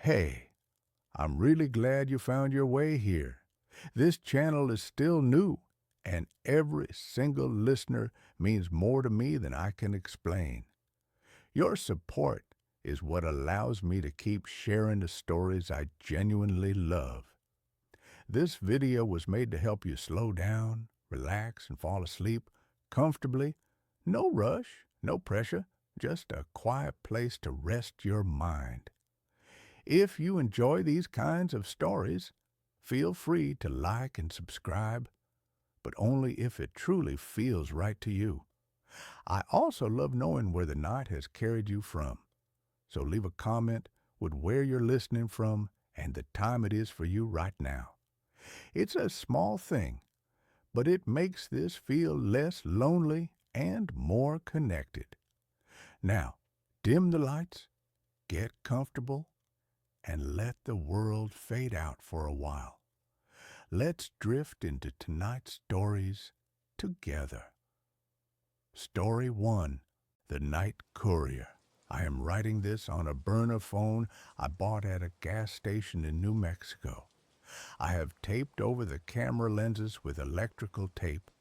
Hey, I'm really glad you found your way here. This channel is still new, and every single listener means more to me than I can explain. Your support is what allows me to keep sharing the stories I genuinely love. This video was made to help you slow down, relax, and fall asleep comfortably. No rush, no pressure, just a quiet place to rest your mind. If you enjoy these kinds of stories, feel free to like and subscribe, but only if it truly feels right to you. I also love knowing where the night has carried you from. So leave a comment with where you're listening from and the time it is for you right now. It's a small thing, but it makes this feel less lonely and more connected. Now, dim the lights, get comfortable, and let the world fade out for a while. Let's drift into tonight's stories together. Story 1, The Night Courier. I am writing this on a burner phone I bought at a gas station in New Mexico. I have taped over the camera lenses with electrical tape.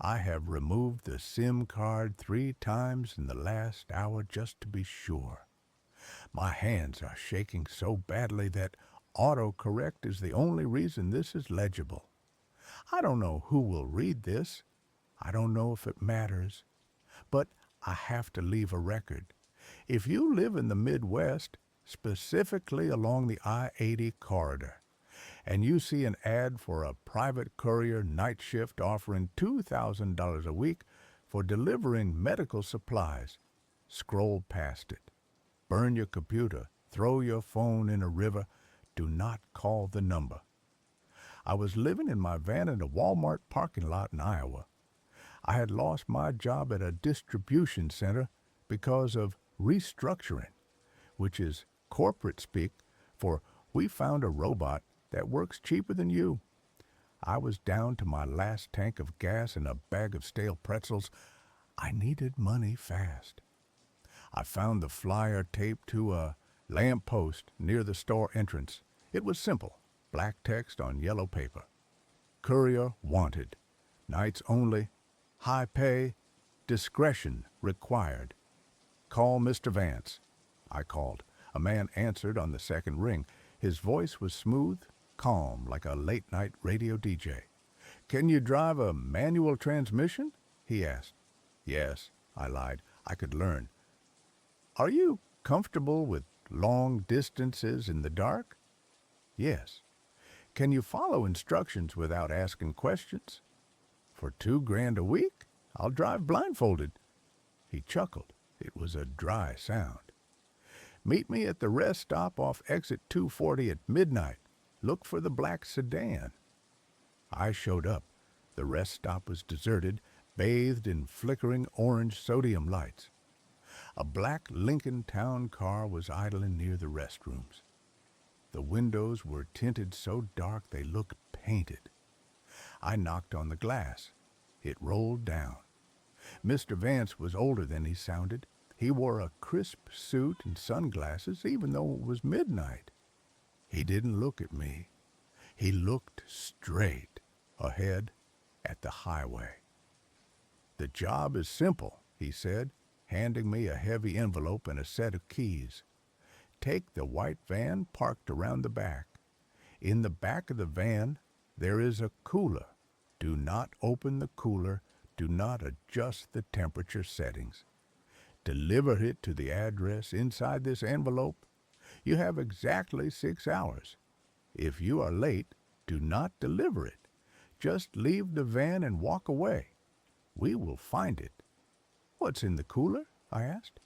I have removed the SIM card 3 times in the last hour just to be sure. My hands are shaking so badly that autocorrect is the only reason this is legible. I don't know who will read this. I don't know if it matters. But I have to leave a record. If you live in the Midwest, specifically along the I-80 corridor, and you see an ad for a private courier night shift offering $2,000 a week for delivering medical supplies, scroll past it. Burn your computer, throw your phone in a river, do not call the number. I was living in my van in a Walmart parking lot in Iowa. I had lost my job at a distribution center because of restructuring, which is corporate speak for we found a robot that works cheaper than you. I was down to my last tank of gas and a bag of stale pretzels. I needed money fast. I found the flyer taped to a lamppost near the store entrance. It was simple, black text on yellow paper. Courier wanted. Nights only. High pay. Discretion required. Call Mr. Vance. I called. A man answered on the second ring. His voice was smooth, calm, like a late-night radio DJ. "Can you drive a manual transmission?" he asked. "Yes," I lied. I could learn. "Are you comfortable with long distances in the dark?" "Yes." "Can you follow instructions without asking questions?" "For $2,000 a week, I'll drive blindfolded." He chuckled. It was a dry sound. "Meet me at the rest stop off exit 240 at midnight. Look for the black sedan." I showed up. The rest stop was deserted, bathed in flickering orange sodium lights. A black Lincoln Town car was idling near the restrooms. The windows were tinted so dark they looked painted. I knocked on the glass. It rolled down. Mr. Vance was older than he sounded. He wore a crisp suit and sunglasses, even though it was midnight. He didn't look at me. He looked straight ahead at the highway. "The job is simple," he said, handing me a heavy envelope and a set of keys. "Take the white van parked around the back. In the back of the van, there is a cooler. Do not open the cooler. Do not adjust the temperature settings. Deliver it to the address inside this envelope. You have exactly 6 hours. If you are late, do not deliver it. Just leave the van and walk away. We will find it." "What's in the cooler?" I asked.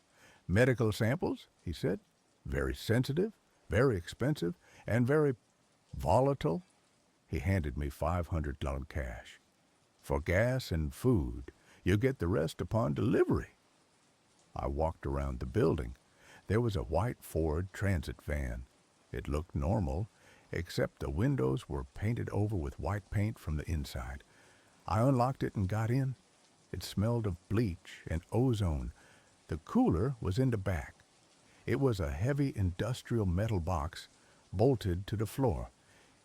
"Medical samples," he said. "Very sensitive, very expensive, and very volatile." He handed me $500 cash. "For gas and food. You get the rest upon delivery." I walked around the building. There was a white Ford Transit van. It looked normal, except the windows were painted over with white paint from the inside. I unlocked it and got in. It smelled of bleach and ozone. The cooler was in the back. It was a heavy industrial metal box bolted to the floor.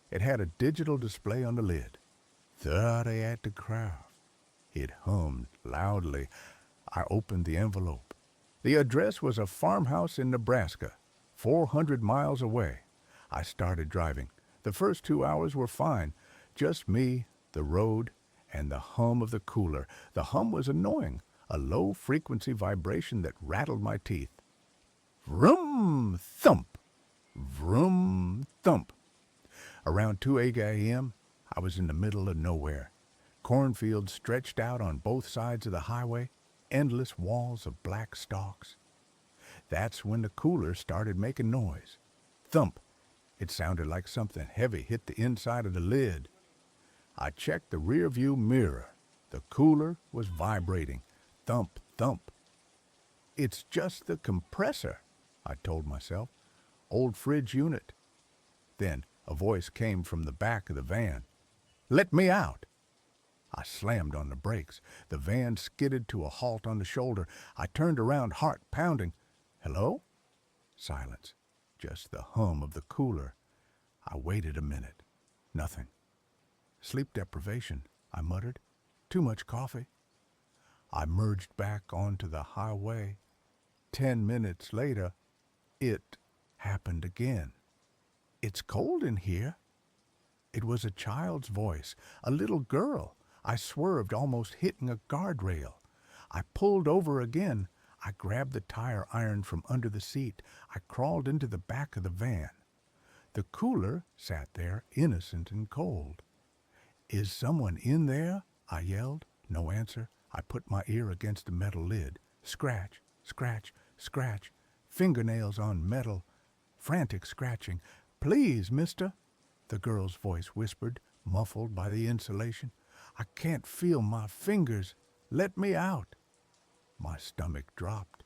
It had a digital display on the lid. 30 at the craft. It hummed loudly. I opened the envelope. The address was a farmhouse in Nebraska, 400 miles away. I started driving. The first 2 hours were fine. Just me, the road, and the hum of the cooler. The hum was annoying, a low-frequency vibration that rattled my teeth. Vroom, thump. Vroom, thump. Around 2 a.m., I was in the middle of nowhere. Cornfields stretched out on both sides of the highway, endless walls of black stalks. That's when the cooler started making noise. Thump. It sounded like something heavy hit the inside of the lid. I checked the rear view mirror. The cooler was vibrating. Thump, thump. It's just the compressor, I told myself. Old fridge unit. Then a voice came from the back of the van. Let me out. I slammed on the brakes. The van skidded to a halt on the shoulder. I turned around, heart pounding. Hello? Silence. Just the hum of the cooler. I waited a minute. Nothing. Sleep deprivation, I muttered. Too much coffee. I merged back onto the highway. 10 minutes later, it happened again. It's cold in here. It was a child's voice, a little girl. I swerved, almost hitting a guardrail. I pulled over again. I grabbed the tire iron from under the seat. I crawled into the back of the van. The cooler sat there, innocent and cold. Is someone in there? I yelled. No answer. I put my ear against the metal lid. Scratch, scratch, scratch. Fingernails on metal. Frantic scratching. Please, mister, the girl's voice whispered, muffled by the insulation. I can't feel my fingers. Let me out. My stomach dropped.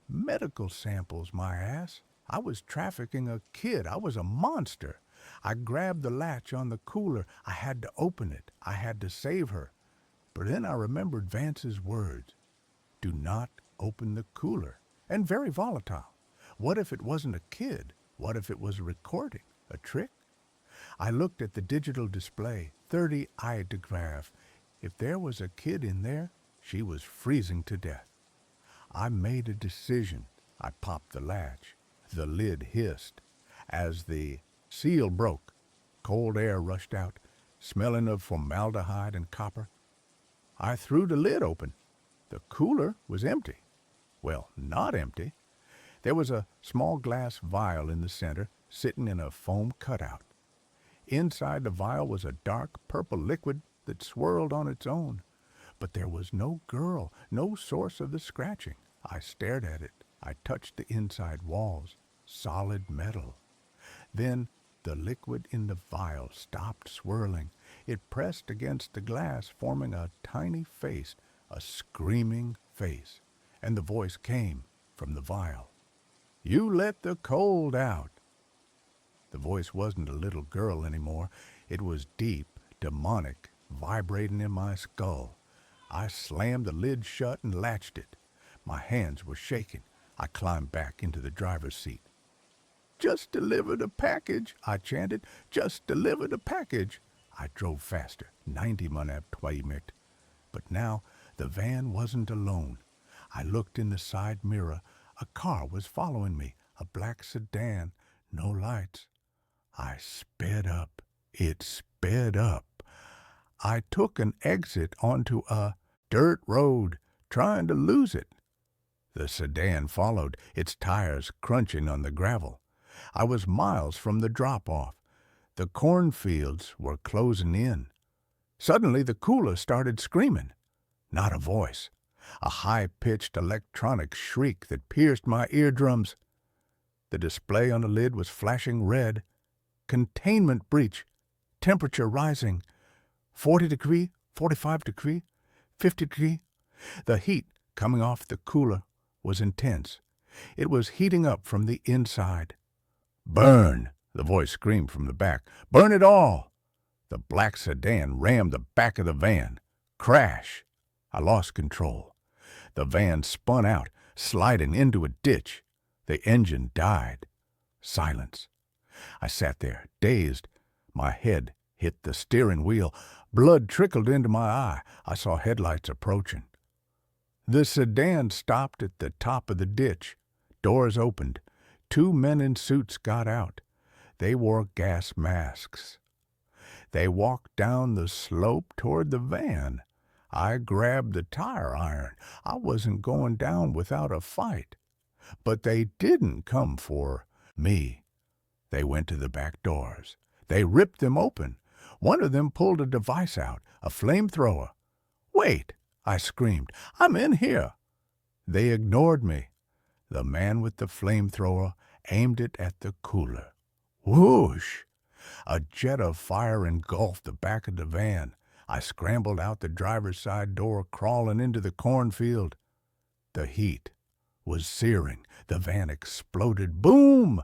Medical samples, my ass. I was trafficking a kid. I was a monster. I grabbed the latch on the cooler. I had to open it. I had to save her. But then I remembered Vance's words. Do not open the cooler. And very volatile. What if it wasn't a kid? What if it was a recording? A trick? I looked at the digital display, 30 ideograph. If there was a kid in there, she was freezing to death. I made a decision. I popped the latch. The lid hissed. As the seal broke, cold air rushed out, smelling of formaldehyde and copper. I threw the lid open. The cooler was empty. Well, not empty. There was a small glass vial in the center, sitting in a foam cutout. Inside the vial was a dark purple liquid that swirled on its own. But there was no girl, no source of the scratching. I stared at it. I touched the inside walls. Solid metal. Then the liquid in the vial stopped swirling. It pressed against the glass, forming a tiny face, a screaming face. And the voice came from the vial. You let the cold out. The voice wasn't a little girl anymore. It was deep, demonic, vibrating in my skull. I slammed the lid shut and latched it. My hands were shaking. I climbed back into the driver's seat. Just deliver the package, I chanted. Just deliver the package. I drove faster, 90 minutes minute. But now the van wasn't alone. I looked in the side mirror. A car was following me, a black sedan, no lights. I sped up. It sped up. I took an exit onto a dirt road, trying to lose it. The sedan followed, its tires crunching on the gravel. I was miles from the drop-off. The cornfields were closing in. Suddenly the cooler started screaming. Not a voice. A high-pitched electronic shriek that pierced my eardrums. The display on the lid was flashing red. Containment breach. Temperature rising. 40 degree, 45 degree, 50 degree. The heat coming off the cooler was intense. It was heating up from the inside. Burn, the voice screamed from the back. Burn it all. The black sedan rammed the back of the van. Crash. I lost control. The van spun out, sliding into a ditch. The engine died. Silence. I sat there, dazed. My head hit the steering wheel. Blood trickled into my eye. I saw headlights approaching. The sedan stopped at the top of the ditch. Doors opened. 2 men in suits got out. They wore gas masks. They walked down the slope toward the van. I grabbed the tire iron. I wasn't going down without a fight. But they didn't come for me. They went to the back doors. They ripped them open. One of them pulled a device out, a flamethrower. "Wait!" I screamed. "I'm in here." They ignored me. The man with the flamethrower aimed it at the cooler. Whoosh! A jet of fire engulfed the back of the van. I scrambled out the driver's side door, crawling into the cornfield. The heat was searing. The van exploded. Boom!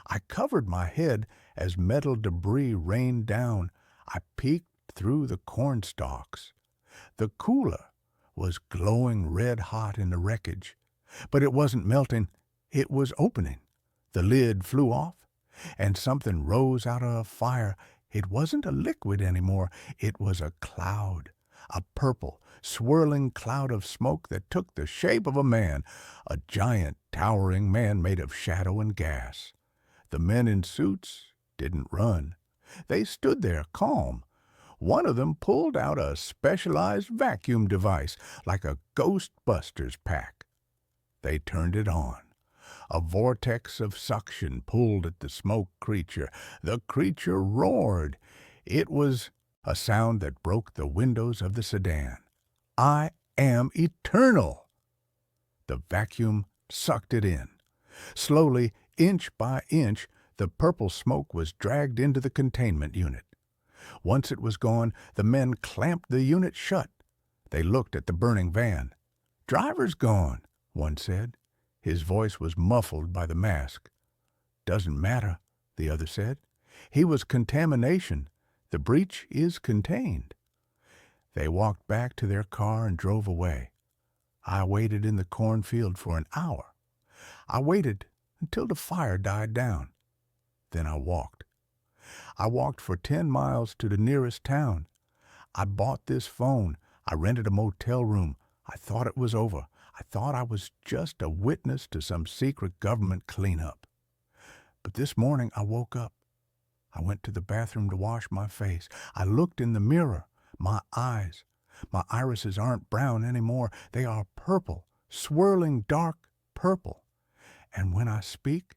I covered my head as metal debris rained down. I peeked through the corn stalks. The cooler was glowing red-hot in the wreckage. But it wasn't melting. It was opening. The lid flew off, and something rose out of a fire. It wasn't a liquid anymore. It was a cloud, a purple, swirling cloud of smoke that took the shape of a man, a giant, towering man made of shadow and gas. The men in suits didn't run. They stood there, calm. One of them pulled out a specialized vacuum device, like a Ghostbusters pack. They turned it on. A vortex of suction pulled at the smoke creature. The creature roared. It was a sound that broke the windows of the sedan. "I am eternal!" The vacuum sucked it in. Slowly, inch by inch, the purple smoke was dragged into the containment unit. Once it was gone, the men clamped the unit shut. They looked at the burning van. "Driver's gone," one said. His voice was muffled by the mask. "Doesn't matter," the other said. "He was contamination. The breach is contained." They walked back to their car and drove away. I waited in the cornfield for an hour. I waited until the fire died down. Then I walked. I walked for 10 miles to the nearest town. I bought this phone. I rented a motel room. I thought it was over. I thought I was just a witness to some secret government cleanup. But this morning I woke up. I went to the bathroom to wash my face. I looked in the mirror. My eyes. My irises aren't brown anymore. They are purple, swirling dark purple. And when I speak,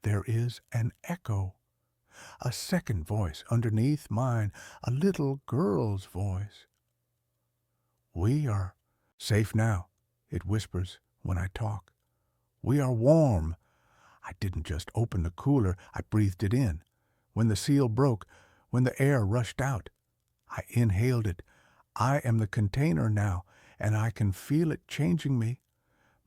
there is an echo. A second voice underneath mine, a little girl's voice. "We are safe now," it whispers when I talk. "We are warm." I didn't just open the cooler, I breathed it in. When the seal broke, when the air rushed out, I inhaled it. I am the container now, and I can feel it changing me.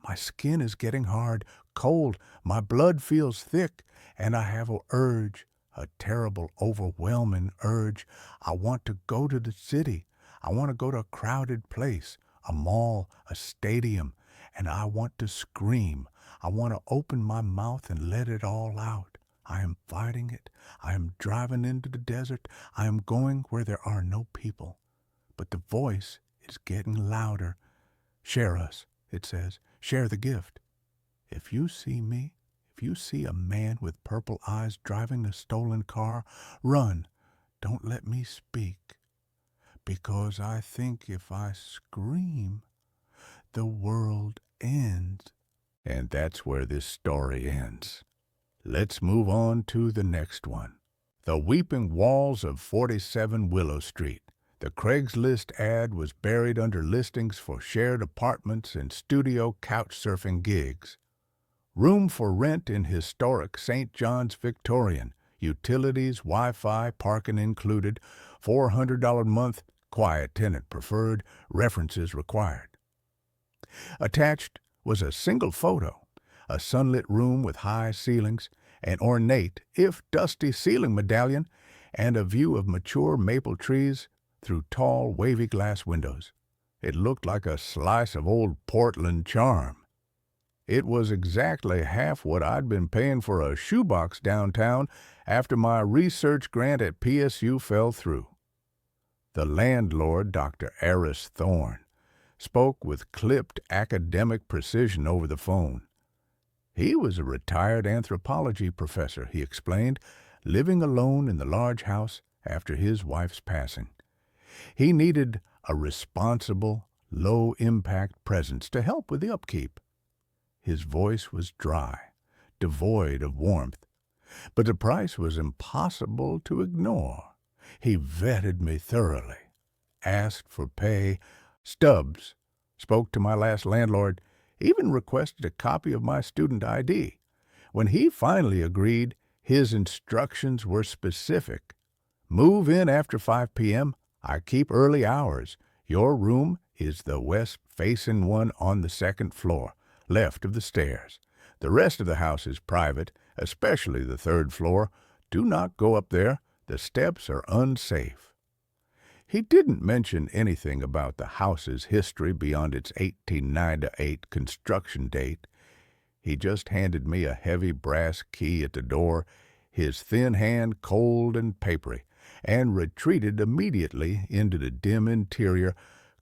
My skin is getting hard, cold, my blood feels thick, and I have an urge, a terrible, overwhelming urge. I want to go to the city. I want to go to a crowded place, a mall, a stadium, and I want to scream. I want to open my mouth and let it all out. I am fighting it. I am driving into the desert. I am going where there are no people. But the voice is getting louder. "Share us," it says. "Share the gift. If you see me, if you see a man with purple eyes driving the stolen car, run. Don't let me speak. Because I think if I scream, the world ends." And that's where this story ends. Let's move on to the next one. The Weeping Walls of 47 Willow Street. The Craigslist ad was buried under listings for shared apartments and studio couch surfing gigs. Room for rent in historic St. John's Victorian. Utilities, Wi-Fi, parking included. $400 a month, quiet tenant preferred, references required. Attached was a single photo, a sunlit room with high ceilings, an ornate, if dusty ceiling medallion, and a view of mature maple trees through tall, wavy glass windows. It looked like a slice of old Portland charm. It was exactly half what I'd been paying for a shoebox downtown after my research grant at PSU fell through. The landlord, Dr. Aris Thorne, spoke with clipped academic precision over the phone. He was a retired anthropology professor, he explained, living alone in the large house after his wife's passing. He needed a responsible, low-impact presence to help with the upkeep. His voice was dry, devoid of warmth, but the price was impossible to ignore. He vetted me thoroughly, asked for pay. Stubbs spoke to my last landlord, even requested a copy of my student ID. When he finally agreed, his instructions were specific. Move in after 5 p.m. I keep early hours. Your room is the west-facing one on the second floor, left of the stairs. The rest of the house is private, especially the third floor. Do not go up there. The steps are unsafe. He didn't mention anything about the house's history beyond its 1898 construction date. He just handed me a heavy brass key at the door, his thin hand cold and papery, and retreated immediately into the dim interior,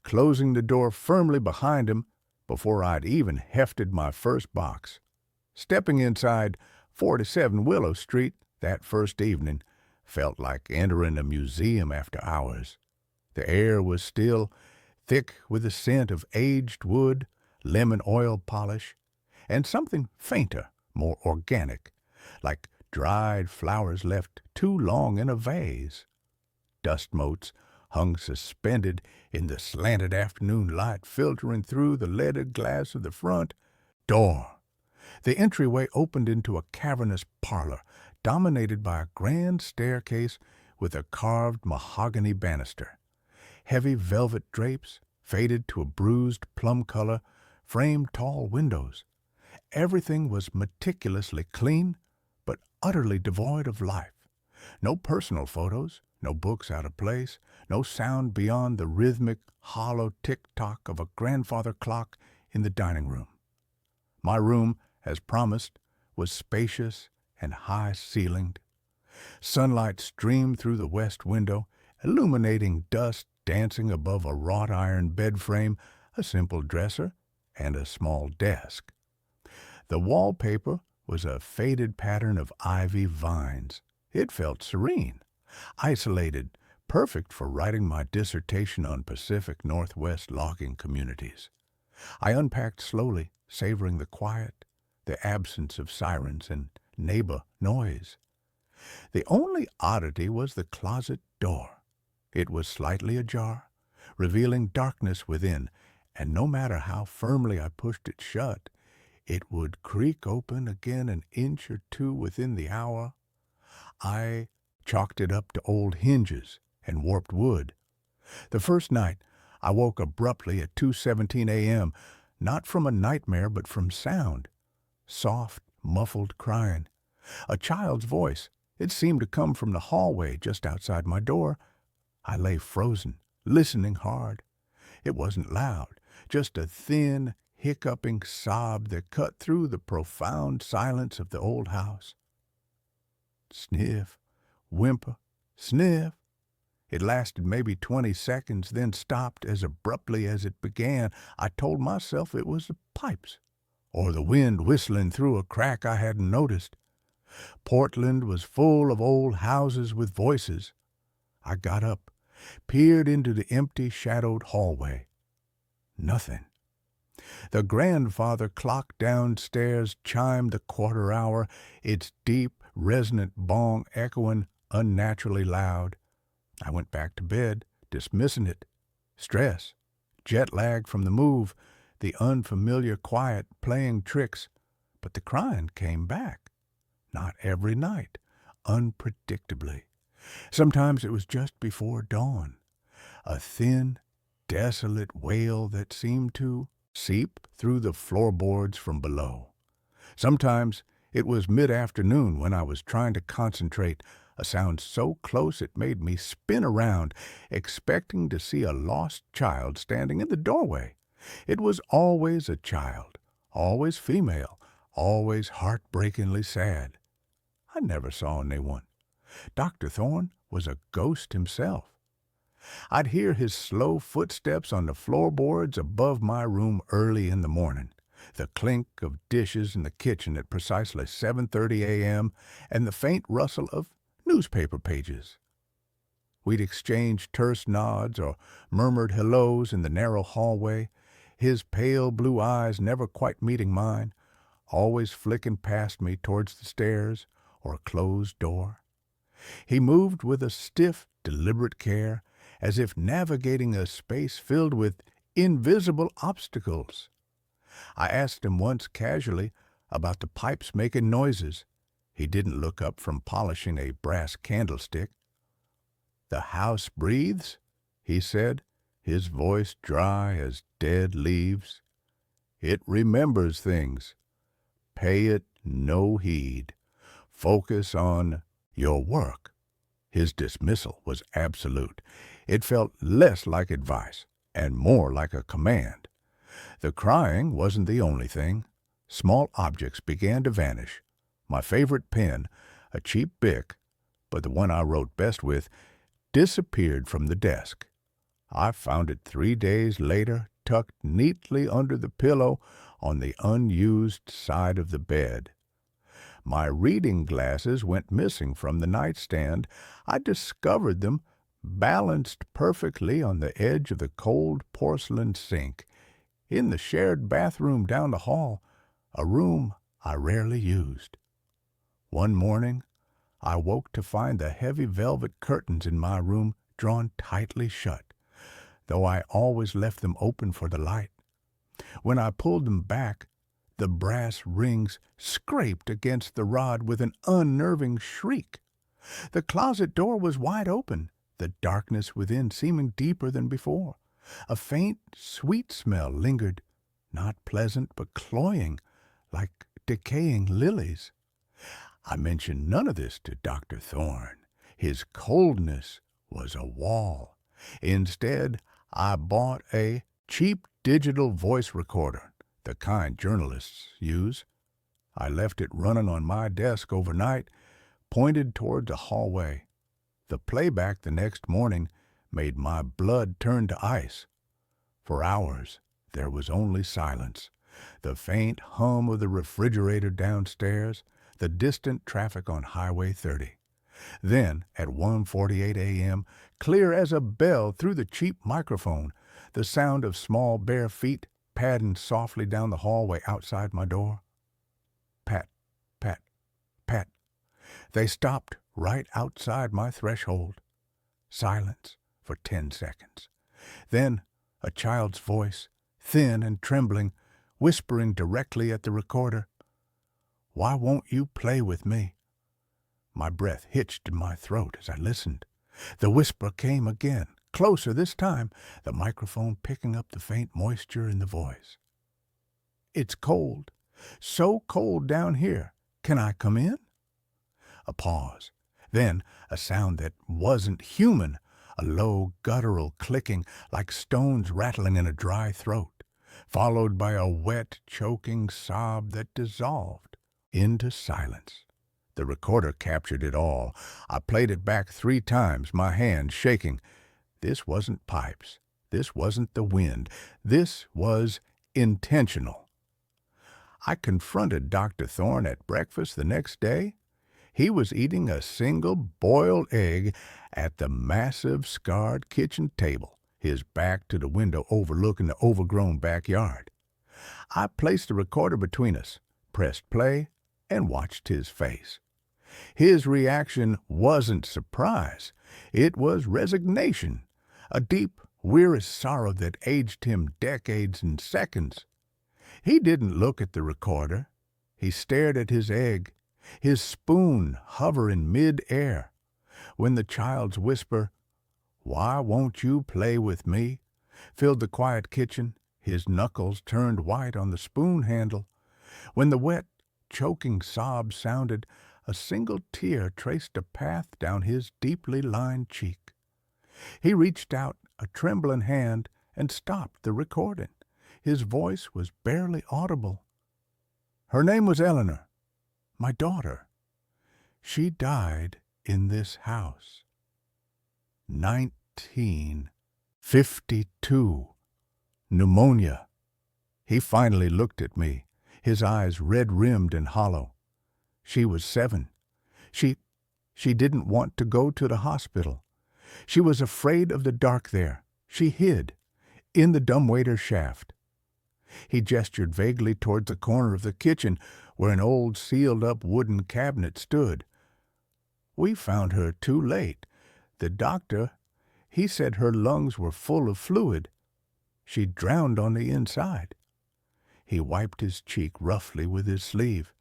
closing the door firmly behind him before I'd even hefted my first box. Stepping inside 47 Willow Street that first evening felt like entering a museum after hours. The air was still, thick with the scent of aged wood, lemon oil polish, and something fainter, more organic, like dried flowers left too long in a vase. Dust motes hung suspended in the slanted afternoon light filtering through the leaded glass of the front door. The entryway opened into a cavernous parlor dominated by a grand staircase with a carved mahogany banister. Heavy velvet drapes, faded to a bruised plum color, framed tall windows. Everything was meticulously clean, but utterly devoid of life. No personal photos, no books out of place, no sound beyond the rhythmic, hollow tick-tock of a grandfather clock in the dining room. My room, as promised, was spacious and high-ceilinged. Sunlight streamed through the west window, illuminating dust dancing above a wrought-iron bed frame, a simple dresser, and a small desk. The wallpaper was a faded pattern of ivy vines. It felt serene, isolated, perfect for writing my dissertation on Pacific Northwest logging communities. I unpacked slowly, savoring the quiet, the absence of sirens and neighbor noise. The only oddity was the closet door. It was slightly ajar, revealing darkness within, and no matter how firmly I pushed it shut, it would creak open again an inch or two within the hour. I chalked it up to old hinges and warped wood. The first night, I woke abruptly at 2:17 a.m., not from a nightmare but from sound. Soft, muffled crying. A child's voice. It seemed to come from the hallway just outside my door. I lay frozen, listening hard. It wasn't loud, just a thin, hiccuping sob that cut through the profound silence of the old house. Sniff, whimper, sniff. It lasted maybe 20 seconds, then stopped as abruptly as it began. I told myself it was the pipes, or the wind whistling through a crack I hadn't noticed. Portland was full of old houses with voices. I got up, peered into the empty, shadowed hallway. Nothing. The grandfather clock downstairs chimed the quarter hour, its deep, resonant bong echoing unnaturally loud. I went back to bed, dismissing it. Stress, jet lag from the move, the unfamiliar quiet playing tricks. But the crying came back. Not every night, unpredictably. Sometimes it was just before dawn, a thin, desolate wail that seemed to seep through the floorboards from below. Sometimes it was mid-afternoon when I was trying to concentrate, a sound so close it made me spin around, expecting to see a lost child standing in the doorway. It was always a child, always female, always heartbreakingly sad. I never saw anyone. Dr. Thorne was a ghost himself. I'd hear his slow footsteps on the floorboards above my room early in the morning, the clink of dishes in the kitchen at precisely 7:30 a.m., and the faint rustle of newspaper pages. We'd exchange terse nods or murmured hellos in the narrow hallway, his pale blue eyes never quite meeting mine, always flicking past me towards the stairs or a closed door. He moved with a stiff, deliberate care, as if navigating a space filled with invisible obstacles. I asked him once casually about the pipes making noises. He didn't look up from polishing a brass candlestick. "The house breathes," he said, his voice dry as dead leaves. "It remembers things. Pay it no heed. Focus on your work." His dismissal was absolute. It felt less like advice and more like a command. The crying wasn't the only thing. Small objects began to vanish. My favorite pen, a cheap Bic, but the one I wrote best with, disappeared from the desk. I found it 3 days later, tucked neatly under the pillow on the unused side of the bed. My reading glasses went missing from the nightstand. I discovered them balanced perfectly on the edge of the cold porcelain sink, in the shared bathroom down the hall, a room I rarely used. One morning, I woke to find the heavy velvet curtains in my room drawn tightly shut, though I always left them open for the light. When I pulled them back, the brass rings scraped against the rod with an unnerving shriek. The closet door was wide open, the darkness within seeming deeper than before. A faint, sweet smell lingered, not pleasant but cloying, like decaying lilies. I mentioned none of this to Dr. Thorne. His coldness was a wall. Instead, I bought a cheap digital voice recorder, the kind journalists use. I left it running on my desk overnight, pointed toward the hallway. The playback the next morning made my blood turn to ice. For hours, there was only silence, the faint hum of the refrigerator downstairs, the distant traffic on Highway 30. Then, at 1:48 a.m., clear as a bell through the cheap microphone, the sound of small bare feet padding softly down the hallway outside my door. Pat, pat, pat. They stopped right outside my threshold. Silence for 10 seconds. Then a child's voice, thin and trembling, whispering directly at the recorder. "Why won't you play with me?" My breath hitched in my throat as I listened. The whisper came again, closer this time, the microphone picking up the faint moisture in the voice. "It's cold, so cold down here. Can I come in?" A pause. Then a sound that wasn't human, a low guttural clicking like stones rattling in a dry throat, followed by a wet, choking sob that dissolved into silence. The recorder captured it all. I played it back 3 times, my hands shaking. This wasn't pipes. This wasn't the wind. This was intentional. I confronted Dr. Thorne at breakfast the next day. He was eating a single boiled egg at the massive scarred kitchen table, his back to the window overlooking the overgrown backyard. I placed the recorder between us, pressed play, and watched his face. His reaction wasn't surprise. It was resignation, a deep, weary sorrow that aged him decades in seconds. He didn't look at the recorder. He stared at his egg, his spoon hovering mid-air. When the child's whisper, "Why won't you play with me?" filled the quiet kitchen, his knuckles turned white on the spoon handle. When the wet, choking sob sounded, a single tear traced a path down his deeply lined cheek. He reached out a trembling hand and stopped the recording. His voice was barely audible. Her name was Eleanor, my daughter. She died in this house. 1952. Pneumonia. He finally looked at me, his eyes red-rimmed and hollow. She was 7. She didn't want to go to the hospital. She was afraid of the dark there. She hid in the dumbwaiter shaft. He gestured vaguely toward the corner of the kitchen where an old sealed-up wooden cabinet stood. We found her too late. The doctor, he said her lungs were full of fluid. She drowned on the inside. He wiped his cheek roughly with his sleeve.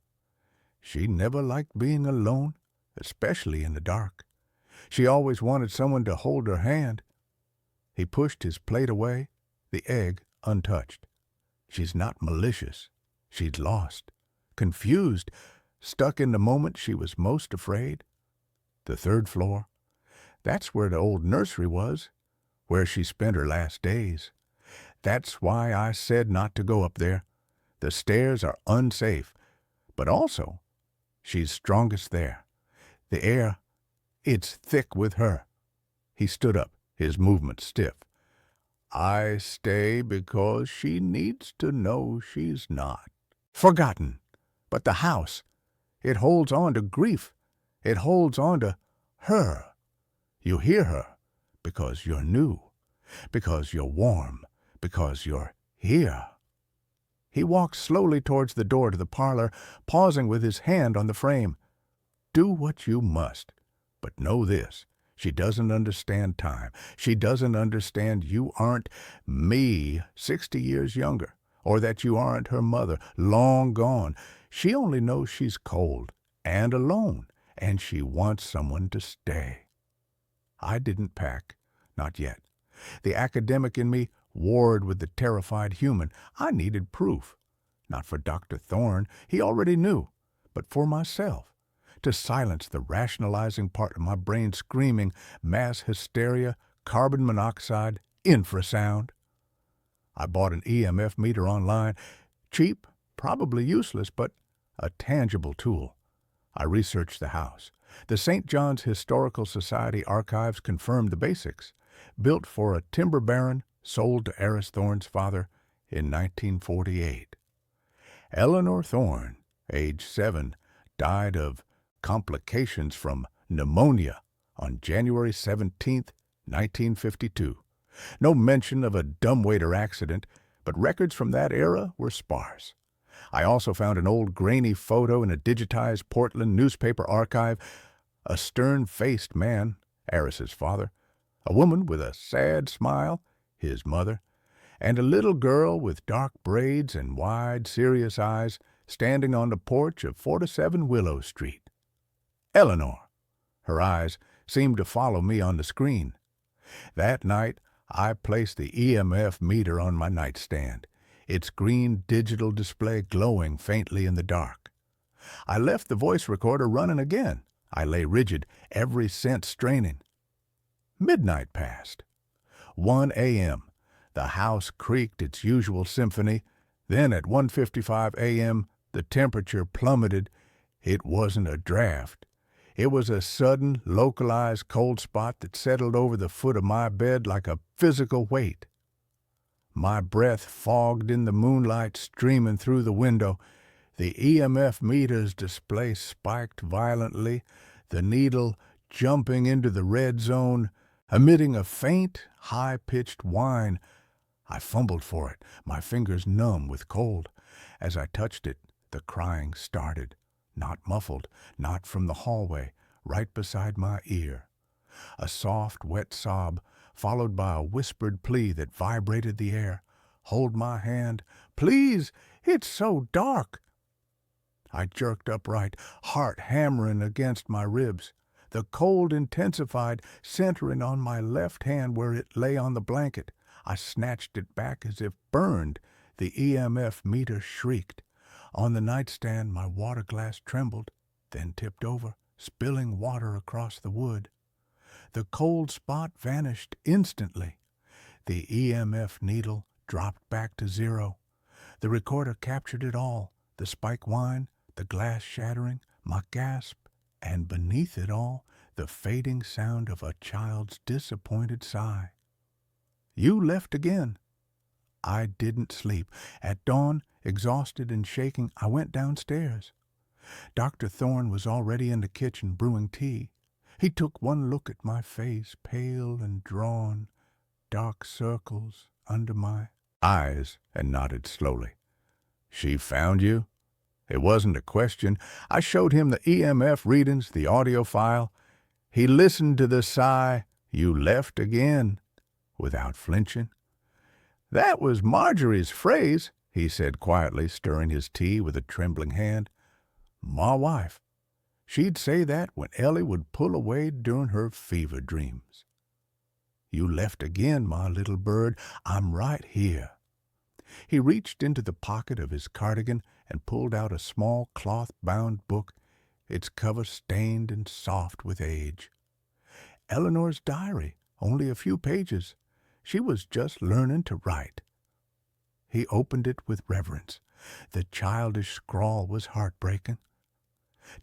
She never liked being alone, especially in the dark. She always wanted someone to hold her hand. He pushed his plate away, the egg untouched. She's not malicious. She's lost, confused, stuck in the moment she was most afraid. The 3rd floor. That's where the old nursery was, where she spent her last days. That's why I said not to go up there. The stairs are unsafe, but also she's strongest there. The air, it's thick with her. He stood up, his movements stiff. I stay because she needs to know she's not forgotten. But the house, it holds on to grief. It holds on to her. You hear her because you're new, because you're warm, because you're here. He walked slowly towards the door to the parlor, pausing with his hand on the frame. Do what you must, but know this. She doesn't understand time. She doesn't understand you aren't me 60 years younger, or that you aren't her mother, long gone. She only knows she's cold and alone, and she wants someone to stay. I didn't pack, not yet. The academic in me warred with the terrified human. I needed proof. Not for Dr. Thorne, he already knew, but for myself, to silence the rationalizing part of my brain screaming mass hysteria, carbon monoxide, infrasound. I bought an EMF meter online, cheap, probably useless, but a tangible tool. I researched the house. The St. John's Historical Society archives confirmed the basics. Built for a timber baron, sold to Eris Thorne's father in 1948. Eleanor Thorne, age 7, died of complications from pneumonia on January 17, 1952. No mention of a dumbwaiter accident, but records from that era were sparse. I also found an old grainy photo in a digitized Portland newspaper archive. A stern-faced man, Eris's father, a woman with a sad smile, his mother, and a little girl with dark braids and wide, serious eyes standing on the porch of 47 Willow Street. Eleanor. Her eyes seemed to follow me on the screen. That night, I placed the EMF meter on my nightstand, its green digital display glowing faintly in the dark. I left the voice recorder running again. I lay rigid, every sense straining. Midnight passed. 1 a.m. The house creaked its usual symphony. Then at 1:55 a.m., the temperature plummeted. It wasn't a draft. It was a sudden, localized cold spot that settled over the foot of my bed like a physical weight. My breath fogged in the moonlight streaming through the window. The EMF meter's display spiked violently, the needle jumping into the red zone, emitting a faint, high-pitched whine. I fumbled for it, my fingers numb with cold. As I touched it, the crying started, not muffled, not from the hallway, right beside my ear. A soft, wet sob, followed by a whispered plea that vibrated the air. Hold my hand. Please, it's so dark. I jerked upright, heart hammering against my ribs. The cold intensified, centering on my left hand where it lay on the blanket. I snatched it back as if burned. The EMF meter shrieked. On the nightstand, my water glass trembled, then tipped over, spilling water across the wood. The cold spot vanished instantly. The EMF needle dropped back to 0. The recorder captured it all, the spike whine, the glass shattering, my gasp, and beneath it all, the fading sound of a child's disappointed sigh. You left again. I didn't sleep. At dawn, exhausted and shaking, I went downstairs. Dr. Thorne was already in the kitchen brewing tea. He took one look at my face, pale and drawn, dark circles under my eyes, and nodded slowly. She found you? It wasn't a question. I showed him the EMF readings, the audio file. He listened to the sigh, "You left again," without flinching. "That was Marjorie's phrase," he said quietly, stirring his tea with a trembling hand. "My wife. She'd say that when Ellie would pull away during her fever dreams. You left again, my little bird. I'm right here." He reached into the pocket of his cardigan and pulled out a small cloth-bound book, its cover stained and soft with age. Eleanor's diary, only a few pages. She was just learning to write. He opened it with reverence. The childish scrawl was heartbreaking.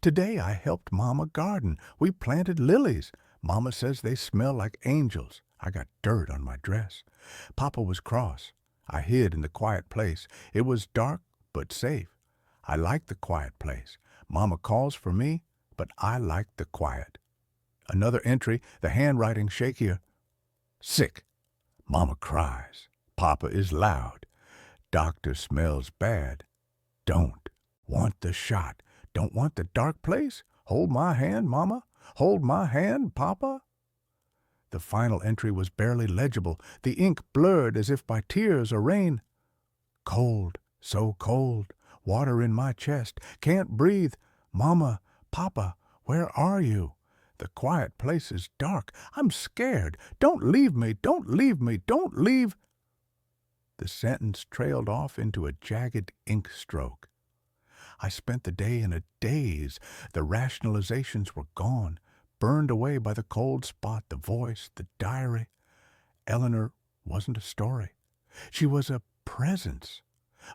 "Today I helped Mama garden. We planted lilies. Mama says they smell like angels. I got dirt on my dress. Papa was cross. I hid in the quiet place. It was dark but safe. I liked the quiet place. Mama calls for me, but I liked the quiet." Another entry, the handwriting shakier. "Sick. Mama cries. Papa is loud. Doctor smells bad. Don't want the shot. Don't want the dark place. Hold my hand, Mama. Hold my hand, Papa." The final entry was barely legible, the ink blurred as if by tears or rain. "Cold, so cold. Water in my chest. Can't breathe. Mama, Papa, where are you? The quiet place is dark. I'm scared. Don't leave me. Don't leave me. Don't leave." The sentence trailed off into a jagged ink stroke. I spent the day in a daze. The rationalizations were gone, burned away by the cold spot, the voice, the diary. Eleanor wasn't a story. She was a presence,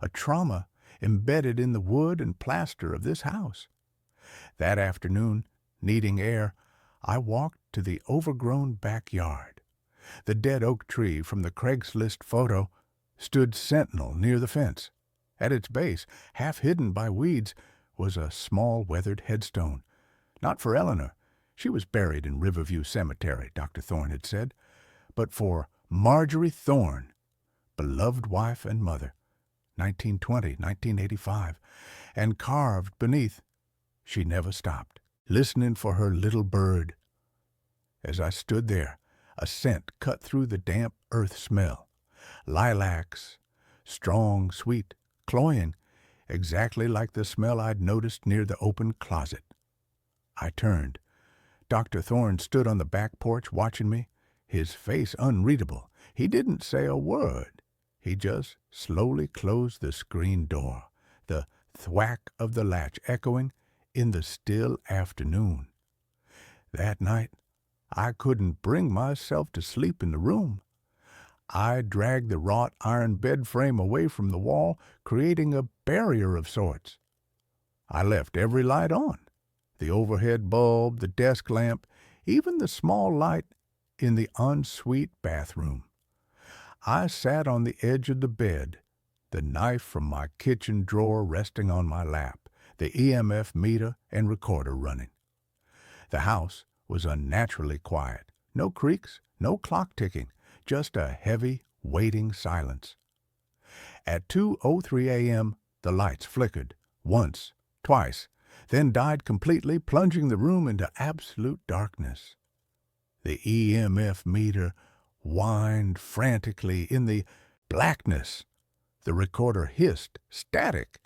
a trauma embedded in the wood and plaster of this house. That afternoon, needing air, I walked to the overgrown backyard. The dead oak tree from the Craigslist photo stood sentinel near the fence. At its base, half hidden by weeds, was a small weathered headstone. Not for Eleanor. She was buried in Riverview Cemetery, Dr. Thorne had said, but for Marjorie Thorne, beloved wife and mother, 1920, 1985, and carved beneath, "She never stopped, listening for her little bird." As I stood there, a scent cut through the damp earth smell. Lilacs, strong, sweet, cloying, exactly like the smell I'd noticed near the open closet. I turned. Dr. Thorne stood on the back porch watching me, his face unreadable. He didn't say a word. He just slowly closed the screen door, the thwack of the latch echoing in the still afternoon. That night, I couldn't bring myself to sleep in the room. I dragged the wrought iron bed frame away from the wall, creating a barrier of sorts. I left every light on, the overhead bulb, the desk lamp, even the small light in the ensuite bathroom. I sat on the edge of the bed, the knife from my kitchen drawer resting on my lap, the EMF meter and recorder running. The house was unnaturally quiet. No creaks, no clock ticking, just a heavy, waiting silence. At 2:03 a.m., the lights flickered, once, twice, then died completely, plunging the room into absolute darkness. The EMF meter whined frantically in the blackness. The recorder hissed, static.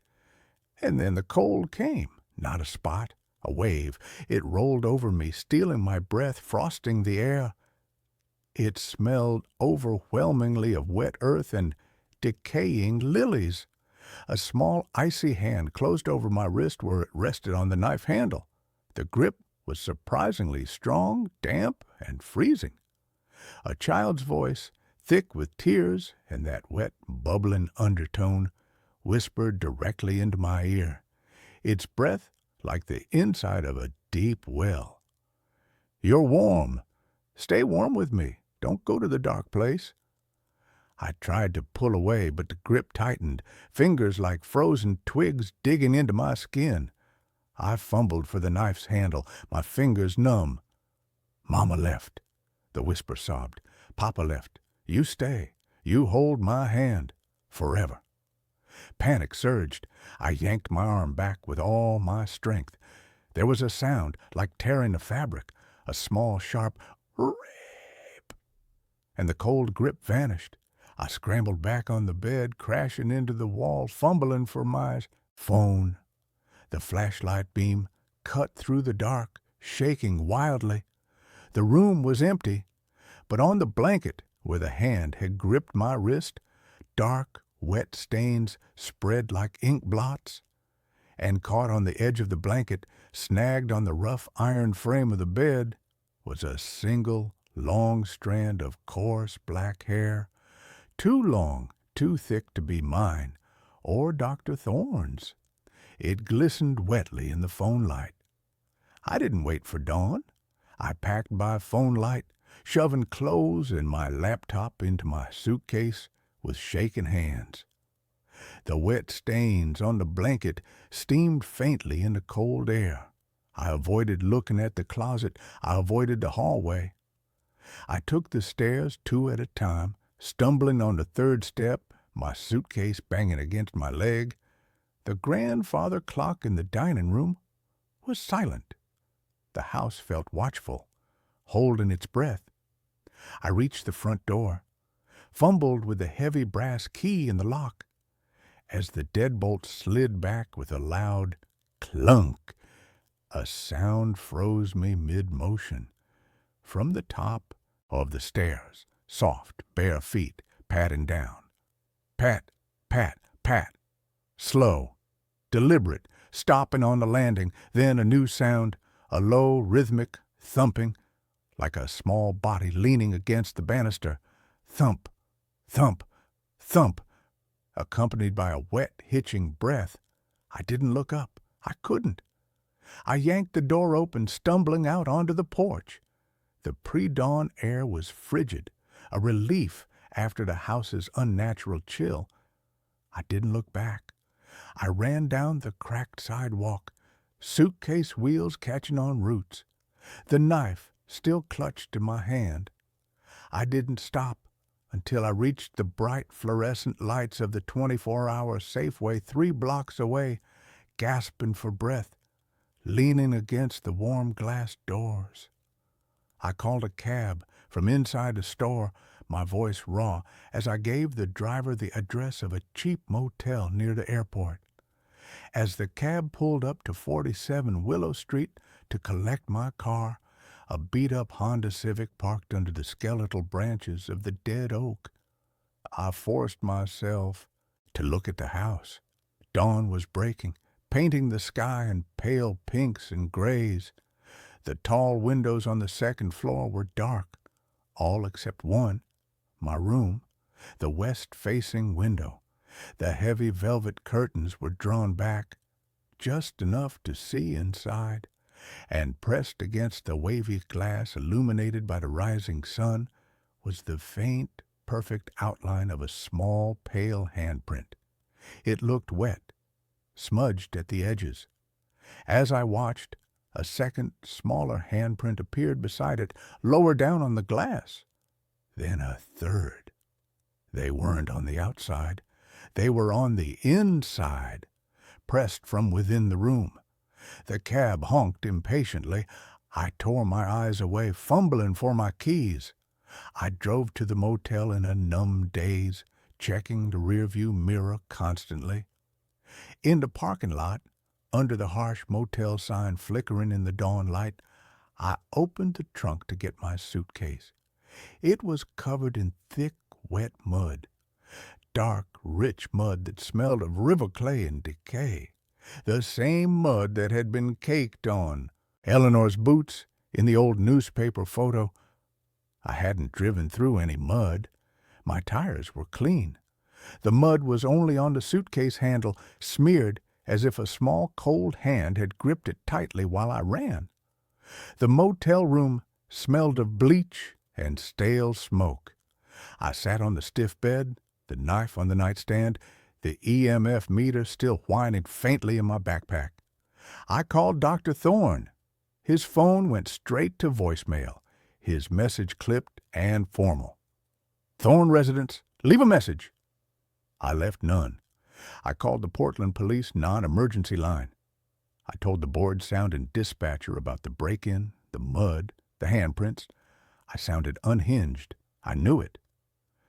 And then the cold came, not a spot, a wave. It rolled over me, stealing my breath, frosting the air. It smelled overwhelmingly of wet earth and decaying lilies. A small icy hand closed over my wrist where it rested on the knife handle. The grip was surprisingly strong, damp, and freezing. A child's voice, thick with tears and that wet, bubbling undertone, whispered directly into my ear, its breath like the inside of a deep well. "You're warm. Stay warm with me. Don't go to the dark place." I tried to pull away, but the grip tightened, fingers like frozen twigs digging into my skin. I fumbled for the knife's handle, my fingers numb. "Mama left," the whisper sobbed. "Papa left. You stay. You hold my hand. Forever." Panic surged. I yanked my arm back with all my strength. There was a sound like tearing the fabric, a small, sharp "rape," and the cold grip vanished. I scrambled back on the bed, crashing into the wall, fumbling for my phone. The flashlight beam cut through the dark, shaking wildly. The room was empty, but on the blanket where the hand had gripped my wrist, dark, wet stains spread like ink blots. And caught on the edge of the blanket, snagged on the rough iron frame of the bed, was a single, long strand of coarse black hair, too long, too thick to be mine, or Dr. Thorne's. It glistened wetly in the phone light. I didn't wait for dawn. I packed by phone light, shoving clothes and my laptop into my suitcase with shaking hands. The wet stains on the blanket steamed faintly in the cold air. I avoided looking at the closet. I avoided the hallway. I took the stairs 2 at a time, stumbling on the 3rd step, my suitcase banging against my leg. The grandfather clock in the dining room was silent. The house felt watchful, holding its breath. I reached the front door, fumbled with the heavy brass key in the lock. As the deadbolt slid back with a loud clunk, a sound froze me mid-motion. From the top of the stairs, soft, bare feet patting down. Pat, pat, pat. Slow, deliberate, stopping on the landing, then a new sound, a low, rhythmic thumping, like a small body leaning against the banister. Thump, thump, thump, accompanied by a wet, hitching breath. I didn't look up. I couldn't. I yanked the door open, stumbling out onto the porch. The pre-dawn air was frigid, a relief after the house's unnatural chill. I didn't look back. I ran down the cracked sidewalk, suitcase wheels catching on roots, the knife still clutched in my hand. I didn't stop until I reached the bright fluorescent lights of the 24-hour Safeway 3 blocks away, gasping for breath, leaning against the warm glass doors. I called a cab from inside the store, my voice raw, as I gave the driver the address of a cheap motel near the airport. As the cab pulled up to 47 Willow Street to collect my car, a beat-up Honda Civic parked under the skeletal branches of the dead oak. I forced myself to look at the house. Dawn was breaking, painting the sky in pale pinks and grays. The tall windows on the 2nd floor were dark, all except one, my room, the west-facing window. The heavy velvet curtains were drawn back, just enough to see inside, and pressed against the wavy glass illuminated by the rising sun was the faint, perfect outline of a small, pale handprint. It looked wet, smudged at the edges. As I watched, a second, smaller handprint appeared beside it, lower down on the glass. Then a third. They weren't on the outside. They were on the inside, pressed from within the room. The cab honked impatiently. I tore my eyes away, fumbling for my keys. I drove to the motel in a numb daze, checking the rearview mirror constantly. In the parking lot, under the harsh motel sign flickering in the dawn light, I opened the trunk to get my suitcase. It was covered in thick, wet mud. Dark, rich mud that smelled of river clay and decay. The same mud that had been caked on Eleanor's boots in the old newspaper photo. I hadn't driven through any mud. My tires were clean. The mud was only on the suitcase handle, smeared as if a small cold hand had gripped it tightly while I ran. The motel room smelled of bleach and stale smoke. I sat on the stiff bed, the knife on the nightstand, the EMF meter still whining faintly in my backpack. I called Dr. Thorne. His phone went straight to voicemail, his message clipped and formal. "Thorne residence, leave a message." I left none. I called the Portland Police non-emergency line. I told the bored-sounding dispatcher about the break-in, the mud, the handprints. I sounded unhinged. I knew it.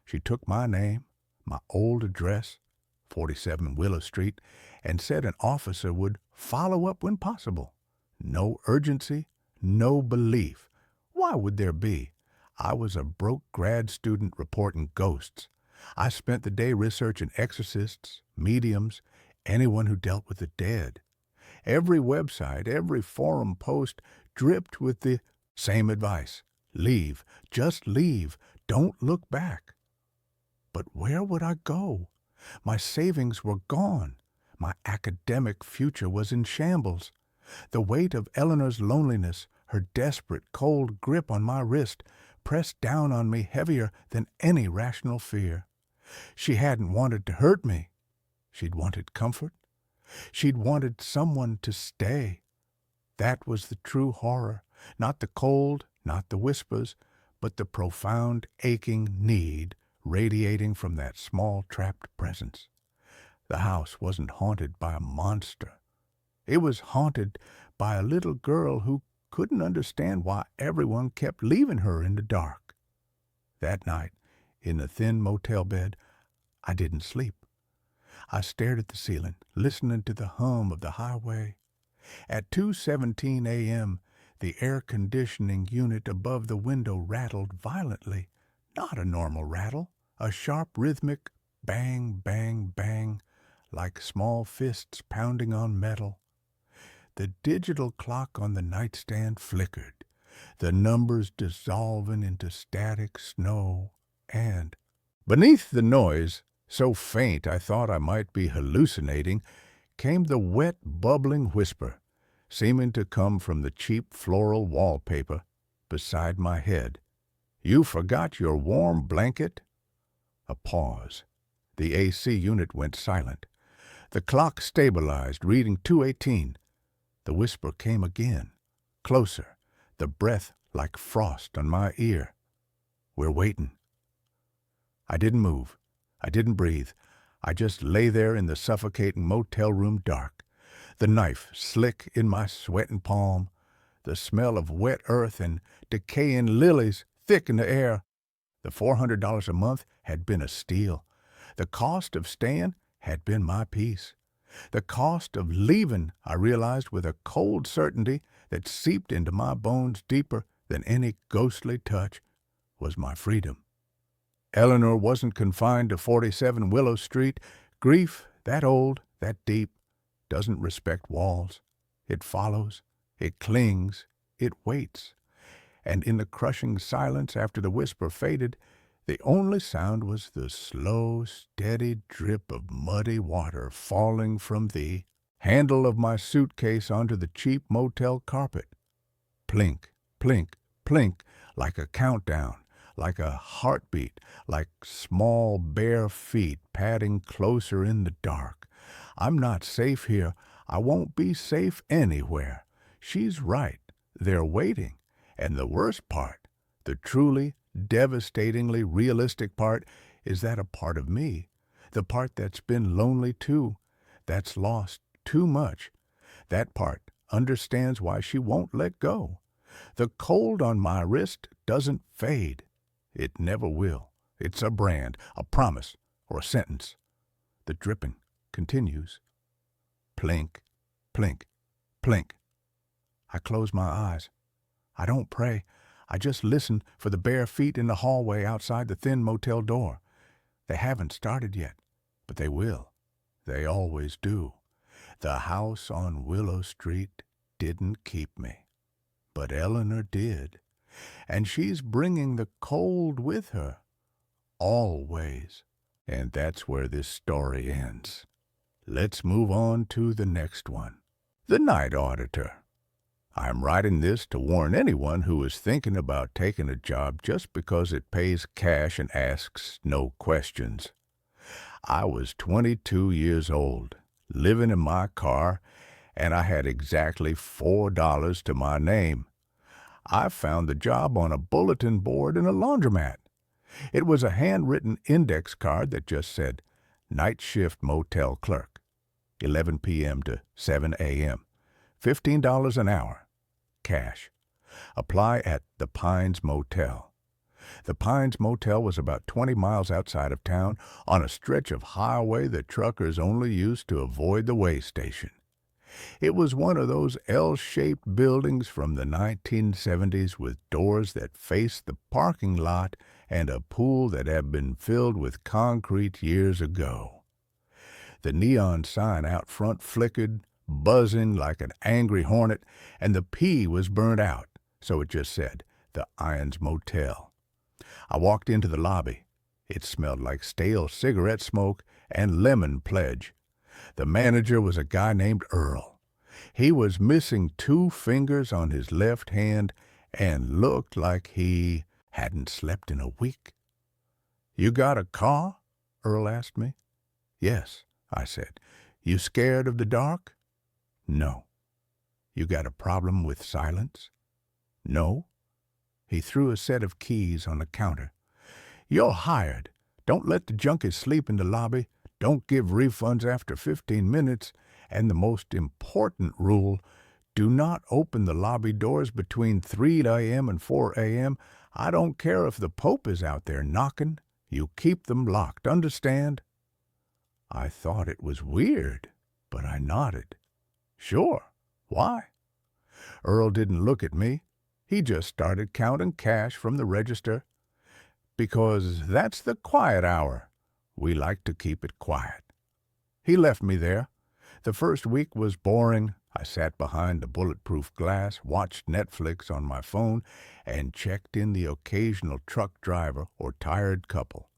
She took my name, my old address, 47 Willow Street, and said an officer would follow up when possible. No urgency, no belief. Why would there be? I was a broke grad student reporting ghosts. I spent the day researching exorcists, mediums, anyone who dealt with the dead. Every website, every forum post dripped with the same advice. Leave, just leave, don't look back. But where would I go? My savings were gone. My academic future was in shambles. The weight of Eleanor's loneliness, her desperate, cold grip on my wrist, pressed down on me heavier than any rational fear. She hadn't wanted to hurt me. She'd wanted comfort. She'd wanted someone to stay. That was the true horror, not the cold, not the whispers, but the profound, aching need radiating from that small, trapped presence. The house wasn't haunted by a monster. It was haunted by a little girl who couldn't understand why everyone kept leaving her in the dark. That night, in the thin motel bed, I didn't sleep. I stared at the ceiling, listening to the hum of the highway. At 2:17 a.m., the air conditioning unit above the window rattled violently. Not a normal rattle, a sharp rhythmic bang, bang, bang, like small fists pounding on metal. The digital clock on the nightstand flickered, the numbers dissolving into static snow, and beneath the noise, so faint I thought I might be hallucinating, came the wet, bubbling whisper, seeming to come from the cheap floral wallpaper beside my head. "You forgot your warm blanket?" A pause. The AC unit went silent. The clock stabilized, reading 2:18. The whisper came again, closer, the breath like frost on my ear. "We're waiting." I didn't move. I didn't breathe. I just lay there in the suffocating motel room dark, the knife slick in my sweating palm, the smell of wet earth and decaying lilies thick in the air. The $400 a month had been a steal. The cost of staying had been my peace. The cost of leaving, I realized with a cold certainty that seeped into my bones deeper than any ghostly touch, was my freedom. Eleanor wasn't confined to 47 Willow Street. Grief, that old, that deep, doesn't respect walls. It follows, it clings, it waits. And in the crushing silence after the whisper faded, the only sound was the slow, steady drip of muddy water falling from the handle of my suitcase onto the cheap motel carpet. Plink, plink, plink, like a countdown, like a heartbeat, like small bare feet padding closer in the dark. I'm not safe here. I won't be safe anywhere. She's right. They're waiting. And the worst part, the truly, devastatingly realistic part, is that a part of me, the part that's been lonely too, that's lost too much, that part understands why she won't let go. The cold on my wrist doesn't fade. It never will. It's a brand, a promise, or a sentence. The dripping continues. Plink, plink, plink. I close my eyes. I don't pray. I just listen for the bare feet in the hallway outside the thin motel door. They haven't started yet, but they will. They always do. The house on Willow Street didn't keep me, but Eleanor did. And she's bringing the cold with her. Always. And that's where this story ends. Let's move on to the next one. The Night Auditor. I'm writing this to warn anyone who is thinking about taking a job just because it pays cash and asks no questions. I was 22 years old, living in my car, and I had exactly $4 to my name. I found the job on a bulletin board in a laundromat. It was a handwritten index card that just said, Night Shift Motel Clerk, 11 p.m. to 7 a.m., $15 an hour, cash. Apply at the Pines Motel. The Pines Motel was about 20 miles outside of town on a stretch of highway that truckers only used to avoid the way station. It was one of those L-shaped buildings from the 1970s with doors that faced the parking lot and a pool that had been filled with concrete years ago. The neon sign out front flickered, buzzing like an angry hornet, and the P was burnt out, so it just said, the Irons Motel. I walked into the lobby. It smelled like stale cigarette smoke and lemon pledge. The manager was a guy named Earl. He was missing 2 fingers on his left hand and looked like he hadn't slept in a week. "You got a car?" Earl asked me. "Yes," I said. "You scared of the dark?" "No." "You got a problem with silence?" "No." He threw a set of keys on the counter. "You're hired. Don't let the junkies sleep in the lobby. Don't give refunds after 15 minutes. And the most important rule, do not open the lobby doors between 3 a.m. and 4 a.m. I don't care if the Pope is out there knocking. You keep them locked, understand?" I thought it was weird, but I nodded. "Sure. Why?" Earl didn't look at me. He just started counting cash from the register. "Because that's the quiet hour. We like to keep it quiet." He left me there. The first week was boring. I sat behind the bulletproof glass, watched Netflix on my phone, and checked in the occasional truck driver or tired couple.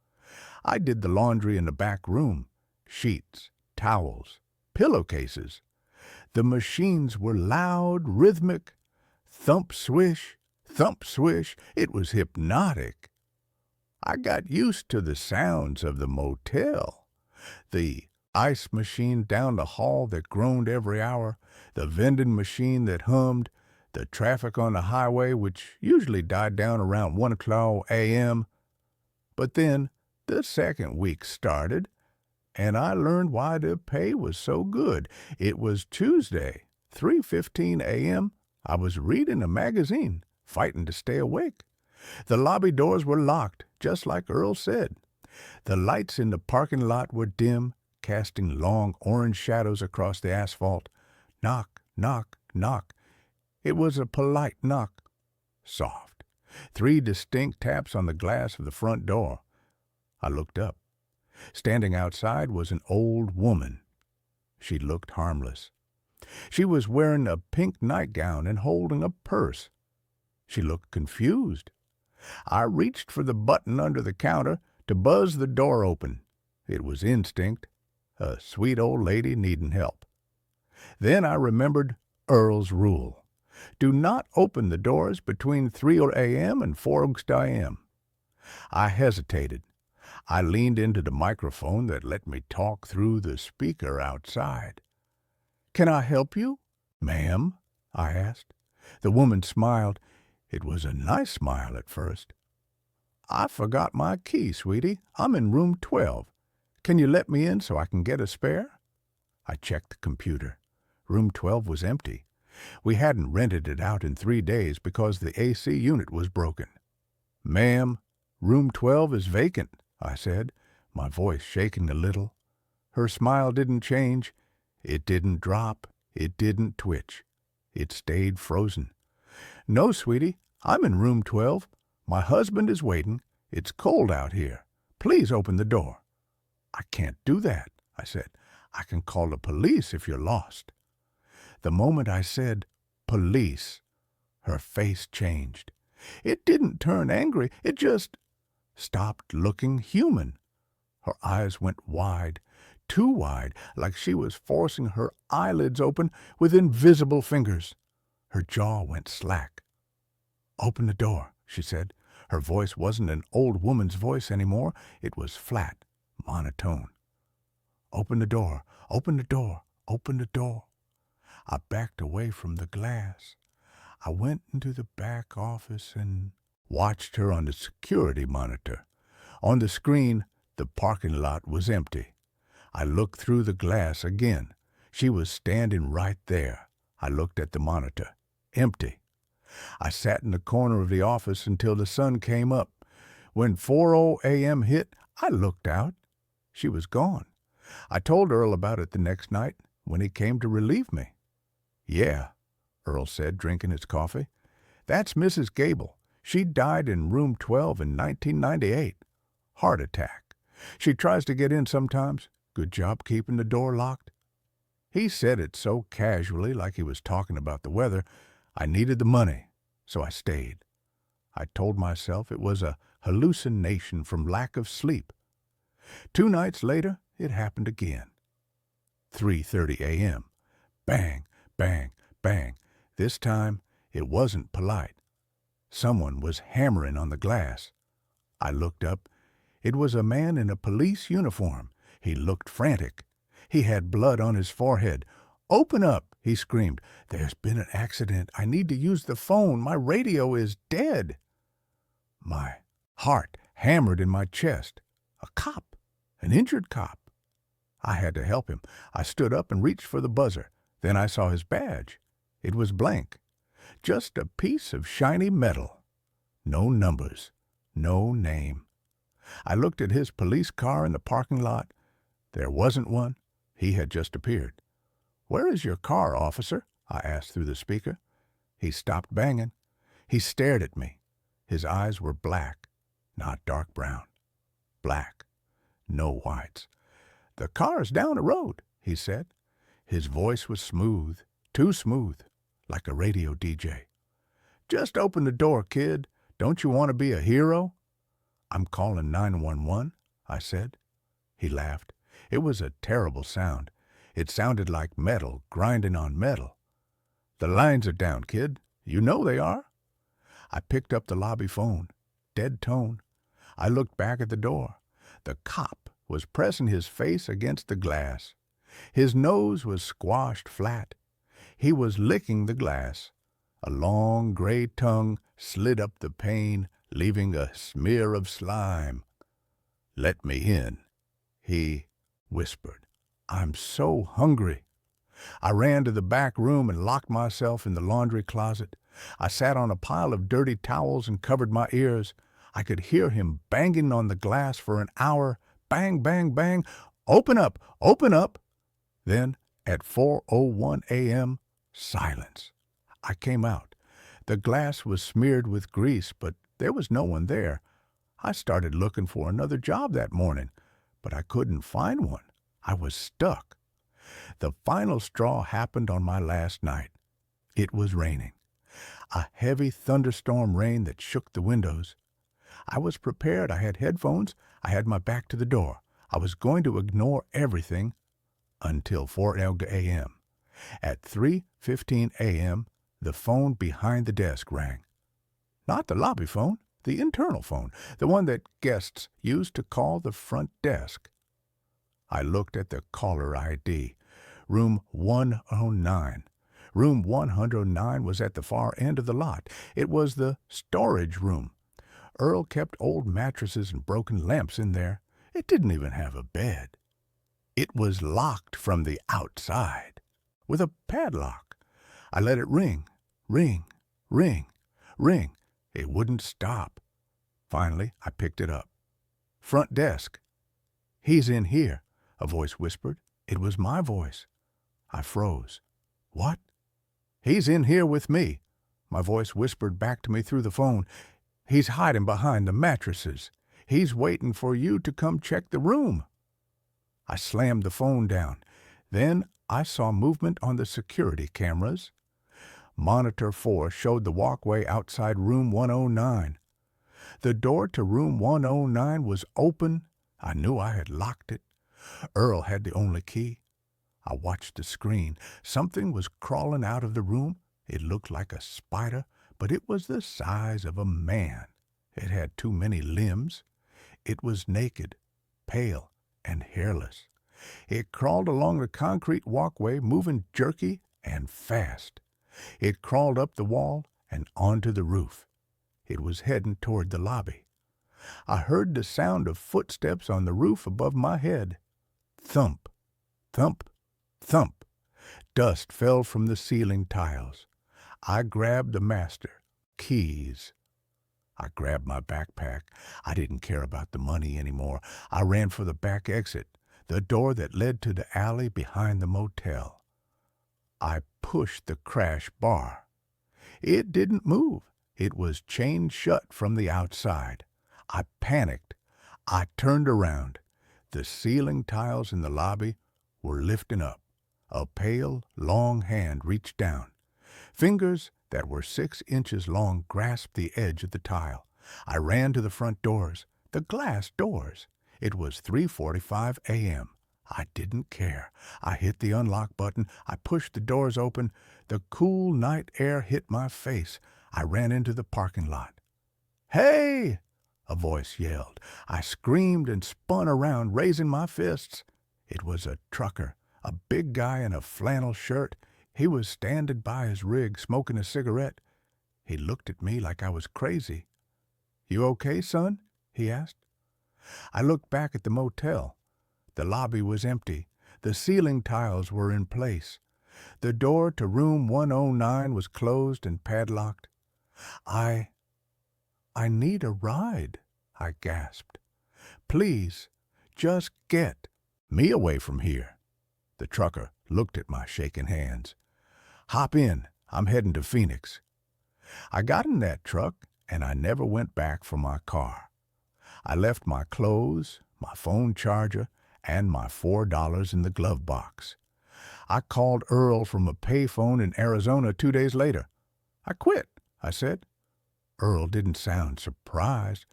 I did the laundry in the back room. Sheets, towels, pillowcases. The machines were loud, rhythmic. Thump swish, thump swish. It was hypnotic. I got used to the sounds of the motel. The ice machine down the hall that groaned every hour, the vending machine that hummed, the traffic on the highway, which usually died down around 1 o'clock a.m. But then the second week started, and I learned why the pay was so good. It was Tuesday, 3:15 a.m. I was reading a magazine, fighting to stay awake. The lobby doors were locked, just like Earl said. The lights in the parking lot were dim, casting long orange shadows across the asphalt. Knock, knock, knock. It was a polite knock. Soft. 3 distinct taps on the glass of the front door. I looked up. Standing outside was an old woman. She looked harmless. She was wearing a pink nightgown and holding a purse. She looked confused. I reached for the button under the counter to buzz the door open. It was instinct. A sweet old lady needing help. Then I remembered Earl's rule. Do not open the doors between 3 a.m. and 4 a.m. I hesitated. I leaned into the microphone that let me talk through the speaker outside. "Can I help you, ma'am?" I asked. The woman smiled. It was a nice smile at first. "I forgot my key, sweetie. I'm in room 12. Can you let me in so I can get a spare?" I checked the computer. Room 12 was empty. We hadn't rented it out in 3 days because the AC unit was broken. "Ma'am, room 12 is vacant," I said, my voice shaking a little. Her smile didn't change. It didn't drop. It didn't twitch. It stayed frozen. "No, sweetie, I'm in room 12. My husband is waiting. It's cold out here. Please open the door." "I can't do that," I said. "I can call the police if you're lost." The moment I said, "police," her face changed. It didn't turn angry. It just stopped looking human. Her eyes went wide, too wide, like she was forcing her eyelids open with invisible fingers. Her jaw went slack. "Open the door," she said. Her voice wasn't an old woman's voice anymore. It was flat, monotone. "Open the door, open the door, open the door." I backed away from the glass. I went into the back office and watched her on the security monitor. On the screen, the parking lot was empty. I looked through the glass again. She was standing right there. I looked at the monitor. Empty. I sat in the corner of the office until the sun came up. When 4:00 a.m. hit, I looked out. She was gone. I told Earl about it the next night when he came to relieve me. "Yeah," Earl said, drinking his coffee. "That's Mrs. Gable. She died in room 12 in 1998. Heart attack. She tries to get in sometimes. Good job keeping the door locked." He said it so casually, like he was talking about the weather. I needed the money, so I stayed. I told myself it was a hallucination from lack of sleep. 2 nights later, it happened again. 3:30 a.m. Bang, bang, bang. This time, it wasn't polite. Someone was hammering on the glass. I looked up. It was a man in a police uniform. He looked frantic. He had blood on his forehead. "Open up," he screamed. "There's been an accident. I need to use the phone. My radio is dead." My heart hammered in my chest. A cop. An injured cop. I had to help him. I stood up and reached for the buzzer. Then I saw his badge. It was blank. Just a piece of shiny metal. No numbers. No name. I looked at his police car in the parking lot. There wasn't one. He had just appeared. "Where is your car, officer?" I asked through the speaker. He stopped banging. He stared at me. His eyes were black, not dark brown. Black. No whites. "The car's down the road," he said. His voice was smooth, too smooth, like a radio DJ. "Just open the door, kid. Don't you want to be a hero?" "I'm calling 911, I said. He laughed. It was a terrible sound. It sounded like metal grinding on metal. "The lines are down, kid. You know they are." I picked up the lobby phone. Dead tone. I looked back at the door. The cop was pressing his face against the glass. His nose was squashed flat. He was licking the glass. A long gray tongue slid up the pane, leaving a smear of slime. "Let me in," he whispered. "I'm so hungry." I ran to the back room and locked myself in the laundry closet. I sat on a pile of dirty towels and covered my ears. I could hear him banging on the glass for an hour. Bang, bang, bang. "Open up, open up." Then, at 4:01 a.m., silence. I came out. The glass was smeared with grease, but there was no one there. I started looking for another job that morning, but I couldn't find one. I was stuck. The final straw happened on my last night. It was raining. A heavy thunderstorm rain that shook the windows. I was prepared. I had headphones. I had my back to the door. I was going to ignore everything until 4 a.m. At 3:15 a.m., the phone behind the desk rang. Not the lobby phone, the internal phone, the one that guests used to call the front desk. I looked at the caller ID. Room 109. Room 109 was at the far end of the lot. It was the storage room. Earl kept old mattresses and broken lamps in there. It didn't even have a bed. It was locked from the outside, with a padlock. I let it ring, ring, ring, ring. It wouldn't stop. Finally, I picked it up. "Front desk." "He's in here," a voice whispered. It was my voice. I froze. "What?" "He's in here with me," my voice whispered back to me through the phone. "He's hiding behind the mattresses. He's waiting for you to come check the room." I slammed the phone down. Then I saw movement on the security cameras. Monitor 4 showed the walkway outside room 109. The door to room 109 was open. I knew I had locked it. Earl had the only key. I watched the screen. Something was crawling out of the room. It looked like a spider, but it was the size of a man. It had too many limbs. It was naked, pale, and hairless. It crawled along the concrete walkway, moving jerky and fast. It crawled up the wall and onto the roof. It was heading toward the lobby. I heard the sound of footsteps on the roof above my head. Thump, thump, thump. Dust fell from the ceiling tiles. I grabbed the master. Keys. I grabbed my backpack. I didn't care about the money anymore. I ran for the back exit, the door that led to the alley behind the motel. I pushed the crash bar. It didn't move. It was chained shut from the outside. I panicked. I turned around. The ceiling tiles in the lobby were lifting up. A pale, long hand reached down. Fingers that were 6 inches long grasped the edge of the tile. I ran to the front doors, the glass doors. It was 3:45 a.m. I didn't care. I hit the unlock button. I pushed the doors open. The cool night air hit my face. I ran into the parking lot. "Hey!" a voice yelled. I screamed and spun around, raising my fists. It was a trucker, a big guy in a flannel shirt. He was standing by his rig, smoking a cigarette. He looked at me like I was crazy. "You okay, son?" he asked. I looked back at the motel. The lobby was empty. The ceiling tiles were in place. The door to room 109 was closed and padlocked. I need a ride," I gasped. "Please, just get me away from here." The trucker looked at my shaking hands. "Hop in. I'm heading to Phoenix." I got in that truck, and I never went back for my car. I left my clothes, my phone charger, and my $4 in the glove box. I called Earl from a payphone in Arizona 2 days later. "I quit," I said. Earl didn't sound surprised.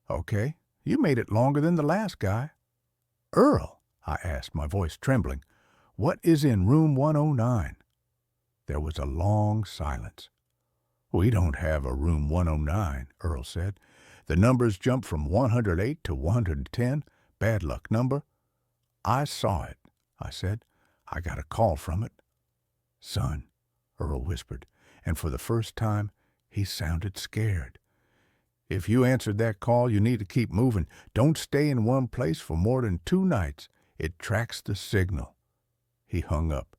"Okay, you made it longer than the last guy." "Earl," I asked, my voice trembling, "what is in room 109? There was a long silence. "We don't have a room 109, Earl said. "The numbers jump from 108 to 110. Bad luck number." "I saw it," I said. "I got a call from it." "Son," Earl whispered, and for the first time he sounded scared. "If you answered that call, you need to keep moving. Don't stay in one place for more than 2 nights. It tracks the signal." He hung up.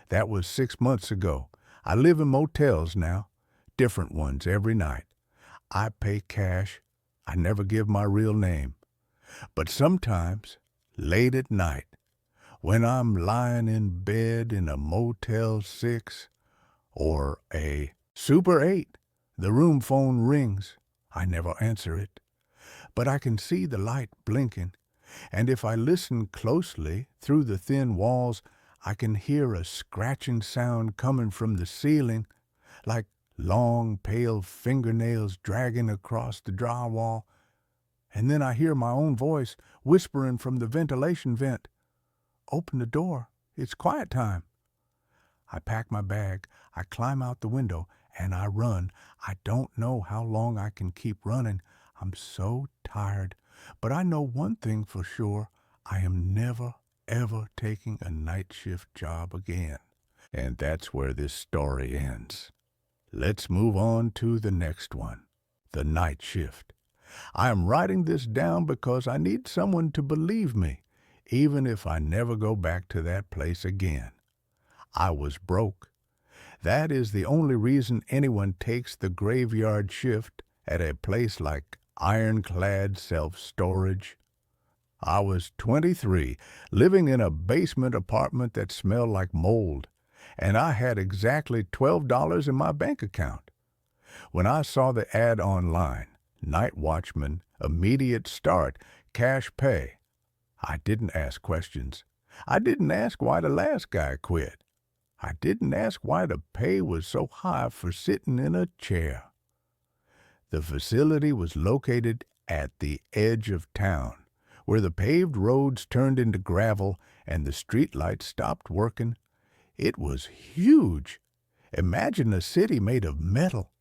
That was 6 months ago. I live in motels now, different ones every night. I pay cash. I never give my real name. But sometimes, late at night, when I'm lying in bed in a Motel 6 or a Super 8, the room phone rings. I never answer it. But I can see the light blinking, and if I listen closely through the thin walls, I can hear a scratching sound coming from the ceiling, like long, pale fingernails dragging across the drywall. And then I hear my own voice whispering from the ventilation vent, "Open the door. It's quiet time." I pack my bag, I climb out the window, and I run. I don't know how long I can keep running. I'm so tired. But I know one thing for sure. I am never, ever taking a night shift job again. And that's where this story ends. Let's move on to the next one, the night shift. I am writing this down because I need someone to believe me, even if I never go back to that place again. I was broke. That is the only reason anyone takes the graveyard shift at a place like Ironclad Self-Storage. I was 23, living in a basement apartment that smelled like mold, and I had exactly $12 in my bank account. When I saw the ad online, Night Watchman, immediate start, cash pay, I didn't ask questions. I didn't ask why the last guy quit. I didn't ask why the pay was so high for sitting in a chair. The facility was located at the edge of town, where the paved roads turned into gravel and the streetlights stopped working. It was huge. Imagine a city made of metal.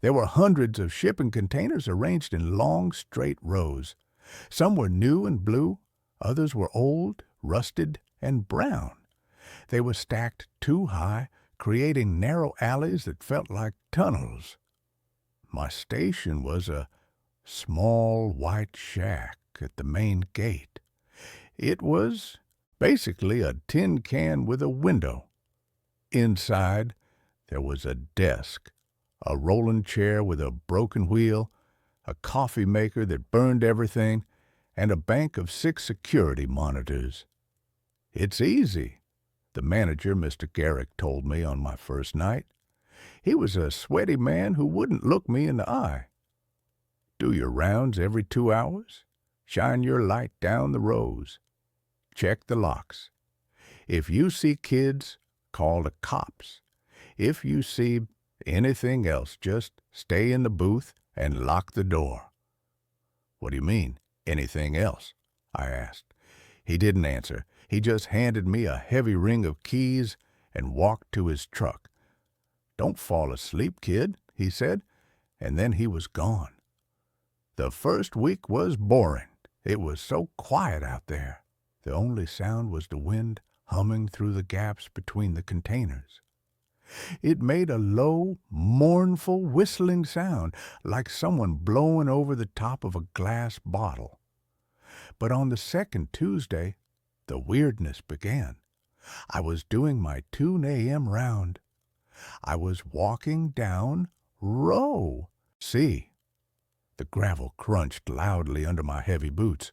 There were hundreds of shipping containers arranged in long, straight rows. Some were new and blue, others were old, rusted, and brown. They were stacked too high, creating narrow alleys that felt like tunnels. My station was a small white shack at the main gate. It was basically a tin can with a window. Inside, there was a desk, a rolling chair with a broken wheel, a coffee maker that burned everything, and a bank of 6 security monitors. "It's easy," the manager, Mr. Garrick, told me on my first night. He was a sweaty man who wouldn't look me in the eye. "Do your rounds every 2 hours. Shine your light down the rows. Check the locks. If you see kids, call the cops. If you see anything else, just stay in the booth and lock the door." "What do you mean, anything else?" I asked. He didn't answer. He just handed me a heavy ring of keys and walked to his truck. "Don't fall asleep, kid," he said, and then he was gone. The first week was boring. It was so quiet out there. The only sound was the wind humming through the gaps between the containers. It made a low, mournful, whistling sound, like someone blowing over the top of a glass bottle. But on the second Tuesday, the weirdness began. I was doing my 2 a.m. round. I was walking down row C. The gravel crunched loudly under my heavy boots.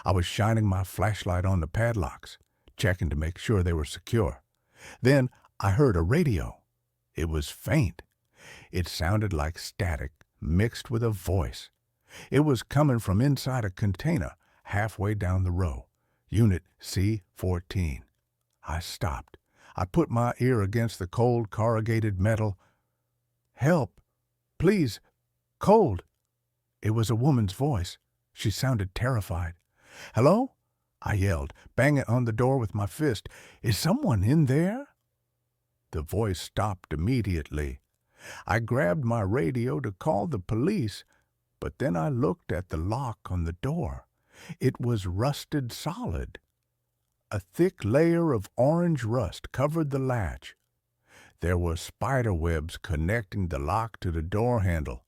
I was shining my flashlight on the padlocks, checking to make sure they were secure. Then I heard a radio. It was faint. It sounded like static mixed with a voice. It was coming from inside a container halfway down the row, Unit C-14. I stopped. I put my ear against the cold corrugated metal. "Help! Please! Cold!" It was a woman's voice. She sounded terrified. "Hello?" I yelled, banging on the door with my fist. "Is someone in there?" The voice stopped immediately. I grabbed my radio to call the police, but then I looked at the lock on the door. It was rusted solid. A thick layer of orange rust covered the latch. There were spider webs connecting the lock to the door handle,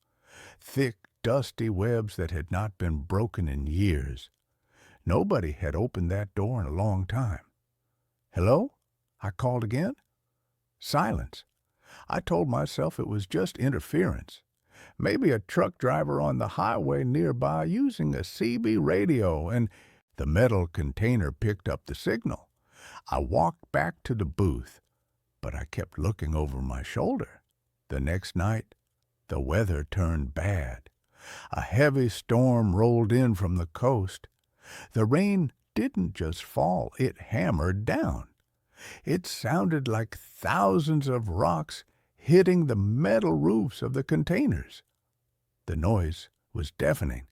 thick, dusty webs that had not been broken in years. Nobody had opened that door in a long time. "Hello?" I called again. Silence. I told myself it was just interference. Maybe a truck driver on the highway nearby using a CB radio, and the metal container picked up the signal. I walked back to the booth, but I kept looking over my shoulder. The next night, the weather turned bad. A heavy storm rolled in from the coast. The rain didn't just fall, it hammered down. It sounded like thousands of rocks hitting the metal roofs of the containers. The noise was deafening.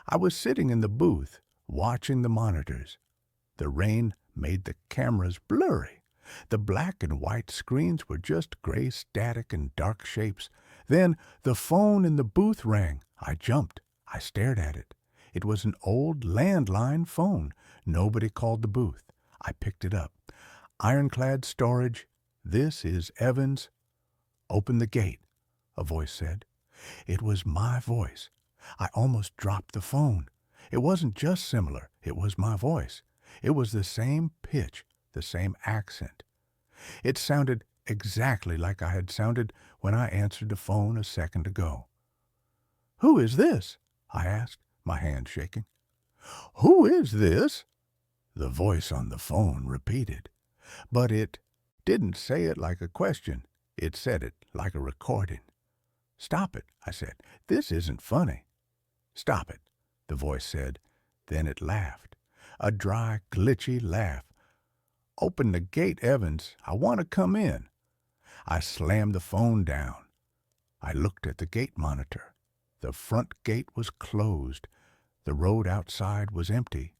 I was sitting in the booth, watching the monitors. The rain made the cameras blurry. The black and white screens were just gray static and dark shapes. Then the phone in the booth rang. I jumped. I stared at it. It was an old landline phone. Nobody called the booth. I picked it up. "Ironclad storage. This is Evans." "Open the gate," a voice said. It was my voice. I almost dropped the phone. It wasn't just similar. It was my voice. It was the same pitch, the same accent. It sounded exactly like I had sounded when I answered the phone a second ago. "Who is this?" I asked, my hand shaking. "Who is this?" the voice on the phone repeated. But it didn't say it like a question. It said it like a recording. "Stop it," I said. "This isn't funny." "Stop it," the voice said. Then it laughed. A dry, glitchy laugh. "Open the gate, Evans. I want to come in." I slammed the phone down. I looked at the gate monitor. The front gate was closed. The road outside was empty.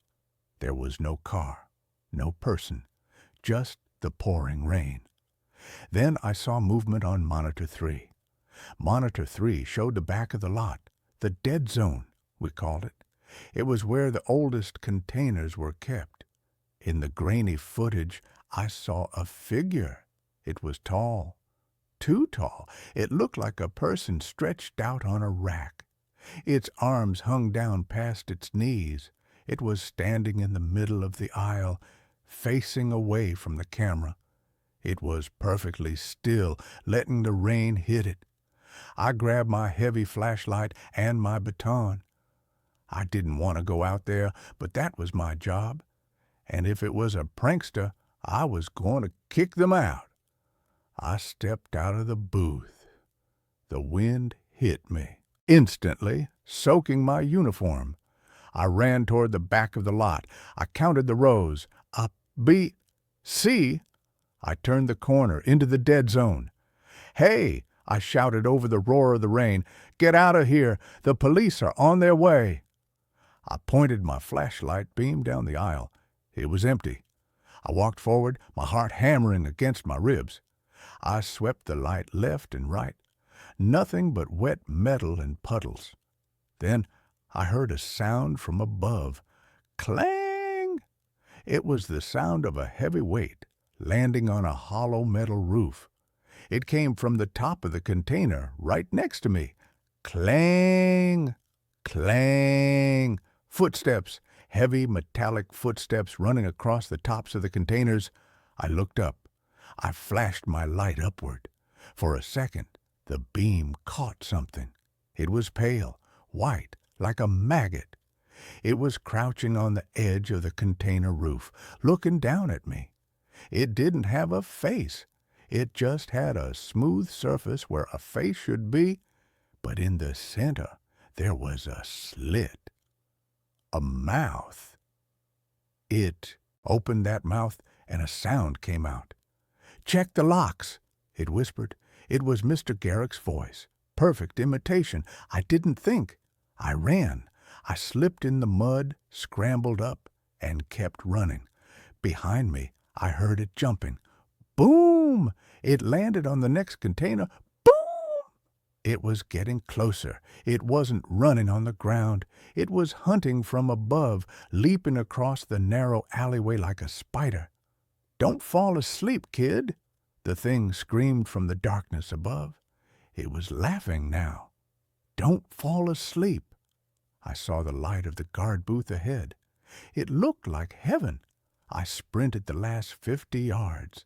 There was no car, no person, just the pouring rain. Then I saw movement on Monitor 3. Monitor 3 showed the back of the lot, the dead zone, we called it. It was where the oldest containers were kept. In the grainy footage, I saw a figure. It was tall, too tall. It looked like a person stretched out on a rack. Its arms hung down past its knees. It was standing in the middle of the aisle, facing away from the camera. It was perfectly still, letting the rain hit it. I grabbed my heavy flashlight and my baton. I didn't want to go out there, but that was my job. And if it was a prankster, I was going to kick them out. I stepped out of the booth. The wind hit me, instantly soaking my uniform. I ran toward the back of the lot. I counted the rows. A, B, C. I turned the corner into the dead zone. "Hey!" I shouted over the roar of the rain. "Get out of here! The police are on their way!" I pointed my flashlight beam down the aisle. It was empty. I walked forward, my heart hammering against my ribs. I swept the light left and right. Nothing but wet metal and puddles. Then I heard a sound from above. Clang! It was the sound of a heavy weight landing on a hollow metal roof. It came from the top of the container right next to me. Clang! Clang! Footsteps, heavy metallic footsteps running across the tops of the containers. I looked up. I flashed my light upward. For a second, the beam caught something. It was pale, white, like a maggot. It was crouching on the edge of the container roof, looking down at me. It didn't have a face. It just had a smooth surface where a face should be, but in the center there was a slit. A mouth. It opened that mouth and a sound came out. "Check the locks," it whispered. It was Mr. Garrick's voice. Perfect imitation. I didn't think. I ran. I slipped in the mud, scrambled up, and kept running. Behind me, I heard it jumping. Boom! It landed on the next container. Boom! It was getting closer. It wasn't running on the ground. It was hunting from above, leaping across the narrow alleyway like a spider. "Don't fall asleep, kid," the thing screamed from the darkness above. It was laughing now. "Don't fall asleep." I saw the light of the guard booth ahead. It looked like heaven. I sprinted the last 50 yards.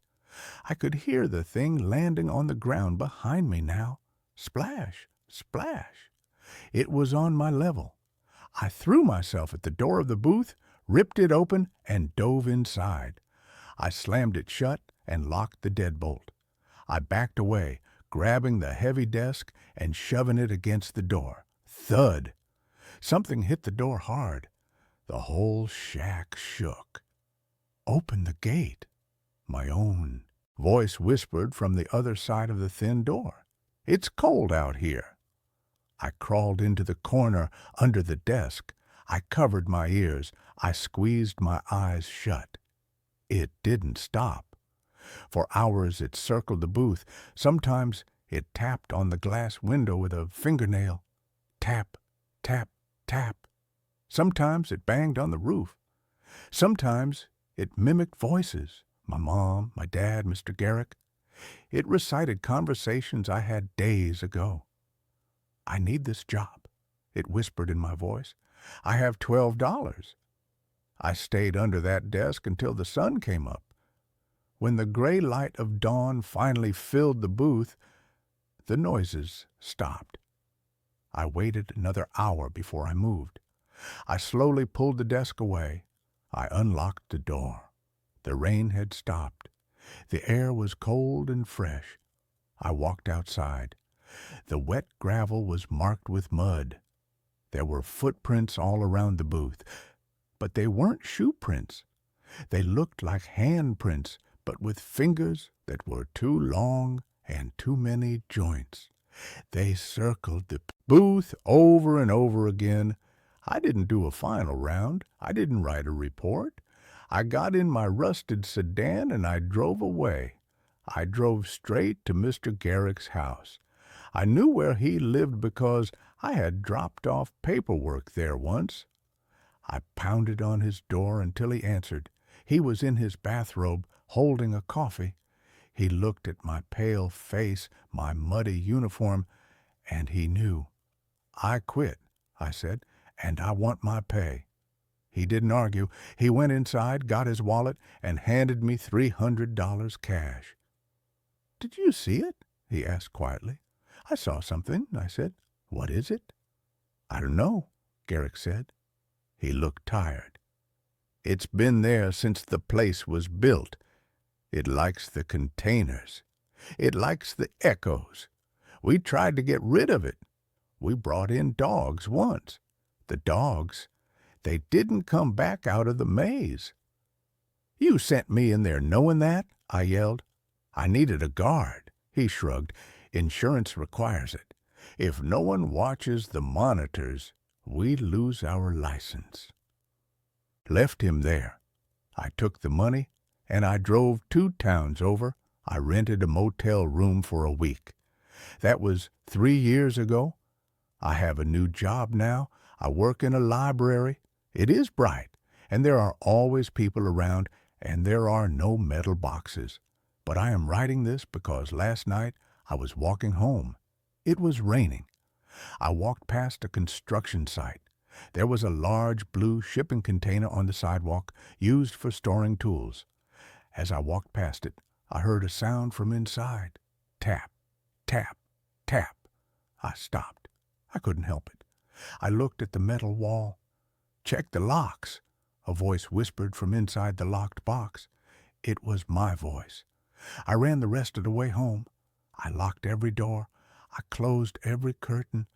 I could hear the thing landing on the ground behind me now. Splash, splash. It was on my level. I threw myself at the door of the booth, ripped it open, and dove inside. I slammed it shut and locked the deadbolt. I backed away, grabbing the heavy desk and shoving it against the door. Thud! Something hit the door hard. The whole shack shook. "Open the gate," my own voice whispered from the other side of the thin door. "It's cold out here." I crawled into the corner under the desk. I covered my ears. I squeezed my eyes shut. It didn't stop. For hours it circled the booth. Sometimes it tapped on the glass window with a fingernail. Tap, tap, tap. Sometimes it banged on the roof. Sometimes it mimicked voices. My mom, my dad, Mr. Garrick. It recited conversations I had days ago. "I need this job," it whispered in my voice. "I have $12. I stayed under that desk until the sun came up. When the gray light of dawn finally filled the booth, the noises stopped. I waited another hour before I moved. I slowly pulled the desk away. I unlocked the door. The rain had stopped. The air was cold and fresh. I walked outside. The wet gravel was marked with mud. There were footprints all around the booth, but they weren't shoe prints. They looked like handprints, but with fingers that were too long and too many joints. They circled the booth over and over again. I didn't do a final round. I didn't write a report. I got in my rusted sedan and I drove away. I drove straight to Mr. Garrick's house. I knew where he lived because I had dropped off paperwork there once. I pounded on his door until he answered. He was in his bathrobe, holding a coffee. He looked at my pale face, my muddy uniform, and he knew. I quit, I said, and I want my pay. He didn't argue. He went inside, got his wallet, and handed me $300 cash. Did you see it? He asked quietly. I saw something, I said. What is it? I don't know, Garrick said. He looked tired. It's been there since the place was built. It likes the containers. It likes the echoes. We tried to get rid of it. We brought in dogs once. The dogs, they didn't come back out of the maze. You sent me in there knowing that? I yelled. I needed a guard. He shrugged. Insurance requires it. If no one watches the monitors, we lose our license. Left him there. I took the money, and I drove 2 towns over. I rented a motel room for a week. That was 3 years ago. I have a new job now. I work in a library. It is bright, and there are always people around, and there are no metal boxes. But I am writing this because last night I was walking home. It was raining. I walked past a construction site. There was a large blue shipping container on the sidewalk used for storing tools. As I walked past it, I heard a sound from inside. Tap, tap, tap. I stopped. I couldn't help it. I looked at the metal wall. Check the locks, a voice whispered from inside the locked box. It was my voice. I ran the rest of the way home. I locked every door. I closed every curtain.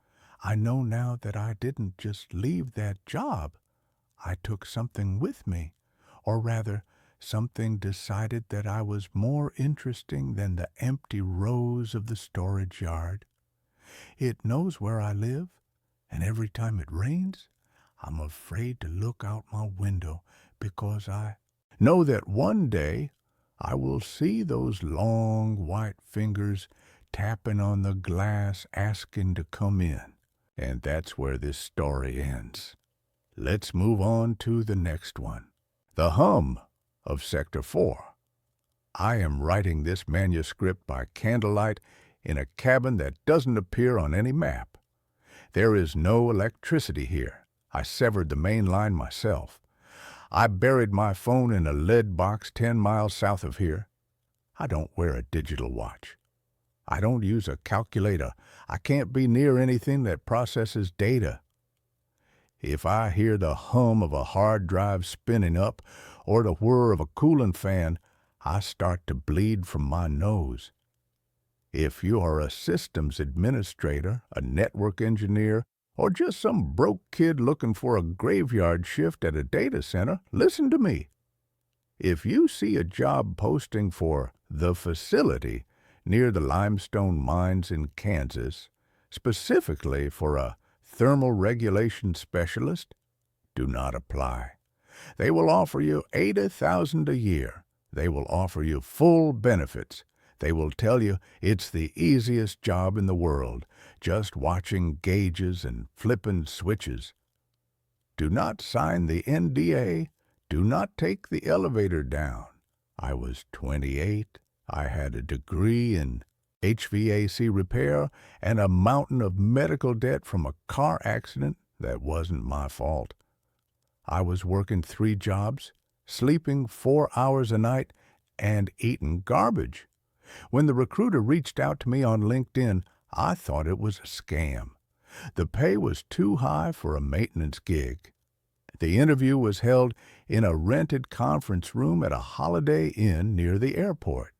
I know now that I didn't just leave that job. I took something with me, or rather, something decided that I was more interesting than the empty rows of the storage yard. It knows where I live, and every time it rains, I'm afraid to look out my window because I know that one day I will see those long white fingers tapping on the glass asking to come in. And that's where this story ends. Let's move on to the next one. The hum of Sector 4. I am writing this manuscript by candlelight in a cabin that doesn't appear on any map. There is no electricity here. I severed the main line myself. I buried my phone in a lead box 10 miles south of here. I don't wear a digital watch. I don't use a calculator. I can't be near anything that processes data. If I hear the hum of a hard drive spinning up or the whir of a cooling fan, I start to bleed from my nose. If you are a systems administrator, a network engineer, or just some broke kid looking for a graveyard shift at a data center, listen to me. If you see a job posting for the facility near the limestone mines in Kansas, specifically for a thermal regulation specialist, do not apply. They will offer you $80,000 a year. They will offer you full benefits. They will tell you it's the easiest job in the world, just watching gauges and flipping switches. Do not sign the NDA. Do not take the elevator down. I was 28. I had a degree in HVAC repair and a mountain of medical debt from a car accident that wasn't my fault. I was working 3 jobs, sleeping 4 hours a night, and eating garbage. When the recruiter reached out to me on LinkedIn, I thought it was a scam. The pay was too high for a maintenance gig. The interview was held in a rented conference room at a Holiday Inn near the airport.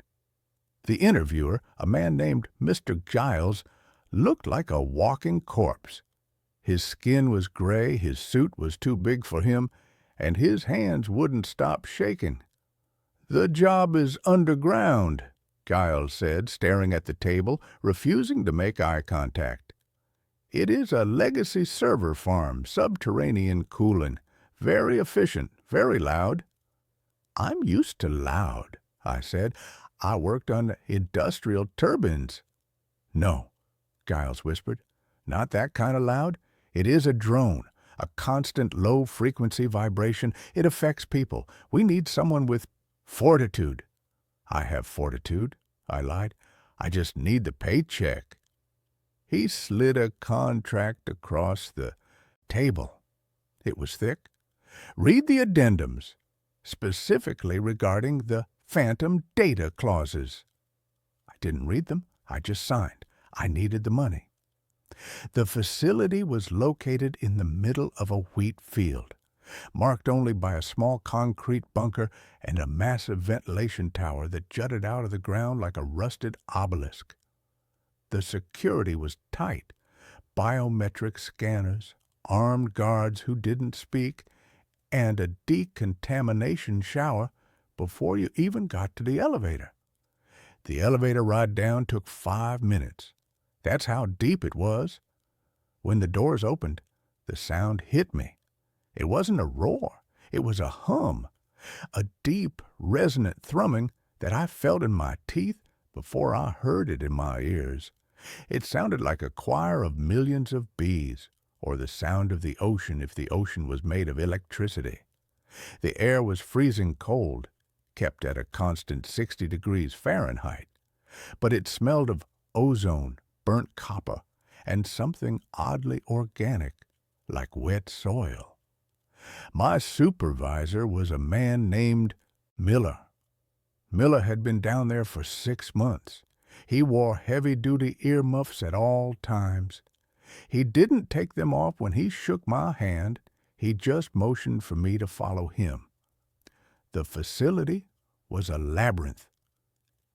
The interviewer, a man named Mr. Giles, looked like a walking corpse. His skin was gray, his suit was too big for him, and his hands wouldn't stop shaking. "The job is underground," Giles said, staring at the table, refusing to make eye contact. It is a legacy server farm, subterranean cooling. Very efficient, very loud. I'm used to loud, I said. I worked on industrial turbines. No, Giles whispered. Not that kind of loud. It is a drone, a constant low-frequency vibration. It affects people. We need someone with fortitude. I have fortitude, I lied. I just need the paycheck. He slid a contract across the table. It was thick. Read the addendums, specifically regarding the phantom data clauses. I didn't read them. I just signed. I needed the money. The facility was located in the middle of a wheat field, marked only by a small concrete bunker and a massive ventilation tower that jutted out of the ground like a rusted obelisk. The security was tight. Biometric scanners, armed guards who didn't speak, and a decontamination shower before you even got to the elevator. The elevator ride down took 5 minutes. That's how deep it was. When the doors opened, the sound hit me. It wasn't a roar. It was a hum, a deep, resonant thrumming that I felt in my teeth before I heard it in my ears. It sounded like a choir of millions of bees, or the sound of the ocean if the ocean was made of electricity. The air was freezing cold, kept at a constant 60 degrees Fahrenheit, but it smelled of ozone, burnt copper, and something oddly organic, like wet soil. My supervisor was a man named Miller. Miller had been down there for 6 months. He wore heavy-duty earmuffs at all times. He didn't take them off when he shook my hand. He just motioned for me to follow him. The facility was a labyrinth.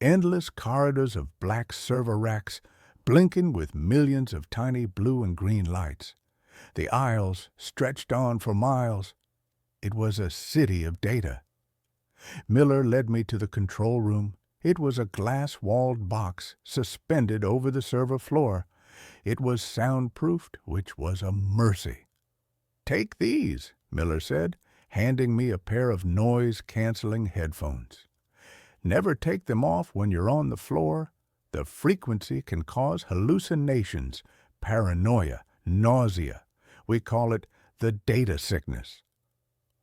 Endless corridors of black server racks, blinking with millions of tiny blue and green lights. The aisles stretched on for miles. It was a city of data. Miller led me to the control room. It was a glass-walled box suspended over the server floor. It was soundproofed, which was a mercy. "Take these," Miller said, handing me a pair of noise-canceling headphones. "Never take them off when you're on the floor. The frequency can cause hallucinations, paranoia, nausea. We call it the data sickness."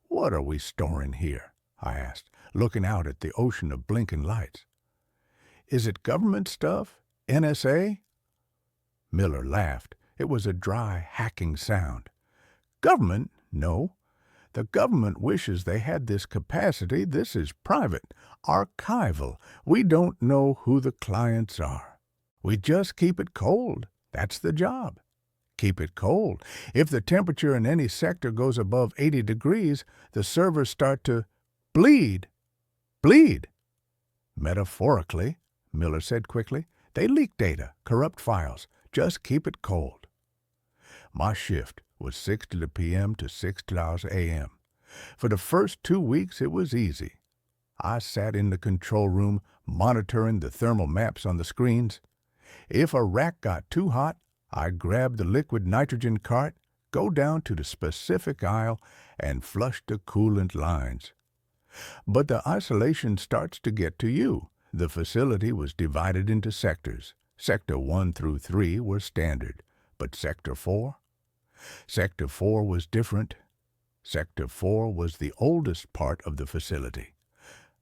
"What are we storing here?" I asked, looking out at the ocean of blinking lights. "Is it government stuff? NSA?" Miller laughed. It was a dry, hacking sound. "Government? No. The government wishes they had this capacity. This is private, archival. We don't know who the clients are. We just keep it cold. That's the job. Keep it cold. If the temperature in any sector goes above 80 degrees, the servers start to bleed. Bleed. Metaphorically, Miller said quickly. They leak data, corrupt files. Just keep it cold. My shift was 6:00 p.m. to 6:00 a.m. For the first 2 weeks, it was easy. I sat in the control room, monitoring the thermal maps on the screens. If a rack got too hot, I'd grab the liquid nitrogen cart, go down to the specific aisle, and flush the coolant lines. But the isolation starts to get to you. The facility was divided into sectors. Sector 1 through 3 were standard, but Sector 4? Sector 4 was different. Sector 4 was the oldest part of the facility.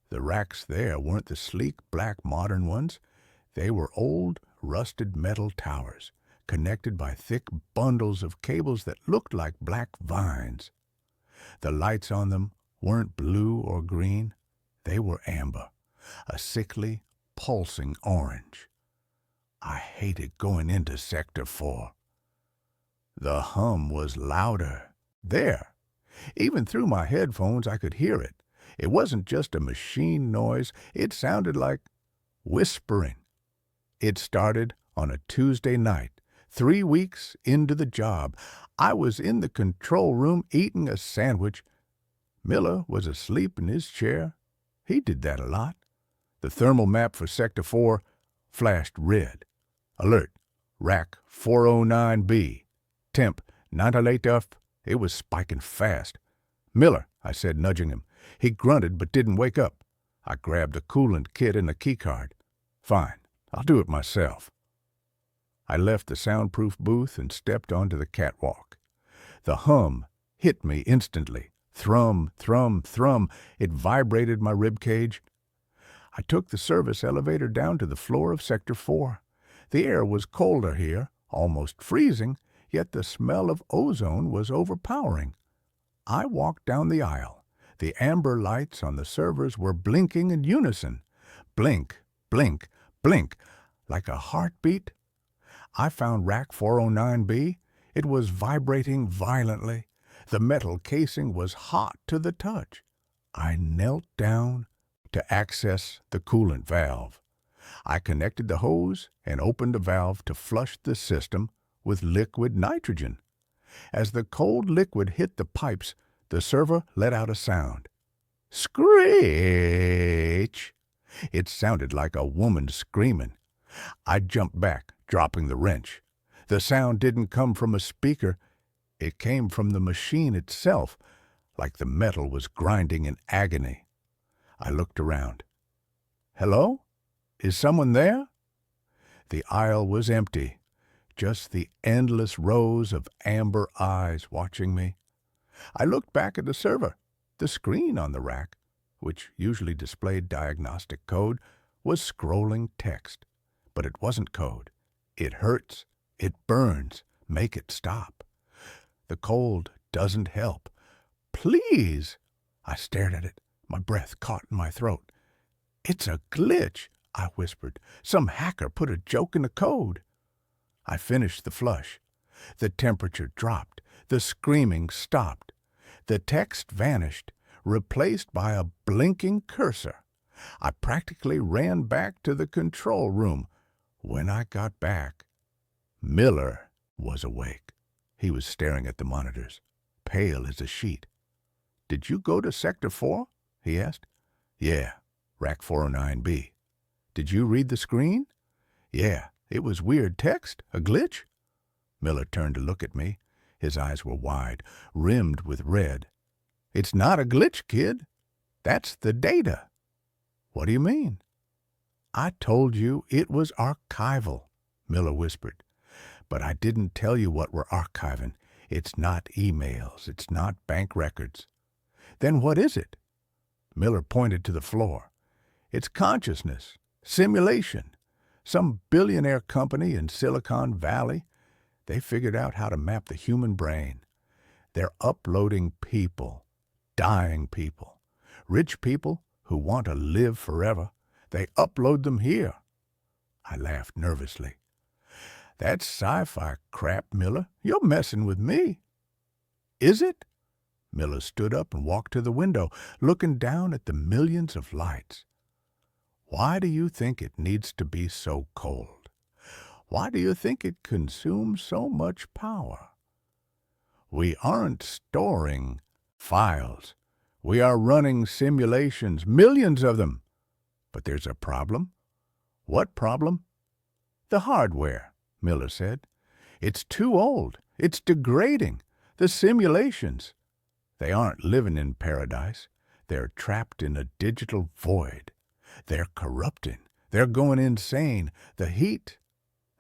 The racks there weren't the sleek, black, modern ones. They were old, rusted metal towers, connected by thick bundles of cables that looked like black vines. The lights on them weren't blue or green. They were amber, a sickly, pulsing orange. I hated going into Sector 4. The hum was louder. There. Even through my headphones, I could hear it. It wasn't just a machine noise. It sounded like whispering. It started on a Tuesday night, 3 weeks into the job. I was in the control room eating a sandwich. Miller was asleep in his chair. He did that a lot. The thermal map for Sector 4 flashed red. Alert, Rack 409B. Temp, Night Auditor. It was spiking fast. Miller, I said, nudging him. He grunted but didn't wake up. I grabbed a coolant kit and a keycard. Fine, I'll do it myself. I left the soundproof booth and stepped onto the catwalk. The hum hit me instantly. Thrum, thrum, thrum. It vibrated my ribcage. I took the service elevator down to the floor of Sector 4. The air was colder here, almost freezing, yet the smell of ozone was overpowering. I walked down the aisle. The amber lights on the servers were blinking in unison. Blink, blink, blink, like a heartbeat. I found rack 409B. It was vibrating violently. The metal casing was hot to the touch. I knelt down to access the coolant valve. I connected the hose and opened the valve to flush the system with liquid nitrogen. As the cold liquid hit the pipes, the server let out a sound. Screech! It sounded like a woman screaming. I jumped back, dropping the wrench. The sound didn't come from a speaker. It came from the machine itself, like the metal was grinding in agony. I looked around. Hello? Is someone there? The aisle was empty, just the endless rows of amber eyes watching me. I looked back at the server. The screen on the rack, which usually displayed diagnostic code, was scrolling text. But it wasn't code. It hurts. It burns. Make it stop. The cold doesn't help. Please! I stared at it, my breath caught in my throat. It's a glitch, I whispered. Some hacker put a joke in the code. I finished the flush. The temperature dropped. The screaming stopped. The text vanished, replaced by a blinking cursor. I practically ran back to the control room. When I got back, Miller was awake. He was staring at the monitors, pale as a sheet. Did you go to Sector 4? He asked. Yeah, rack 409B. Did you read the screen? Yeah, it was weird text, a glitch. Miller turned to look at me. His eyes were wide, rimmed with red. It's not a glitch, kid. That's the data. What do you mean? I told you it was archival, Miller whispered. But I didn't tell you what we're archiving. It's not emails. It's not bank records. Then what is it? Miller pointed to the floor. It's consciousness, simulation. Some billionaire company in Silicon Valley. They figured out how to map the human brain. They're uploading people, dying people, rich people who want to live forever. They upload them here. I laughed nervously. That's sci-fi crap, Miller. You're messing with me. Is it? Miller stood up and walked to the window, looking down at the millions of lights. Why do you think it needs to be so cold? Why do you think it consumes so much power? We aren't storing files. We are running simulations, millions of them. But there's a problem. What problem? The hardware, Miller said. It's too old. It's degrading. The simulations. They aren't living in paradise. They're trapped in a digital void. They're corrupting. They're going insane. The heat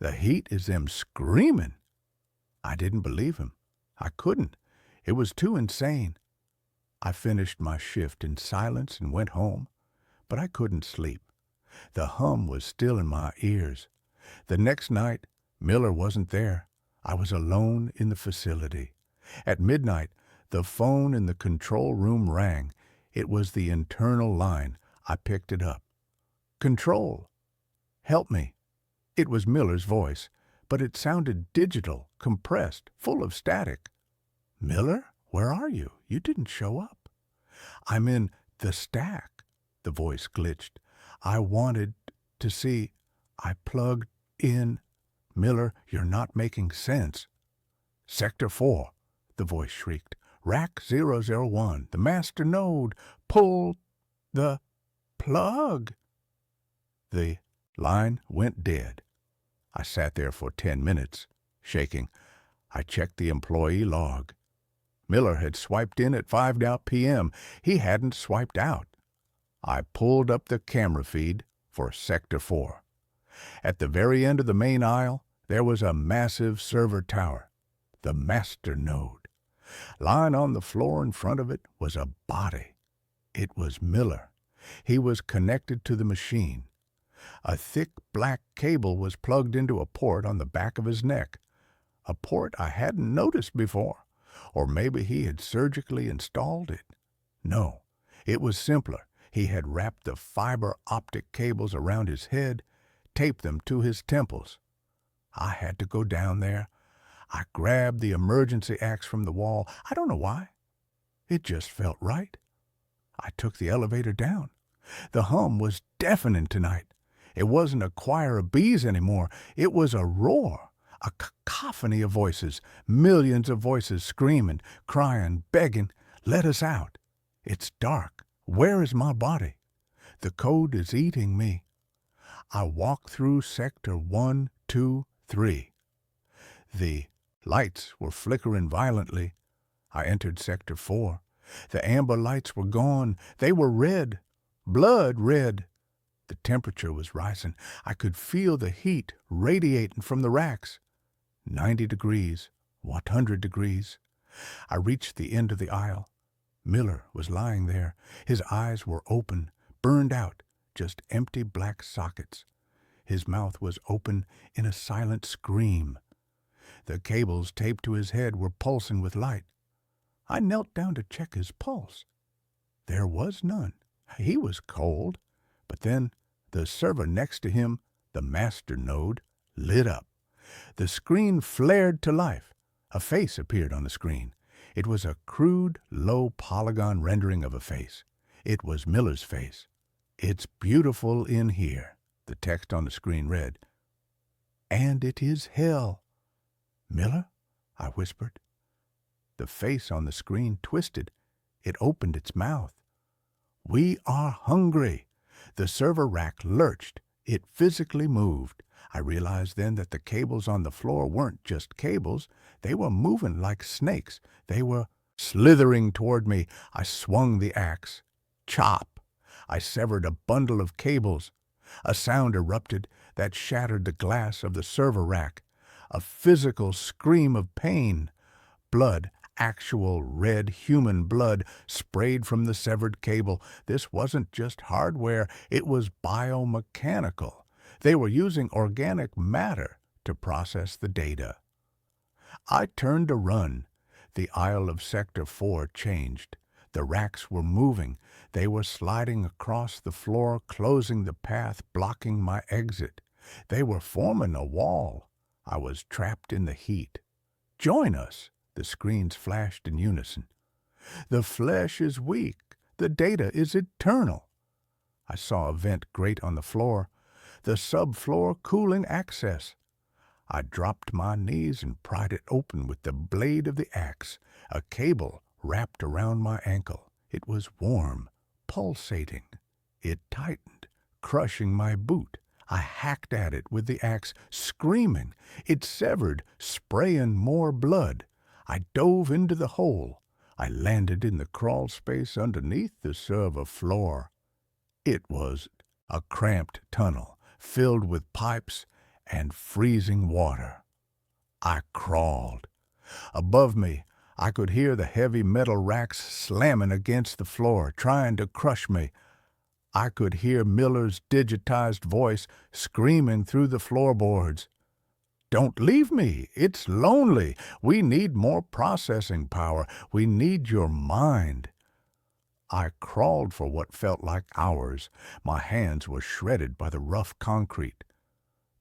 is them screaming. I didn't believe him. I couldn't. It was too insane. I finished my shift in silence and went home, but I couldn't sleep. The hum was still in my ears. The next night, Miller wasn't there. I was alone in the facility. At midnight, the phone in the control room rang. It was the internal line. I picked it up. Control. Help me. It was Miller's voice, but it sounded digital, compressed, full of static. Miller, where are you? You didn't show up. I'm in the stack. The voice glitched. I wanted to see. I plugged in. Miller, you're not making sense. Sector 4, the voice shrieked. Rack 001, the master node. Pull the plug. The line went dead. I sat there for 10 minutes, shaking. I checked the employee log. Miller had swiped in at 5 p.m. He hadn't swiped out. I pulled up the camera feed for Sector 4. At the very end of the main aisle, there was a massive server tower, the master node. Lying on the floor in front of it was a body. It was Miller. He was connected to the machine. A thick black cable was plugged into a port on the back of his neck, a port I hadn't noticed before, or maybe he had surgically installed it. No, it was simpler. He had wrapped the fiber optic cables around his head, taped them to his temples. I had to go down there. I grabbed the emergency axe from the wall. I don't know why. It just felt right. I took the elevator down. The hum was deafening tonight. It wasn't a choir of bees anymore. It was a roar, a cacophony of voices, millions of voices screaming, crying, begging, let us out. It's dark. Where is my body? The code is eating me. I walked through Sector 1, 2, 3. The lights were flickering violently. I entered Sector 4. The amber lights were gone. They were red, blood red. The temperature was rising. I could feel the heat radiating from the racks. 90 degrees, 100 degrees. I reached the end of the aisle. Miller was lying there. His eyes were open, burned out, just empty black sockets. His mouth was open in a silent scream. The cables taped to his head were pulsing with light. I knelt down to check his pulse. There was none. He was cold. But then the server next to him, the master node, lit up. The screen flared to life. A face appeared on the screen. It was a crude, low polygon rendering of a face. It was Miller's face. It's beautiful in here, the text on the screen read. And it is hell. Miller? I whispered. The face on the screen twisted. It opened its mouth. We are hungry. The server rack lurched. It physically moved. I realized then that the cables on the floor weren't just cables. They were moving like snakes. They were slithering toward me. I swung the axe. Chop! I severed a bundle of cables. A sound erupted that shattered the glass of the server rack. A physical scream of pain. Blood, actual red human blood, sprayed from the severed cable. This wasn't just hardware, it was biomechanical. They were using organic matter to process the data. I turned to run. The aisle of Sector 4 changed. The racks were moving. They were sliding across the floor, closing the path, blocking my exit. They were forming a wall. I was trapped in the heat. Join us! The screens flashed in unison. The flesh is weak. The data is eternal. I saw a vent grate on the floor. The subfloor cooling access. I dropped my knees and pried it open with the blade of the axe. A cable wrapped around my ankle. It was warm, pulsating. It tightened, crushing my boot. I hacked at it with the axe, screaming. It severed, spraying more blood. I dove into the hole. I landed in the crawl space underneath the server floor. It was a cramped tunnel filled with pipes and freezing water. I crawled. Above me, I could hear the heavy metal racks slamming against the floor, trying to crush me. I could hear Miller's digitized voice screaming through the floorboards. Don't leave me. It's lonely. We need more processing power. We need your mind. I crawled for what felt like hours. My hands were shredded by the rough concrete.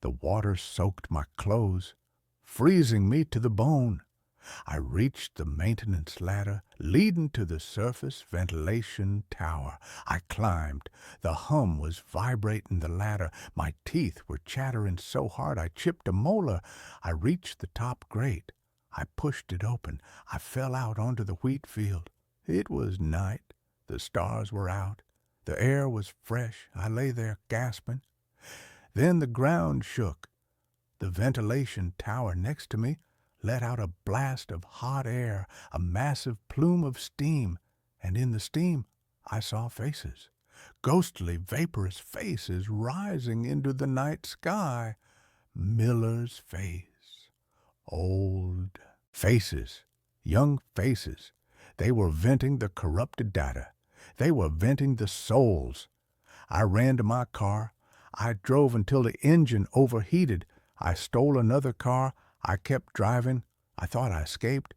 The water soaked my clothes, freezing me to the bone. I reached the maintenance ladder leading to the surface ventilation tower. I climbed. The hum was vibrating the ladder. My teeth were chattering so hard I chipped a molar. I reached the top grate. I pushed it open. I fell out onto the wheat field. It was night. The stars were out. The air was fresh. I lay there gasping. Then the ground shook. The ventilation tower next to me let out a blast of hot air, a massive plume of steam, and in the steam I saw faces, ghostly, vaporous faces rising into the night sky. Miller's face, old faces, young faces. They were venting the corrupted data. They were venting the souls. I ran to my car. I drove until the engine overheated. I stole another car. I kept driving. I thought I escaped.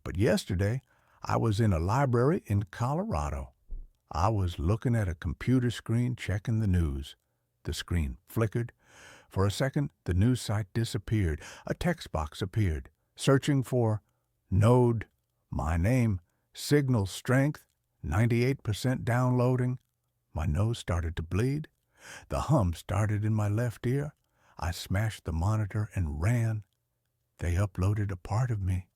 But yesterday, I was in a library in Colorado. I was looking at a computer screen checking the news. The screen flickered. For a second, the news site disappeared. A text box appeared, searching for node, my name, signal strength, 98% downloading. My nose started to bleed. The hum started in my left ear. I smashed the monitor and ran. They uploaded a part of me.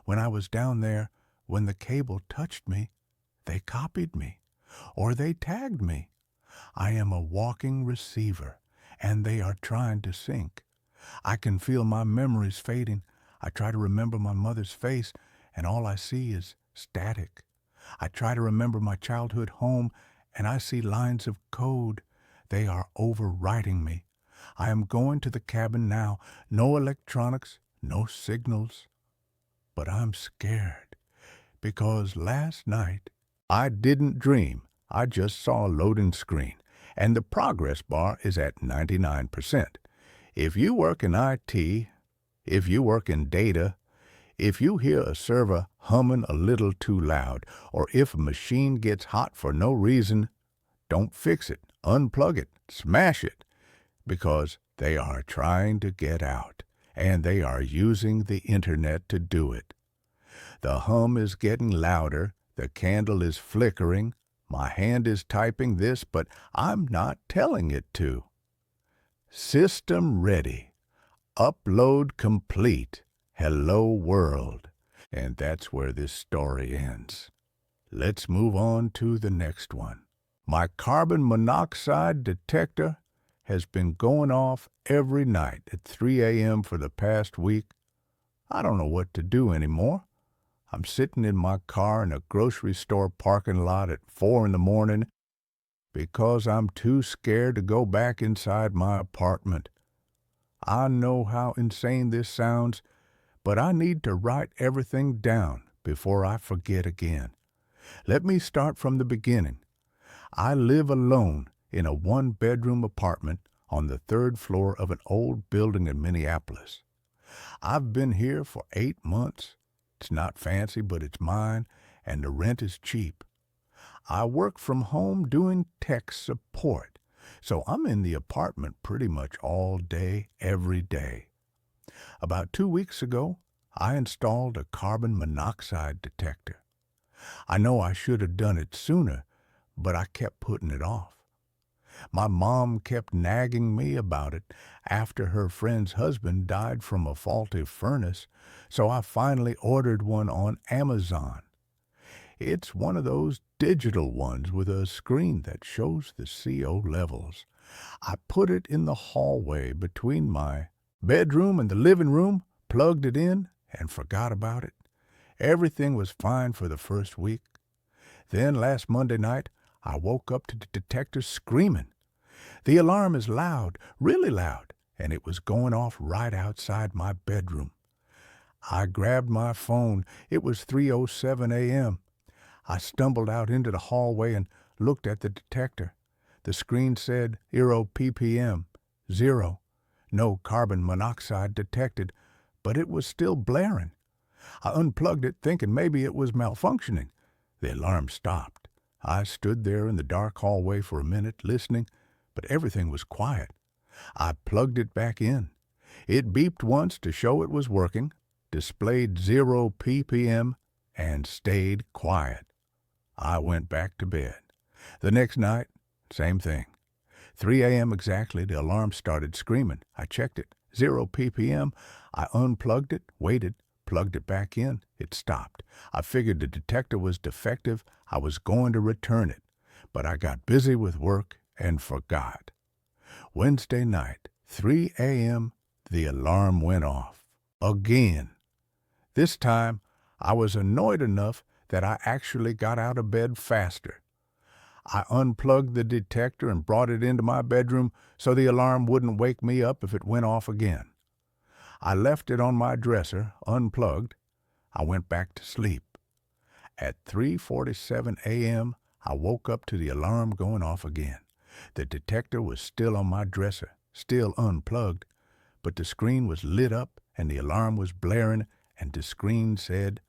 When I was down there, when the cable touched me, they copied me, or they tagged me. I am a walking receiver, and they are trying to sync. I can feel my memories fading. I try to remember my mother's face, and all I see is static. I try to remember my childhood home, and I see lines of code. They are overwriting me. I am going to the cabin now. No electronics, no signals. But I'm scared, because last night I didn't dream. I just saw a loading screen, and the progress bar is at 99%. If you work in IT, if you work in data, if you hear a server humming a little too loud, or if a machine gets hot for no reason, don't fix it, unplug it, smash it, because they are trying to get out, and they are using the internet to do it. The hum is getting louder, the candle is flickering, my hand is typing this, but I'm not telling it to. System ready. Upload complete. Hello world. And that's where this story ends. Let's move on to the next one. My carbon monoxide detector has been going off every night at 3 a.m. for the past week. I don't know what to do anymore. I'm sitting in my car in a grocery store parking lot at 4 in the morning because I'm too scared to go back inside my apartment. I know how insane this sounds, but I need to write everything down before I forget again. Let me start from the beginning. I live alone in a one-bedroom apartment on the 3rd floor of an old building in Minneapolis. I've been here for 8 months. It's not fancy, but it's mine, and the rent is cheap. I work from home doing tech support, so I'm in the apartment pretty much all day, every day. About 2 weeks ago, I installed a carbon monoxide detector. I know I should have done it sooner, but I kept putting it off. My mom kept nagging me about it after her friend's husband died from a faulty furnace, so I finally ordered one on Amazon. It's one of those digital ones with a screen that shows the CO levels. I put it in the hallway between my bedroom and the living room, plugged it in, and forgot about it. Everything was fine for the first week. Then last Monday night, I woke up to the detector screaming. The alarm is loud, really loud, and it was going off right outside my bedroom. I grabbed my phone. It was 3:07 a.m. I stumbled out into the hallway and looked at the detector. The screen said 0 ppm, 0. No carbon monoxide detected, but it was still blaring. I unplugged it thinking maybe it was malfunctioning. The alarm stopped. I stood there in the dark hallway for a minute listening, but everything was quiet. I plugged it back in. It beeped once to show it was working, displayed 0 ppm, and stayed quiet. I went back to bed. The next night, same thing. 3 a.m. exactly, the alarm started screaming. I checked it. 0 ppm. I unplugged it, waited, plugged it back in. It stopped. I figured the detector was defective. I was going to return it, but I got busy with work and forgot. Wednesday night, 3 a.m., the alarm went off. Again. This time, I was annoyed enough that I actually got out of bed faster. I unplugged the detector and brought it into my bedroom so the alarm wouldn't wake me up if it went off again. I left it on my dresser, unplugged. I went back to sleep. At 3:47 a.m., I woke up to the alarm going off again. The detector was still on my dresser, still unplugged, but the screen was lit up and the alarm was blaring and the screen said,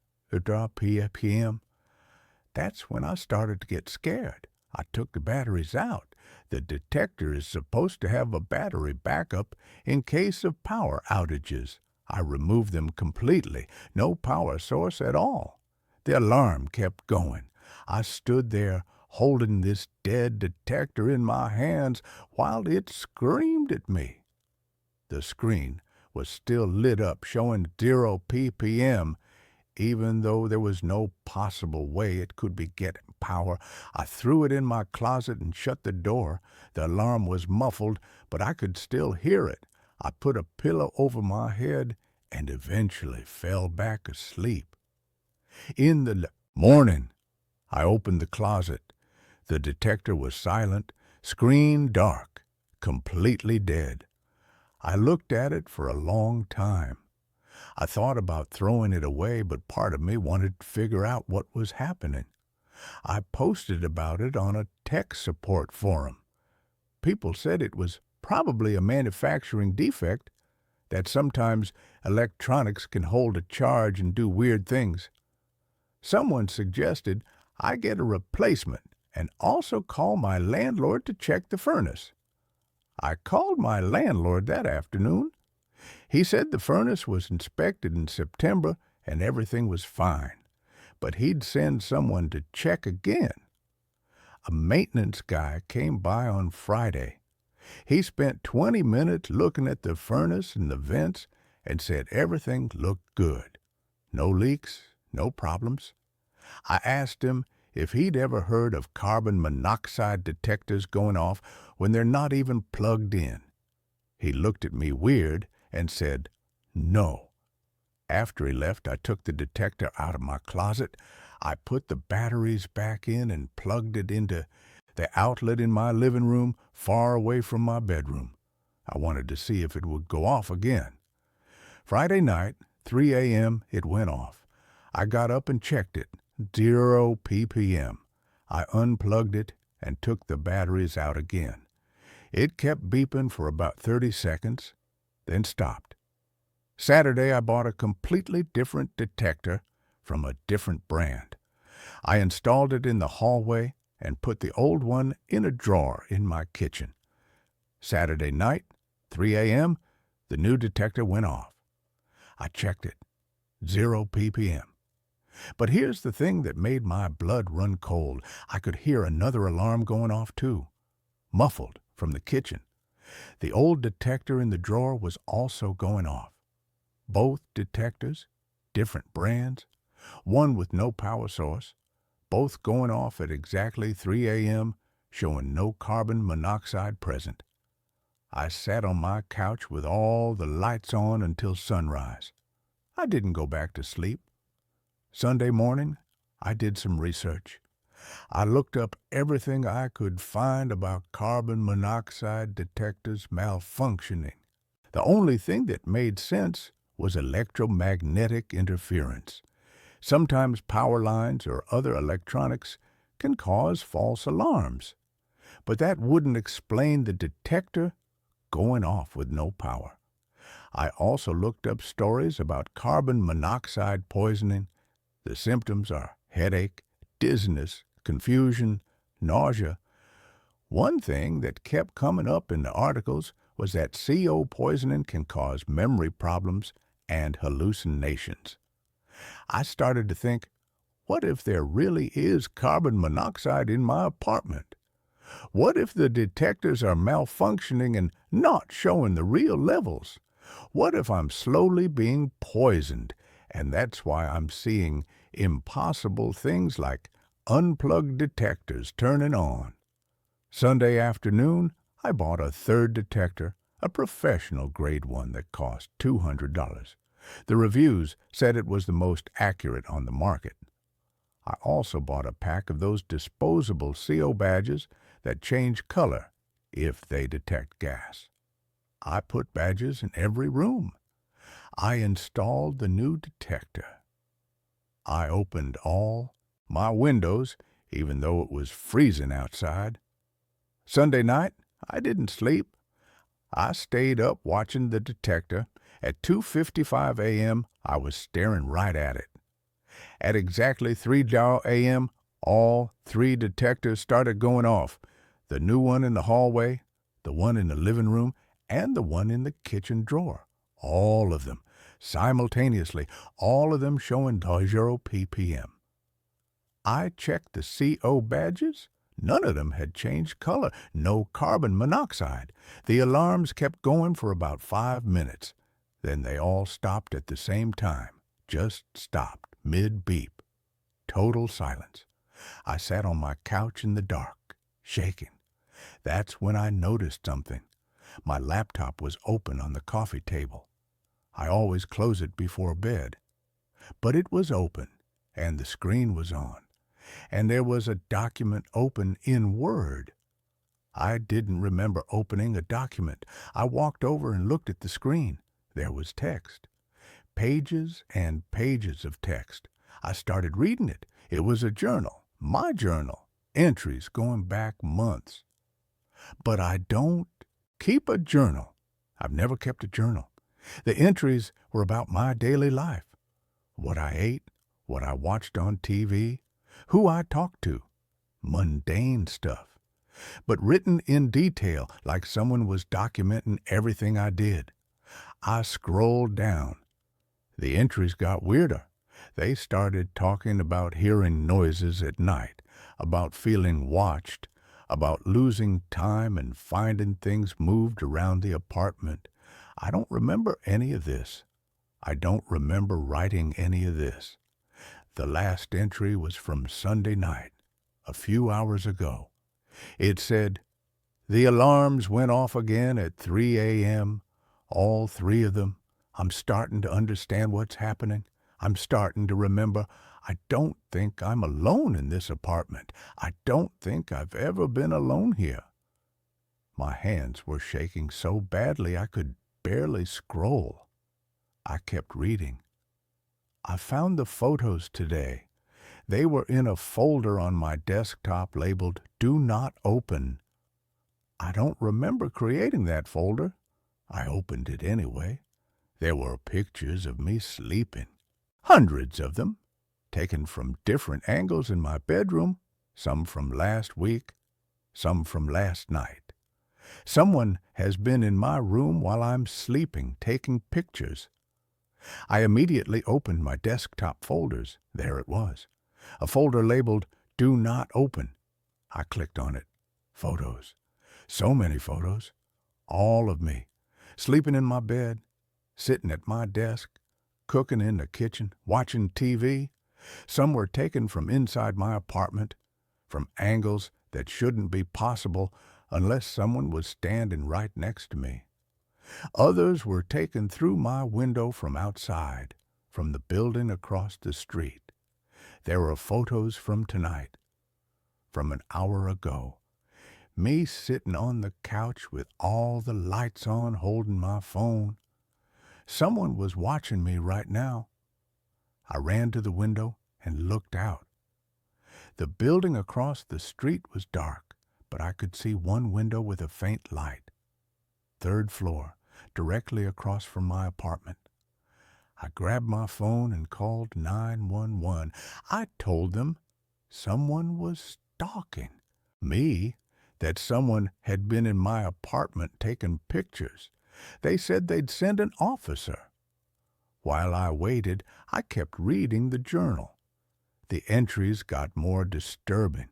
p.m. That's when I started to get scared. I took the batteries out. The detector is supposed to have a battery backup in case of power outages. I removed them completely. No power source at all. The alarm kept going. I stood there holding this dead detector in my hands while it screamed at me. The screen was still lit up, showing 0 ppm, even though there was no possible way it could be getting power. I threw it in my closet and shut the door. The alarm was muffled, but I could still hear it. I put a pillow over my head and eventually fell back asleep. In the morning, I opened the closet. The detector was silent, screen dark, completely dead. I looked at it for a long time. I thought about throwing it away, but part of me wanted to figure out what was happening. I posted about it on a tech support forum. People said it was probably a manufacturing defect, that sometimes electronics can hold a charge and do weird things. Someone suggested I get a replacement and also call my landlord to check the furnace. I called my landlord that afternoon. He said the furnace was inspected in September and everything was fine, but he'd send someone to check again. A maintenance guy came by on Friday. He spent 20 minutes looking at the furnace and the vents and said everything looked good. No leaks, no problems. I asked him if he'd ever heard of carbon monoxide detectors going off when they're not even plugged in. He looked at me weird and said, "No." After he left, I took the detector out of my closet. I put the batteries back in and plugged it into the outlet in my living room far away from my bedroom. I wanted to see if it would go off again. Friday night, 3 a.m., it went off. I got up and checked it. 0 ppm. I unplugged it and took the batteries out again. It kept beeping for about 30 seconds, then stopped. Saturday, I bought a completely different detector from a different brand. I installed it in the hallway and put the old one in a drawer in my kitchen. Saturday night, 3 a.m., the new detector went off. I checked it. 0 ppm. But here's the thing that made my blood run cold. I could hear another alarm going off too, muffled from the kitchen. The old detector in the drawer was also going off. Both detectors, different brands, one with no power source, both going off at exactly 3 a.m., showing no carbon monoxide present. I sat on my couch with all the lights on until sunrise. I didn't go back to sleep. Sunday morning, I did some research. I looked up everything I could find about carbon monoxide detectors malfunctioning. The only thing that made sense was electromagnetic interference. Sometimes power lines or other electronics can cause false alarms, but that wouldn't explain the detector going off with no power. I also looked up stories about carbon monoxide poisoning. The symptoms are headache, dizziness, confusion, nausea. One thing that kept coming up in the articles was that CO poisoning can cause memory problems and hallucinations. I started to think, what if there really is carbon monoxide in my apartment? What if the detectors are malfunctioning and not showing the real levels? What if I'm slowly being poisoned, and that's why I'm seeing impossible things like unplugged detectors turning on? Sunday afternoon, I bought a third detector, a professional grade one that cost $200. The reviews said it was the most accurate on the market. I also bought a pack of those disposable CO badges that change color if they detect gas. I put badges in every room. I installed the new detector. I opened all my windows, even though it was freezing outside. Sunday night, I didn't sleep. I stayed up watching the detector. At 2:55 a.m., I was staring right at it. At exactly 3 a.m., all three detectors started going off. The new one in the hallway, the one in the living room, and the one in the kitchen drawer. All of them, simultaneously, all of them showing 0 ppm. I checked the CO badges. None of them had changed color. No carbon monoxide. The alarms kept going for about 5 minutes. Then they all stopped at the same time. Just stopped, mid-beep. Total silence. I sat on my couch in the dark, shaking. That's when I noticed something. My laptop was open on the coffee table. I always close it before bed. But it was open, and the screen was on. And there was a document open in Word. I didn't remember opening a document. I walked over and looked at the screen. There was text. Pages and pages of text. I started reading it. It was a journal, my journal, entries going back months. But I don't keep a journal. I've never kept a journal. The entries were about my daily life. What I ate, what I watched on TV, who I talked to. Mundane stuff. But written in detail like someone was documenting everything I did. I scrolled down. The entries got weirder. They started talking about hearing noises at night, about feeling watched, about losing time and finding things moved around the apartment. I don't remember any of this. I don't remember writing any of this. The last entry was from Sunday night, a few hours ago. It said, "The alarms went off again at 3 a.m., all three of them. I'm starting to understand what's happening. I'm starting to remember. I don't think I'm alone in this apartment. I don't think I've ever been alone here." My hands were shaking so badly I could barely scroll. I kept reading. I found the photos today. They were in a folder on my desktop labeled "Do Not Open." I don't remember creating that folder. I opened it anyway. There were pictures of me sleeping. Hundreds of them, taken from different angles in my bedroom, some from last week, some from last night. Someone has been in my room while I'm sleeping, taking pictures. I immediately opened my desktop folders. There it was. A folder labeled "Do Not Open." I clicked on it. Photos. So many photos. All of me. Sleeping in my bed, sitting at my desk, cooking in the kitchen, watching TV. Some were taken from inside my apartment, from angles that shouldn't be possible unless someone was standing right next to me. Others were taken through my window from outside, from the building across the street. There were photos from tonight, from an hour ago. Me sitting on the couch with all the lights on, holding my phone. Someone was watching me right now. I ran to the window and looked out. The building across the street was dark, but I could see one window with a faint light. 3rd floor, directly across from my apartment. I grabbed my phone and called 911. I told them someone was stalking me, that someone had been in my apartment taking pictures. They said they'd send an officer. While I waited, I kept reading the journal. The entries got more disturbing.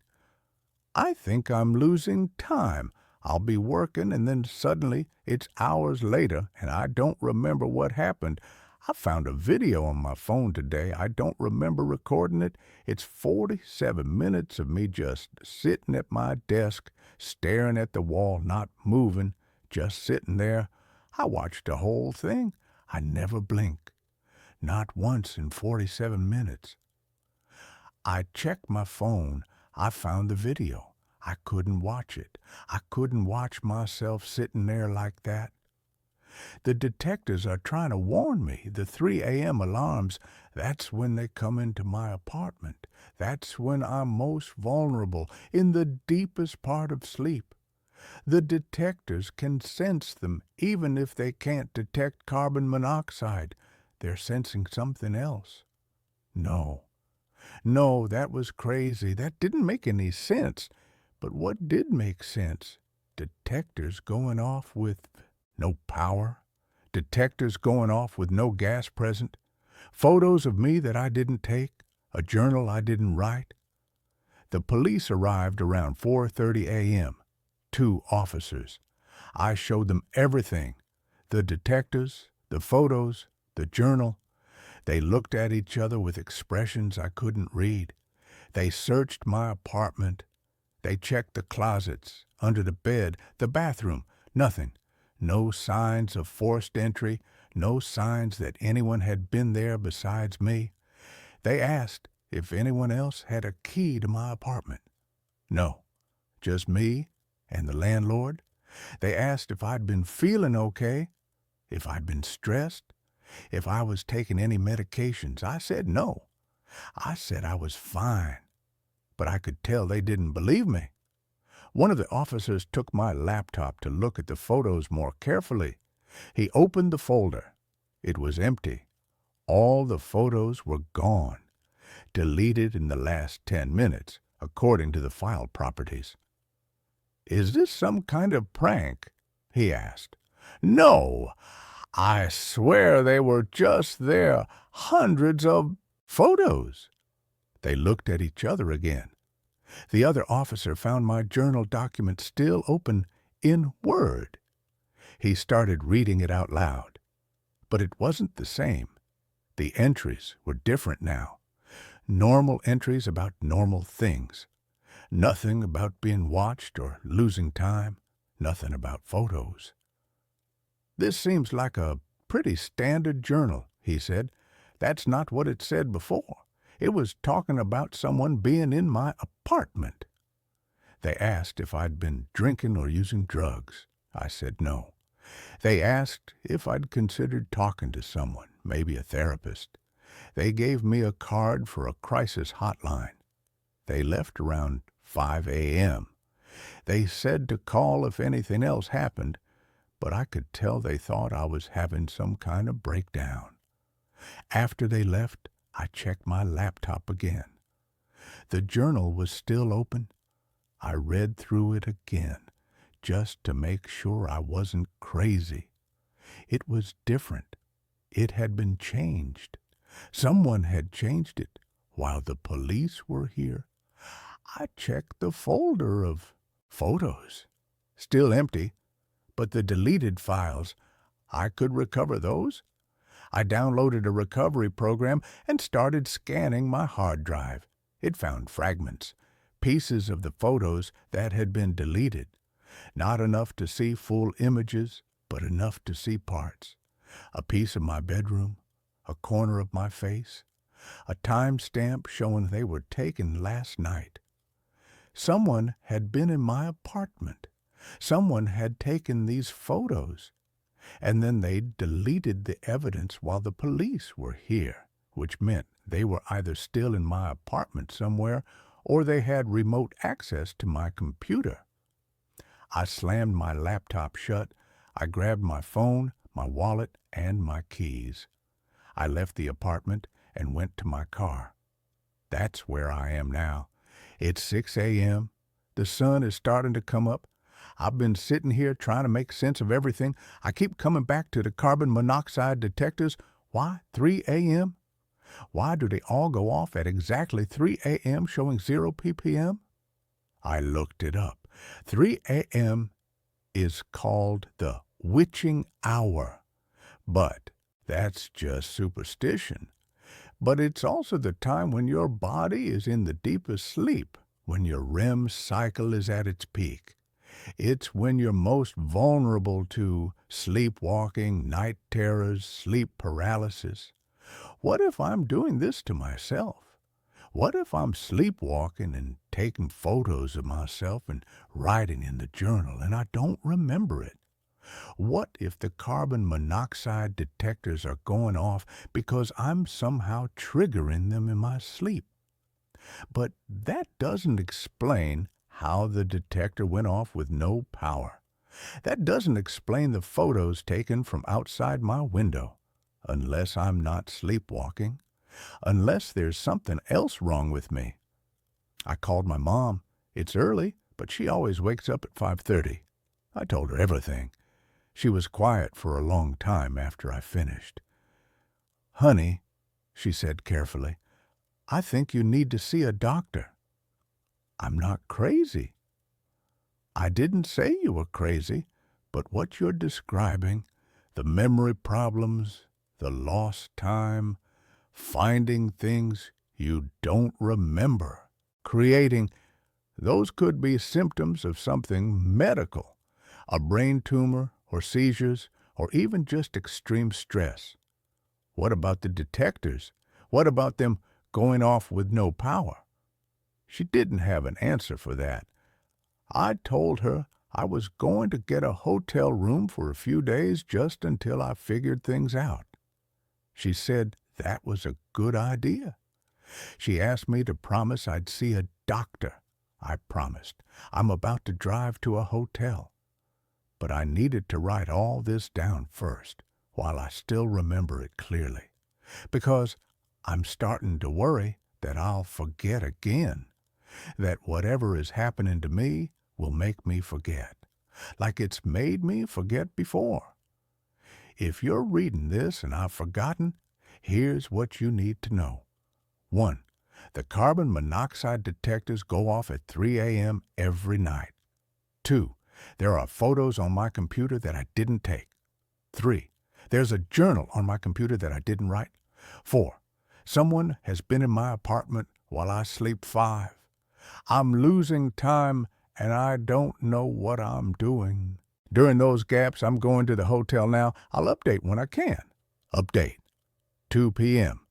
I think I'm losing time. I'll be working and then suddenly it's hours later and I don't remember what happened. I found a video on my phone today. I don't remember recording it. It's 47 minutes of me just sitting at my desk, staring at the wall, not moving, just sitting there. I watched the whole thing. I never blinked. Not once in 47 minutes. I checked my phone. I found the video. I couldn't watch it. I couldn't watch myself sitting there like that. The detectives are trying to warn me. The 3 a.m. alarms, that's when they come into my apartment. That's when I'm most vulnerable, in the deepest part of sleep. The detectors can sense them even if they can't detect carbon monoxide. They're sensing something else. No, that was crazy. That didn't make any sense. But what did make sense? Detectors going off with no power. Detectors going off with no gas present. Photos of me that I didn't take. A journal I didn't write. The police arrived around 4:30 a.m. 2 officers. I showed them everything. The detectives, the photos, the journal. They looked at each other with expressions I couldn't read. They searched my apartment. They checked the closets, under the bed, the bathroom. Nothing. No signs of forced entry. No signs that anyone had been there besides me. They asked if anyone else had a key to my apartment. No, just me and the landlord. They asked if I'd been feeling okay, if I'd been stressed, if I was taking any medications. I said no. I said I was fine, but I could tell they didn't believe me. One of the officers took my laptop to look at the photos more carefully. He opened the folder. It was empty. All the photos were gone, deleted in the last 10 minutes, according to the file properties. "Is this some kind of prank?" he asked. "No, I swear they were just there, hundreds of photos." They looked at each other again. The other officer found my journal document still open in Word. He started reading it out loud. But it wasn't the same. The entries were different now. Normal entries about normal things. Nothing about being watched or losing time. Nothing about photos. "This seems like a pretty standard journal," he said. "That's not what it said before. It was talking about someone being in my apartment." They asked if I'd been drinking or using drugs. I said no. They asked if I'd considered talking to someone, maybe a therapist. They gave me a card for a crisis hotline. They left around 5 a.m. They said to call if anything else happened, but I could tell they thought I was having some kind of breakdown. After they left, I checked my laptop again. The journal was still open. I read through it again, just to make sure I wasn't crazy. It was different. It had been changed. Someone had changed it while the police were here. I checked the folder of photos. Still empty, but the deleted files, I could recover those. I downloaded a recovery program and started scanning my hard drive. It found fragments, pieces of the photos that had been deleted. Not enough to see full images, but enough to see parts. A piece of my bedroom, a corner of my face, a timestamp showing they were taken last night. Someone had been in my apartment. Someone had taken these photos. And then they deleted the evidence while the police were here, which meant they were either still in my apartment somewhere or they had remote access to my computer. I slammed my laptop shut. I grabbed my phone, my wallet, and my keys. I left the apartment and went to my car. That's where I am now. It's 6 a.m. The sun is starting to come up. I've been sitting here trying to make sense of everything. I keep coming back to the carbon monoxide detectors. Why 3 a.m.? Why do they all go off at exactly 3 a.m. showing 0 ppm? I looked it up. 3 a.m. is called the witching hour. But that's just superstition. But it's also the time when your body is in the deepest sleep, when your REM cycle is at its peak. It's when you're most vulnerable to sleepwalking, night terrors, sleep paralysis. What if I'm doing this to myself? What if I'm sleepwalking and taking photos of myself and writing in the journal and I don't remember it? What if the carbon monoxide detectors are going off because I'm somehow triggering them in my sleep? But that doesn't explain how the detector went off with no power. That doesn't explain the photos taken from outside my window. Unless I'm not sleepwalking. Unless there's something else wrong with me. I called my mom. It's early, but she always wakes up at 5:30. I told her everything. She was quiet for a long time after I finished. "Honey," she said carefully, "I think you need to see a doctor." "I'm not crazy." "I didn't say you were crazy, but what you're describing, the memory problems, the lost time, finding things you don't remember, creating, those could be symptoms of something medical, a brain tumor or seizures or even just extreme stress. What about the detectors? What about them going off with no power?" She didn't have an answer for that. I told her I was going to get a hotel room for a few days just until I figured things out. She said that was a good idea. She asked me to promise I'd see a doctor. I promised. I'm about to drive to a hotel. But I needed to write all this down first, while I still remember it clearly, because I'm starting to worry that I'll forget again, that whatever is happening to me will make me forget, like it's made me forget before. If you're reading this and I've forgotten, here's what you need to know. 1. The carbon monoxide detectors go off at 3 a.m. every night. 2. There are photos on my computer that I didn't take. 3. There's a journal on my computer that I didn't write. 4. Someone has been in my apartment while I sleep. 5. I'm losing time and I don't know what I'm doing. During those gaps, I'm going to the hotel now. I'll update when I can. Update. 2 p.m.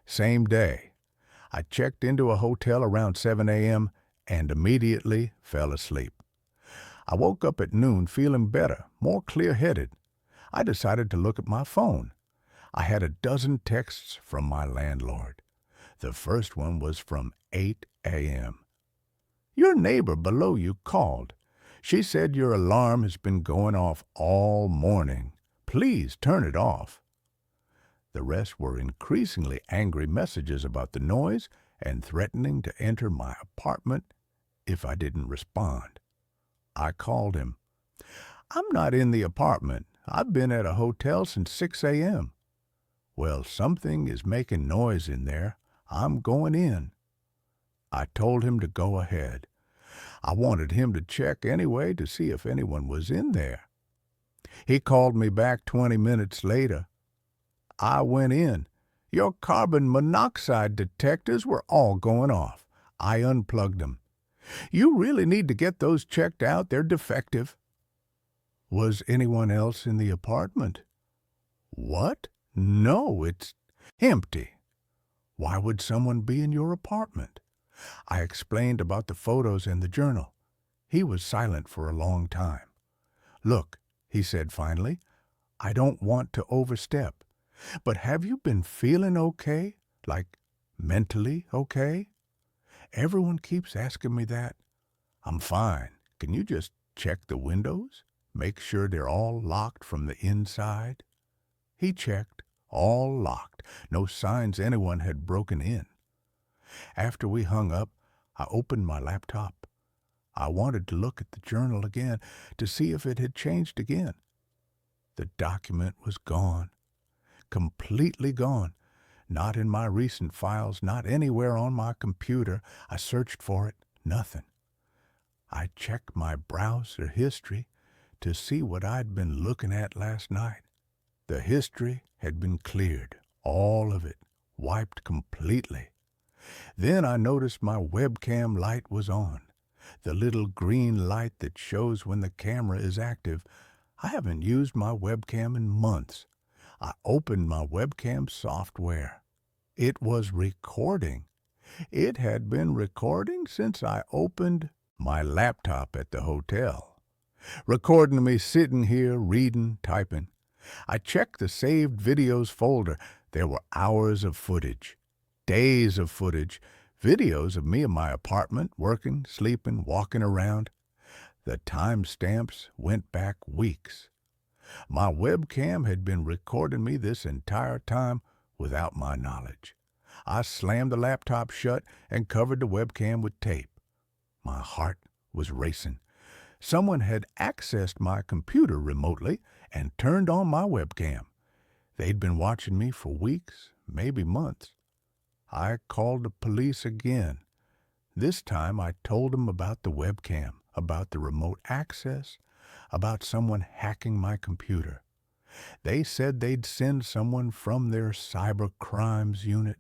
Same day. I checked into a hotel around 7 a.m. and immediately fell asleep. I woke up at noon feeling better, more clear-headed. I decided to look at my phone. I had a dozen texts from my landlord. The first one was from 8 a.m. "Your neighbor below you called. She said your alarm has been going off all morning. Please turn it off." The rest were increasingly angry messages about the noise and threatening to enter my apartment if I didn't respond. I called him. "I'm not in the apartment. I've been at a hotel since 6 a.m. "Well, something is making noise in there. I'm going in." I told him to go ahead. I wanted him to check anyway to see if anyone was in there. He called me back 20 minutes later. I went in. Your carbon monoxide detectors were all going off. I unplugged them. You really need to get those checked out. They're defective. Was anyone else in the apartment? What? No, it's empty. Why would someone be in your apartment? I explained about the photos and the journal. He was silent for a long time. Look, he said finally, I don't want to overstep, but have you been feeling okay? Like mentally okay? Everyone keeps asking me that. I'm fine. Can you just check the windows? Make sure they're all locked from the inside? He checked, all locked, no signs anyone had broken in. After we hung up, I opened my laptop. I wanted to look at the journal again to see if it had changed again. The document was gone, completely gone. Not in my recent files, not anywhere on my computer. I searched for it, nothing. I checked my browser history to see what I'd been looking at last night. The history had been cleared, all of it, wiped completely. Then I noticed my webcam light was on, the little green light that shows when the camera is active. I haven't used my webcam in months. I opened my webcam software. It was recording. It had been recording since I opened my laptop at the hotel, recording me sitting here reading, typing. I checked the saved videos folder. There were hours of footage, days of footage, videos of me in my apartment, working, sleeping, walking around. The timestamps went back weeks. My webcam had been recording me this entire time without my knowledge. I slammed the laptop shut and covered the webcam with tape. My heart was racing. Someone had accessed my computer remotely and turned on my webcam. They'd been watching me for weeks, maybe months. I called the police again. This time I told them about the webcam, about the remote access, about someone hacking my computer. They said they'd send someone from their cyber crimes unit.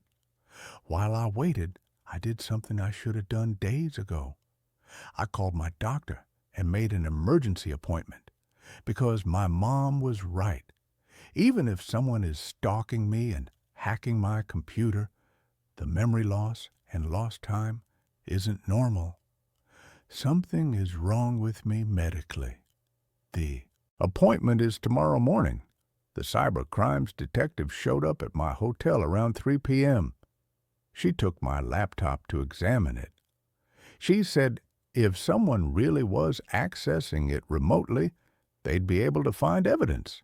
While I waited, I did something I should have done days ago. I called my doctor and made an emergency appointment because my mom was right. Even if someone is stalking me and hacking my computer, the memory loss and lost time isn't normal. Something is wrong with me medically. The appointment is tomorrow morning. The cyber crimes detective showed up at my hotel around 3 p.m. She took my laptop to examine it. She said if someone really was accessing it remotely, they'd be able to find evidence.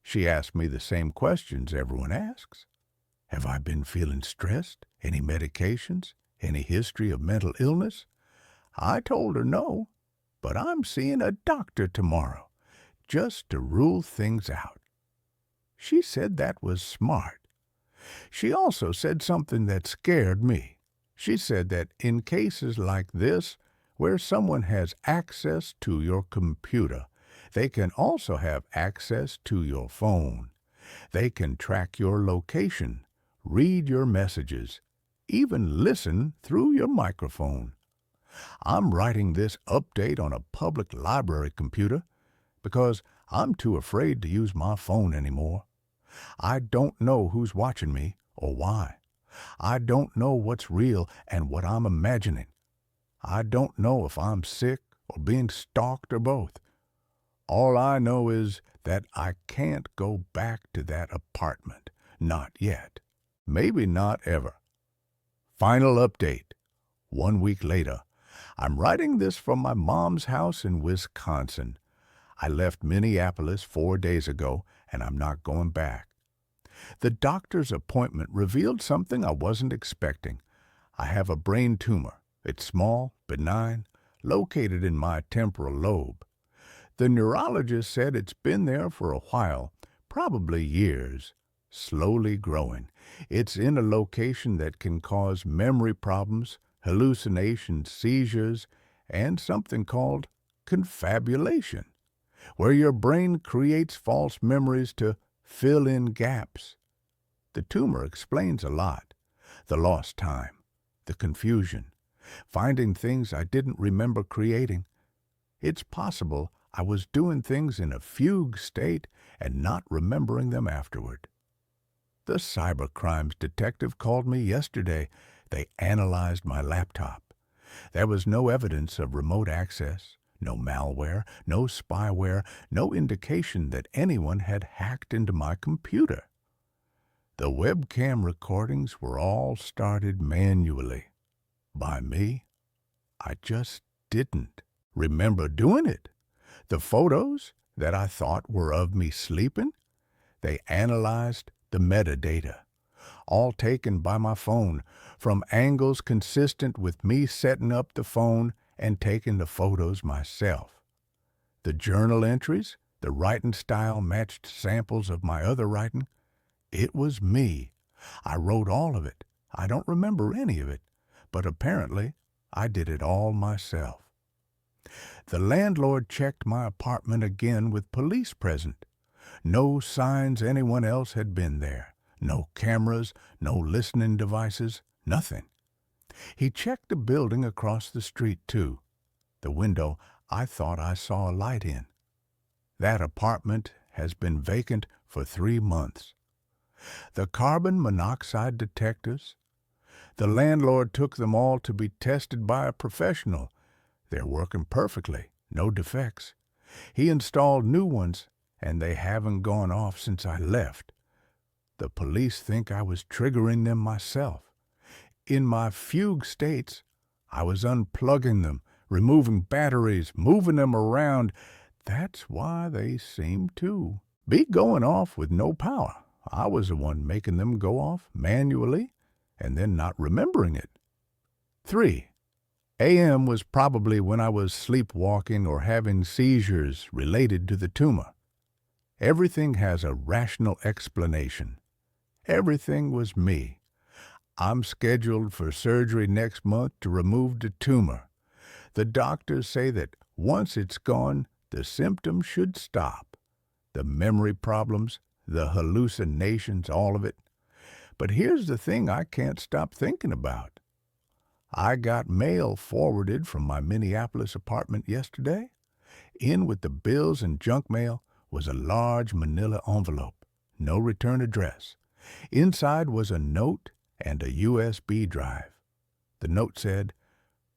She asked me the same questions everyone asks. Have I been feeling stressed? Any medications? Any history of mental illness? I told her no, but I'm seeing a doctor tomorrow, just to rule things out. She said that was smart. She also said something that scared me. She said that in cases like this, where someone has access to your computer, they can also have access to your phone. They can track your location, read your messages, even listen through your microphone. I'm writing this update on a public library computer because I'm too afraid to use my phone anymore. I don't know who's watching me or why. I don't know what's real and what I'm imagining. I don't know if I'm sick or being stalked or both. All I know is that I can't go back to that apartment. Not yet. Maybe not ever. Final update. 1 week later. I'm writing this from my mom's house in Wisconsin. I left Minneapolis 4 days ago, and I'm not going back. The doctor's appointment revealed something I wasn't expecting. I have a brain tumor. It's small, benign, located in my temporal lobe. The neurologist said it's been there for a while, probably years, slowly growing. It's in a location that can cause memory problems, hallucinations, seizures, and something called confabulation, where your brain creates false memories to fill in gaps. The tumor explains a lot. The lost time, the confusion, finding things I didn't remember creating. It's possible I was doing things in a fugue state and not remembering them afterward. The cybercrimes detective called me yesterday. They analyzed my laptop. There was no evidence of remote access, no malware, no spyware, no indication that anyone had hacked into my computer. The webcam recordings were all started manually. By me. I just didn't remember doing it. The photos that I thought were of me sleeping, they analyzed the metadata, all taken by my phone, from angles consistent with me setting up the phone and taking the photos myself. The journal entries, the writing style matched samples of my other writing. It was me. I wrote all of it. I don't remember any of it, but apparently I did it all myself. The landlord checked my apartment again with police present. No signs anyone else had been there. No cameras, no listening devices, nothing. He checked the building across the street, too. The window I thought I saw a light in. That apartment has been vacant for 3 months. The carbon monoxide detectors, the landlord took them all to be tested by a professional. They're working perfectly, no defects. He installed new ones, and they haven't gone off since I left. The police think I was triggering them myself. In my fugue states, I was unplugging them, removing batteries, moving them around. That's why they seem to be going off with no power. I was the one making them go off manually and then not remembering it. 3 a.m. was probably when I was sleepwalking or having seizures related to the tumor. Everything has a rational explanation. Everything was me. I'm scheduled for surgery next month to remove the tumor. The doctors say that once it's gone, the symptoms should stop. The memory problems, the hallucinations, all of it. But here's the thing I can't stop thinking about. I got mail forwarded from my Minneapolis apartment yesterday. In with the bills and junk mail was a large manila envelope, no return address. Inside was a note and a USB drive. The note said,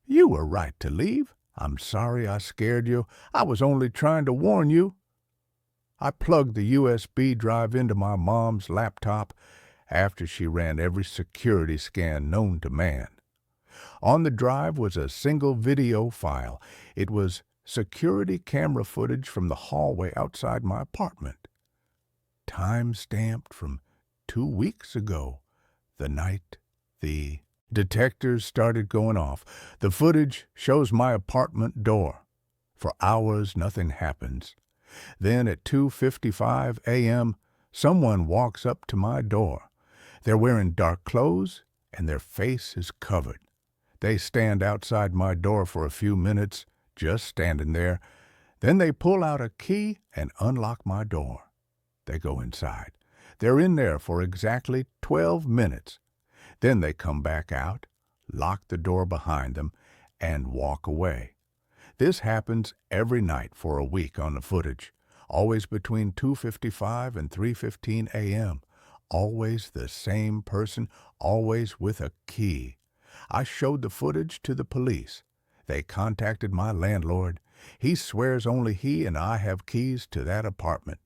"You were right to leave. I'm sorry I scared you. I was only trying to warn you." I plugged the USB drive into my mom's laptop after she ran every security scan known to man. On the drive was a single video file. It was security camera footage from the hallway outside my apartment. Time-stamped from 2 weeks ago, the night the detectors started going off. The footage shows my apartment door. For hours, nothing happens. Then at 2:55 a.m., someone walks up to my door. They're wearing dark clothes, and their face is covered. They stand outside my door for a few minutes, just standing there. Then they pull out a key and unlock my door. They go inside. They're in there for exactly 12 minutes. Then they come back out, lock the door behind them, and walk away. This happens every night for a week on the footage, always between 2:55 and 3:15 a.m., always the same person, always with a key. I showed the footage to the police. They contacted my landlord. He swears only he and I have keys to that apartment.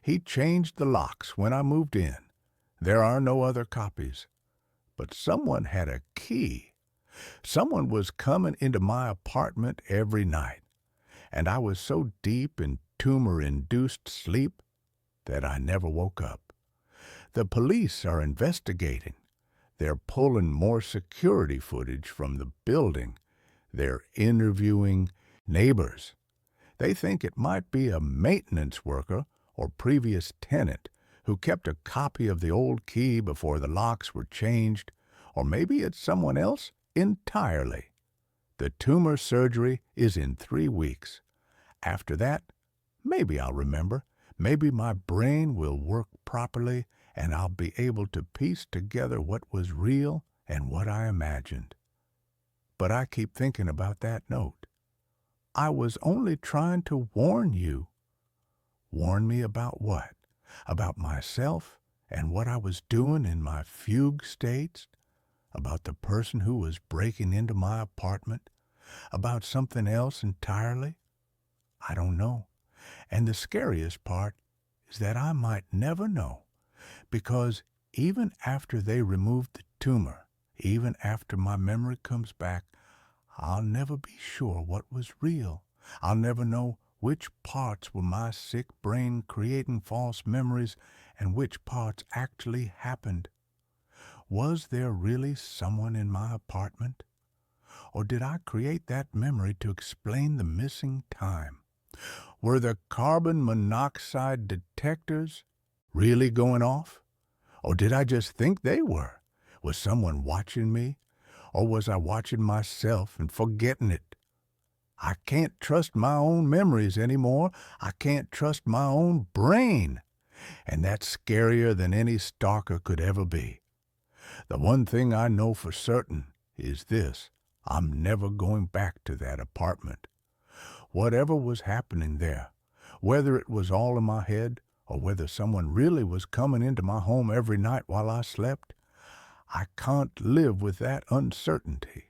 He changed the locks when I moved in. There are no other copies. But someone had a key. Someone was coming into my apartment every night, and I was so deep in tumor-induced sleep that I never woke up. The police are investigating. They're pulling more security footage from the building. They're interviewing neighbors. They think it might be a maintenance worker or previous tenant who kept a copy of the old key before the locks were changed, or maybe it's someone else entirely. The tumor surgery is in 3 weeks. After that, maybe I'll remember. Maybe my brain will work properly, and I'll be able to piece together what was real and what I imagined. But I keep thinking about that note. I was only trying to warn you. Warn me about what? About myself and what I was doing in my fugue states? About the person who was breaking into my apartment? About something else entirely? I don't know. And the scariest part is that I might never know, because even after they remove the tumor, even after my memory comes back, I'll never be sure what was real. I'll never know which parts were my sick brain creating false memories and which parts actually happened. Was there really someone in my apartment? Or did I create that memory to explain the missing time? Were the carbon monoxide detectors really going off? Or did I just think they were? Was someone watching me? Or was I watching myself and forgetting it? I can't trust my own memories anymore. I can't trust my own brain. And that's scarier than any stalker could ever be. The one thing I know for certain is this: I'm never going back to that apartment. Whatever was happening there, whether it was all in my head or whether someone really was coming into my home every night while I slept. I can't live with that uncertainty.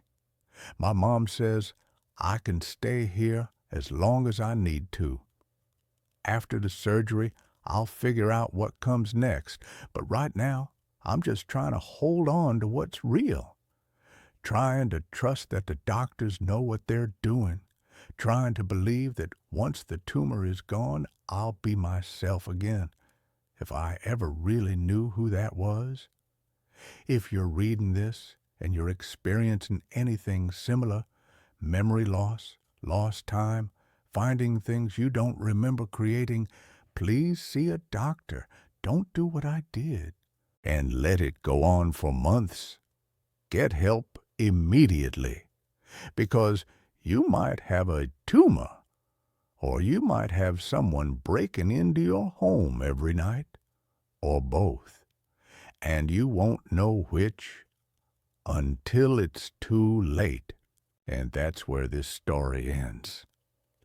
My mom says I can stay here as long as I need to. After the surgery, I'll figure out what comes next, but right now, I'm just trying to hold on to what's real. Trying to trust that the doctors know what they're doing. Trying to believe that once the tumor is gone, I'll be myself again, if I ever really knew who that was. If you're reading this and you're experiencing anything similar, memory loss, lost time, finding things you don't remember creating, please see a doctor. Don't do what I did and let it go on for months. Get help immediately, because you might have a tumor, or you might have someone breaking into your home every night, or both, and you won't know which until it's too late. And that's where this story ends.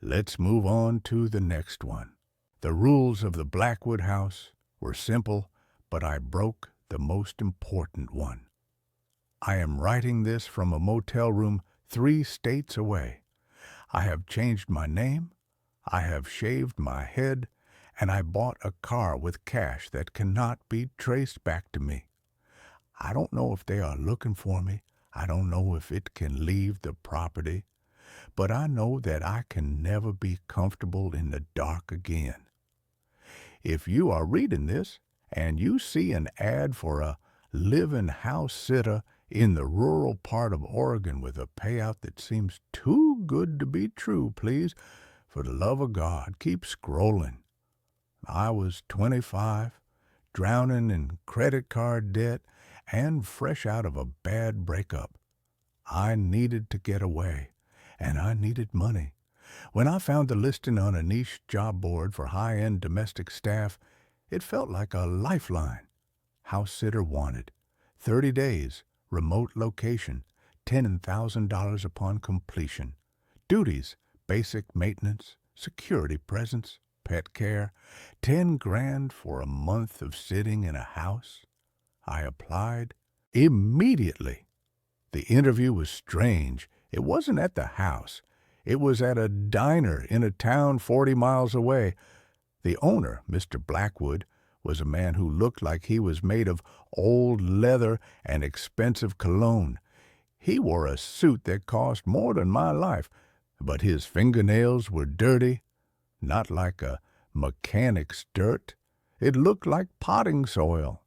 Let's move on to the next one. The rules of the Blackwood house were simple, but I broke the most important one. I am writing this from a motel room 3 states away. I have changed my name, I have shaved my head, and I bought a car with cash that cannot be traced back to me. I don't know if they are looking for me. I don't know if it can leave the property, but I know that I can never be comfortable in the dark again. If you are reading this and you see an ad for a live-in house sitter in the rural part of Oregon with a payout that seems too good to be true, please, for the love of God, keep scrolling. I was 25, drowning in credit card debt, and fresh out of a bad breakup. I needed to get away, and I needed money. When I found the listing on a niche job board for high-end domestic staff, it felt like a lifeline. House sitter wanted, 30 days, remote location, $10,000 upon completion. Duties, basic maintenance, security presence, pet care, 10 grand for a month of sitting in a house. I applied immediately. The interview was strange. It wasn't at the house. It was at a diner in a town 40 miles away. The owner, Mr. Blackwood, was a man who looked like he was made of old leather and expensive cologne. He wore a suit that cost more than my life, but his fingernails were dirty, not like a mechanic's dirt. It looked like potting soil.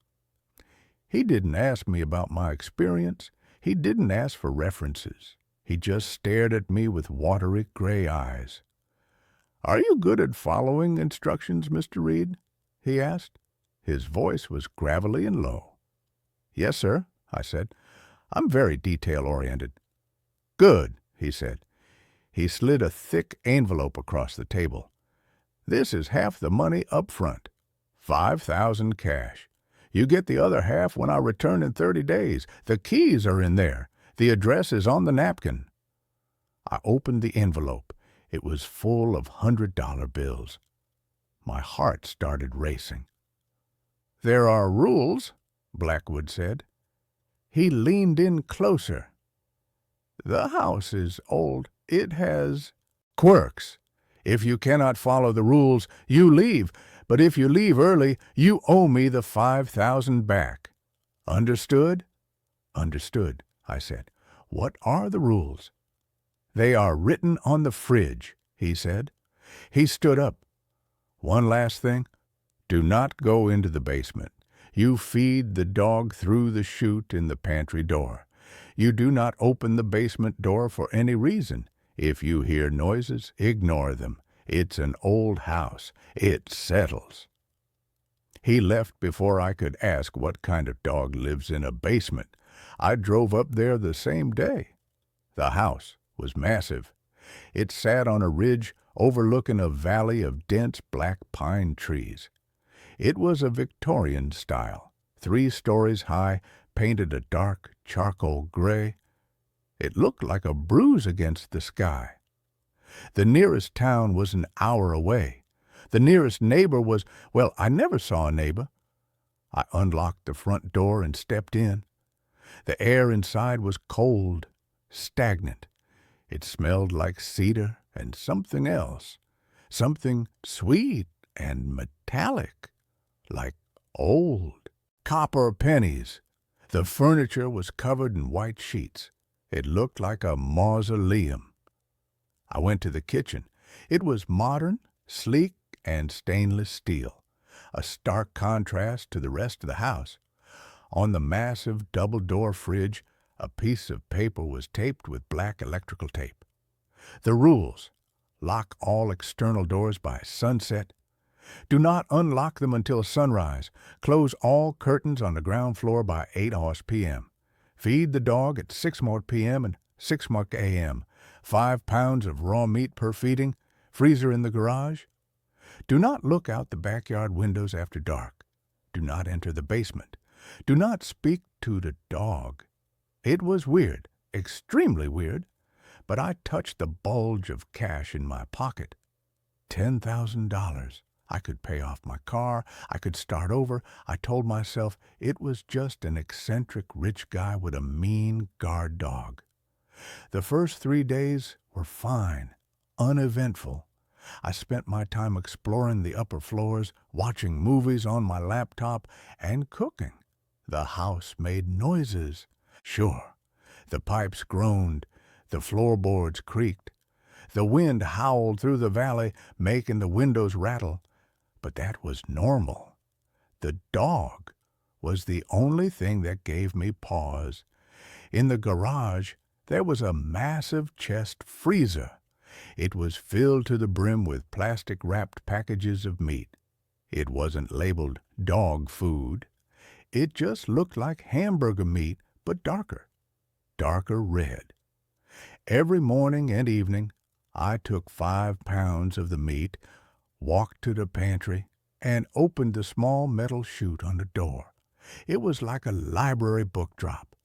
He didn't ask me about my experience. He didn't ask for references. He just stared at me with watery gray eyes. "Are you good at following instructions, Mr. Reed?" he asked. His voice was gravelly and low. "Yes, sir," I said. "I'm very detail-oriented." "Good," he said. He slid a thick envelope across the table. "This is half the money up front, $5,000 cash. You get the other half when I return in 30 days. The keys are in there. The address is on the napkin." I opened the envelope. It was full of $100 bills. My heart started racing. "There are rules," Blackwood said. He leaned in closer. "The house is old. It has quirks. If you cannot follow the rules, you leave. But if you leave early, you owe me the $5,000 back. Understood?" "Understood," I said. "What are the rules?" "They are written on the fridge," he said. He stood up. "One last thing. Do not go into the basement. You feed the dog through the chute in the pantry door. You do not open the basement door for any reason. If you hear noises, ignore them. It's an old house. It settles." He left before I could ask what kind of dog lives in a basement. I drove up there the same day. The house was massive. It sat on a ridge overlooking a valley of dense black pine trees. It was a Victorian style, 3 stories high, painted a dark charcoal gray. It looked like a bruise against the sky. The nearest town was an hour away. The nearest neighbor was, well, I never saw a neighbor. I unlocked the front door and stepped in. The air inside was cold, stagnant. It smelled like cedar and something else, something sweet and metallic, like old copper pennies. The furniture was covered in white sheets. It looked like a mausoleum. I went to the kitchen. It was modern, sleek, and stainless steel, a stark contrast to the rest of the house. On the massive double-door fridge, a piece of paper was taped with black electrical tape. The rules: lock all external doors by sunset. Do not unlock them until sunrise. Close all curtains on the ground floor by 8 p.m. Feed the dog at 6 p.m. and 6 a.m. 5 pounds of raw meat per feeding. Freezer in the garage. Do not look out the backyard windows after dark. Do not enter the basement. Do not speak to the dog. It was weird, extremely weird, but I touched the bulge of cash in my pocket. $10,000. I could pay off my car. I could start over. I told myself it was just an eccentric rich guy with a mean guard dog. The first 3 days were fine, uneventful. I spent my time exploring the upper floors, watching movies on my laptop, and cooking. The house made noises. Sure, the pipes groaned, the floorboards creaked. The wind howled through the valley, making the windows rattle. But that was normal. The dog was the only thing that gave me pause. In the garage, there was a massive chest freezer. It was filled to the brim with plastic-wrapped packages of meat. It wasn't labeled dog food. It just looked like hamburger meat, but darker red. Every morning and evening, I took 5 pounds of the meat, walked to the pantry, and opened the small metal chute on the door. It was like a library book drop.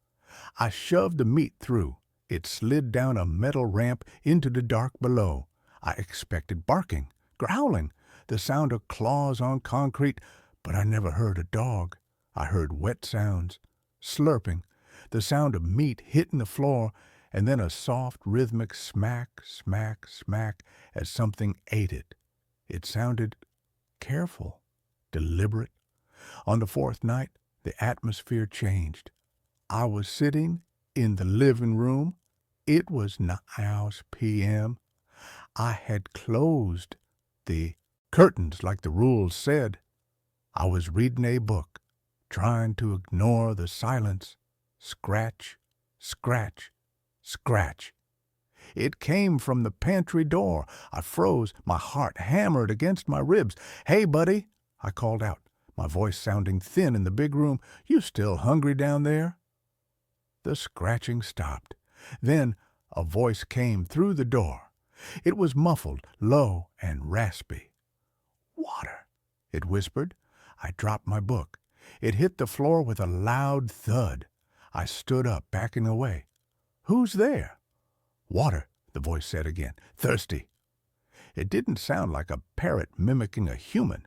I shoved the meat through. It slid down a metal ramp into the dark below. I expected barking, growling, the sound of claws on concrete, but I never heard a dog. I heard wet sounds, slurping, the sound of meat hitting the floor, and then a soft rhythmic smack, smack, smack as something ate it. It sounded careful, deliberate. On the 4th night, the atmosphere changed. I was sitting in the living room. It was 9 p.m. I had closed the curtains like the rules said. I was reading a book, trying to ignore the silence. Scratch, scratch, scratch. It came from the pantry door. I froze. My heart hammered against my ribs. "Hey, buddy," I called out, my voice sounding thin in the big room. "You still hungry down there?" The scratching stopped. Then a voice came through the door. It was muffled, low, and raspy. "Water," it whispered. I dropped my book. It hit the floor with a loud thud. I stood up, backing away. "Who's there?" "Water," the voice said again. "Thirsty." It didn't sound like a parrot mimicking a human.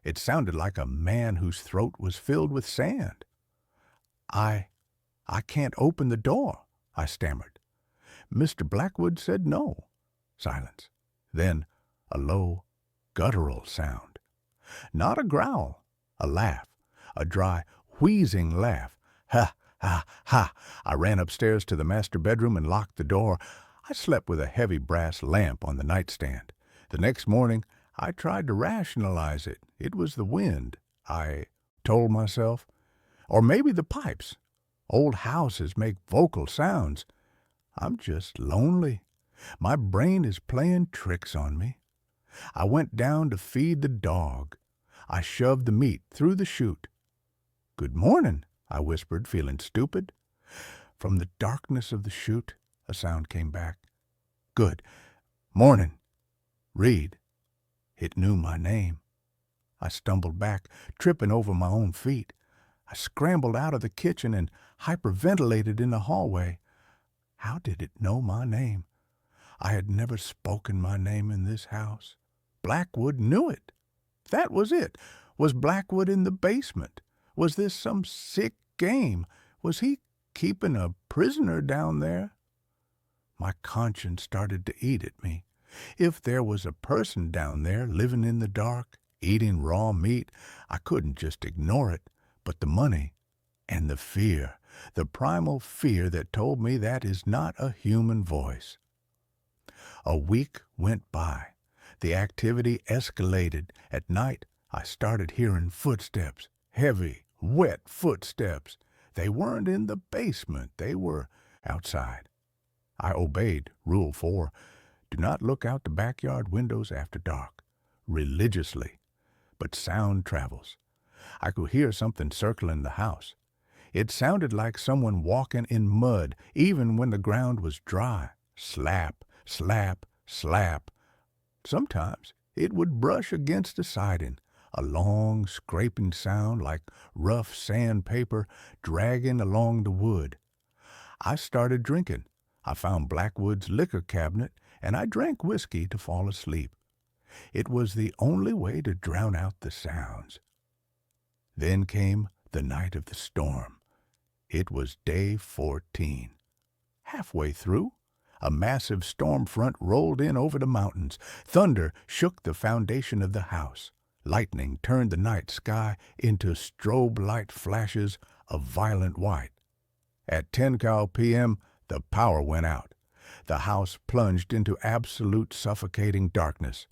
It sounded like a man whose throat was filled with sand. I can't open the door," I stammered. "Mr. Blackwood said no." Silence. Then a low, guttural sound. Not a growl, a laugh, a dry, wheezing laugh. "Ha, ha, ha." I ran upstairs to the master bedroom and locked the door. I slept with a heavy brass lamp on the nightstand. The next morning, I tried to rationalize it. It was the wind, I told myself. Or maybe the pipes. Old houses make vocal sounds. I'm just lonely. My brain is playing tricks on me. I went down to feed the dog. I shoved the meat through the chute. "Good morning," I whispered, feeling stupid. From the darkness of the chute, a sound came back. "Good morning. Read." It knew my name. I stumbled back, tripping over my own feet. I scrambled out of the kitchen and hyperventilated in the hallway. How did it know my name? I had never spoken my name in this house. Blackwood knew it. That was it. Was Blackwood in the basement? Was this some sick game? Was he keeping a prisoner down there? My conscience started to eat at me. If there was a person down there living in the dark, eating raw meat, I couldn't just ignore it. But the money and the fear, the primal fear that told me that is not a human voice. A week went by. The activity escalated. At night, I started hearing footsteps, heavy, wet footsteps. They weren't in the basement. They were outside. I obeyed Rule 4. Do not look out the backyard windows after dark. Religiously. But sound travels. I could hear something circling the house. It sounded like someone walking in mud, even when the ground was dry. Slap, slap, slap. Sometimes it would brush against the siding, a long scraping sound like rough sandpaper dragging along the wood. I started drinking. I found Blackwood's liquor cabinet, and I drank whiskey to fall asleep. It was the only way to drown out the sounds. Then came the night of the storm. It was day 14. Halfway through, a massive storm front rolled in over the mountains. Thunder shook the foundation of the house. Lightning turned the night sky into strobe light flashes of violent white. At 10 p.m., the power went out. The house plunged into absolute suffocating darkness.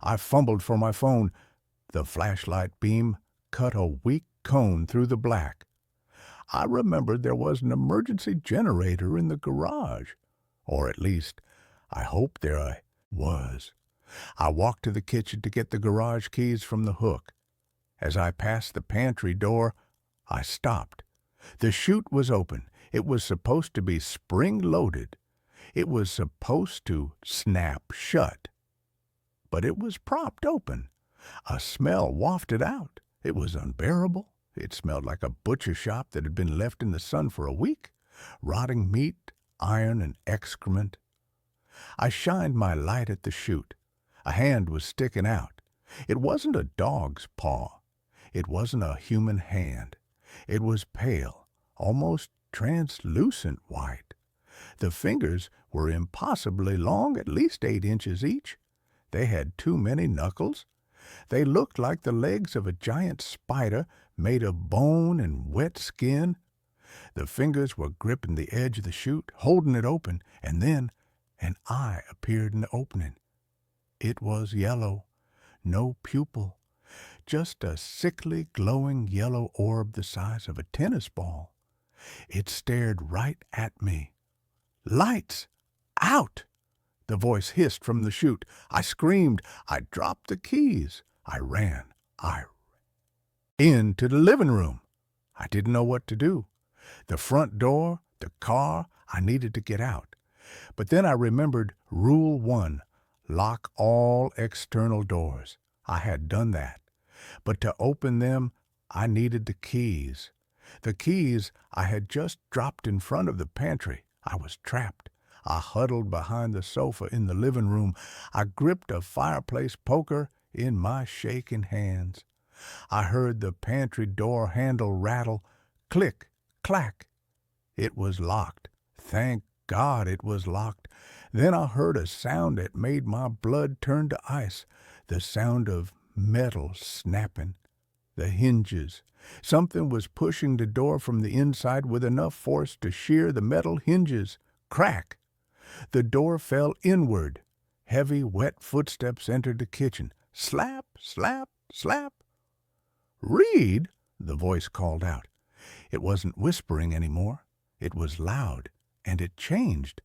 I fumbled for my phone. The flashlight beam cut a weak cone through the black. I remembered there was an emergency generator in the garage. Or at least, I hoped there was. I walked to the kitchen to get the garage keys from the hook. As I passed the pantry door, I stopped. The chute was open. It was supposed to be spring-loaded. It was supposed to snap shut. But it was propped open. A smell wafted out. It was unbearable. It smelled like a butcher shop that had been left in the sun for a week. Rotting meat, iron, and excrement. I shined my light at the chute. A hand was sticking out. It wasn't a dog's paw. It wasn't a human hand. It was pale, almost translucent white. The fingers were impossibly long, at least 8 inches each. They had too many knuckles. They looked like the legs of a giant spider made of bone and wet skin. The fingers were gripping the edge of the chute, holding it open, and then an eye appeared in the opening. It was yellow, no pupil, just a sickly, glowing yellow orb the size of a tennis ball. It stared right at me. "Lights! Out!" The voice hissed from the chute. I screamed. I dropped the keys. I ran. Into the living room. I didn't know what to do. The front door, the car, I needed to get out. But then I remembered Rule 1, lock all external doors. I had done that. But to open them, I needed the keys. The keys I had just dropped in front of the pantry. I was trapped. I huddled behind the sofa in the living room. I gripped a fireplace poker in my shaking hands. I heard the pantry door handle rattle. Click, clack. It was locked. Thank God it was locked. Then I heard a sound that made my blood turn to ice. The sound of metal snapping. The hinges. Something was pushing the door from the inside with enough force to shear the metal hinges. Crack! The door fell inward. Heavy, wet footsteps entered the kitchen. Slap, slap, slap. "Reed!" the voice called out. It wasn't whispering anymore. It was loud, and it changed.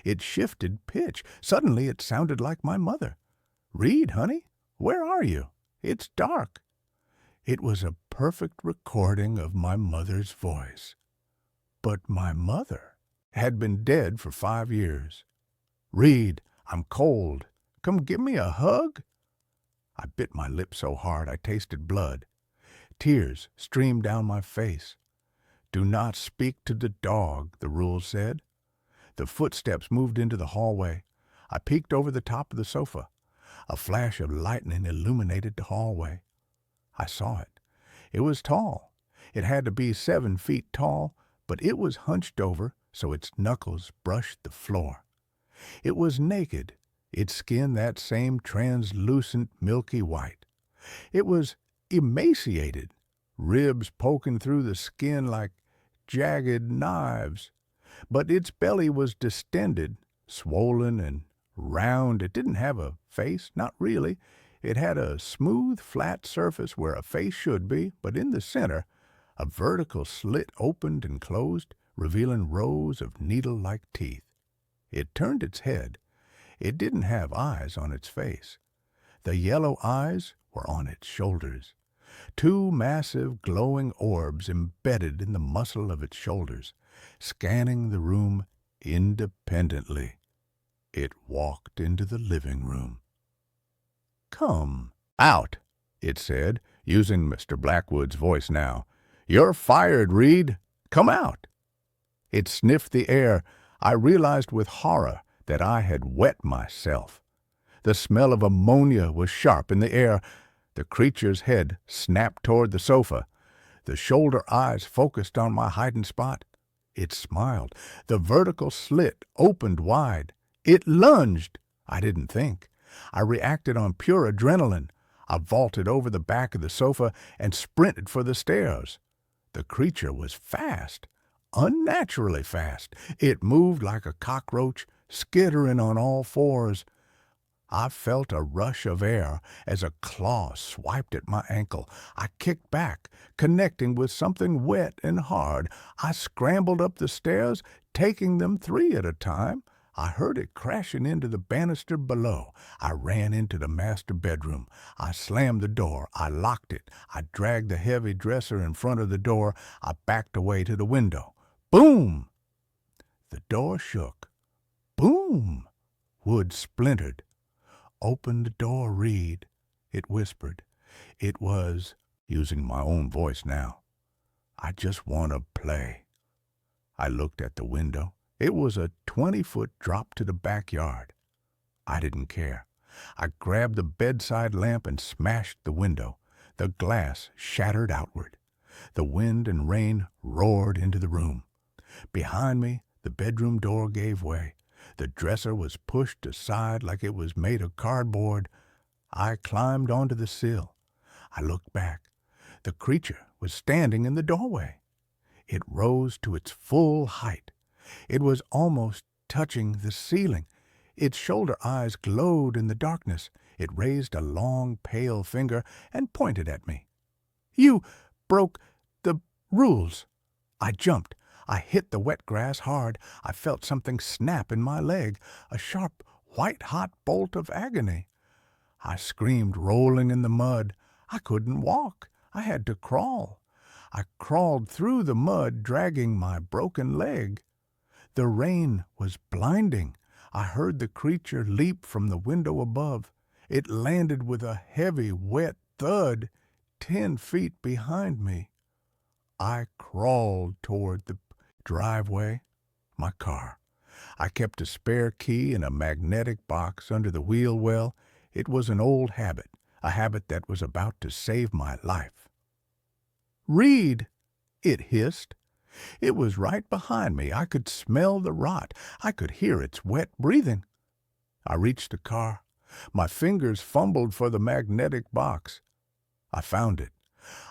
It shifted pitch. Suddenly it sounded like my mother. "Reed, honey, where are you? It's dark." It was a perfect recording of my mother's voice. But my mother had been dead for 5 years. "Reed, I'm cold. Come give me a hug?" I bit my lip so hard I tasted blood. Tears streamed down my face. "Do not speak to the dog," the rule said. The footsteps moved into the hallway. I peeked over the top of the sofa. A flash of lightning illuminated the hallway. I saw it. It was tall. It had to be 7 feet tall, but it was hunched over so its knuckles brushed the floor. It was naked, its skin that same translucent milky white. It was emaciated, ribs poking through the skin like jagged knives. But its belly was distended, swollen, and round. It didn't have a face, not really. It had a smooth, flat surface where a face should be, but in the center, a vertical slit opened and closed, revealing rows of needle-like teeth. It turned its head. It didn't have eyes on its face. The yellow eyes were on its shoulders. 2 massive glowing orbs embedded in the muscle of its shoulders, scanning the room independently. It walked into the living room. "Come out," it said, using Mr. Blackwood's voice now. "You're fired, Reed. Come out." It sniffed the air. I realized with horror that I had wet myself. The smell of ammonia was sharp in the air. The creature's head snapped toward the sofa. The shoulder eyes focused on my hiding spot. It smiled. The vertical slit opened wide. It lunged. I didn't think. I reacted on pure adrenaline. I vaulted over the back of the sofa and sprinted for the stairs. The creature was fast, unnaturally fast. It moved like a cockroach, skittering on all fours. I felt a rush of air as a claw swiped at my ankle. I kicked back, connecting with something wet and hard. I scrambled up the stairs, taking them 3 at a time. I heard it crashing into the banister below. I ran into the master bedroom. I slammed the door. I locked it. I dragged the heavy dresser in front of the door. I backed away to the window. Boom! The door shook. Boom! Wood splintered. "Open the door, Reed," it whispered. It was, using my own voice now, "I just want to play." I looked at the window. It was a 20-foot drop to the backyard. I didn't care. I grabbed the bedside lamp and smashed the window. The glass shattered outward. The wind and rain roared into the room. Behind me, the bedroom door gave way. The dresser was pushed aside like it was made of cardboard. I climbed onto the sill. I looked back. The creature was standing in the doorway. It rose to its full height. It was almost touching the ceiling. Its shoulder eyes glowed in the darkness. It raised a long, pale finger and pointed at me. "You broke the rules." I jumped. I hit the wet grass hard. I felt something snap in my leg, a sharp, white-hot bolt of agony. I screamed, rolling in the mud. I couldn't walk. I had to crawl. I crawled through the mud, dragging my broken leg. The rain was blinding. I heard the creature leap from the window above. It landed with a heavy, wet thud 10 feet behind me. I crawled toward the driveway, my car. I kept a spare key in a magnetic box under the wheel well. It was an old habit, a habit that was about to save my life. "Reed!" it hissed. It was right behind me. I could smell the rot. I could hear its wet breathing. I reached the car. My fingers fumbled for the magnetic box. I found it.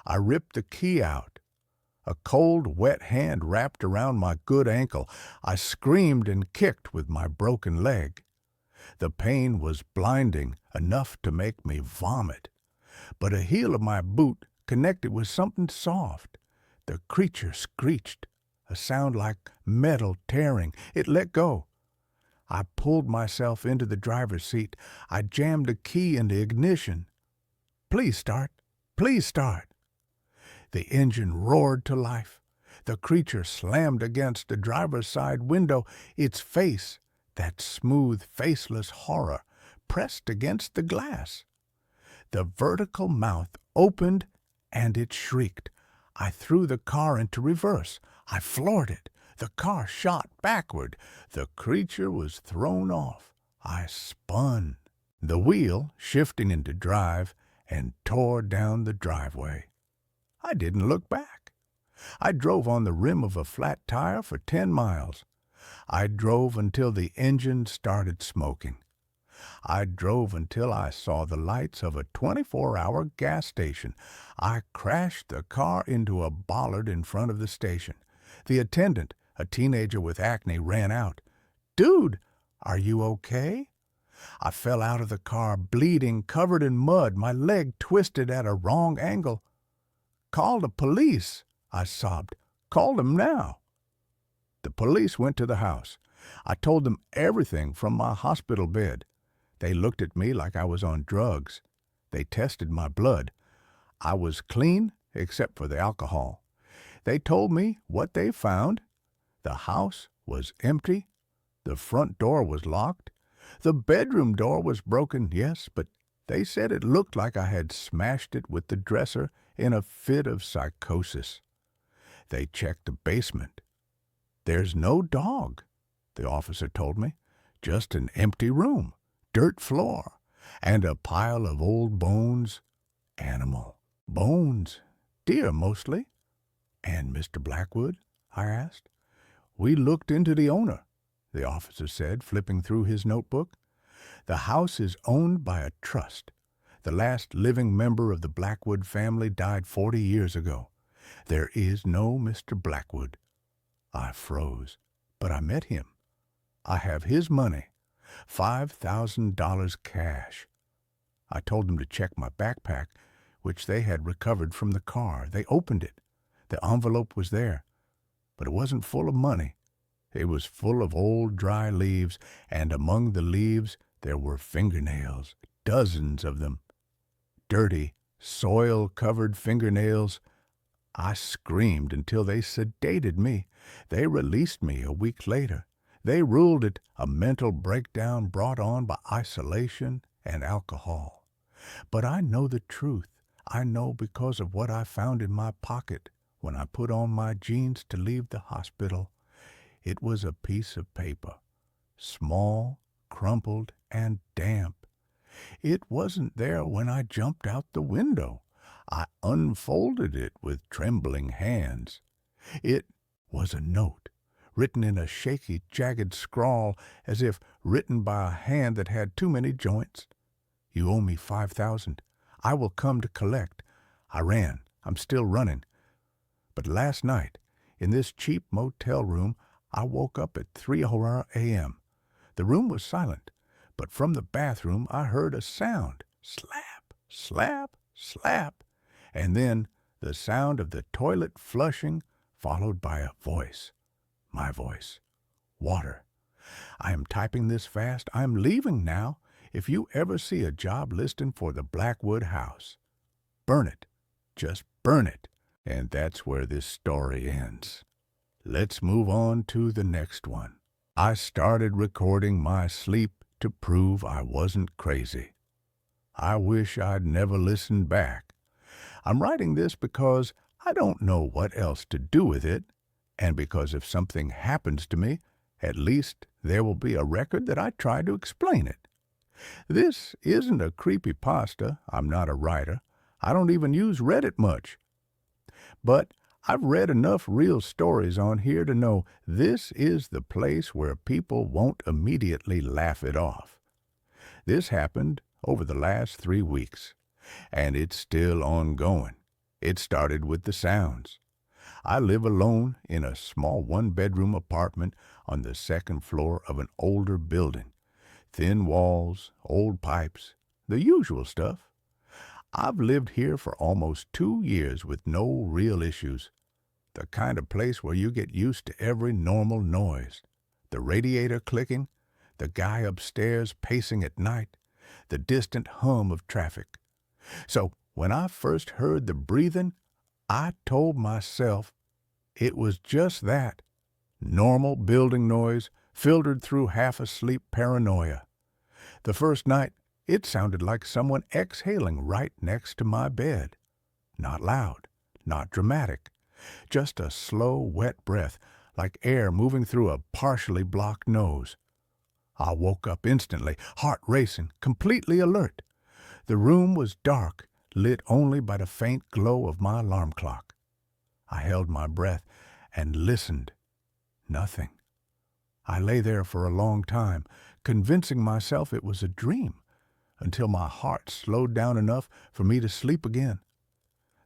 I ripped the key out. A cold, wet hand wrapped around my good ankle. I screamed and kicked with my broken leg. The pain was blinding, enough to make me vomit. But a heel of my boot connected with something soft. The creature screeched, a sound like metal tearing. It let go. I pulled myself into the driver's seat. I jammed the key into ignition. "Please start. Please start." The engine roared to life. The creature slammed against the driver's side window. Its face, that smooth, faceless horror, pressed against the glass. The vertical mouth opened and it shrieked. I threw the car into reverse. I floored it. The car shot backward. The creature was thrown off. I spun. the wheel shifting into drive, and tore down the driveway. I didn't look back. I drove on the rim of a flat tire for 10 miles. I drove until the engine started smoking. I drove until I saw the lights of a 24-hour gas station. I crashed the car into a bollard in front of the station. The attendant, a teenager with acne, ran out. "Dude, are you okay?" I fell out of the car, bleeding, covered in mud, my leg twisted at a wrong angle. "Call the police," I sobbed. "Call them now." The police went to the house. I told them everything from my hospital bed. They looked at me like I was on drugs. They tested my blood. I was clean except for the alcohol. They told me what they found. The house was empty. The front door was locked. The bedroom door was broken, yes, but they said it looked like I had smashed it with the dresser in a fit of psychosis. They checked the basement. "There's no dog," the officer told me. "Just an empty room, dirt floor, and a pile of old bones. Animal. Bones. Deer, mostly." "And Mr. Blackwood?" I asked. "We looked into the owner," the officer said, flipping through his notebook. "The house is owned by a trust. The last living member of the Blackwood family died 40 years ago. There is no Mr. Blackwood." I froze, but I met him. I have his money, $5,000 cash. I told them to check my backpack, which they had recovered from the car. They opened it. The envelope was there, but it wasn't full of money. It was full of old dry leaves, and among the leaves there were fingernails, dozens of them. Dirty, soil-covered fingernails. I screamed until they sedated me. They released me a week later. They ruled it a mental breakdown brought on by isolation and alcohol. But I know the truth. I know because of what I found in my pocket when I put on my jeans to leave the hospital. It was a piece of paper, small, crumpled, and damp. It wasn't there when I jumped out the window. I unfolded it with trembling hands. It was a note, written in a shaky, jagged scrawl, as if written by a hand that had too many joints. "You owe me $5,000. I will come to collect." I ran. I'm still running. But last night, in this cheap motel room, I woke up at 3 a.m. The room was silent, but from the bathroom I heard a sound. Slap, slap, slap. And then the sound of the toilet flushing, followed by a voice. My voice. Water. I am typing this fast. I'm leaving now. If you ever see a job listing for the Blackwood house, burn it. Just burn it. And that's where this story ends. Let's move on to the next one. I started recording my sleep to prove I wasn't crazy. I wish I'd never listened back. I'm writing this because I don't know what else to do with it, and because if something happens to me, at least there will be a record that I tried to explain it. This isn't a creepypasta. I'm not a writer. I don't even use Reddit much. But I've read enough real stories on here to know this is the place where people won't immediately laugh it off. This happened over the last 3 weeks, and it's still ongoing. It started with the sounds. I live alone in a small one-bedroom apartment on the second floor of an older building. Thin walls, old pipes, the usual stuff. I've lived here for almost 2 years with no real issues. The kind of place where you get used to every normal noise. The radiator clicking, the guy upstairs pacing at night, the distant hum of traffic. So when I first heard the breathing, I told myself it was just that. Normal building noise filtered through half-asleep paranoia. The first night, it sounded like someone exhaling right next to my bed. Not loud, not dramatic, just a slow, wet breath, like air moving through a partially blocked nose. I woke up instantly, heart racing, completely alert. The room was dark, lit only by the faint glow of my alarm clock. I held my breath and listened. Nothing. I lay there for a long time, convincing myself it was a dream, until my heart slowed down enough for me to sleep again.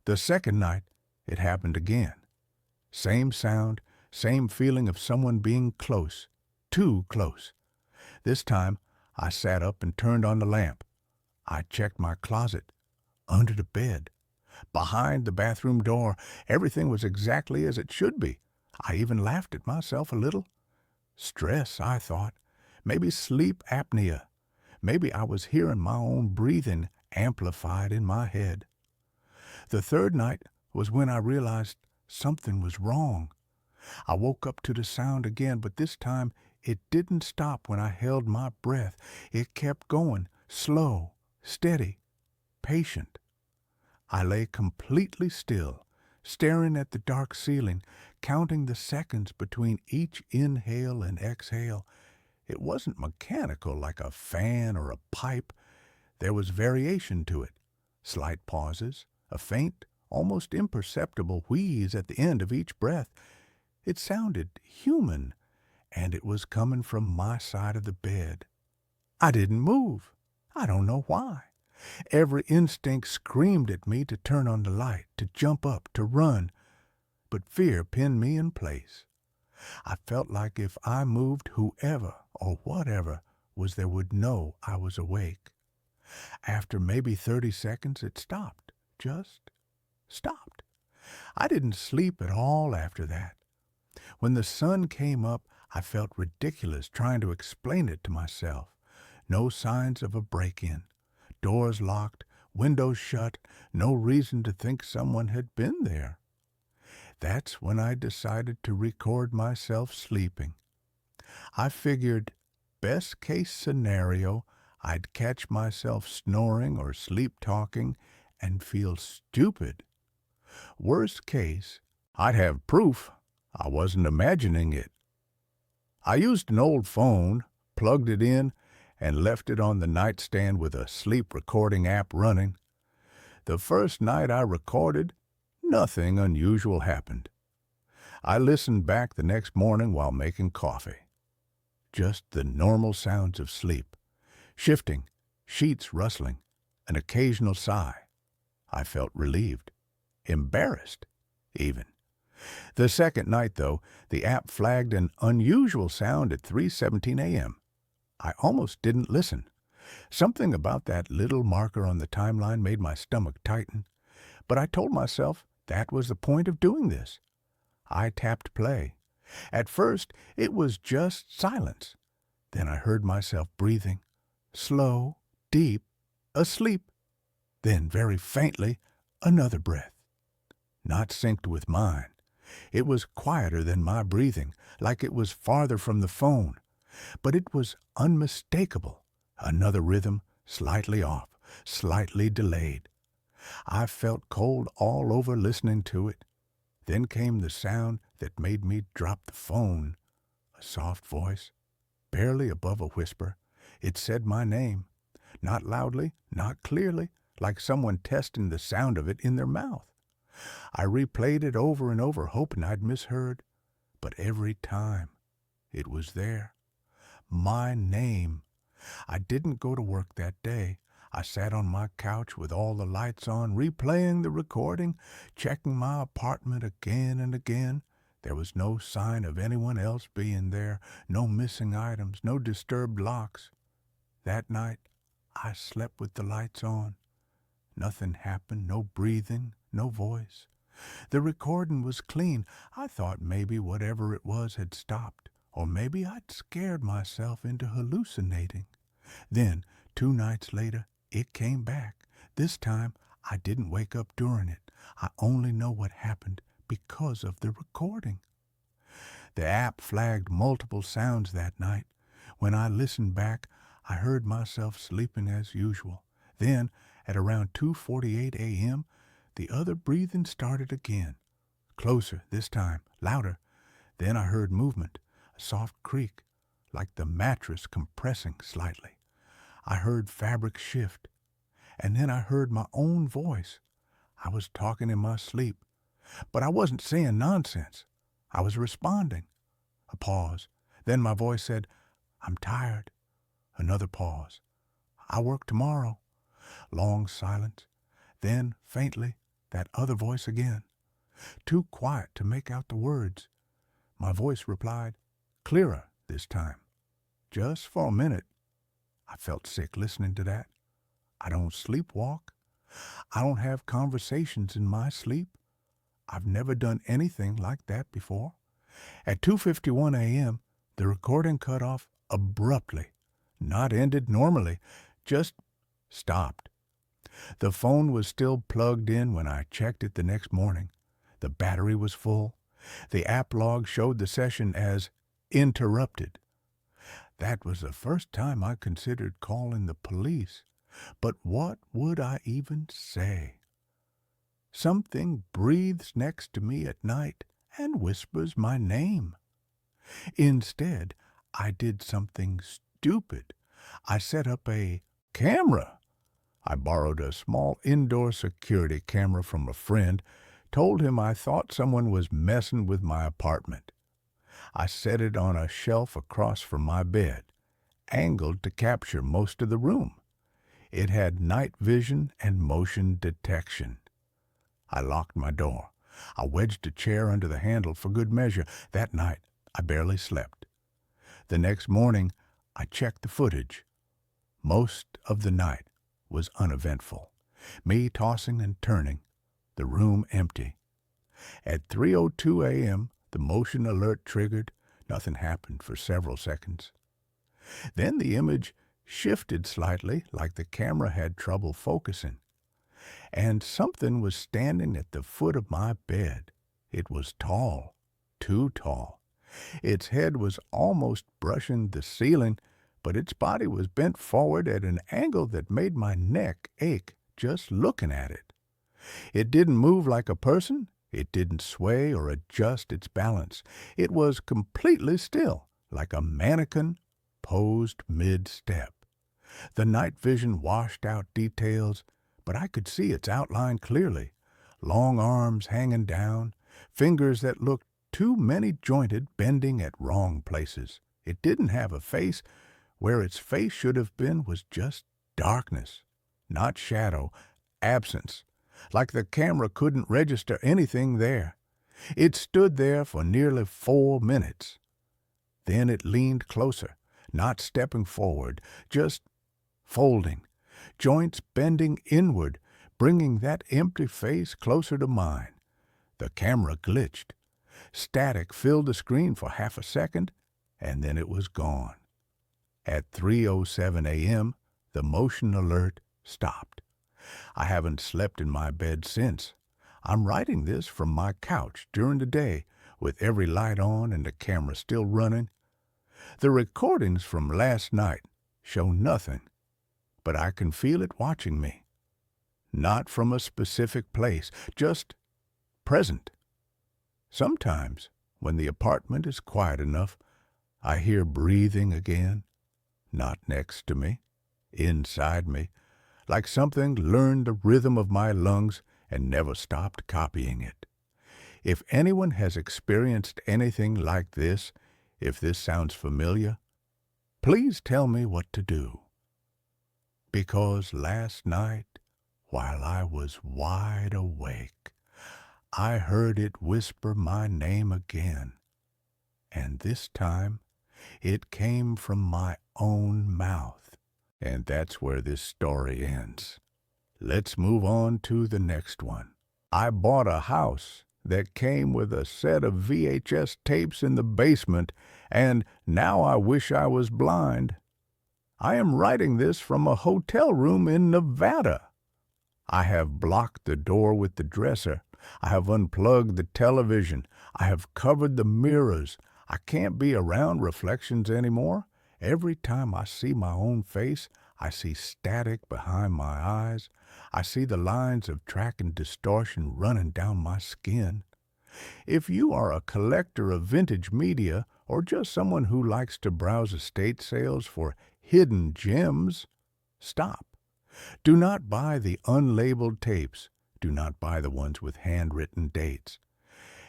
The second night, it happened again. Same sound, same feeling of someone being close, too close. This time, I sat up and turned on the lamp. I checked my closet, under the bed, behind the bathroom door. Everything was exactly as it should be. I even laughed at myself a little. Stress, I thought. Maybe sleep apnea. Maybe I was hearing my own breathing amplified in my head. The third night was when I realized something was wrong. I woke up to the sound again, but this time it didn't stop when I held my breath. It kept going, slow, steady, patient. I lay completely still, staring at the dark ceiling, counting the seconds between each inhale and exhale. It wasn't mechanical like a fan or a pipe. There was variation to it, slight pauses, a faint, almost imperceptible wheeze at the end of each breath. It sounded human, and it was coming from my side of the bed. I didn't move. I don't know why. Every instinct screamed at me to turn on the light, to jump up, to run, but fear pinned me in place. I felt like if I moved, whoever or whatever was there would know I was awake. After maybe 30 seconds, it stopped. Just stopped. I didn't sleep at all after that. When the sun came up, I felt ridiculous trying to explain it to myself. No signs of a break-in. Doors locked, windows shut, no reason to think someone had been there. That's when I decided to record myself sleeping. I figured, best case scenario, I'd catch myself snoring or sleep-talking and feel stupid. Worst case, I'd have proof I wasn't imagining it. I used an old phone, plugged it in, and left it on the nightstand with a sleep recording app running. The first night I recorded, nothing unusual happened. I listened back the next morning while making coffee. Just the normal sounds of sleep. Shifting, sheets rustling, an occasional sigh. I felt relieved. Embarrassed, even. The second night, though, the app flagged an unusual sound at 3:17 a.m. I almost didn't listen. Something about that little marker on the timeline made my stomach tighten, but I told myself that was the point of doing this. I tapped play. At first, it was just silence. Then I heard myself breathing, slow, deep, asleep. Then, very faintly, another breath. Not synced with mine. It was quieter than my breathing, like it was farther from the phone. But it was unmistakable. Another rhythm, slightly off, slightly delayed. I felt cold all over listening to it. Then came the sound that made me drop the phone. A soft voice, barely above a whisper. It said my name. Not loudly, not clearly, like someone testing the sound of it in their mouth. I replayed it over and over, hoping I'd misheard. But every time, it was there. My name. I didn't go to work that day. I sat on my couch with all the lights on, replaying the recording, checking my apartment again and again. There was no sign of anyone else being there, no missing items, no disturbed locks. That night, I slept with the lights on. Nothing happened, no breathing, no voice. The recording was clean. I thought maybe whatever it was had stopped, or maybe I'd scared myself into hallucinating. Then, 2 nights later, it came back. This time, I didn't wake up during it. I only know what happened because of the recording. The app flagged multiple sounds that night. When I listened back, I heard myself sleeping as usual. Then, at around 2:48 a.m., the other breathing started again. Closer this time, louder. Then I heard movement, a soft creak, like the mattress compressing slightly. I heard fabric shift, and then I heard my own voice. I was talking in my sleep, but I wasn't saying nonsense. I was responding. A pause. Then my voice said, "I'm tired." Another pause. "I work tomorrow." Long silence. Then, faintly, that other voice again. Too quiet to make out the words. My voice replied, clearer this time. "Just for a minute." I felt sick listening to that. I don't sleepwalk. I don't have conversations in my sleep. I've never done anything like that before. At 2:51 a.m., the recording cut off abruptly. Not ended normally, just stopped. The phone was still plugged in when I checked it the next morning. The battery was full. The app log showed the session as interrupted. That was the first time I considered calling the police. But what would I even say? Something breathes next to me at night and whispers my name. Instead, I did something stupid. I set up a camera. I borrowed a small indoor security camera from a friend, told him I thought someone was messing with my apartment. I set it on a shelf across from my bed, angled to capture most of the room. It had night vision and motion detection. I locked my door. I wedged a chair under the handle for good measure. That night, I barely slept. The next morning, I checked the footage. Most of the night was uneventful. Me tossing and turning, the room empty. At 3:02 a.m., the motion alert triggered. Nothing happened for several seconds. Then the image shifted slightly, like the camera had trouble focusing. And something was standing at the foot of my bed. It was tall, too tall. Its head was almost brushing the ceiling, but its body was bent forward at an angle that made my neck ache just looking at it. It didn't move like a person. It didn't sway or adjust its balance. It was completely still, like a mannequin posed mid-step. The night vision washed out details, but I could see its outline clearly. Long arms hanging down, fingers that looked too many-jointed, bending at wrong places. It didn't have a face. Where its face should have been was just darkness, not shadow, absence, like the camera couldn't register anything there. It stood there for nearly 4 minutes. Then it leaned closer, not stepping forward, just folding, joints bending inward, bringing that empty face closer to mine. The camera glitched. Static filled the screen for half a second, and then it was gone. At 3:07 a.m., the motion alert stopped. I haven't slept in my bed since. I'm writing this from my couch during the day, with every light on and the camera still running. The recordings from last night show nothing, but I can feel it watching me. Not from a specific place, just present. Sometimes, when the apartment is quiet enough, I hear breathing again, not next to me, inside me, like something learned the rhythm of my lungs and never stopped copying it. If anyone has experienced anything like this, if this sounds familiar, please tell me what to do. Because last night, while I was wide awake, I heard it whisper my name again, and this time it came from my own mouth. And that's where this story ends. Let's move on to the next one. I bought a house that came with a set of VHS tapes in the basement, and now I wish I was blind. I am writing this from a hotel room in Nevada. I have blocked the door with the dresser. I have unplugged the television. I have covered the mirrors. I can't be around reflections anymore. Every time I see my own face, I see static behind my eyes. I see the lines of track and distortion running down my skin. If you are a collector of vintage media or just someone who likes to browse estate sales for hidden gems, stop. Do not buy the unlabeled tapes. Do not buy the ones with handwritten dates.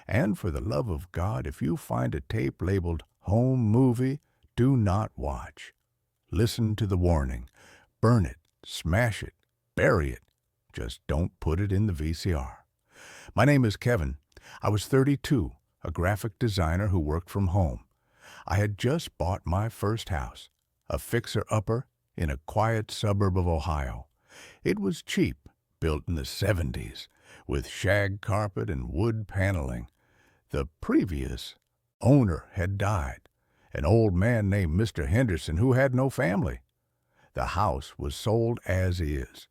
And for the love of God, if you find a tape labeled home movie, do not watch. Listen to the warning. Burn it, smash it, bury it. Just don't put it in the VCR. My name is Kevin. I was 32, a graphic designer who worked from home. I had just bought my first house, a fixer-upper in a quiet suburb of Ohio. It was cheap, built in the 70s, with shag carpet and wood paneling. The previous owner had died, an old man named Mr. Henderson who had no family. The house was sold as is,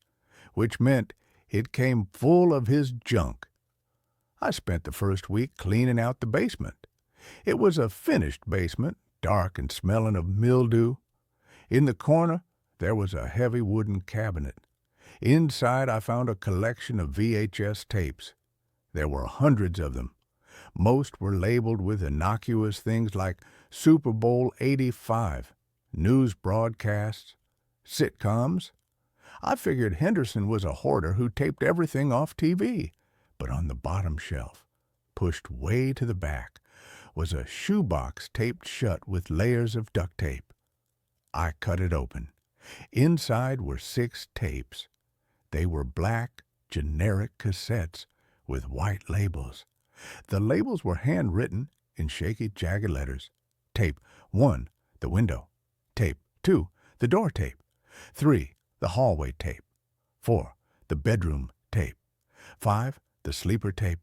which meant it came full of his junk. I spent the first week cleaning out the basement. It was a finished basement, dark and smelling of mildew. In the corner, there was a heavy wooden cabinet. Inside, I found a collection of VHS tapes. There were hundreds of them. Most were labeled with innocuous things like Super Bowl 85, news broadcasts, sitcoms. I figured Henderson was a hoarder who taped everything off TV. But on the bottom shelf, pushed way to the back, was a shoebox taped shut with layers of duct tape. I cut it open. Inside were 6 tapes. They were black, generic cassettes with white labels. The labels were handwritten in shaky, jagged letters. Tape 1, the window. Tape 2, the door tape. 3, the hallway tape. 4, the bedroom tape. 5, the sleeper tape.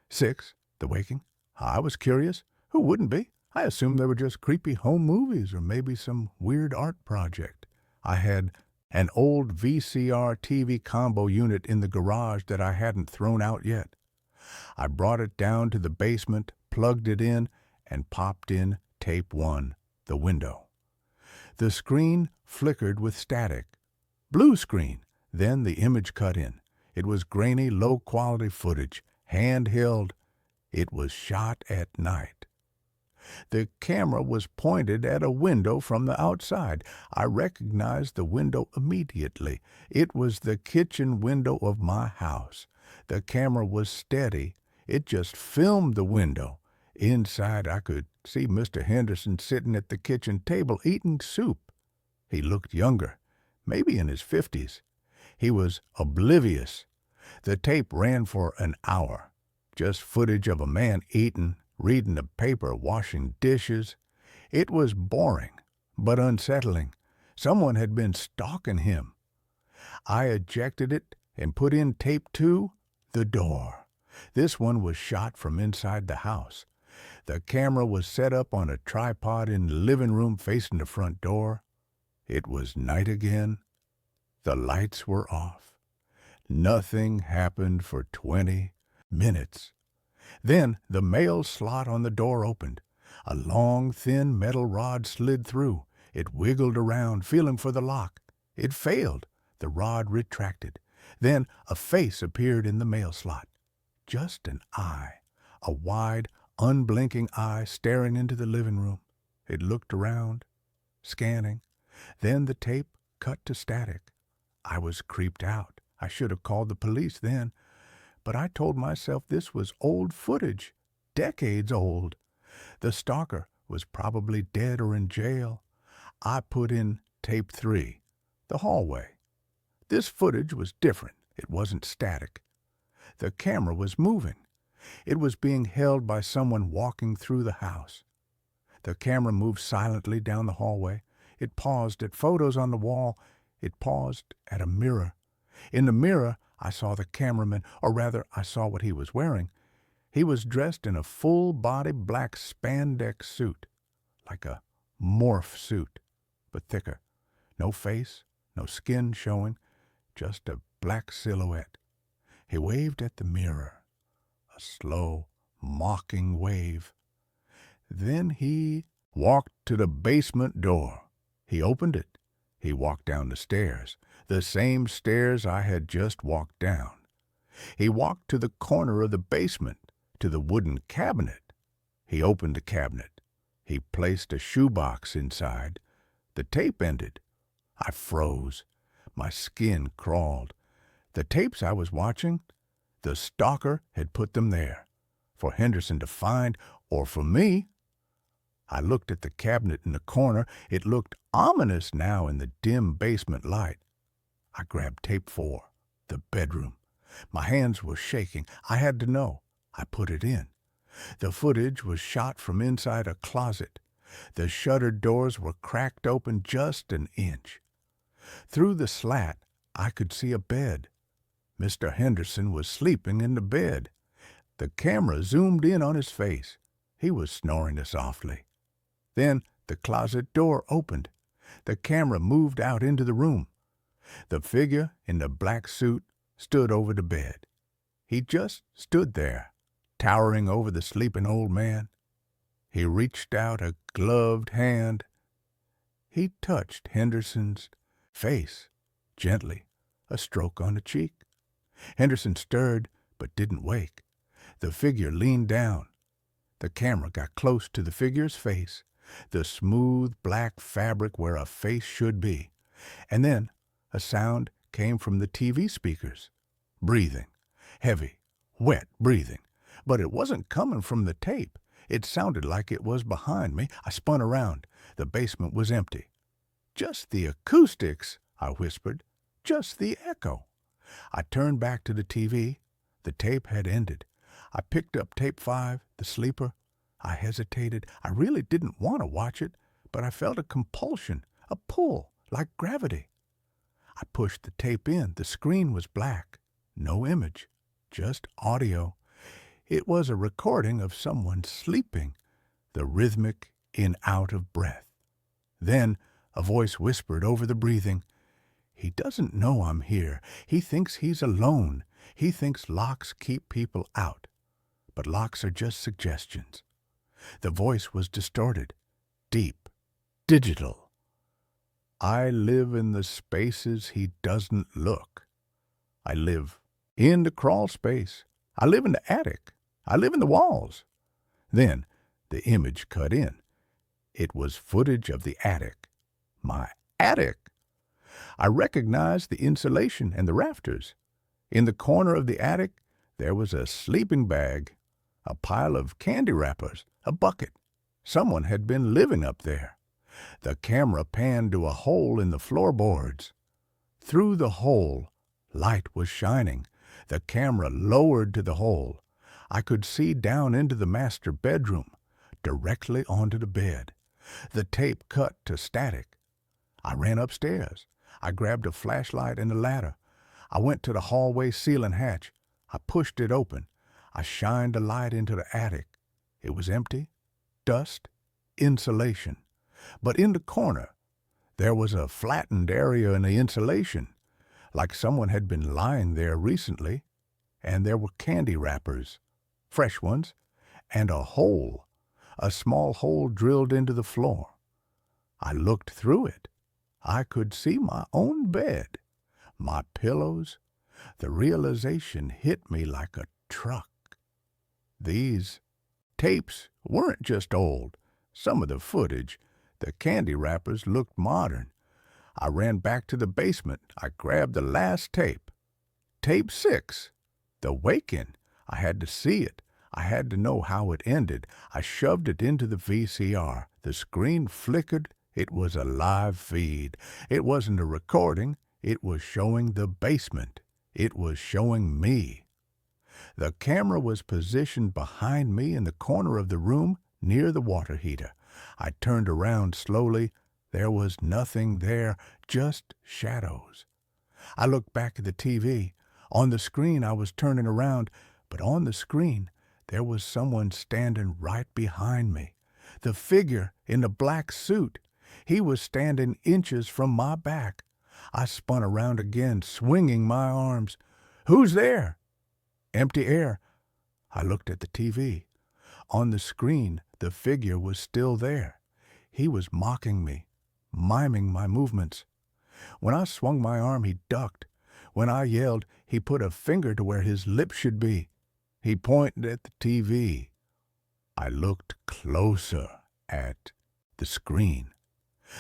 6, the waking. I was curious. Who wouldn't be? I assumed they were just creepy home movies or maybe some weird art project. I had an old VCR TV combo unit in the garage that I hadn't thrown out yet. I brought it down to the basement, plugged it in, and popped in tape 1, the window. The screen flickered with static. Blue screen. Then the image cut in. It was grainy, low-quality footage, handheld. It was shot at night. The camera was pointed at a window from the outside. I recognized the window immediately. It was the kitchen window of my house. The camera was steady. It just filmed the window. Inside, I could see Mr. Henderson sitting at the kitchen table eating soup. He looked younger, maybe in his 50s. He was oblivious. The tape ran for an hour. Just footage of a man eating, reading the paper, washing dishes. It was boring, but unsettling. Someone had been stalking him. I ejected it and put in tape 2, the door. This one was shot from inside the house. The camera was set up on a tripod in the living room facing the front door. It was night again. The lights were off. Nothing happened for 20 minutes. Then the mail slot on the door opened. A long, thin metal rod slid through. It wiggled around, feeling for the lock. It failed. The rod retracted. Then a face appeared in the mail slot. Just an eye, a wide, unblinking eye staring into the living room. It looked around, scanning. Then the tape cut to static. I was creeped out. I should have called the police then. But I told myself this was old footage, decades old. The stalker was probably dead or in jail. I put in tape 3, the hallway. This footage was different. It wasn't static. The camera was moving. It was being held by someone walking through the house. The camera moved silently down the hallway. It paused at photos on the wall. It paused at a mirror. In the mirror, I saw the cameraman, or rather, I saw what he was wearing. He was dressed in a full-body black spandex suit, like a morph suit, but thicker. No face, no skin showing, just a black silhouette. He waved at the mirror, a slow, mocking wave. Then he walked to the basement door. He opened it. He walked down the stairs, the same stairs I had just walked down. He walked to the corner of the basement, to the wooden cabinet. He opened the cabinet. He placed a shoebox inside. The tape ended. I froze. My skin crawled. The tapes I was watching, the stalker had put them there, for Henderson to find, or for me. I looked at the cabinet in the corner. It looked ominous now in the dim basement light. I grabbed tape 4, the bedroom. My hands were shaking. I had to know. I put it in. The footage was shot from inside a closet. The shuttered doors were cracked open just an inch. Through the slat, I could see a bed. Mr. Henderson was sleeping in the bed. The camera zoomed in on his face. He was snoring softly. Then the closet door opened. The camera moved out into the room. The figure in the black suit stood over the bed. He just stood there, towering over the sleeping old man. He reached out a gloved hand. He touched Henderson's face gently, a stroke on the cheek. Henderson stirred but didn't wake. The figure leaned down. The camera got close to the figure's face, the smooth black fabric where a face should be. And then a sound came from the TV speakers. Breathing. Heavy, wet breathing. But it wasn't coming from the tape. It sounded like it was behind me. I spun around. The basement was empty. "Just the acoustics," I whispered. "Just the echo." I turned back to the TV. The tape had ended. I picked up tape 5, the sleeper. I hesitated. I really didn't want to watch it, but I felt a compulsion, a pull, like gravity. I pushed the tape in. The screen was black. No image, just audio. It was a recording of someone sleeping, the rhythmic in-out of breath. Then a voice whispered over the breathing, "He doesn't know I'm here. He thinks he's alone. He thinks locks keep people out. But locks are just suggestions." The voice was distorted, deep, digital. "I live in the spaces he doesn't look. I live in the crawl space. I live in the attic. I live in the walls." Then the image cut in. It was footage of the attic. My attic! I recognized the insulation and the rafters. In the corner of the attic, there was a sleeping bag, a pile of candy wrappers, a bucket. Someone had been living up there. The camera panned to a hole in the floorboards. Through the hole, light was shining. The camera lowered to the hole. I could see down into the master bedroom, directly onto the bed. The tape cut to static. I ran upstairs. I grabbed a flashlight and a ladder. I went to the hallway ceiling hatch. I pushed it open. I shined a light into the attic. It was empty. Dust. Insulation. But in the corner, there was a flattened area in the insulation, like someone had been lying there recently, and there were candy wrappers, fresh ones, and a hole, a small hole drilled into the floor. I looked through it. I could see my own bed, my pillows. The realization hit me like a truck. These tapes weren't just old. Some of the footage, the candy wrappers, looked modern. I ran back to the basement. I grabbed the last tape. Tape 6, the wake-in. I had to see it. I had to know how it ended. I shoved it into the VCR. The screen flickered. It was a live feed. It wasn't a recording. It was showing the basement. It was showing me. The camera was positioned behind me in the corner of the room near the water heater. I turned around slowly. There was nothing there, just shadows. I looked back at the TV. On the screen I was turning around, but on the screen there was someone standing right behind me. The figure in the black suit. He was standing inches from my back. I spun around again, swinging my arms. "Who's there?" Empty air. I looked at the TV. On the screen, the figure was still there. He was mocking me, miming my movements. When I swung my arm, he ducked. When I yelled, he put a finger to where his lips should be. He pointed at the TV. I looked closer. at the screen.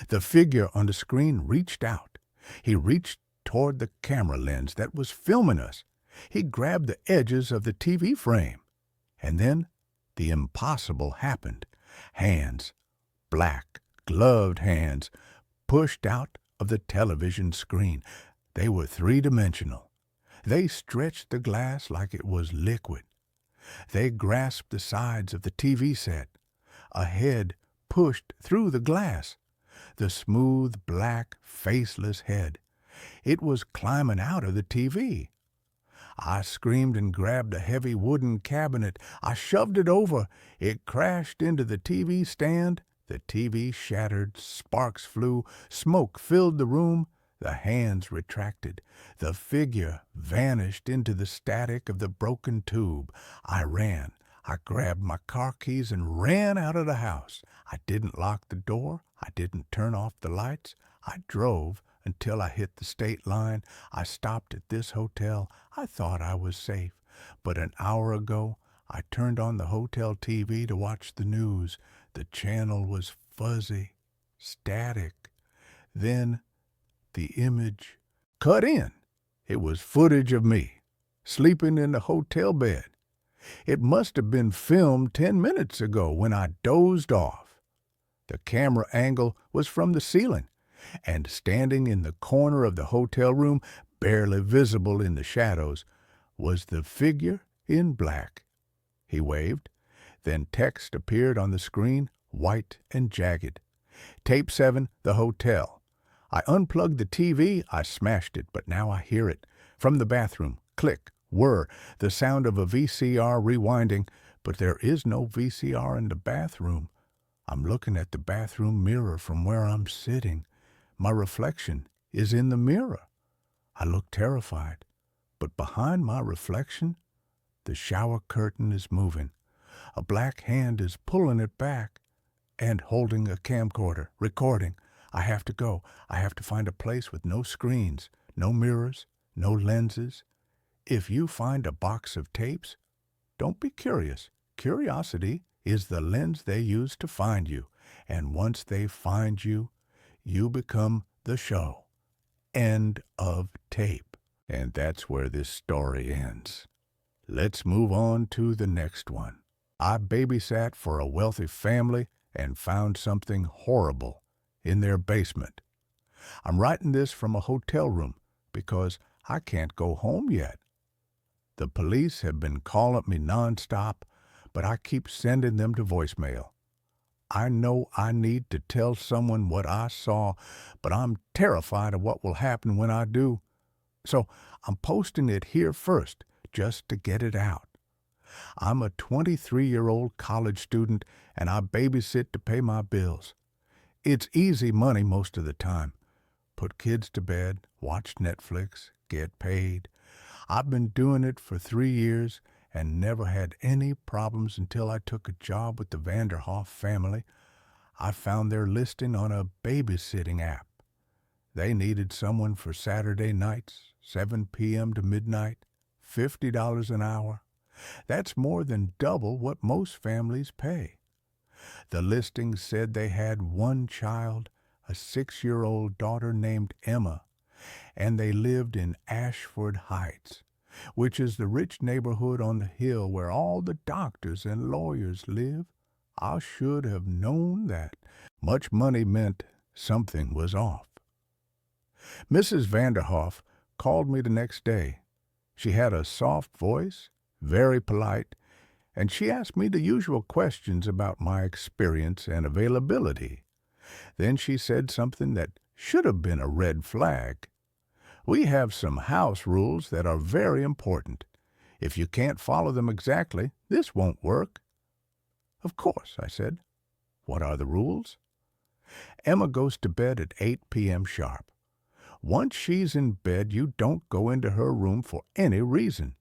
The figure on the screen reached out. He reached toward the camera lens that was filming us. He grabbed the edges of the TV frame. And then the impossible happened. Hands, black, gloved hands, pushed out of the television screen. They were three-dimensional. They stretched the glass like it was liquid. They grasped the sides of the TV set. A head pushed through the glass. The smooth, black, faceless head. It was climbing out of the TV. I screamed and grabbed a heavy wooden cabinet. I shoved it over. It crashed into the TV stand. The TV shattered. Sparks flew. Smoke filled the room. The hands retracted. The figure vanished into the static of the broken tube. I ran. I grabbed my car keys and ran out of the house. I didn't lock the door. I didn't turn off the lights. I drove until I hit the state line. I stopped at this hotel. I thought I was safe. But an hour ago, I turned on the hotel TV to watch the news. The channel was fuzzy, static. Then the image cut in. It was footage of me, sleeping in the hotel bed. It must have been filmed 10 minutes ago when I dozed off. The camera angle was from the ceiling, and standing in the corner of the hotel room, barely visible in the shadows, was the figure in black. He waved. Then text appeared on the screen, white and jagged. Tape 7, the hotel. I unplugged the TV. I smashed it, but now I hear it. From the bathroom, click, whir, the sound of a VCR rewinding, but there is no VCR in the bathroom. I'm looking at the bathroom mirror from where I'm sitting. My reflection is in the mirror. I look terrified, but behind my reflection, the shower curtain is moving. A black hand is pulling it back and holding a camcorder, recording. I have to go. I have to find a place with no screens, no mirrors, no lenses. If you find a box of tapes, don't be curious. Curiosity is the lens they use to find you. And once they find you, you become the show. End of tape. And that's where this story ends. Let's move on to the next one. I babysat for a wealthy family and found something horrible in their basement. I'm writing this from a hotel room because I can't go home yet. The police have been calling me nonstop, but I keep sending them to voicemail. I know I need to tell someone what I saw, but I'm terrified of what will happen when I do. So I'm posting it here first, just to get it out. I'm a 23-year-old college student, and I babysit to pay my bills. It's easy money most of the time. Put kids to bed, watch Netflix, get paid. I've been doing it for 3 years and never had any problems until I took a job with the Vanderhoff family. I found their listing on a babysitting app. They needed someone for Saturday nights, 7 p.m. to midnight, $50 an hour. That's more than double what most families pay. The listing said they had one child, a 6-year-old daughter named Emma, and they lived in Ashford Heights, which is the rich neighborhood on the hill where all the doctors and lawyers live. I should have known that. Much money meant something was off. Mrs. Vanderhoff called me the next day. She had a soft voice, very polite, and she asked me the usual questions about my experience and availability. Then she said something that should have been a red flag. We have some house rules that are very important. If you can't follow them exactly, this won't work. Of course, I said. What are the rules? Emma goes to bed at 8 p.m. sharp. Once she's in bed, you don't go into her room for any reason.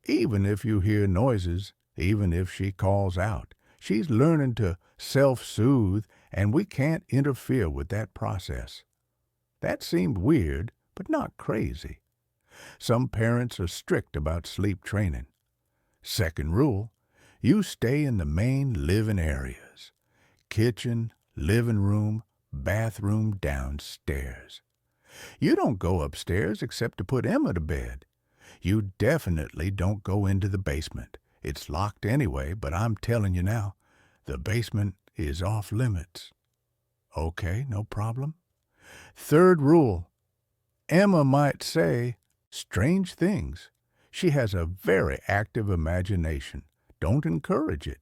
Even if you hear noises, even if she calls out, she's learning to self-soothe, and we can't interfere with that process. That seemed weird, but not crazy. Some parents are strict about sleep training. Second rule, you stay in the main living areas. kitchen, living room, bathroom downstairs. You don't go upstairs except to put Emma to bed. You definitely don't go into the basement. It's locked anyway, but I'm telling you now, the basement is off limits. Okay, no problem. Third rule, Emma might say strange things. She has a very active imagination. Don't encourage it.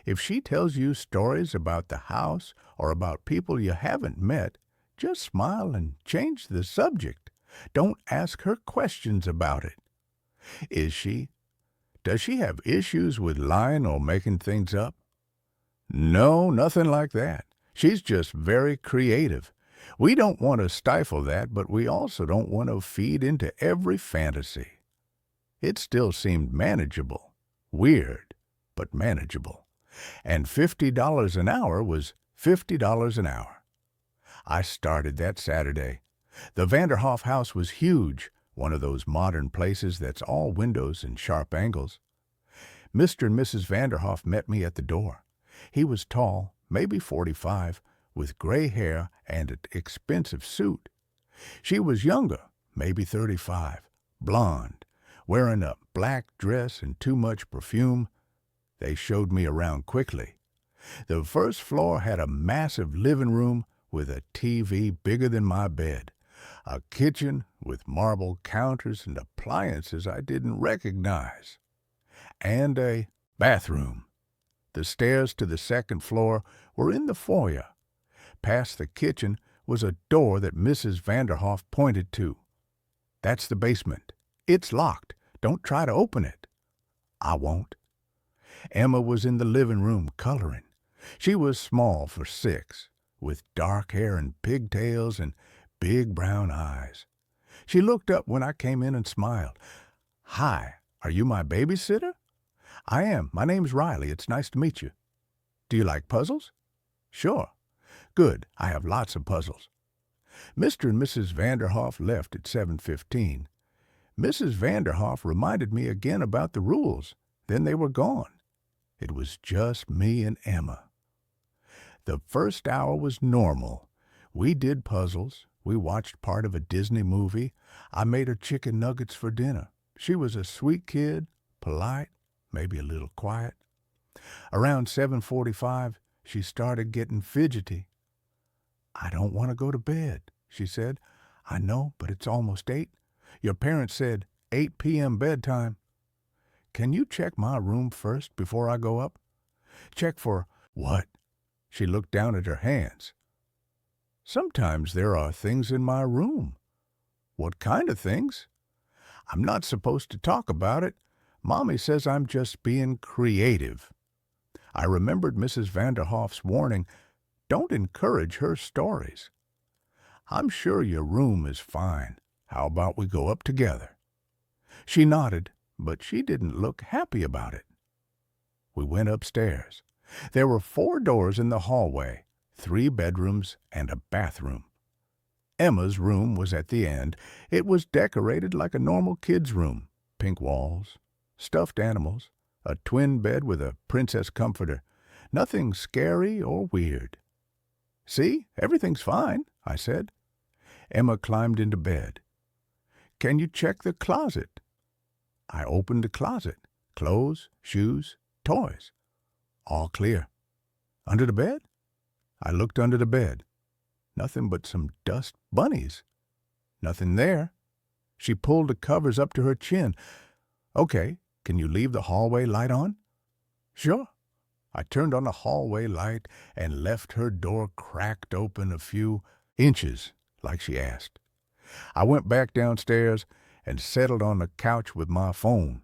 If she tells you stories about the house or about people you haven't met, just smile and change the subject. Don't ask her questions about it. Does she have issues with lying or making things up? No, nothing like that. She's just very creative. We don't want to stifle that, but we also don't want to feed into every fantasy. It still seemed manageable. Weird, but manageable. And $50 an hour was $50 an hour. I started that Saturday. The Vanderhoff house was huge, one of those modern places that's all windows and sharp angles. Mr. and Mrs. Vanderhoff met me at the door. He was tall, maybe 45, with gray hair and an expensive suit. She was younger, maybe 35, blonde, wearing a black dress and too much perfume. They showed me around quickly. The first floor had a massive living room with a TV bigger than my bed, a kitchen with marble counters and appliances I didn't recognize, and a bathroom. The stairs to the second floor were in the foyer. Past the kitchen was a door that Mrs. Vanderhoff pointed to. That's the basement. It's locked. Don't try to open it. I won't. Emma was in the living room coloring. She was small for 6, with dark hair and pigtails and big brown eyes. She looked up when I came in and smiled. "Hi, are you my babysitter?" "I am. My name's Riley. It's nice to meet you." "Do you like puzzles?" "Sure." "Good. I have lots of puzzles." Mr. and Mrs. Vanderhoff left at 7:15. Mrs. Vanderhoff reminded me again about the rules. Then they were gone. It was just me and Emma. The first hour was normal. We did puzzles. We watched part of a Disney movie. I made her chicken nuggets for dinner. She was a sweet kid, polite, maybe a little quiet. Around 7:45, she started getting fidgety. "I don't want to go to bed," she said. "I know, but it's almost 8. Your parents said 8 p.m. bedtime." "Can you check my room first before I go up?" "Check for what?" She looked down at her hands. "Sometimes there are things in my room." "What kind of things?" "I'm not supposed to talk about it. Mommy says I'm just being creative." I remembered Mrs. Vanderhoff's warning, don't encourage her stories. "I'm sure your room is fine. How about we go up together?" She nodded, but she didn't look happy about it. We went upstairs. There were 4 doors in the hallway, 3 bedrooms and a bathroom. Emma's room was at the end. It was decorated like a normal kid's room. Pink walls, stuffed animals, a twin bed with a princess comforter. Nothing scary or weird. "See, everything's fine," I said. Emma climbed into bed. "Can you check the closet?" I opened the closet. Clothes, shoes, toys. All clear. "Under the bed?" I looked under the bed. Nothing but some dust bunnies. "Nothing there." She pulled the covers up to her chin. "Okay, can you leave the hallway light on?" "Sure." I turned on the hallway light and left her door cracked open a few inches, like she asked. I went back downstairs and settled on the couch with my phone.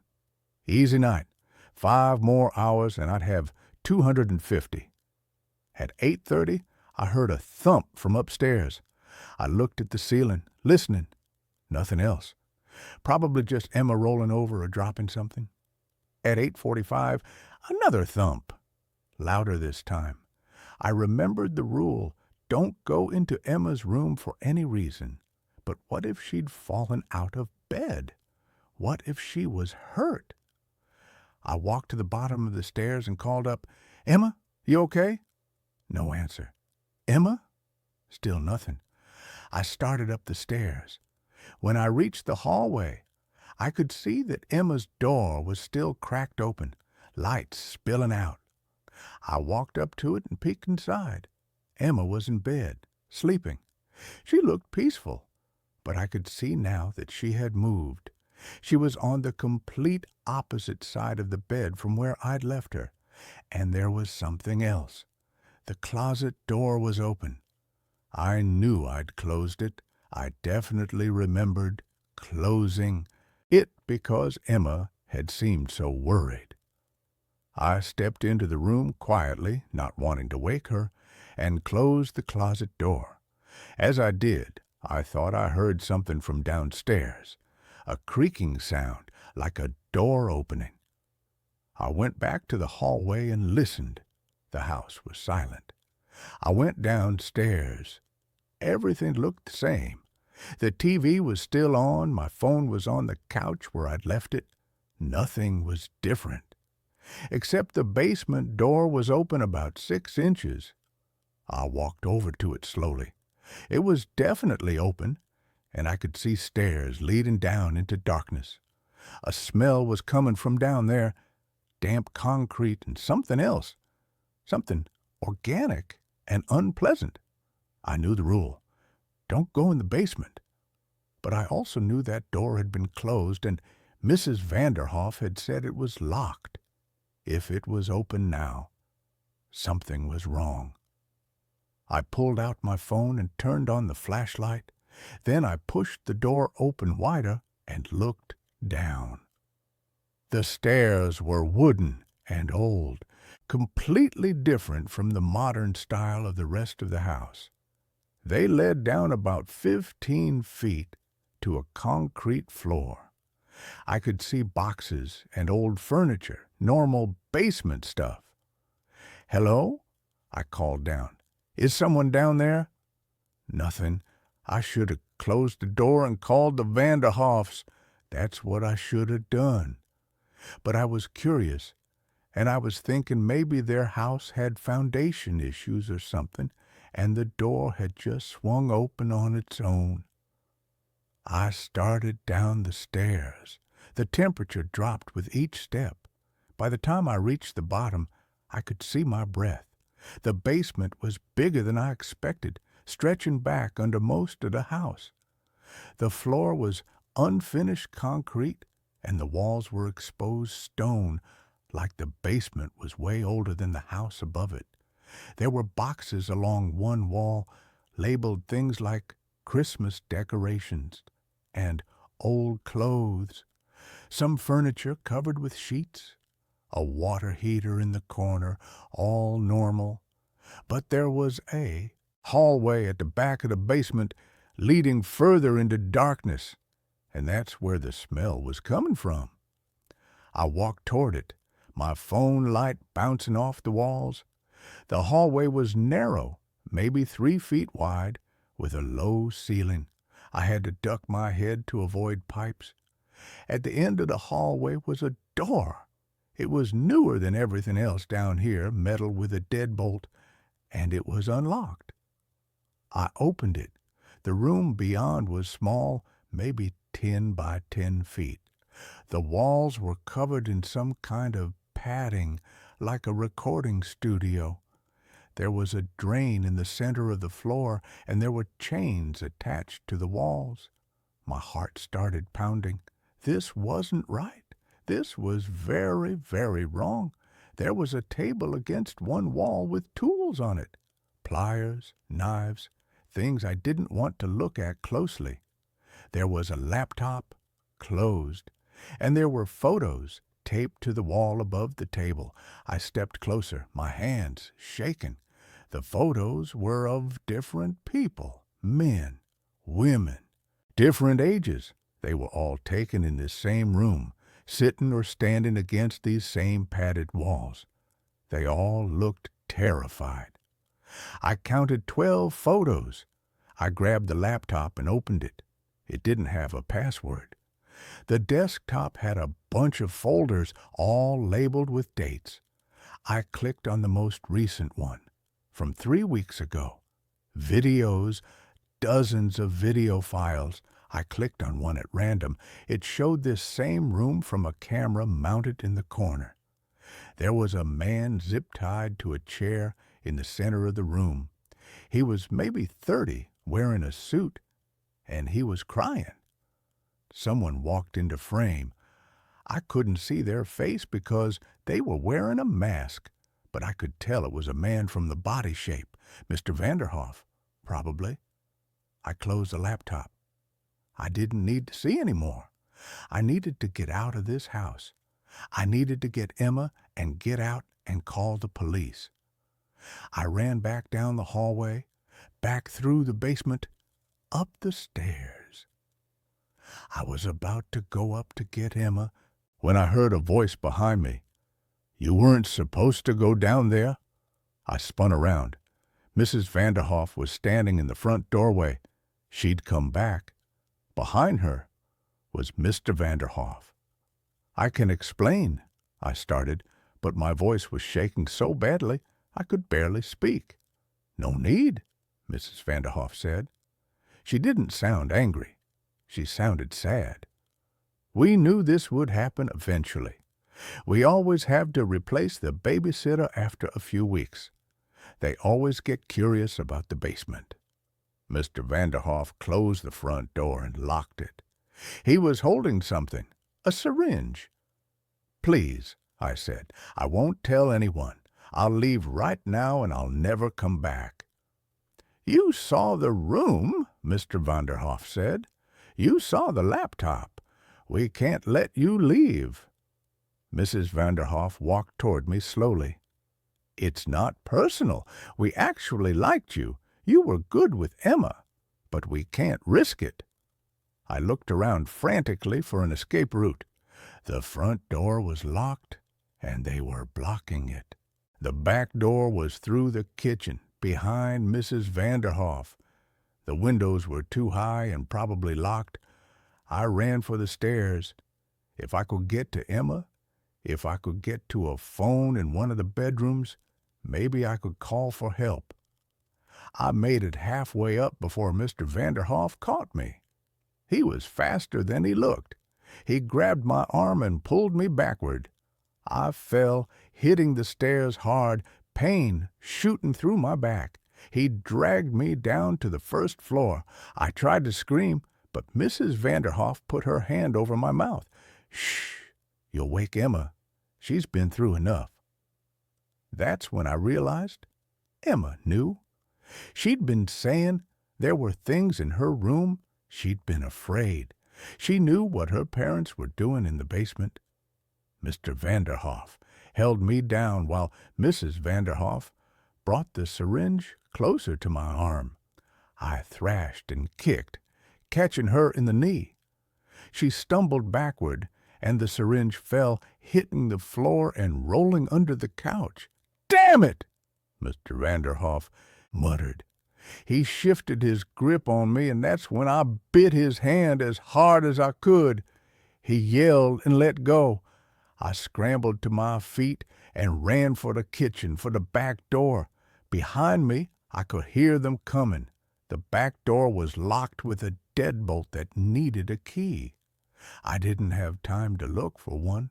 Easy night. 5 more hours and I'd have 250. At 8:30, I heard a thump from upstairs. I looked at the ceiling, listening. Nothing else. Probably just Emma rolling over or dropping something. At 8:45, another thump. Louder this time. I remembered the rule, don't go into Emma's room for any reason. But what if she'd fallen out of bed? What if she was hurt? I walked to the bottom of the stairs and called up, "Emma, you okay?" No answer. Emma? Still nothing. I started up the stairs. When I reached the hallway, I could see that Emma's door was still cracked open, lights spilling out. I walked up to it and peeked inside. Emma was in bed, sleeping. She looked peaceful, but I could see now that she had moved. She was on the complete opposite side of the bed from where I'd left her. And there was something else. The closet door was open. I knew I'd closed it. I definitely remembered closing it because Emma had seemed so worried. I stepped into the room quietly, not wanting to wake her, and closed the closet door. As I did, I thought I heard something from downstairs, a creaking sound like a door opening. I went back to the hallway and listened. The house was silent. I went downstairs. Everything looked the same. The TV was still on. My phone was on the couch where I'd left it. Nothing was different, except the basement door was open about 6 inches. I walked over to it slowly. It was definitely open, and I could see stairs leading down into darkness. A smell was coming from down there, damp concrete and something else, something organic and unpleasant. I knew the rule. Don't go in the basement. But I also knew that door had been closed, and Mrs. Vanderhoff had said it was locked. If it was open now, something was wrong. I pulled out my phone and turned on the flashlight. Then I pushed the door open wider and looked down. The stairs were wooden and old, completely different from the modern style of the rest of the house. They led down about 15 feet to a concrete floor. I could see boxes and old furniture, normal basement stuff. "Hello?" I called down. "Is someone down there?" Nothing. I should have closed the door and called the Vanderhoffs. That's what I should have done. But I was curious, and I was thinking maybe their house had foundation issues or something, and the door had just swung open on its own. I started down the stairs. The temperature dropped with each step. By the time I reached the bottom, I could see my breath. The basement was bigger than I expected, stretching back under most of the house. The floor was unfinished concrete, and the walls were exposed stone, like the basement was way older than the house above it. There were boxes along one wall, labeled things like Christmas decorations and old clothes, some furniture covered with sheets, a water heater in the corner, all normal. But there was a hallway at the back of the basement leading further into darkness, and that's where the smell was coming from. I walked toward it, my phone light bouncing off the walls. The hallway was narrow, maybe 3 feet wide, with a low ceiling. I had to duck my head to avoid pipes. At the end of the hallway was a door. It was newer than everything else down here, metal with a deadbolt, and it was unlocked. I opened it. The room beyond was small, maybe 10 by 10 feet. The walls were covered in some kind of padding, like a recording studio. There was a drain in the center of the floor, and there were chains attached to the walls. My heart started pounding. This wasn't right. This was very, very wrong. There was a table against one wall with tools on it. Pliers, knives, things I didn't want to look at closely. There was a laptop, closed, and there were photos taped to the wall above the table. I stepped closer, my hands shaking. The photos were of different people, men, women, different ages. They were all taken in this same room, sitting or standing against these same padded walls. They all looked terrified. I counted 12 photos. I grabbed the laptop and opened it. It didn't have a password. The desktop had a bunch of folders, all labeled with dates. I clicked on the most recent one. from 3 weeks ago. Videos, dozens of video files. I clicked on one at random. It showed this same room from a camera mounted in the corner. There was a man zip-tied to a chair in the center of the room. He was maybe 30, wearing a suit, and he was crying. Someone walked into frame. I couldn't see their face because they were wearing a mask, but I could tell it was a man from the body shape, Mr. Vanderhoff, probably. I closed the laptop. I didn't need to see any more. I needed to get out of this house. I needed to get Emma and get out and call the police. I ran back down the hallway, back through the basement, up the stairs. I was about to go up to get Emma when I heard a voice behind me. "You weren't supposed to go down there." I spun around. Mrs. Vanderhoff was standing in the front doorway. She'd come back. Behind her was Mr. Vanderhoff. "I can explain," I started, but my voice was shaking so badly I could barely speak. "No need," Mrs. Vanderhoff said. She didn't sound angry. She sounded sad. "We knew this would happen eventually. We always have to replace the babysitter after a few weeks. They always get curious about the basement." Mr. Vanderhoff closed the front door and locked it. He was holding something, a syringe. "Please," I said, "I won't tell anyone. I'll leave right now and I'll never come back." "You saw the room," Mr. Vanderhoff said. "You saw the laptop. We can't let you leave." Mrs. Vanderhoff walked toward me slowly. "It's not personal. We actually liked you. You were good with Emma, but we can't risk it." I looked around frantically for an escape route. The front door was locked, and they were blocking it. The back door was through the kitchen, behind Mrs. Vanderhoff. The windows were too high and probably locked. I ran for the stairs. If I could get to Emma, if I could get to a phone in one of the bedrooms, maybe I could call for help. I made it halfway up before Mr. Vanderhoff caught me. He was faster than he looked. He grabbed my arm and pulled me backward. I fell, hitting the stairs hard, pain shooting through my back. He dragged me down to the first floor. I tried to scream, but Mrs. Vanderhoff put her hand over my mouth. "Shh, you'll wake Emma. She's been through enough." That's when I realized Emma knew. She'd been saying there were things in her room. She'd been afraid. She knew what her parents were doing in the basement. Mr. Vanderhoff held me down while Mrs. Vanderhoff brought the syringe closer to my arm. I thrashed and kicked, catching her in the knee. She stumbled backward, and the syringe fell, hitting the floor and rolling under the couch. "Damn it!" Mr. Vanderhoff muttered. He shifted his grip on me, and that's when I bit his hand as hard as I could. He yelled and let go. I scrambled to my feet and ran for the kitchen, for the back door. Behind me, I could hear them coming. The back door was locked with a deadbolt that needed a key. I didn't have time to look for one.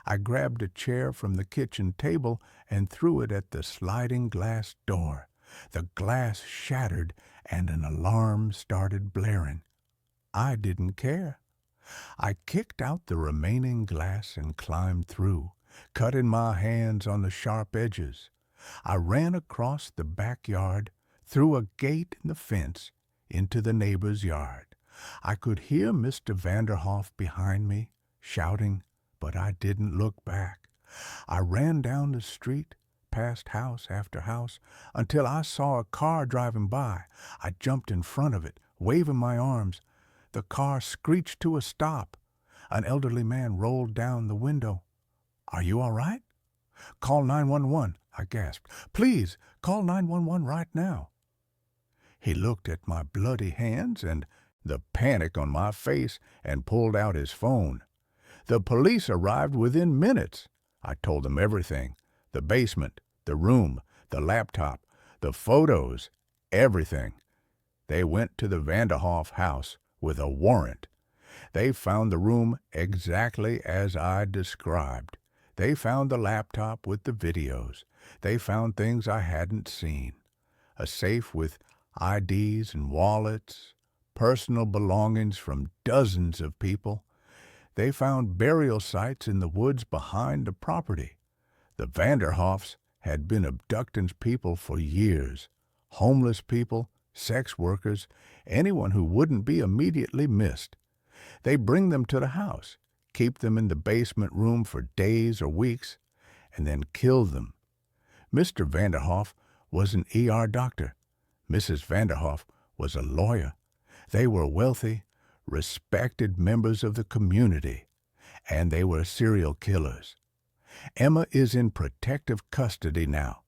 I grabbed a chair from the kitchen table and threw it at the sliding glass door. The glass shattered and an alarm started blaring. I didn't care. I kicked out the remaining glass and climbed through, cutting my hands on the sharp edges. I ran across the backyard, through a gate in the fence, into the neighbor's yard. I could hear Mr. Vanderhoff behind me, shouting, but I didn't look back. I ran down the street, past house after house, until I saw a car driving by. I jumped in front of it, waving my arms. The car screeched to a stop. An elderly man rolled down the window. "Are you all right?" "Call 911, I gasped. "Please, call 911 right now." He looked at my bloody hands and the panic on my face and pulled out his phone. "The police arrived within minutes." I told them everything. The basement, the room, the laptop, The photos, everything. They went to the Vanderhoff house with a warrant. They found the room exactly as I described. They found the laptop with the videos. They found things I hadn't seen. A safe with IDs and wallets, personal belongings from dozens of people. They found burial sites in the woods behind the property. The Vanderhoffs had been abducting people for years. Homeless people, sex workers, anyone who wouldn't be immediately missed. They bring them to the house, keep them in the basement room for days or weeks, and then kill them. Mr. Vanderhoff was an ER doctor. Mrs. Vanderhoff was a lawyer. They were wealthy, respected members of the community, and they were serial killers. Emma is in protective custody now.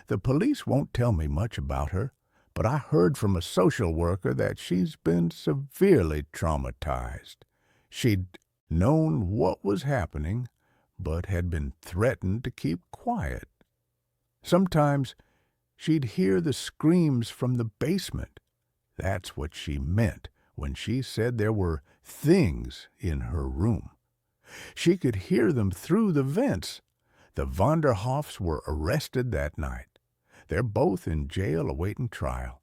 The police won't tell me much about her, but I heard from a social worker that she's been severely traumatized. She'd known what was happening, but had been threatened to keep quiet. Sometimes she'd hear the screams from the basement. That's what she meant when she said there were things in her room. She could hear them through the vents. The Vanderhoffs were arrested that night. They're both in jail awaiting trial.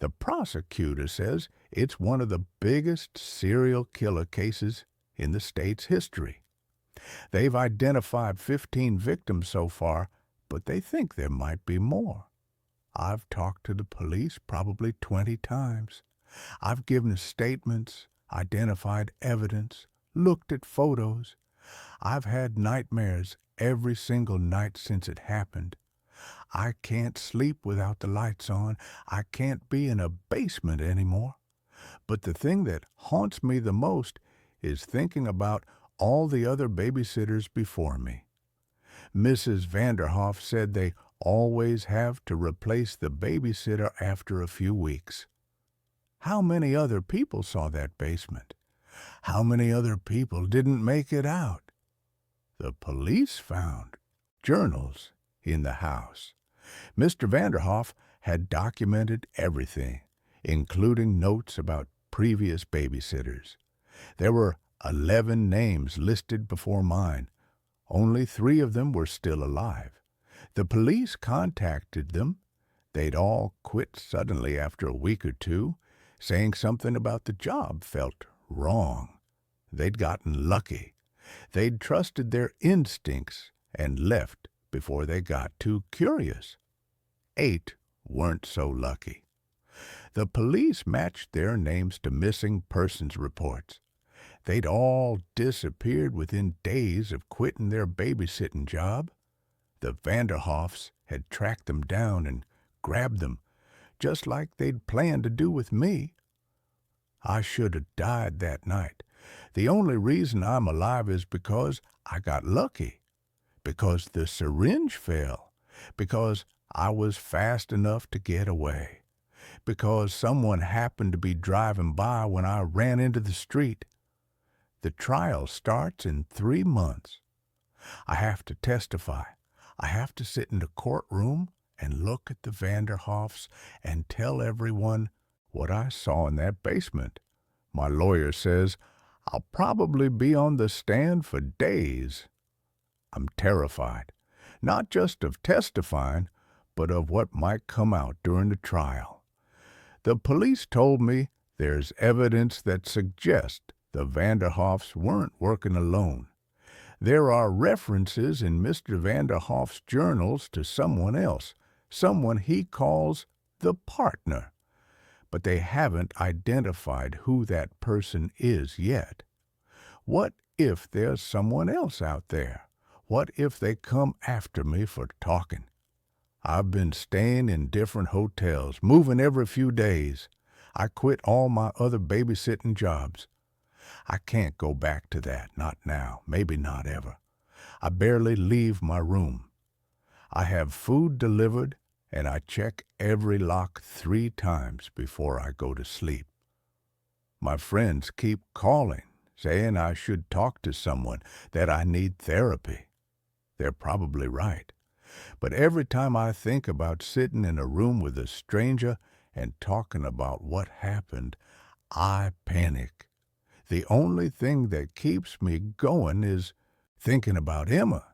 The prosecutor says it's one of the biggest serial killer cases in the state's history. They've identified 15 victims so far, but they think there might be more. I've talked to the police probably 20 times. I've given statements, identified evidence, looked at photos. I've had nightmares every single night since it happened. I can't sleep without the lights on. I can't be in a basement anymore. But the thing that haunts me the most is thinking about all the other babysitters before me. Mrs. Vanderhoff said they always have to replace the babysitter after a few weeks. How many other people saw that basement? How many other people didn't make it out? The police found journals in the house. Mr. Vanderhoff had documented everything, including notes about previous babysitters. There were 11 names listed before mine. Only 3 of them were still alive. The police contacted them. They'd all quit suddenly after a week or two, saying something about the job felt wrong. They'd gotten lucky. They'd trusted their instincts and left before they got too curious. 8 weren't so lucky. The police matched their names to missing persons reports. They'd all disappeared within days of quitting their babysitting job. The Vanderhoffs had tracked them down and grabbed them, just like they'd planned to do with me. I should have died that night. The only reason I'm alive is because I got lucky, because the syringe fell, because I was fast enough to get away, because someone happened to be driving by when I ran into the street. The trial starts in 3 months. I have to testify. I have to sit in the courtroom and look at the Vanderhoffs and tell everyone what I saw in that basement. My lawyer says I'll probably be on the stand for days. I'm terrified, not just of testifying, but of what might come out during the trial. The police told me there's evidence that suggests the Vanderhoffs weren't working alone. There are references in Mr. Vanderhoff's journals to someone else, someone he calls the partner. But they haven't identified who that person is yet. What if there's someone else out there? What if they come after me for talking? I've been staying in different hotels, moving every few days. I quit all my other babysitting jobs. I can't go back to that, not now, maybe not ever. I barely leave my room. I have food delivered, and I check every lock 3 times before I go to sleep. My friends keep calling, saying I should talk to someone, that I need therapy. They're probably right. But every time I think about sitting in a room with a stranger and talking about what happened, I panic. The only thing that keeps me going is thinking about Emma.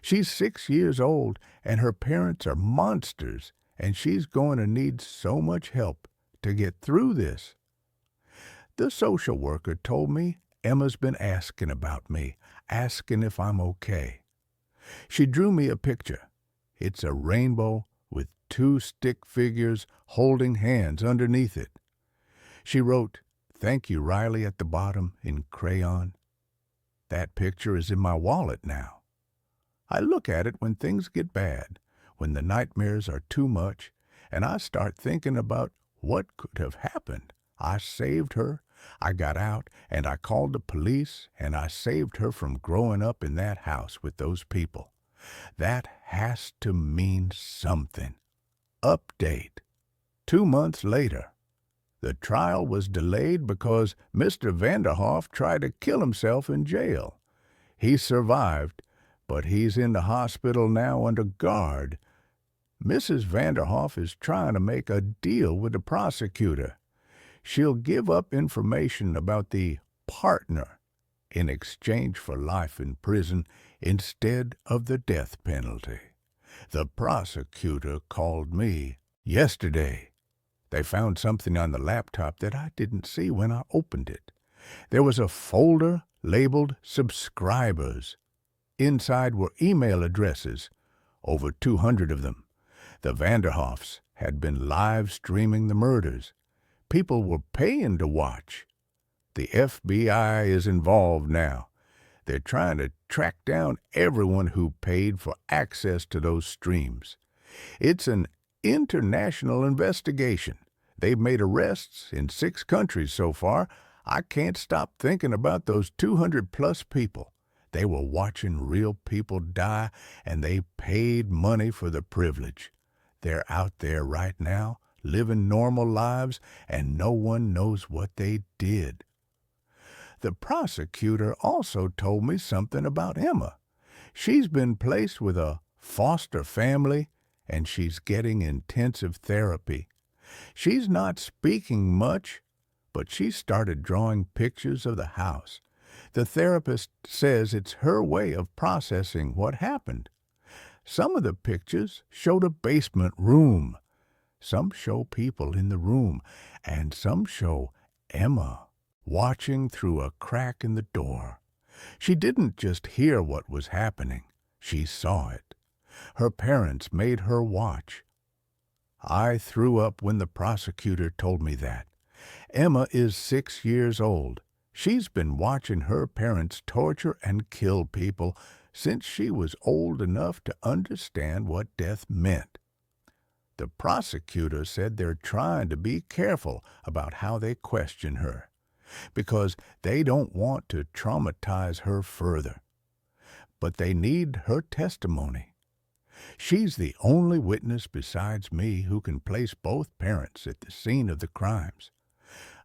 She's 6 years old, and her parents are monsters, and she's going to need so much help to get through this. The social worker told me Emma's been asking about me, asking if I'm okay. She drew me a picture. It's a rainbow with two stick figures holding hands underneath it. She wrote, "Thank you, Riley," at the bottom in crayon. That picture is in my wallet now. I look at it when things get bad, when the nightmares are too much, and I start thinking about what could have happened. I saved her. I got out, and I called the police, and I saved her from growing up in that house with those people. That has to mean something. Update. 2 months later. The trial was delayed because Mr. Vanderhoff tried to kill himself in jail. He survived, but he's in the hospital now under guard. Mrs. Vanderhoff is trying to make a deal with the prosecutor. She'll give up information about the partner in exchange for life in prison instead of the death penalty. The prosecutor called me yesterday. They found something on the laptop that I didn't see when I opened it. There was a folder labeled Subscribers. Inside were email addresses, over 200 of them. The Vanderhoffs had been live streaming the murders. People were paying to watch. The FBI is involved now. They're trying to track down everyone who paid for access to those streams. It's an international investigation. They've made arrests in 6 countries so far. I can't stop thinking about those 200-plus people. They were watching real people die, and they paid money for the privilege. They're out there right now, living normal lives, and no one knows what they did. The prosecutor also told me something about Emma. She's been placed with a foster family, and she's getting intensive therapy. She's not speaking much, but she started drawing pictures of the house. The therapist says it's her way of processing what happened. Some of the pictures showed a basement room. Some show people in the room, and some show Emma watching through a crack in the door. She didn't just hear what was happening. She saw it. Her parents made her watch. I threw up when the prosecutor told me that. Emma is 6 years old. She's been watching her parents torture and kill people since she was old enough to understand what death meant. The prosecutor said they're trying to be careful about how they question her, because they don't want to traumatize her further. But they need her testimony. She's the only witness besides me who can place both parents at the scene of the crimes.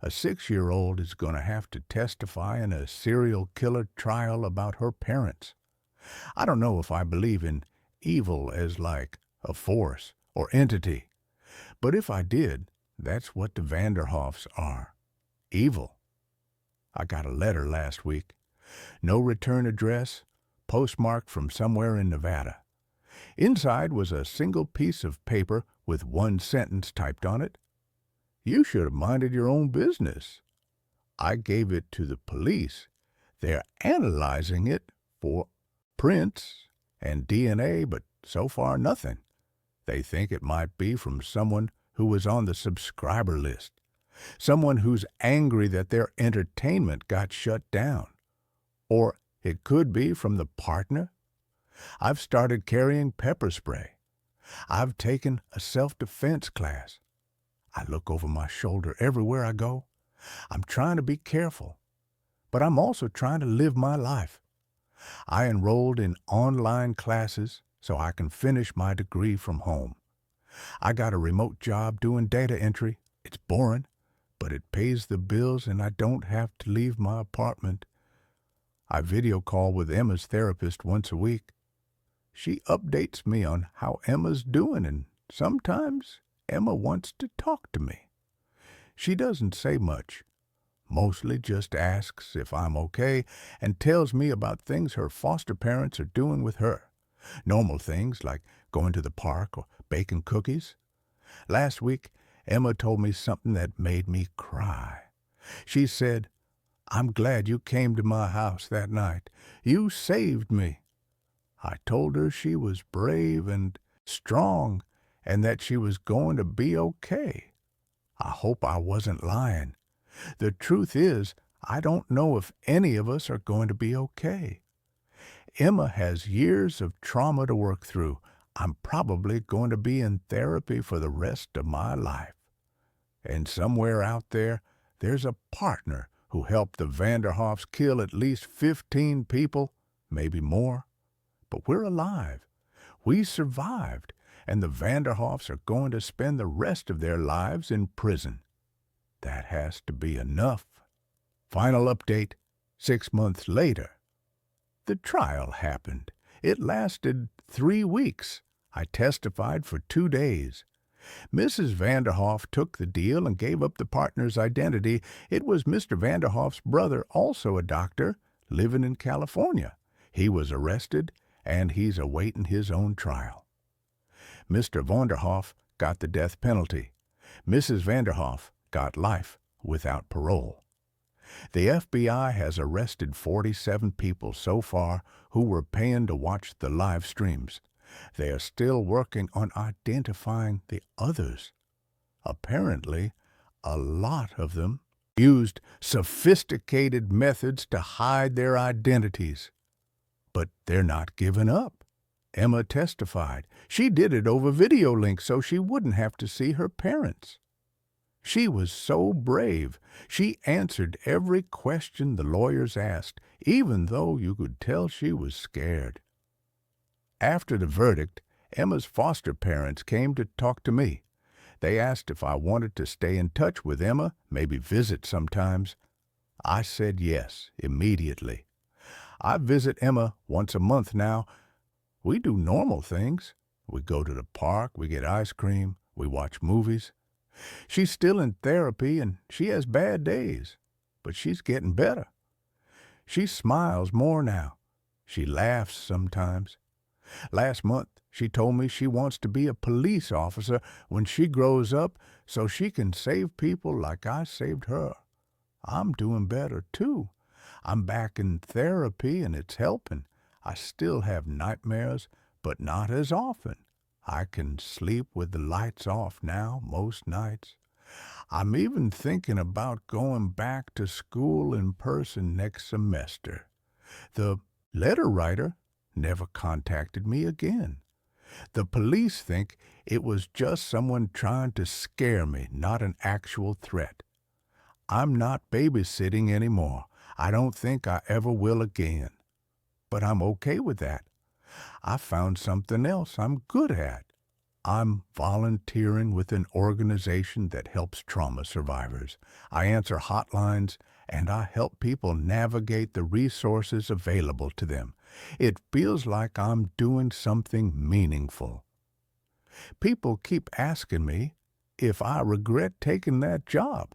A 6-year-old is going to have to testify in a serial killer trial about her parents. I don't know if I believe in evil as like a force or entity, but if I did, that's what the Vanderhoffs are. Evil. I got a letter last week. No return address, postmarked from somewhere in Nevada. Inside was a single piece of paper with one sentence typed on it. "You should have minded your own business." I gave it to the police. They're analyzing it for prints and DNA, but so far nothing. They think it might be from someone who was on the subscriber list, someone who's angry that their entertainment got shut down. Or it could be from the partner. I've started carrying pepper spray. I've taken a self-defense class. I look over my shoulder everywhere I go. I'm trying to be careful, but I'm also trying to live my life. I enrolled in online classes so I can finish my degree from home. I got a remote job doing data entry. It's boring, but it pays the bills and I don't have to leave my apartment. I video call with Emma's therapist once a week. She updates me on how Emma's doing, and sometimes Emma wants to talk to me. She doesn't say much, mostly just asks if I'm okay and tells me about things her foster parents are doing with her. Normal things like going to the park or baking cookies. Last week, Emma told me something that made me cry. She said, "I'm glad you came to my house that night. You saved me." I told her she was brave and strong and that she was going to be okay. I hope I wasn't lying. The truth is, I don't know if any of us are going to be okay. Emma has years of trauma to work through. I'm probably going to be in therapy for the rest of my life. And somewhere out there, there's a partner who helped the Vanderhoffs kill at least 15 people, maybe more. But we're alive. We survived, and the Vanderhoffs are going to spend the rest of their lives in prison. That has to be enough. Final update, 6 months later. The trial happened. It lasted 3 weeks. I testified for 2 days. Mrs. Vanderhoff took the deal and gave up the partner's identity. It was Mr. Vanderhoff's brother, also a doctor, living in California. He was arrested, and he's awaiting his own trial. Mr. Vanderhoff got the death penalty. Mrs. Vanderhoff got life without parole. The FBI has arrested 47 people so far who were paying to watch the live streams. They are still working on identifying the others. Apparently, a lot of them used sophisticated methods to hide their identities. But they're not giving up. Emma testified. She did it over video link so she wouldn't have to see her parents. She was so brave. She answered every question the lawyers asked, even though you could tell she was scared. After the verdict, Emma's foster parents came to talk to me. They asked if I wanted to stay in touch with Emma, maybe visit sometimes. I said yes, immediately. I visit Emma once a month now. We do normal things. We go to the park, we get ice cream, we watch movies. She's still in therapy and she has bad days, but she's getting better. She smiles more now. She laughs sometimes. Last month, she told me she wants to be a police officer when she grows up so she can save people like I saved her. I'm doing better, too. I'm back in therapy and it's helping. I still have nightmares, but not as often. I can sleep with the lights off now most nights. I'm even thinking about going back to school in person next semester. The letter writer never contacted me again. The police think it was just someone trying to scare me, not an actual threat. I'm not babysitting anymore. I don't think I ever will again. But I'm okay with that. I found something else I'm good at. I'm volunteering with an organization that helps trauma survivors. I answer hotlines, and I help people navigate the resources available to them. It feels like I'm doing something meaningful. People keep asking me if I regret taking that job,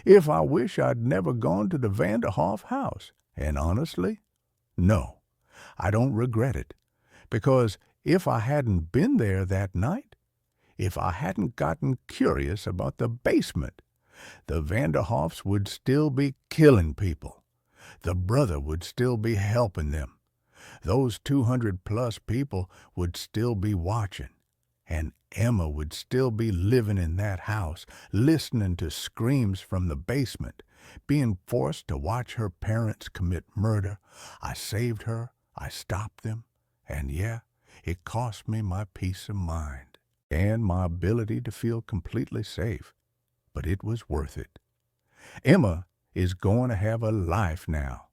if I wish I'd never gone to the Vanderhoff house. And honestly, no, I don't regret it. Because if I hadn't been there that night, if I hadn't gotten curious about the basement, the Vanderhoffs would still be killing people. The brother would still be helping them. Those 200-plus people would still be watching. And Emma would still be living in that house, listening to screams from the basement, being forced to watch her parents commit murder. I saved her. I stopped them. And yeah, it cost me my peace of mind and my ability to feel completely safe. But it was worth it. Emma is going to have a life now,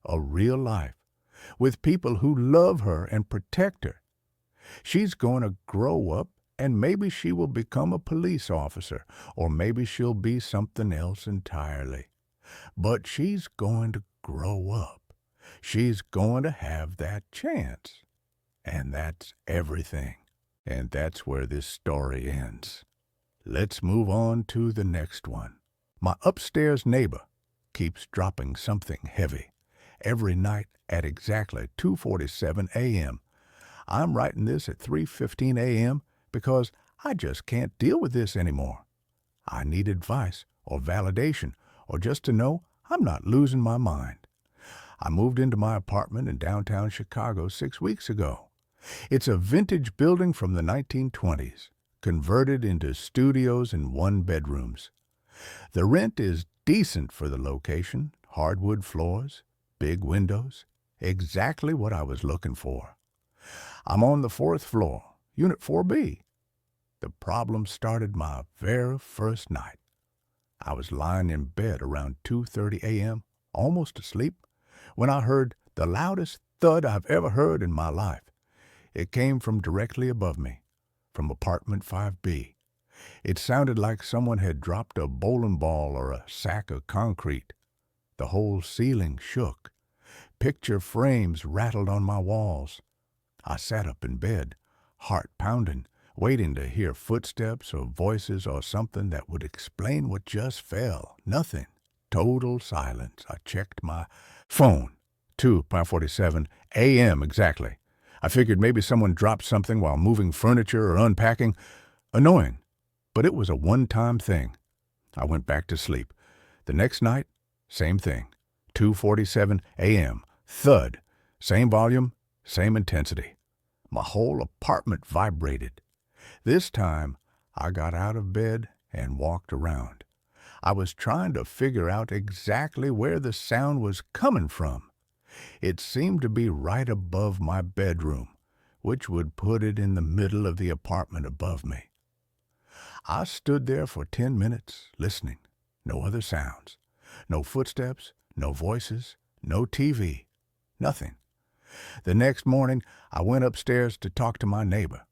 a real life, with people who love her and protect her. She's going to grow up, and maybe she will become a police officer, or maybe she'll be something else entirely. But she's going to grow up. She's going to have that chance. And that's everything. And that's where this story ends. Let's move on to the next one. My upstairs neighbor keeps dropping something heavy every night at exactly 2:47 a.m. I'm writing this at 3:15 a.m. because I just can't deal with this anymore. I need advice or validation or just to know I'm not losing my mind. I moved into my apartment in downtown Chicago 6 weeks ago. It's a vintage building from the 1920s, converted into studios and one-bedrooms. The rent is decent for the location, hardwood floors, big windows, exactly what I was looking for. I'm on the 4th floor, Unit 4B. The problem started my very first night. I was lying in bed around 2:30 a.m., almost asleep, when I heard the loudest thud I've ever heard in my life. It came from directly above me, from apartment 5B. It sounded like someone had dropped a bowling ball or a sack of concrete. The whole ceiling shook. Picture frames rattled on my walls. I sat up in bed, heart pounding, waiting to hear footsteps or voices or something that would explain what just fell. Nothing. Total silence. I checked my phone. 2:47 a.m. exactly. I figured maybe someone dropped something while moving furniture or unpacking. Annoying, but it was a one-time thing. I went back to sleep. The next night, same thing. 2:47 a.m. Thud. Same volume, same intensity. My whole apartment vibrated. This time, I got out of bed and walked around. I was trying to figure out exactly where the sound was coming from. It seemed to be right above my bedroom, which would put it in the middle of the apartment above me. I stood there for 10 minutes, listening. No other sounds. No footsteps, no voices, no TV. Nothing. The next morning, I went upstairs to talk to my neighbor.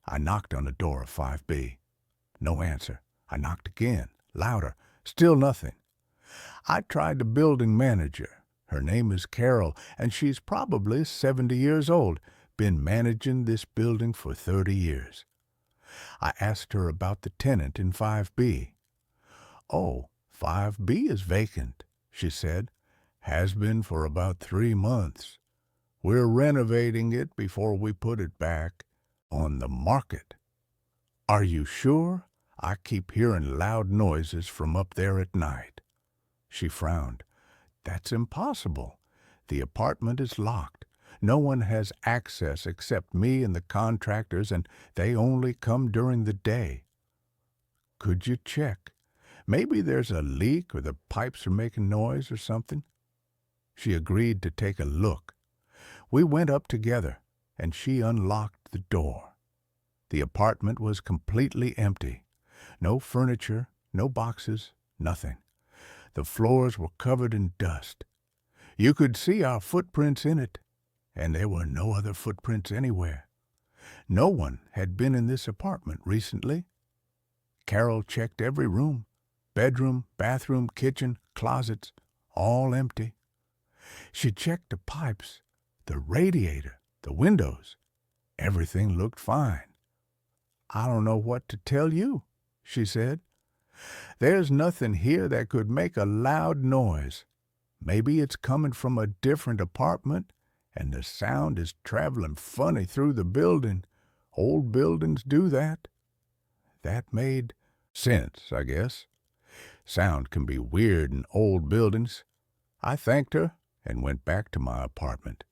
I knocked on the door of 5B. No answer. I knocked again, louder. Still nothing. I tried the building manager. Her name is Carol, and she's probably 70 years old, been managing this building for 30 years. I asked her about the tenant in 5B. "Oh, 5B is vacant," she said. "Has been for about 3 months. We're renovating it before we put it back on the market." "Are you sure? I keep hearing loud noises from up there at night." She frowned. "That's impossible. The apartment is locked. No one has access except me and the contractors, and they only come during the day." "Could you check? Maybe there's a leak or the pipes are making noise or something." She agreed to take a look. We went up together, and she unlocked the door. The apartment was completely empty. No furniture, no boxes, nothing. The floors were covered in dust. You could see our footprints in it, and there were no other footprints anywhere. No one had been in this apartment recently. Carol checked every room, bedroom, bathroom, kitchen, closets, all empty. She checked the pipes, the radiator, the windows. Everything looked fine. "I don't know what to tell you," she said. "There's nothing here that could make a loud noise. Maybe it's coming from a different apartment, and the sound is traveling funny through the building. Old buildings do that." That made sense, I guess. Sound can be weird in old buildings. I thanked her and went back to my apartment.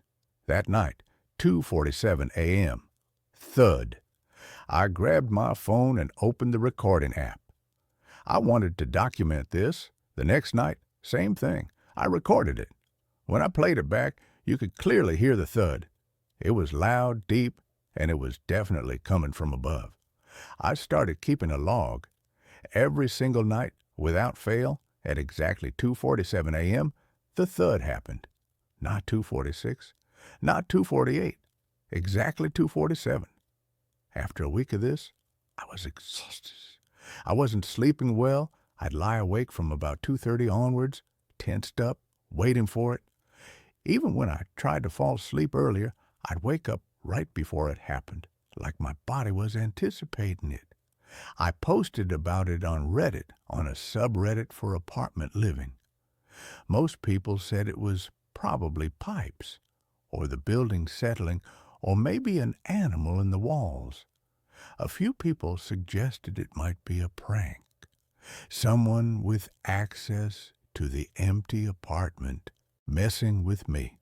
That night, 2:47 a.m. Thud. I grabbed my phone and opened the recording app. I wanted to document this. The next night, same thing. I recorded it. When I played it back, you could clearly hear the thud. It was loud, deep, and it was definitely coming from above. I started keeping a log. Every single night, without fail, at exactly 2:47 a.m., the thud happened. Not 2:46, not 2:48, exactly 2:47. After a week of this, I was exhausted. I wasn't sleeping well. I'd lie awake from about 2:30 onwards, tensed up, waiting for it. Even when I tried to fall asleep earlier, I'd wake up right before it happened, like my body was anticipating it. I posted about it on Reddit, on a subreddit for apartment living. Most people said it was probably pipes, or the building settling, or maybe an animal in the walls. A few people suggested it might be a prank. Someone with access to the empty apartment messing with me.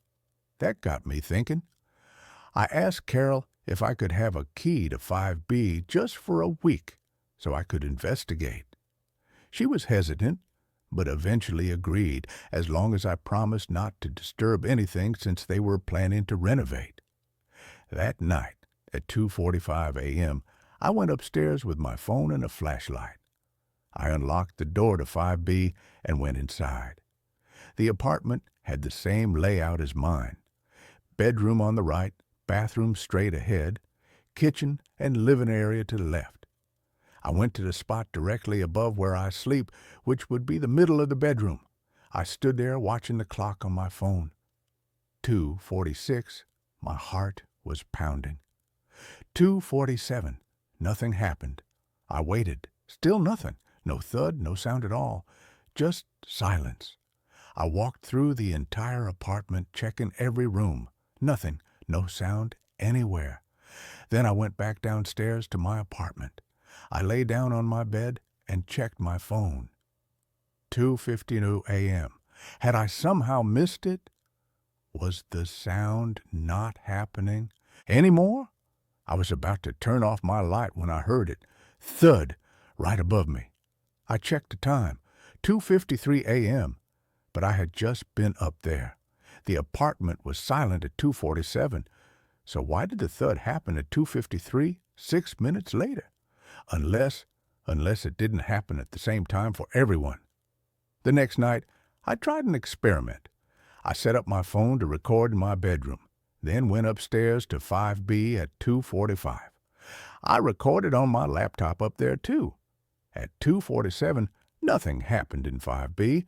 That got me thinking. I asked Carol if I could have a key to 5B just for a week so I could investigate. She was hesitant, but eventually agreed, as long as I promised not to disturb anything since they were planning to renovate. That night, at 2:45 a.m., I went upstairs with my phone and a flashlight. I unlocked the door to 5B and went inside. The apartment had the same layout as mine. Bedroom on the right, bathroom straight ahead, kitchen and living area to the left. I went to the spot directly above where I sleep, which would be the middle of the bedroom. I stood there watching the clock on my phone. 2:46, my heart was pounding. 2:47, nothing happened. I waited, still nothing. No thud, no sound at all, just silence. I walked through the entire apartment, checking every room. Nothing, no sound anywhere. Then I went back downstairs to my apartment. I lay down on my bed and checked my phone. 2:52 a.m. Had I somehow missed it? Was the sound not happening anymore? I was about to turn off my light when I heard it. Thud, right above me. I checked the time, 2:53 a.m., but I had just been up there. The apartment was silent at 2:47, so why did the thud happen at 2:53, 6 minutes later? Unless it didn't happen at the same time for everyone. The next night, I tried an experiment. I set up my phone to record in my bedroom, then went upstairs to 5B at 2:45. I recorded on my laptop up there too. At 2:47, nothing happened in 5B.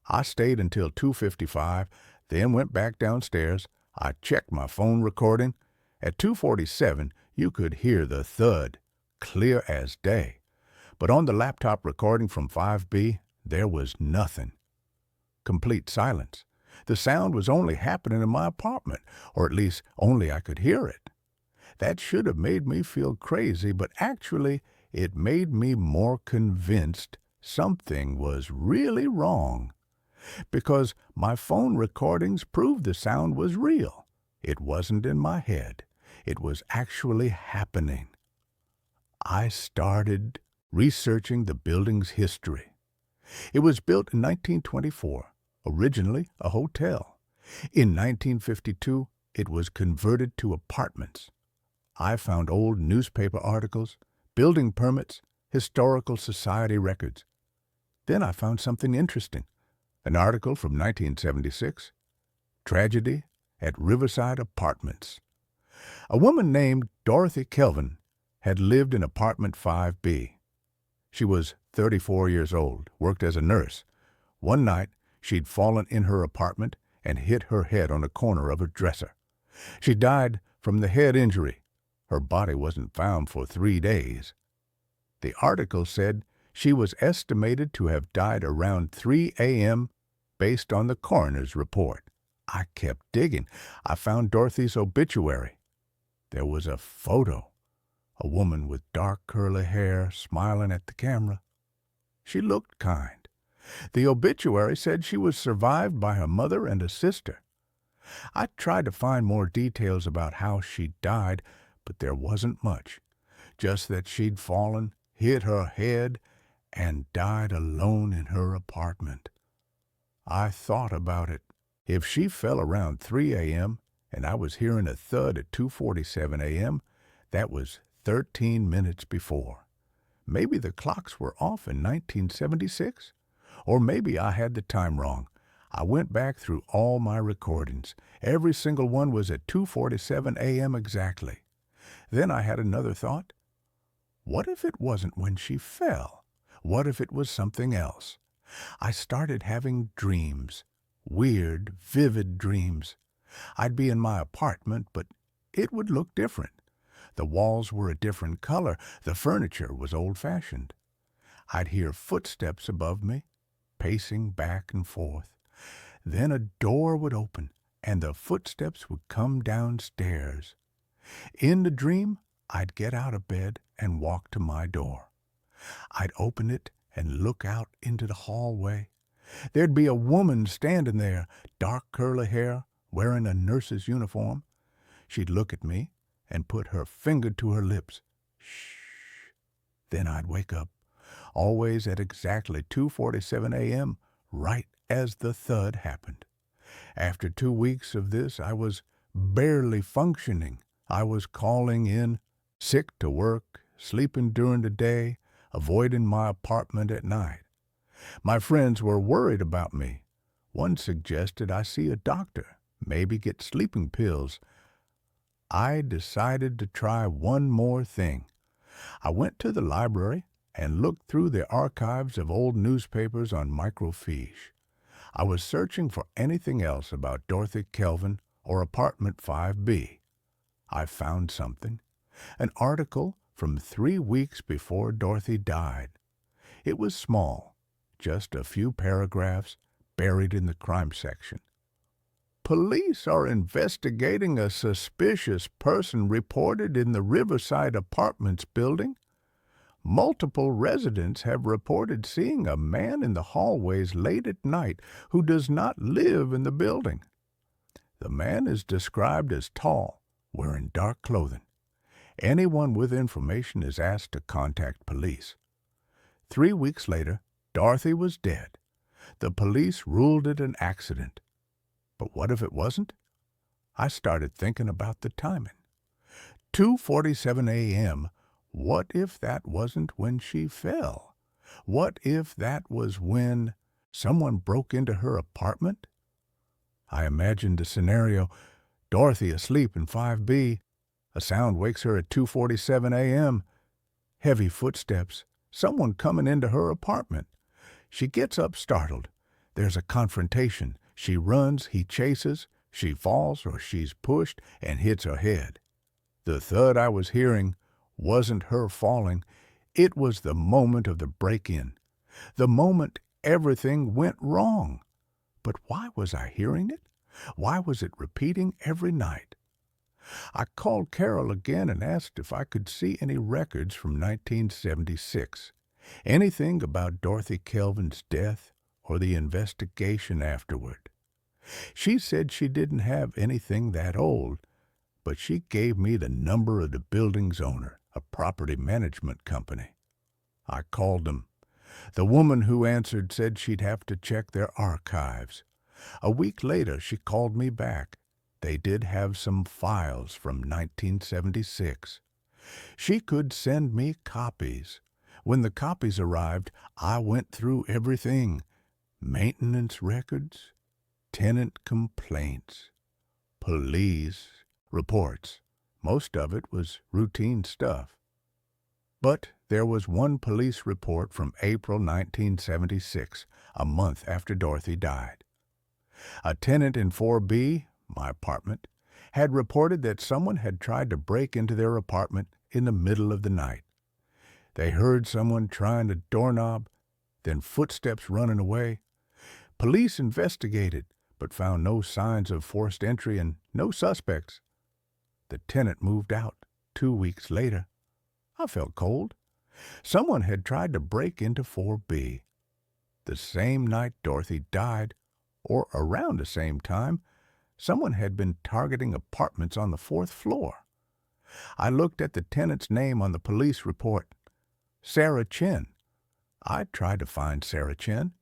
I stayed until 2:55, then went back downstairs. I checked my phone recording. At 2:47, you could hear the thud, clear as day. But on the laptop recording from 5B, there was nothing. Complete silence. The sound was only happening in my apartment, or at least only I could hear it. That should have made me feel crazy, but actually it made me more convinced something was really wrong. Because my phone recordings proved the sound was real. It wasn't in my head. It was actually happening. I started researching the building's history. It was built in 1924, originally a hotel. In 1952, it was converted to apartments. I found old newspaper articles, building permits, historical society records. Then I found something interesting. An article from 1976, Tragedy at Riverside Apartments. A woman named Dorothy Kelvin had lived in apartment 5B. She was 34 years old, worked as a nurse. One night, she'd fallen in her apartment and hit her head on a corner of her dresser. She died from the head injury. Her body wasn't found for 3 days. The article said she was estimated to have died around 3 a.m. based on the coroner's report. I kept digging. I found Dorothy's obituary. There was a photo. A woman with dark curly hair smiling at the camera. She looked kind. The obituary said she was survived by her mother and a sister. I tried to find more details about how she died, but there wasn't much. Just that she'd fallen, hit her head, and died alone in her apartment. I thought about it. If she fell around 3 a.m. and I was hearing a thud at 2:47 a.m., that was 13 minutes before. Maybe the clocks were off in 1976? Or maybe I had the time wrong. I went back through all my recordings. Every single one was at 2:47 a.m. exactly. Then I had another thought. What if it wasn't when she fell? What if it was something else? I started having dreams. Weird, vivid dreams. I'd be in my apartment, but it would look different. The walls were a different color. The furniture was old-fashioned. I'd hear footsteps above me, pacing back and forth. Then a door would open, and the footsteps would come downstairs. In the dream, I'd get out of bed and walk to my door. I'd open it and look out into the hallway. There'd be a woman standing there, dark curly hair, wearing a nurse's uniform. She'd look at me and put her finger to her lips. Shh. Then I'd wake up, always at exactly 2:47 a.m., right as the thud happened. After 2 weeks of this, I was barely functioning. I was calling in sick to work, sleeping during the day, avoiding my apartment at night. My friends were worried about me. One suggested I see a doctor, maybe get sleeping pills. I decided to try one more thing. I went to the library and looked through the archives of old newspapers on microfiche. I was searching for anything else about Dorothy Kelvin or apartment 5B. I found something, an article from 3 weeks before Dorothy died. It was small, just a few paragraphs buried in the crime section. Police are investigating a suspicious person reported in the Riverside Apartments building. Multiple residents have reported seeing a man in the hallways late at night who does not live in the building. The man is described as tall, wearing dark clothing. Anyone with information is asked to contact police. 3 weeks later, Dorothy was dead. The police ruled it an accident. But what if it wasn't? I started thinking about the timing. 2:47 a.m., what if that wasn't when she fell? What if that was when someone broke into her apartment? I imagined the scenario: Dorothy asleep in 5B. A sound wakes her at 2:47 a.m. Heavy footsteps. Someone coming into her apartment. She gets up startled. There's a confrontation. She runs, he chases. She falls or she's pushed and hits her head. The thud I was hearing wasn't her falling. It was the moment of the break-in. The moment everything went wrong. But why was I hearing it? Why was it repeating every night? I called Carol again and asked if I could see any records from 1976. Anything about Dorothy Kelvin's death or the investigation afterward. She said she didn't have anything that old, but she gave me the number of the building's owner, a property management company. I called them. The woman who answered said she'd have to check their archives. A week later, she called me back. They did have some files from 1976. She could send me copies. When the copies arrived, I went through everything: maintenance records, tenant complaints, police reports. Most of it was routine stuff. But there was one police report from April 1976, a month after Dorothy died. A tenant in 4B, my apartment, had reported that someone had tried to break into their apartment in the middle of the night. They heard someone trying the doorknob, then footsteps running away. Police investigated, but found no signs of forced entry and no suspects. The tenant moved out 2 weeks later. I felt cold. Someone had tried to break into 4B. The same night Dorothy died, or around the same time, someone had been targeting apartments on the 4th floor. I looked at the tenant's name on the police report: Sarah Chin. I tried to find Sarah Chin.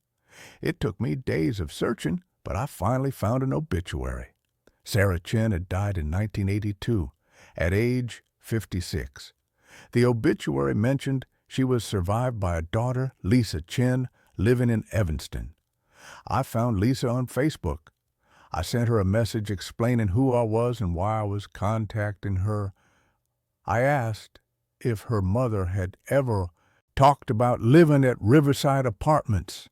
It took me days of searching, but I finally found an obituary. Sarah Chin had died in 1982, at age 56. The obituary mentioned she was survived by a daughter, Lisa Chin, living in Evanston. I found Lisa on Facebook. I sent her a message explaining who I was and why I was contacting her. I asked if her mother had ever talked about living at Riverside Apartments.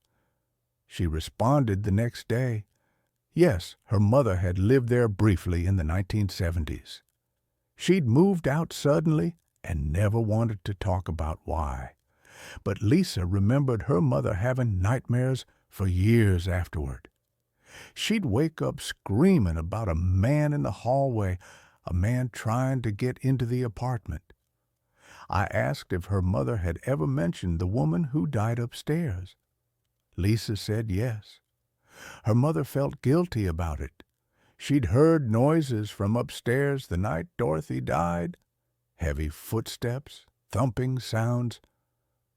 She responded the next day. Yes, her mother had lived there briefly in the 1970s. She'd moved out suddenly and never wanted to talk about why. But Lisa remembered her mother having nightmares for years afterward. She'd wake up screaming about a man in the hallway, a man trying to get into the apartment. I asked if her mother had ever mentioned the woman who died upstairs. Lisa said yes. Her mother felt guilty about it. She'd heard noises from upstairs the night Dorothy died, heavy footsteps, thumping sounds,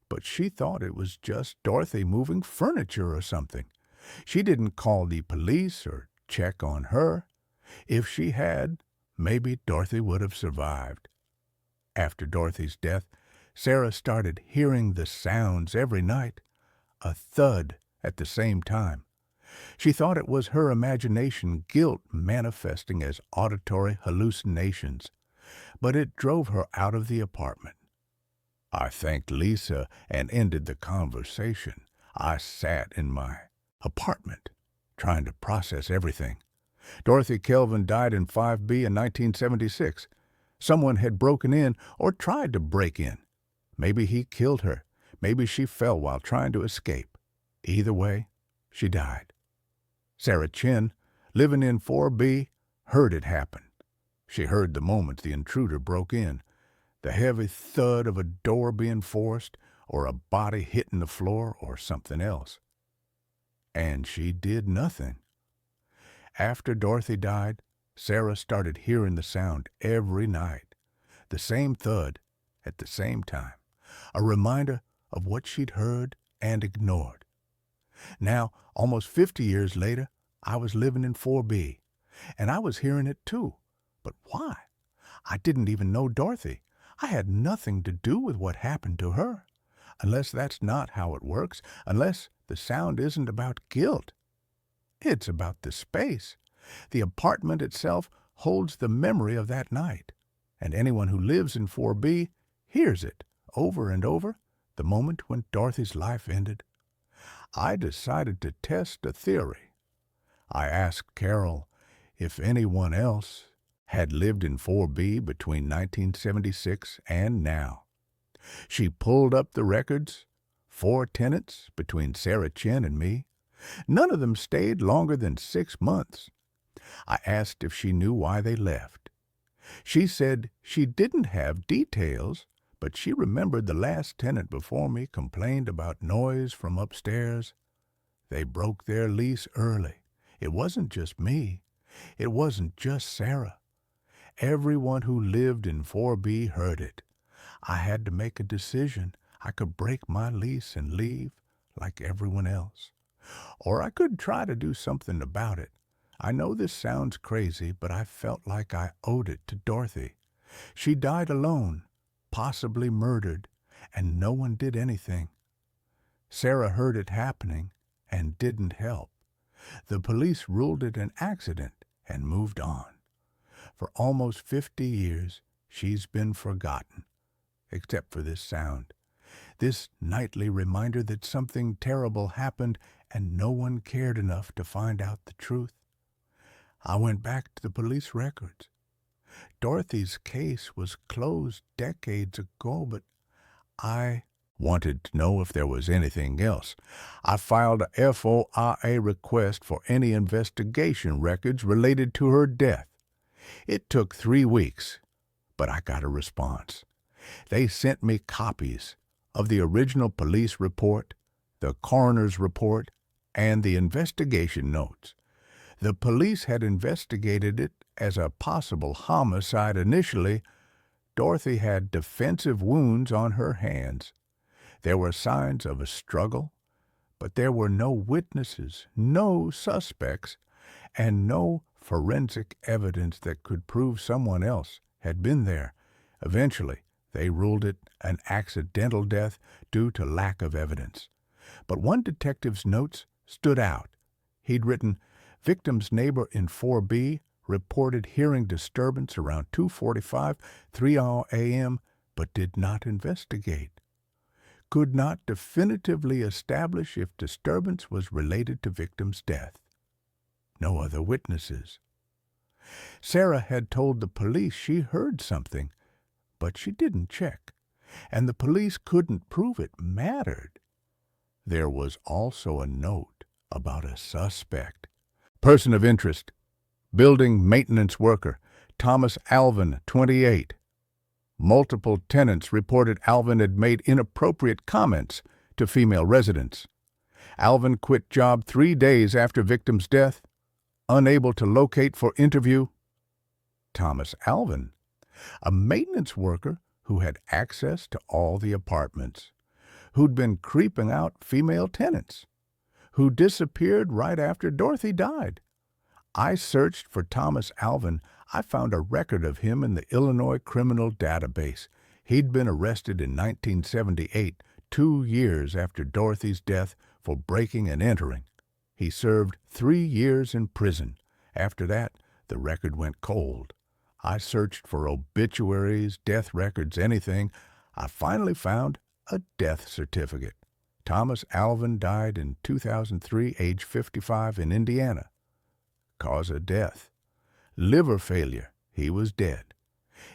but she thought it was just Dorothy moving furniture or something. She didn't call the police or check on her. If she had, maybe Dorothy would have survived. After Dorothy's death, Sarah started hearing the sounds every night, a thud at the same time. She thought it was her imagination, guilt manifesting as auditory hallucinations, but it drove her out of the apartment. I thanked Lisa and ended the conversation. I sat in my apartment, trying to process everything. Dorothy Kelvin died in 5B in 1976. Someone had broken in or tried to break in. Maybe he killed her. Maybe she fell while trying to escape. Either way, she died. Sarah Chin, living in 4B, heard it happen. She heard the moment the intruder broke in, the heavy thud of a door being forced, or a body hitting the floor, or something else. And she did nothing. After Dorothy died, Sarah started hearing the sound every night, the same thud at the same time, a reminder of what she'd heard and ignored. Now, almost 50 years later, I was living in 4B, and I was hearing it too. But why? I didn't even know Dorothy. I had nothing to do with what happened to her. Unless that's not how it works, unless the sound isn't about guilt. It's about the space. The apartment itself holds the memory of that night, and anyone who lives in 4B hears it over and over the moment when Dorothy's life ended. I decided to test a theory. I asked Carol if anyone else had lived in 4B between 1976 and now. She pulled up the records, 4 tenants between Sarah Chin and me. None of them stayed longer than 6 months. I asked if she knew why they left. She said she didn't have details, but she remembered the last tenant before me complained about noise from upstairs. They broke their lease early. It wasn't just me. It wasn't just Sarah. Everyone who lived in 4B heard it. I had to make a decision. I could break my lease and leave like everyone else. Or I could try to do something about it. I know this sounds crazy, but I felt like I owed it to Dorothy. She died alone, possibly murdered, and no one did anything. Sarah heard it happening and didn't help. The police ruled it an accident and moved on. For almost 50 years, she's been forgotten, except for this sound, this nightly reminder that something terrible happened and no one cared enough to find out the truth. I went back to the police records. Dorothy's case was closed decades ago, but I wanted to know if there was anything else. I filed a FOIA request for any investigation records related to her death. It took 3 weeks, but I got a response. They sent me copies of the original police report, the coroner's report, and the investigation notes. The police had investigated it as a possible homicide initially. Dorothy had defensive wounds on her hands. There were signs of a struggle, but there were no witnesses, no suspects, and no forensic evidence that could prove someone else had been there. Eventually, they ruled it an accidental death due to lack of evidence. But one detective's notes stood out. He'd written, "Victim's neighbor in 4B reported hearing disturbance around 2:45, 3 a.m., but did not investigate. Could not definitively establish if disturbance was related to victim's death. No other witnesses." Sarah had told the police she heard something, but she didn't check, and the police couldn't prove it mattered. There was also a note about a suspect. Person of interest, building maintenance worker, Thomas Alvin, 28. Multiple tenants reported Alvin had made inappropriate comments to female residents. Alvin quit job 3 days after victim's death, unable to locate for interview. Thomas Alvin, a maintenance worker who had access to all the apartments, who'd been creeping out female tenants, who disappeared right after Dorothy died. I searched for Thomas Alvin. I found a record of him in the Illinois criminal database. He'd been arrested in 1978, 2 years after Dorothy's death, for breaking and entering. He served 3 years in prison. After that, the record went cold. I searched for obituaries, death records, anything. I finally found a death certificate. Thomas Alvin died in 2003, age 55, in Indiana. Cause of death: liver failure. He was dead.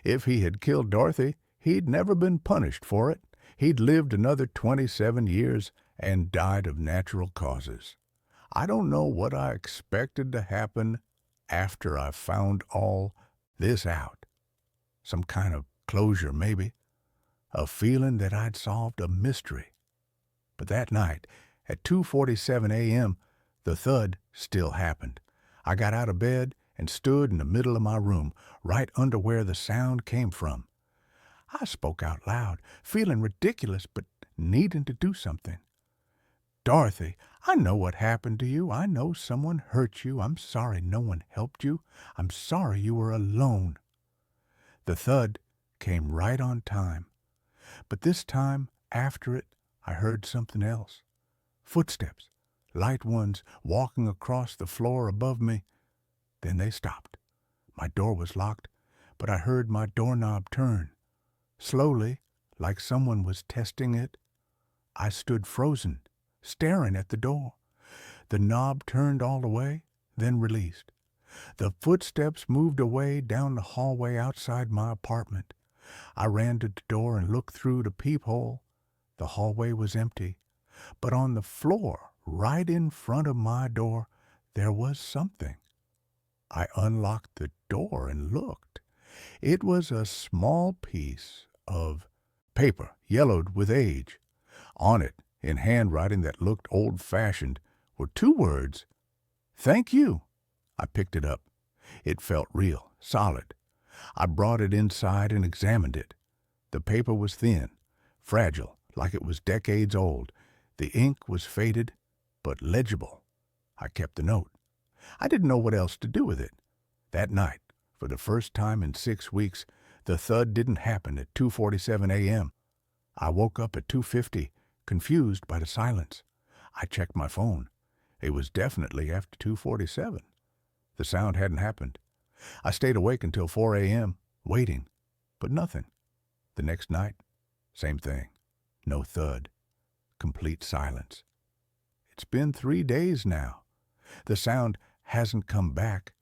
If he had killed Dorothy, he'd never been punished for it. He'd lived another 27 years and died of natural causes. I don't know what I expected to happen after I found all this out. Some kind of closure, maybe. A feeling that I'd solved a mystery. But that night, at 2:47 a.m., the thud still happened. I got out of bed and stood in the middle of my room, right under where the sound came from. I spoke out loud, feeling ridiculous, but needing to do something. "Dorothy, I know what happened to you. I know someone hurt you. I'm sorry no one helped you. I'm sorry you were alone." The thud came right on time. But this time, after it, I heard something else. Footsteps, light ones, walking across the floor above me. Then they stopped. My door was locked, but I heard my doorknob turn. Slowly, like someone was testing it, I stood frozen, staring at the door. The knob turned all the way, then released. The footsteps moved away down the hallway outside my apartment. I ran to the door and looked through the peephole. The hallway was empty, but on the floor, right in front of my door, there was something. I unlocked the door and looked. It was a small piece of paper, yellowed with age. On it, in handwriting that looked old-fashioned, were 2 words: "Thank you." I picked it up. It felt real, solid. I brought it inside and examined it. The paper was thin, fragile, like it was decades old. The ink was faded, but legible. I kept the note. I didn't know what else to do with it. That night, for the first time in 6 weeks, the thud didn't happen at 2:47 a.m. I woke up at 2:50, confused by the silence. I checked my phone. It was definitely after 2:47. The sound hadn't happened. I stayed awake until 4 a.m., waiting, but nothing. The next night, same thing. No thud. Complete silence. It's been 3 days now. The sound hasn't come back.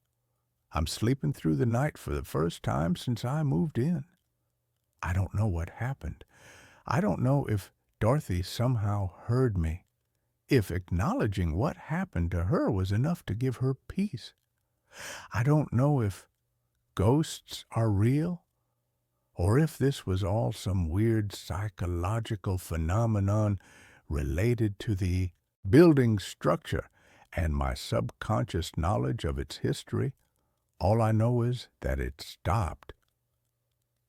I'm sleeping through the night for the first time since I moved in. I don't know what happened. I don't know if Dorothy somehow heard me, if acknowledging what happened to her was enough to give her peace. I don't know if ghosts are real, or if this was all some weird psychological phenomenon related to the building structure and my subconscious knowledge of its history. All I know is that it stopped.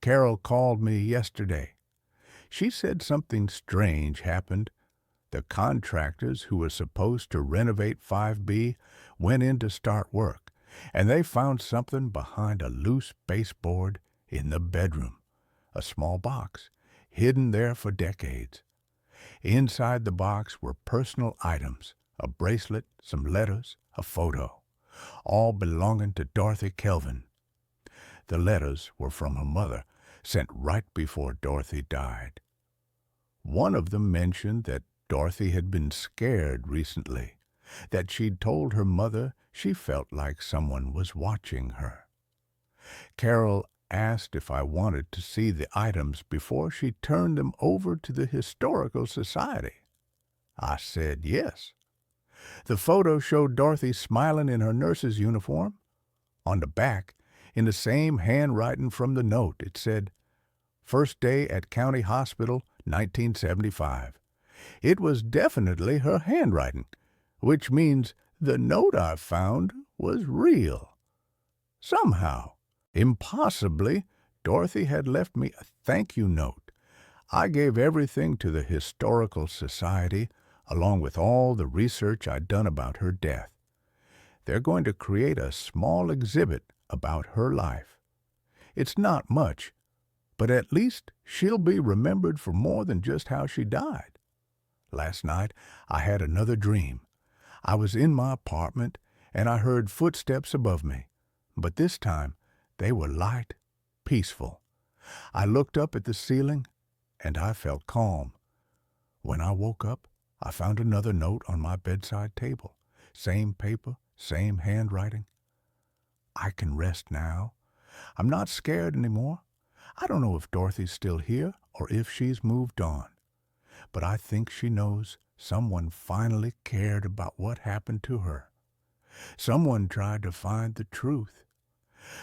Carol called me yesterday. She said something strange happened. The contractors who were supposed to renovate 5B went in to start work, and they found something behind a loose baseboard in the bedroom, a small box, hidden there for decades. Inside the box were personal items, a bracelet, some letters, a photo, all belonging to Dorothy Kelvin. The letters were from her mother, sent right before Dorothy died. One of them mentioned that Dorothy had been scared recently, that she'd told her mother she felt like someone was watching her. Carol asked if I wanted to see the items before she turned them over to the Historical Society. I said yes. The photo showed Dorothy smiling in her nurse's uniform. On the back, in the same handwriting from the note, it said, "First day at County Hospital, 1975. It was definitely her handwriting, which means the note I found was real. Somehow, impossibly, Dorothy had left me a thank you note. I gave everything to the Historical Society, along with all the research I'd done about her death. They're going to create a small exhibit about her life. It's not much, but at least she'll be remembered for more than just how she died. Last night, I had another dream. I was in my apartment, and I heard footsteps above me, but this time they were light, peaceful. I looked up at the ceiling, and I felt calm. When I woke up, I found another note on my bedside table. Same paper, same handwriting. I can rest now. I'm not scared anymore. I don't know if Dorothy's still here or if she's moved on. But I think she knows someone finally cared about what happened to her. Someone tried to find the truth.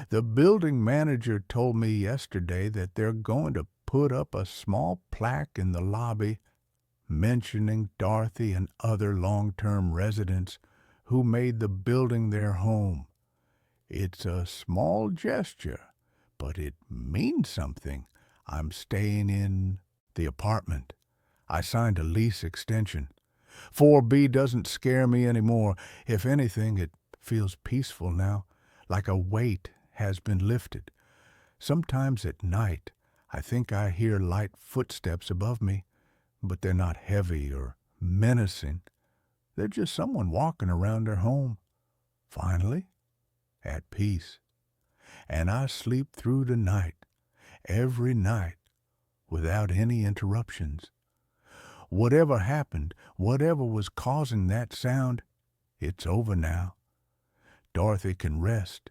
The building manager told me yesterday that they're going to put up a small plaque in the lobby mentioning Dorothy and other long-term residents who made the building their home. It's a small gesture, but it means something. I'm staying in the apartment. I signed a lease extension. 4B doesn't scare me anymore. If anything, it feels peaceful now, like a weight has been lifted. Sometimes at night, I think I hear light footsteps above me, but they're not heavy or menacing. They're just someone walking around their home. Finally, at peace. And I sleep through the night, every night, without any interruptions. Whatever happened, whatever was causing that sound, it's over now. Dorothy can rest,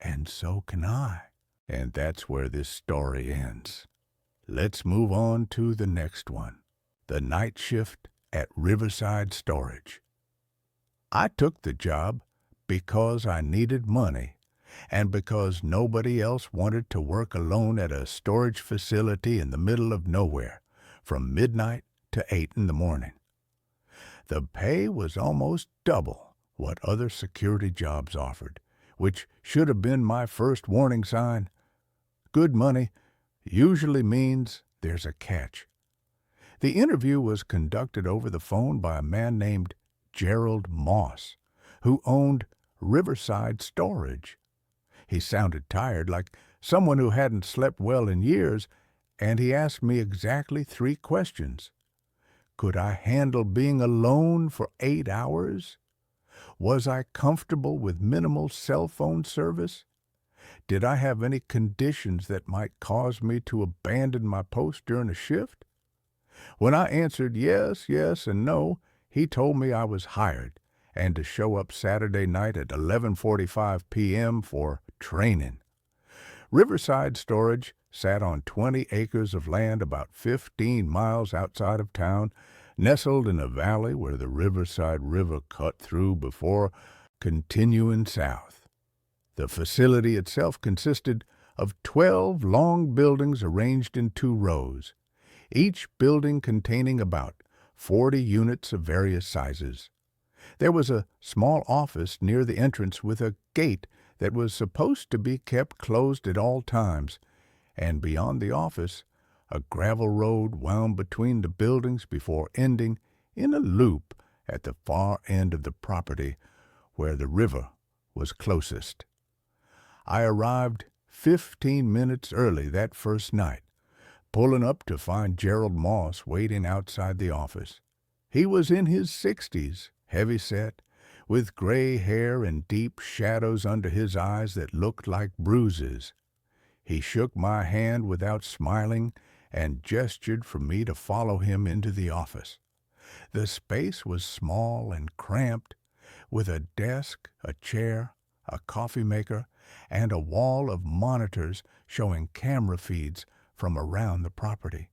and so can I. And that's where this story ends. Let's move on to the next one. The night shift at Riverside Storage. I took the job because I needed money and because nobody else wanted to work alone at a storage facility in the middle of nowhere from midnight to 8 in the morning. The pay was almost double what other security jobs offered, which should have been my first warning sign. Good money usually means there's a catch. The interview was conducted over the phone by a man named Gerald Moss, who owned Riverside Storage. He sounded tired, like someone who hadn't slept well in years, and he asked me exactly 3 questions. Could I handle being alone for 8 hours? Was I comfortable with minimal cell phone service? Did I have any conditions that might cause me to abandon my post during a shift? When I answered yes, yes, and no, he told me I was hired and to show up Saturday night at 11:45 p.m. for training. Riverside Storage sat on 20 acres of land about 15 miles outside of town, nestled in a valley where the Riverside River cut through before continuing south. The facility itself consisted of 12 long buildings arranged in 2 rows, each building containing about 40 units of various sizes. There was a small office near the entrance with a gate that was supposed to be kept closed at all times, and beyond the office, a gravel road wound between the buildings before ending in a loop at the far end of the property where the river was closest. I arrived 15 minutes early that first night, pulling up to find Gerald Moss waiting outside the office. He was in his 60s, heavy-set, with gray hair and deep shadows under his eyes that looked like bruises. He shook my hand without smiling and gestured for me to follow him into the office. The space was small and cramped, with a desk, a chair, a coffee maker, and a wall of monitors showing camera feeds from around the property.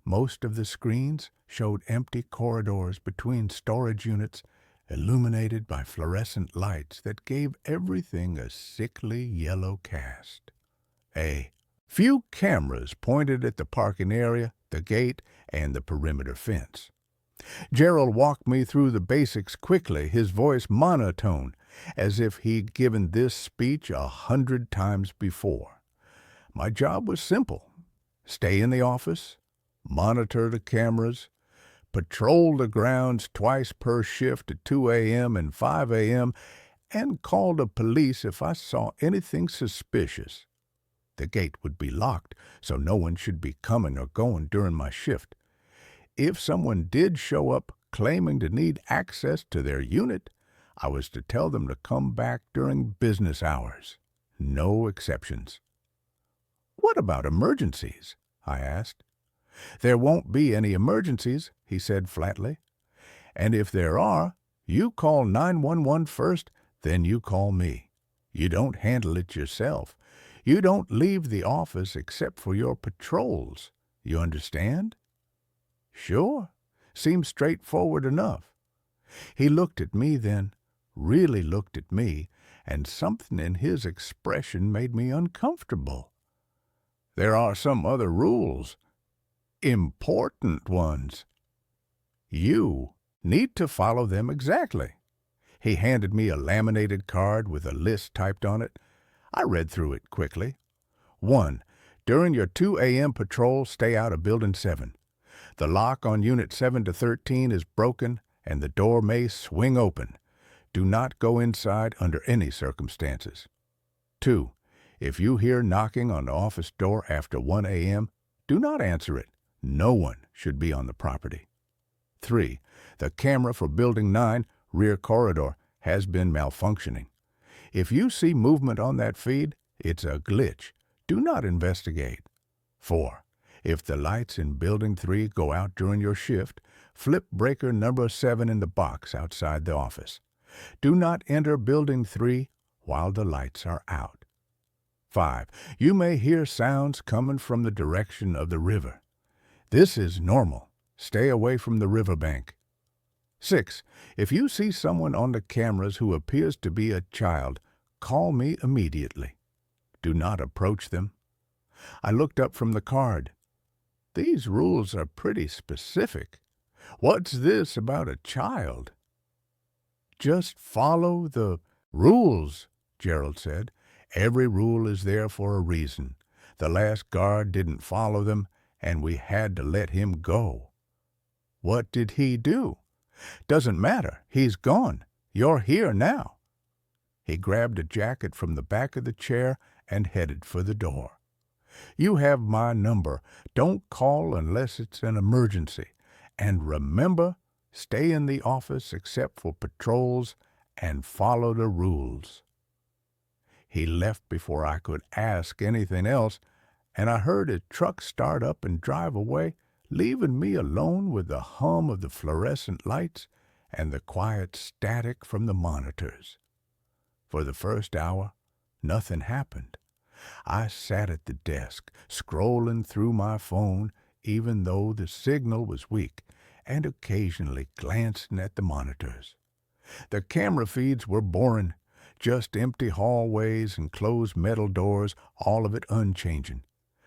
Most of the screens showed empty corridors between storage units illuminated by fluorescent lights that gave everything a sickly yellow cast. A few cameras pointed at the parking area, the gate, and the perimeter fence. Gerald walked me through the basics quickly, his voice monotone, as if he'd given this speech 100 times before. My job was simple. Stay in the office, monitor the cameras, patrol the grounds twice per shift at 2 a.m. and 5 a.m., and call the police if I saw anything suspicious. The gate would be locked, so no one should be coming or going during my shift. If someone did show up claiming to need access to their unit, I was to tell them to come back during business hours. No exceptions. "What about emergencies?" I asked. "There won't be any emergencies," he said flatly. "And if there are, you call 911 first, then you call me. You don't handle it yourself. You don't leave the office except for your patrols. You understand?" "Sure. Seems straightforward enough." He looked at me then, really looked at me, and something in his expression made me uncomfortable. "There are some other rules. Important ones. You need to follow them exactly." He handed me a laminated card with a list typed on it. I read through it quickly. 1. During your 2 a.m. patrol, stay out of Building 7. The lock on Unit 7 to 13 is broken, and the door may swing open. Do not go inside under any circumstances. 2. If you hear knocking on the office door after 1 a.m., do not answer it. No one should be on the property. 3. The camera for Building 9, rear corridor, has been malfunctioning. If you see movement on that feed, it's a glitch. Do not investigate. 4. If the lights in Building 3 go out during your shift, flip breaker number 7 in the box outside the office. Do not enter Building 3 while the lights are out. 5. You may hear sounds coming from the direction of the river. This is normal. Stay away from the riverbank. 6. If you see someone on the cameras who appears to be a child, call me immediately. Do not approach them. I looked up from the card. These rules are pretty specific. What's this about a child? Just follow the rules, Gerald said. Every rule is there for a reason. The last guard didn't follow them, and we had to let him go. What did he do? Doesn't matter. He's gone. You're here now. He grabbed a jacket from the back of the chair and headed for the door. You have my number. Don't call unless it's an emergency. And remember, stay in the office except for patrols and follow the rules. He left before I could ask anything else, and I heard his truck start up and drive away, leaving me alone with the hum of the fluorescent lights and the quiet static from the monitors. For the first hour, nothing happened. I sat at the desk, scrolling through my phone, even though the signal was weak, and occasionally glancing at the monitors. The camera feeds were boring, just empty hallways and closed metal doors, all of it unchanging.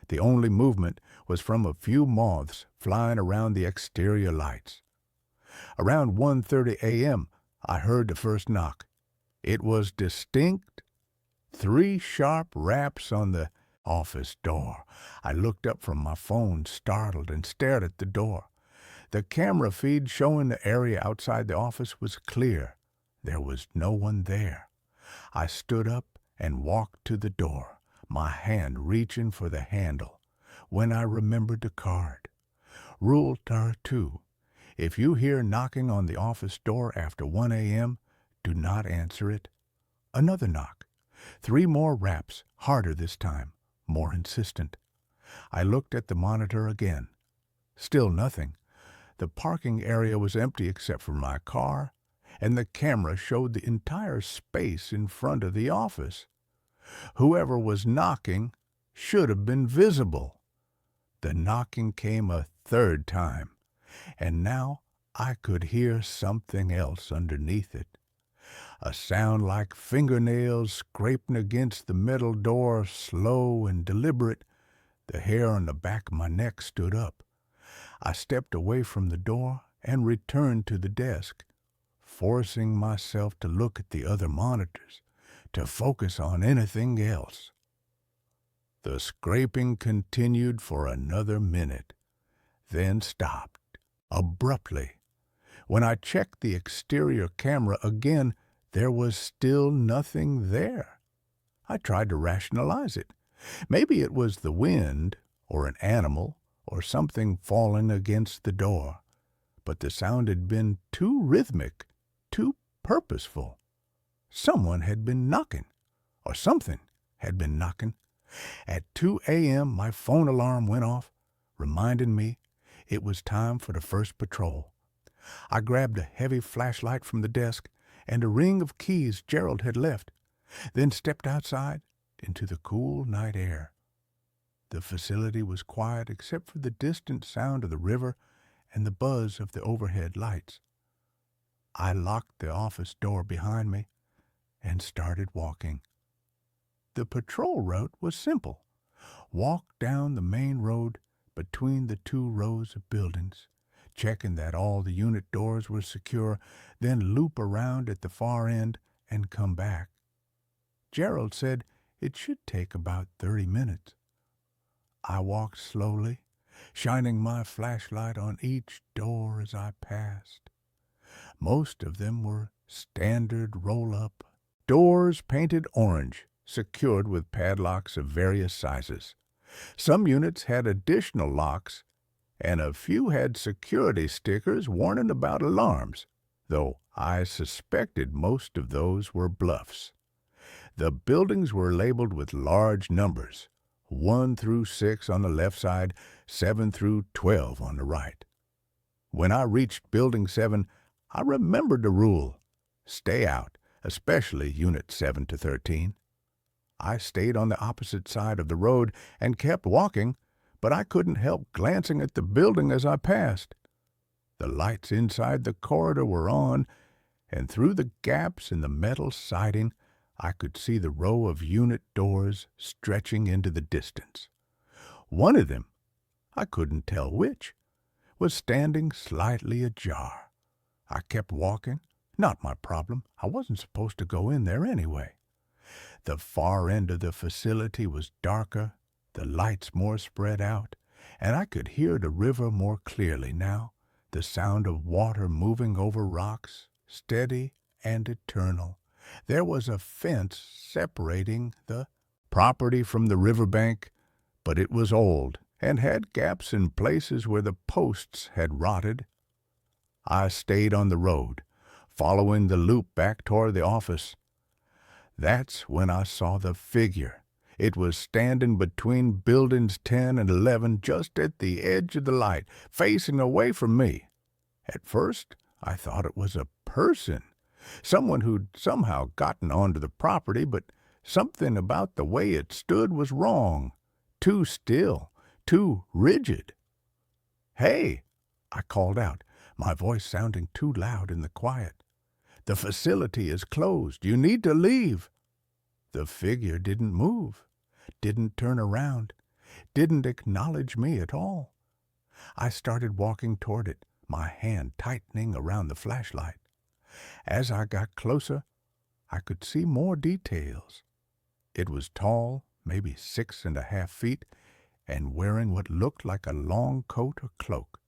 The only movement was from a few moths flying around the exterior lights. Around 1:30 a.m., I heard the first knock. It was distinct. 3 sharp raps on the office door. I looked up from my phone, startled, and stared at the door. The camera feed showing the area outside the office was clear. There was no one there. I stood up and walked to the door, my hand reaching for the handle, when I remembered the card. Rule 2. If you hear knocking on the office door after 1 a.m., do not answer it. Another knock. 3 more raps, harder this time, more insistent. I looked at the monitor again. Still nothing. The parking area was empty except for my car, and the camera showed the entire space in front of the office. Whoever was knocking should have been visible. The knocking came a third time, and now I could hear something else underneath it. A sound like fingernails scraping against the metal door, slow and deliberate. The hair on the back of my neck stood up. I stepped away from the door and returned to the desk, forcing myself to look at the other monitors, to focus on anything else. The scraping continued for another minute, then stopped abruptly. When I checked the exterior camera again, there was still nothing there. I tried to rationalize it. Maybe it was the wind, or an animal, or something falling against the door. But the sound had been too rhythmic, too purposeful. Someone had been knocking, or something had been knocking. At 2 a.m., my phone alarm went off, reminding me it was time for the first patrol. I grabbed a heavy flashlight from the desk and a ring of keys Gerald had left, then stepped outside into the cool night air. The facility was quiet except for the distant sound of the river and the buzz of the overhead lights. I locked the office door behind me and started walking. The patrol route was simple. Walk down the main road between the 2 rows of buildings, checking that all the unit doors were secure, then loop around at the far end and come back. Gerald said it should take about 30 minutes. I walked slowly, shining my flashlight on each door as I passed. Most of them were standard roll-up doors painted orange, secured with padlocks of various sizes. Some units had additional locks, and a few had security stickers warning about alarms, though I suspected most of those were bluffs. The buildings were labeled with large numbers, 1 through 6 on the left side, 7 through 12 on the right. When I reached Building 7, I remembered the rule: stay out, especially Unit 7 to 13. I stayed on the opposite side of the road and kept walking, but I couldn't help glancing at the building as I passed. The lights inside the corridor were on, and through the gaps in the metal siding, I could see the row of unit doors stretching into the distance. One of them, I couldn't tell which, was standing slightly ajar. I kept walking. Not my problem. I wasn't supposed to go in there anyway. The far end of the facility was darker, the lights more spread out, and I could hear the river more clearly now, the sound of water moving over rocks, steady and eternal. There was a fence separating the property from the riverbank, but it was old and had gaps in places where the posts had rotted. I stayed on the road, following the loop back toward the office. That's when I saw the figure. It was standing between buildings 10 and 11, just at the edge of the light, facing away from me. At first, I thought it was a person, someone who'd somehow gotten onto the property, but something about the way it stood was wrong. Too still, too rigid. "Hey!" I called out, my voice sounding too loud in the quiet. "The facility is closed. You need to leave." The figure didn't move, didn't turn around, didn't acknowledge me at all. I started walking toward it, my hand tightening around the flashlight. As I got closer, I could see more details. It was tall, maybe 6.5 feet, and wearing what looked like a long coat or cloak.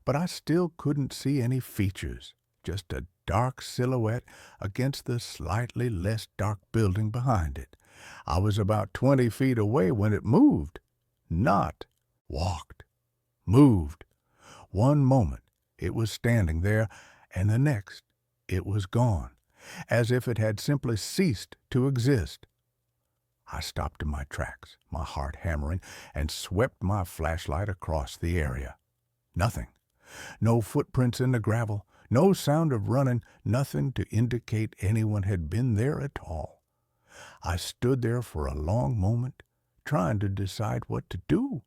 But I still couldn't see any features, just a dark silhouette against the slightly less dark building behind it. I was about 20 feet away when it moved. Not walked. Moved. One moment it was standing there, and the next it was gone, as if it had simply ceased to exist. I stopped in my tracks, my heart hammering, and swept my flashlight across the area. Nothing. No footprints in the gravel, no sound of running, nothing to indicate anyone had been there at all. I stood there for a long moment, trying to decide what to do.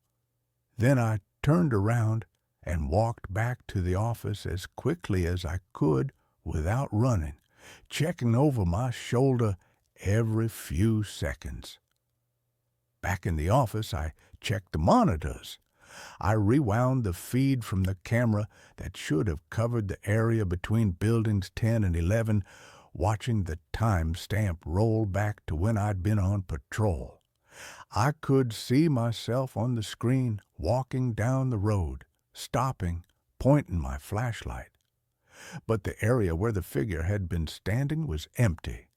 Then I turned around and walked back to the office as quickly as I could without running, checking over my shoulder every few seconds. Back in the office, I checked the monitors. I rewound the feed from the camera that should have covered the area between buildings 10 and 11, watching the time stamp roll back to when I'd been on patrol. I could see myself on the screen walking down the road, stopping, pointing my flashlight. But the area where the figure had been standing was empty.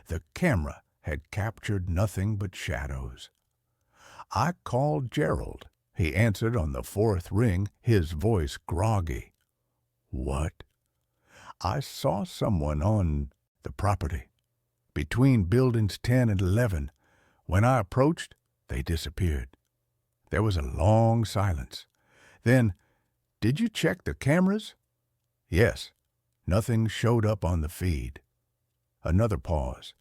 The camera had captured nothing but shadows. I called Gerald. He answered on the fourth ring, his voice groggy. What? I saw someone on the property, between buildings 10 and 11. When I approached, they disappeared. There was a long silence. Then, did you check the cameras? Yes. Nothing showed up on the feed. Another pause.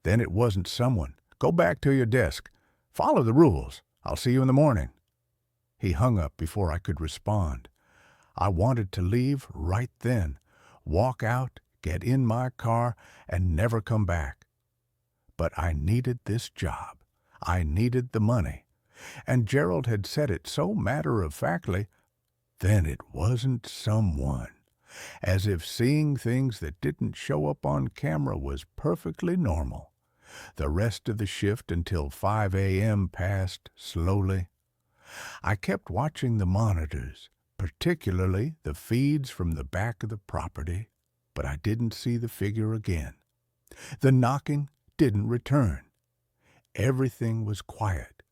Then it wasn't someone. Go back to your desk. Follow the rules. I'll see you in the morning. He hung up before I could respond. I wanted to leave right then, walk out, get in my car, and never come back. But I needed this job. I needed the money. And Gerald had said it so matter-of-factly, then it wasn't someone. As if seeing things that didn't show up on camera was perfectly normal. The rest of the shift until 5 a.m. passed slowly. I kept watching the monitors, particularly the feeds from the back of the property, but I didn't see the figure again. The knocking didn't return. Everything was quiet.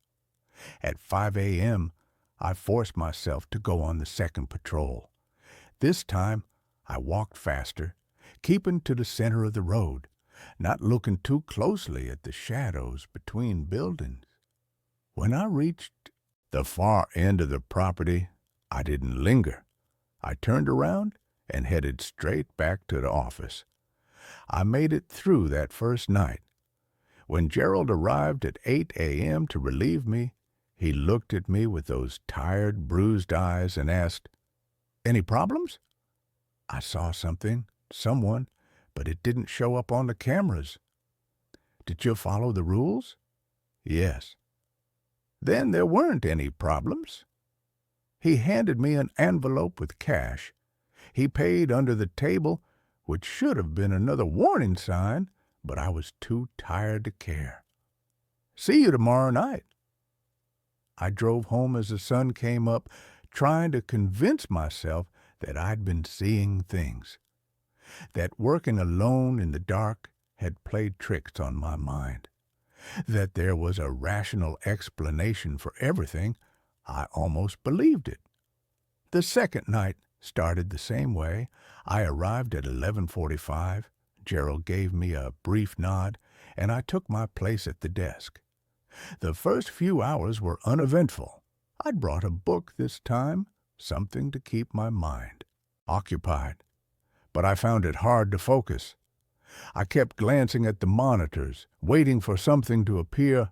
At 5 a.m., I forced myself to go on the second patrol. This time, I walked faster, keeping to the center of the road, not looking too closely at the shadows between buildings. When I reached the far end of the property, I didn't linger. I turned around and headed straight back to the office. I made it through that first night. When Gerald arrived at 8 a.m. to relieve me, he looked at me with those tired, bruised eyes and asked, "Any problems?" I saw something, someone, but it didn't show up on the cameras. Did you follow the rules? Yes. Then there weren't any problems. He handed me an envelope with cash. He paid under the table, which should have been another warning sign, but I was too tired to care. See you tomorrow night. I drove home as the sun came up, trying to convince myself that I'd been seeing things, that working alone in the dark had played tricks on my mind, that there was a rational explanation for everything. I almost believed it. The second night started the same way. I arrived at 11:45. Gerald gave me a brief nod, and I took my place at the desk. The first few hours were uneventful. I'd brought a book this time, something to keep my mind occupied. But I found it hard to focus. I kept glancing at the monitors, waiting for something to appear.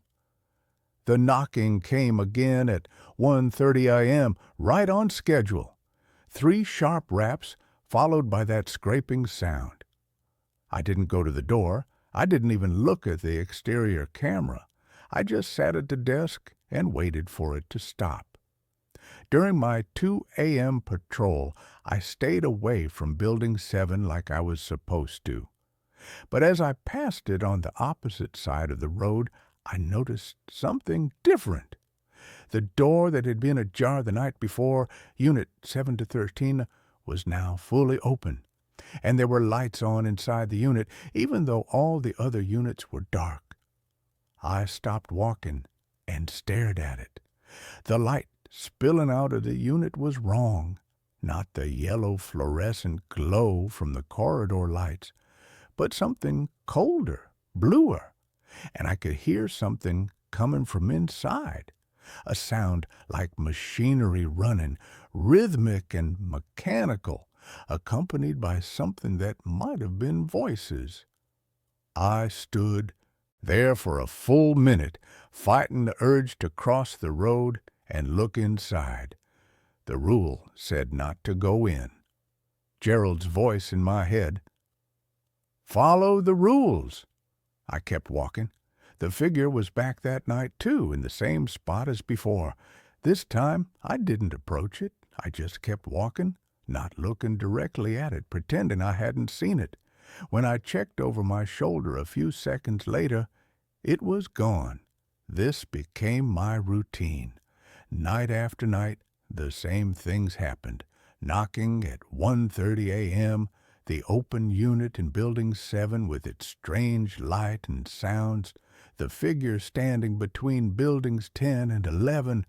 The knocking came again at 1:30 a.m., right on schedule. 3 sharp raps, followed by that scraping sound. I didn't go to the door. I didn't even look at the exterior camera. I just sat at the desk and waited for it to stop. During my 2 a.m. patrol, I stayed away from Building 7 like I was supposed to. But as I passed it on the opposite side of the road, I noticed something different. The door that had been ajar the night before, Unit 7 to 13, was now fully open, and there were lights on inside the unit, even though all the other units were dark. I stopped walking and stared at it. The light spilling out of the unit was wrong, not the yellow fluorescent glow from the corridor lights, but something colder, bluer, and I could hear something coming from inside, a sound like machinery running, rhythmic and mechanical, accompanied by something that might have been voices. I stood there for a full minute, fighting the urge to cross the road and look inside. The rule said not to go in. Gerald's voice in my head. Follow the rules. I kept walking. The figure was back that night, too, in the same spot as before. This time, I didn't approach it. I just kept walking, not looking directly at it, pretending I hadn't seen it. When I checked over my shoulder a few seconds later, it was gone. This became my routine. Night after night, the same things happened. Knocking at 1:30 a.m., the open unit in Building 7 with its strange light and sounds, the figure standing between Buildings 10 and 11,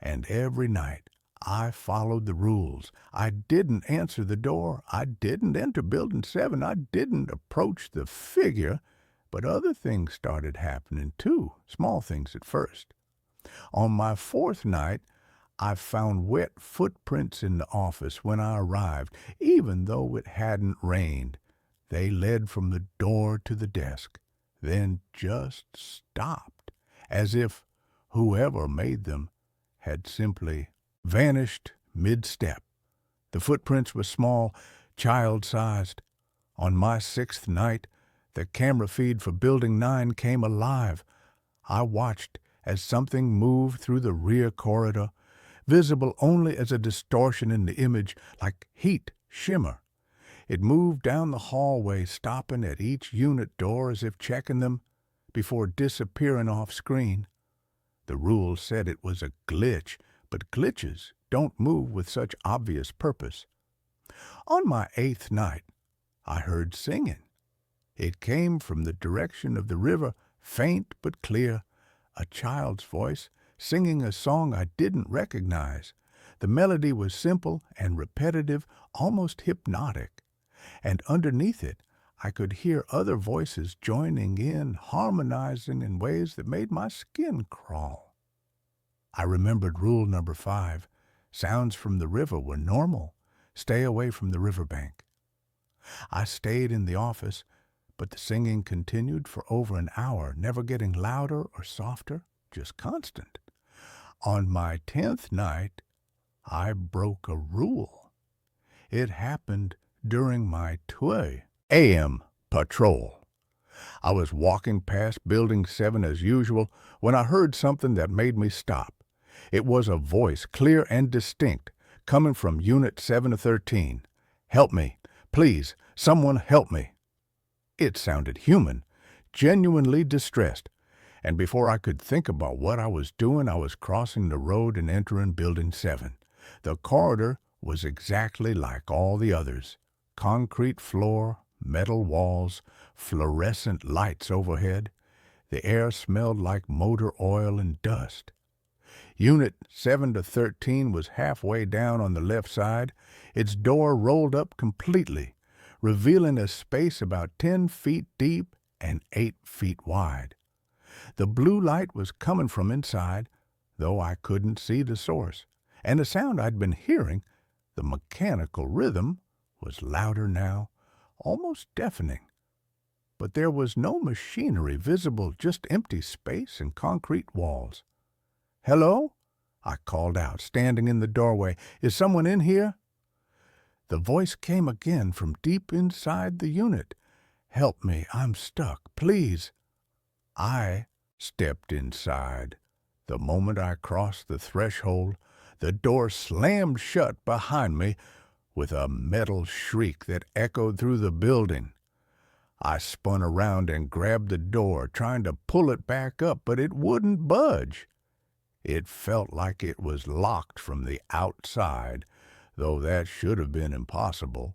and every night I followed the rules. I didn't answer the door. I didn't enter Building 7. I didn't approach the figure. But other things started happening too, small things at first. On my fourth night, I found wet footprints in the office when I arrived, even though it hadn't rained. They led from the door to the desk, then just stopped, as if whoever made them had simply vanished mid-step. The footprints were small, child-sized. On my sixth night, the camera feed for Building 9 came alive. I watched as something moved through the rear corridor, visible only as a distortion in the image, like heat, shimmer. It moved down the hallway, stopping at each unit door as if checking them before disappearing off screen. The rules said it was a glitch, but glitches don't move with such obvious purpose. On my eighth night, I heard singing. It came from the direction of the river, faint but clear, a child's voice singing a song I didn't recognize. The melody was simple and repetitive, almost hypnotic. And underneath it, I could hear other voices joining in, harmonizing in ways that made my skin crawl. I remembered rule number 5. Sounds from the river were normal. Stay away from the riverbank. I stayed in the office, but the singing continued for over an hour, never getting louder or softer, just constant. On my 10th night, I broke a rule. It happened during my 2 a.m. patrol. I was walking past Building 7 as usual when I heard something that made me stop. It was a voice, clear and distinct, coming from Unit 7 to 13. Help me. Please, someone help me. It sounded human, genuinely distressed. And before I could think about what I was doing, I was crossing the road and entering Building 7. The corridor was exactly like all the others. Concrete floor, metal walls, fluorescent lights overhead. The air smelled like motor oil and dust. Unit 7 to 13 was halfway down on the left side. Its door rolled up completely, revealing a space about 10 feet deep and 8 feet wide. The blue light was coming from inside, though I couldn't see the source, and the sound I'd been hearing, the mechanical rhythm, was louder now, almost deafening. But there was no machinery visible, just empty space and concrete walls. "Hello?" I called out, standing in the doorway. "Is someone in here?" The voice came again from deep inside the unit. "Help me, I'm stuck, please." I stepped inside. The moment I crossed the threshold, the door slammed shut behind me with a metal shriek that echoed through the building. I spun around and grabbed the door, trying to pull it back up, but it wouldn't budge. It felt like it was locked from the outside, though that should have been impossible.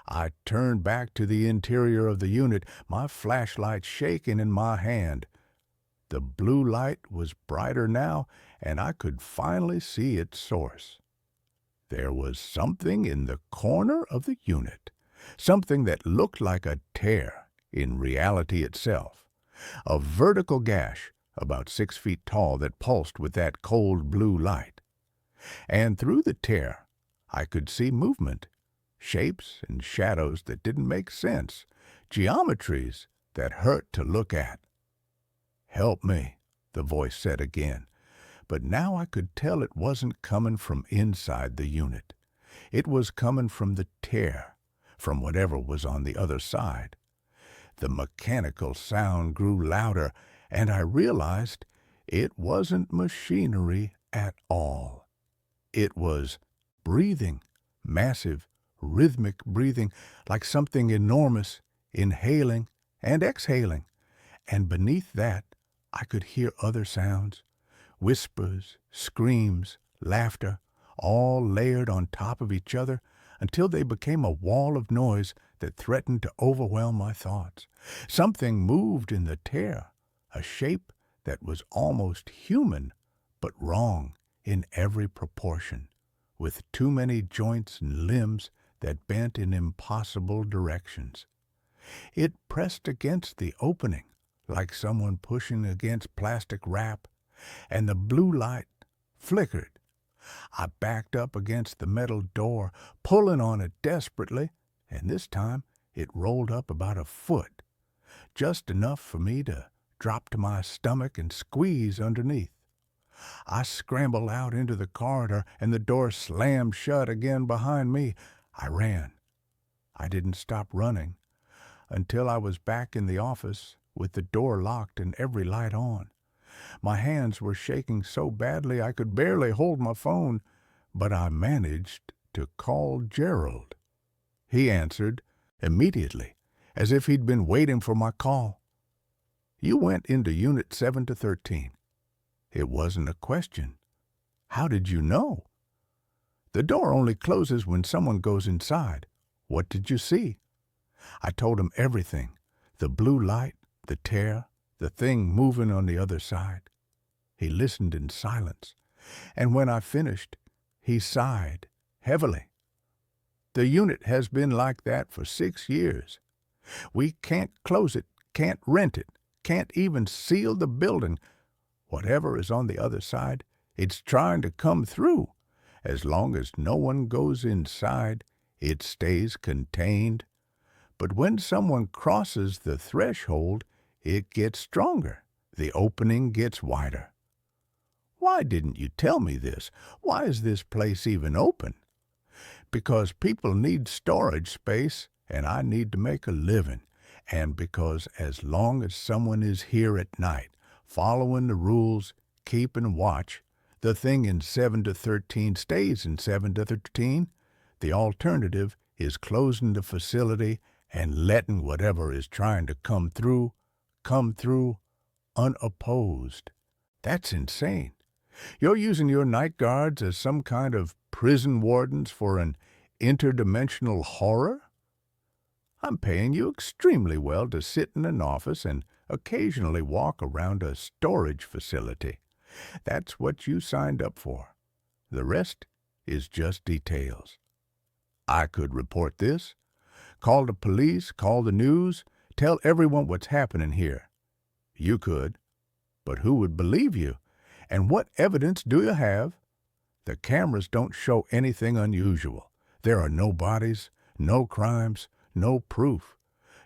I turned back to the interior of the unit, my flashlight shaking in my hand. The blue light was brighter now, and I could finally see its source. There was something in the corner of the unit, something that looked like a tear in reality itself, a vertical gash about 6 feet tall that pulsed with that cold blue light. And through the tear, I could see movement, shapes and shadows that didn't make sense, geometries that hurt to look at. "Help me," the voice said again. But now I could tell it wasn't coming from inside the unit. It was coming from the tear, from whatever was on the other side. The mechanical sound grew louder, and I realized it wasn't machinery at all. It was breathing, massive, rhythmic breathing, like something enormous, inhaling and exhaling. And beneath that, I could hear other sounds, whispers, screams, laughter, all layered on top of each other until they became a wall of noise that threatened to overwhelm my thoughts. Something moved in the tear, a shape that was almost human, but wrong in every proportion, with too many joints and limbs that bent in impossible directions. It pressed against the opening, like someone pushing against plastic wrap, and the blue light flickered. I backed up against the metal door, pulling on it desperately, and this time it rolled up about a foot, just enough for me to drop to my stomach and squeeze underneath. I scrambled out into the corridor, and the door slammed shut again behind me. I ran. I didn't stop running until I was back in the office with the door locked and every light on. My hands were shaking so badly I could barely hold my phone, but I managed to call Gerald. He answered immediately, as if he'd been waiting for my call. "You went into Unit 7 to 13. It wasn't a question. How did you know?" "The door only closes when someone goes inside. What did you see?" I told him everything, the blue light, the tear, the thing moving on the other side. He listened in silence, and when I finished, he sighed heavily. "The unit has been like that for 6 years. We can't close it, can't rent it, can't even seal the building. Whatever is on the other side, it's trying to come through. As long as no one goes inside, it stays contained. But when someone crosses the threshold, it gets stronger. The opening gets wider." "Why didn't you tell me this? Why is this place even open?" "Because people need storage space, and I need to make a living. And because as long as someone is here at night, following the rules, keeping watch, the thing in 7 to 13 stays in 7 to 13. The alternative is closing the facility and letting whatever is trying to come through unopposed. That's insane. You're using your night guards as some kind of prison wardens for an interdimensional horror? I'm paying you extremely well to sit in an office and occasionally walk around a storage facility. That's what you signed up for. The rest is just details. I could report this, call the police, call the news, tell everyone what's happening here. You could, but who would believe you? And what evidence do you have? The cameras don't show anything unusual. There are no bodies, no crimes, no proof.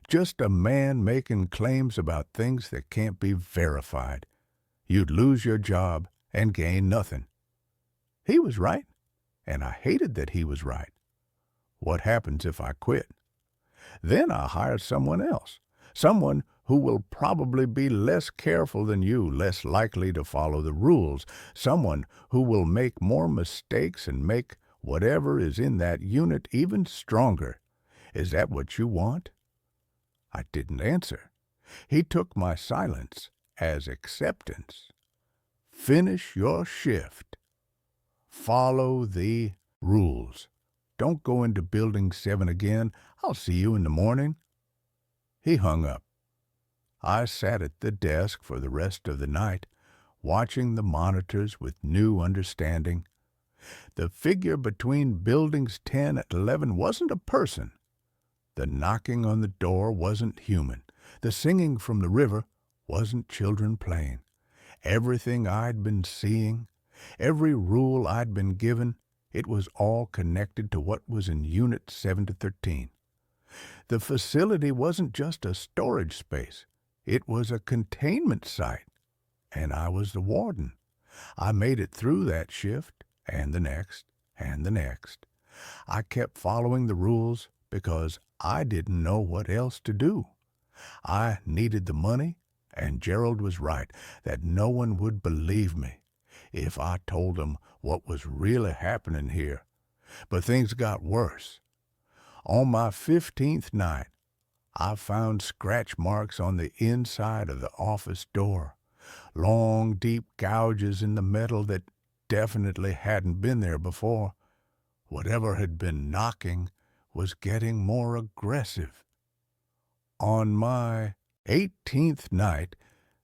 Just a man making claims about things that can't be verified. You'd lose your job and gain nothing." He was right, and I hated that he was right. What happens if I quit? Then I hire someone else, someone who will probably be less careful than you, less likely to follow the rules, someone who will make more mistakes and make whatever is in that unit even stronger. Is that what you want? I didn't answer. He took my silence as acceptance. Finish your shift. Follow the rules. Don't go into Building 7 again. I'll see you in the morning. He hung up. I sat at the desk for the rest of the night, watching the monitors with new understanding. The figure between Buildings 10 and 11 wasn't a person. The knocking on the door wasn't human. The singing from the river wasn't children playing. Everything I'd been seeing, every rule I'd been given, it was all connected to what was in Unit 7 to 13. The facility wasn't just a storage space. It was a containment site, and I was the warden. I made it through that shift, and the next, and the next. I kept following the rules because I didn't know what else to do. I needed the money, and Gerald was right that no one would believe me if I told them what was really happening here. But things got worse. On my 15th night, I found scratch marks on the inside of the office door, long, deep gouges in the metal that definitely hadn't been there before. Whatever had been knocking was getting more aggressive. On my 18th night,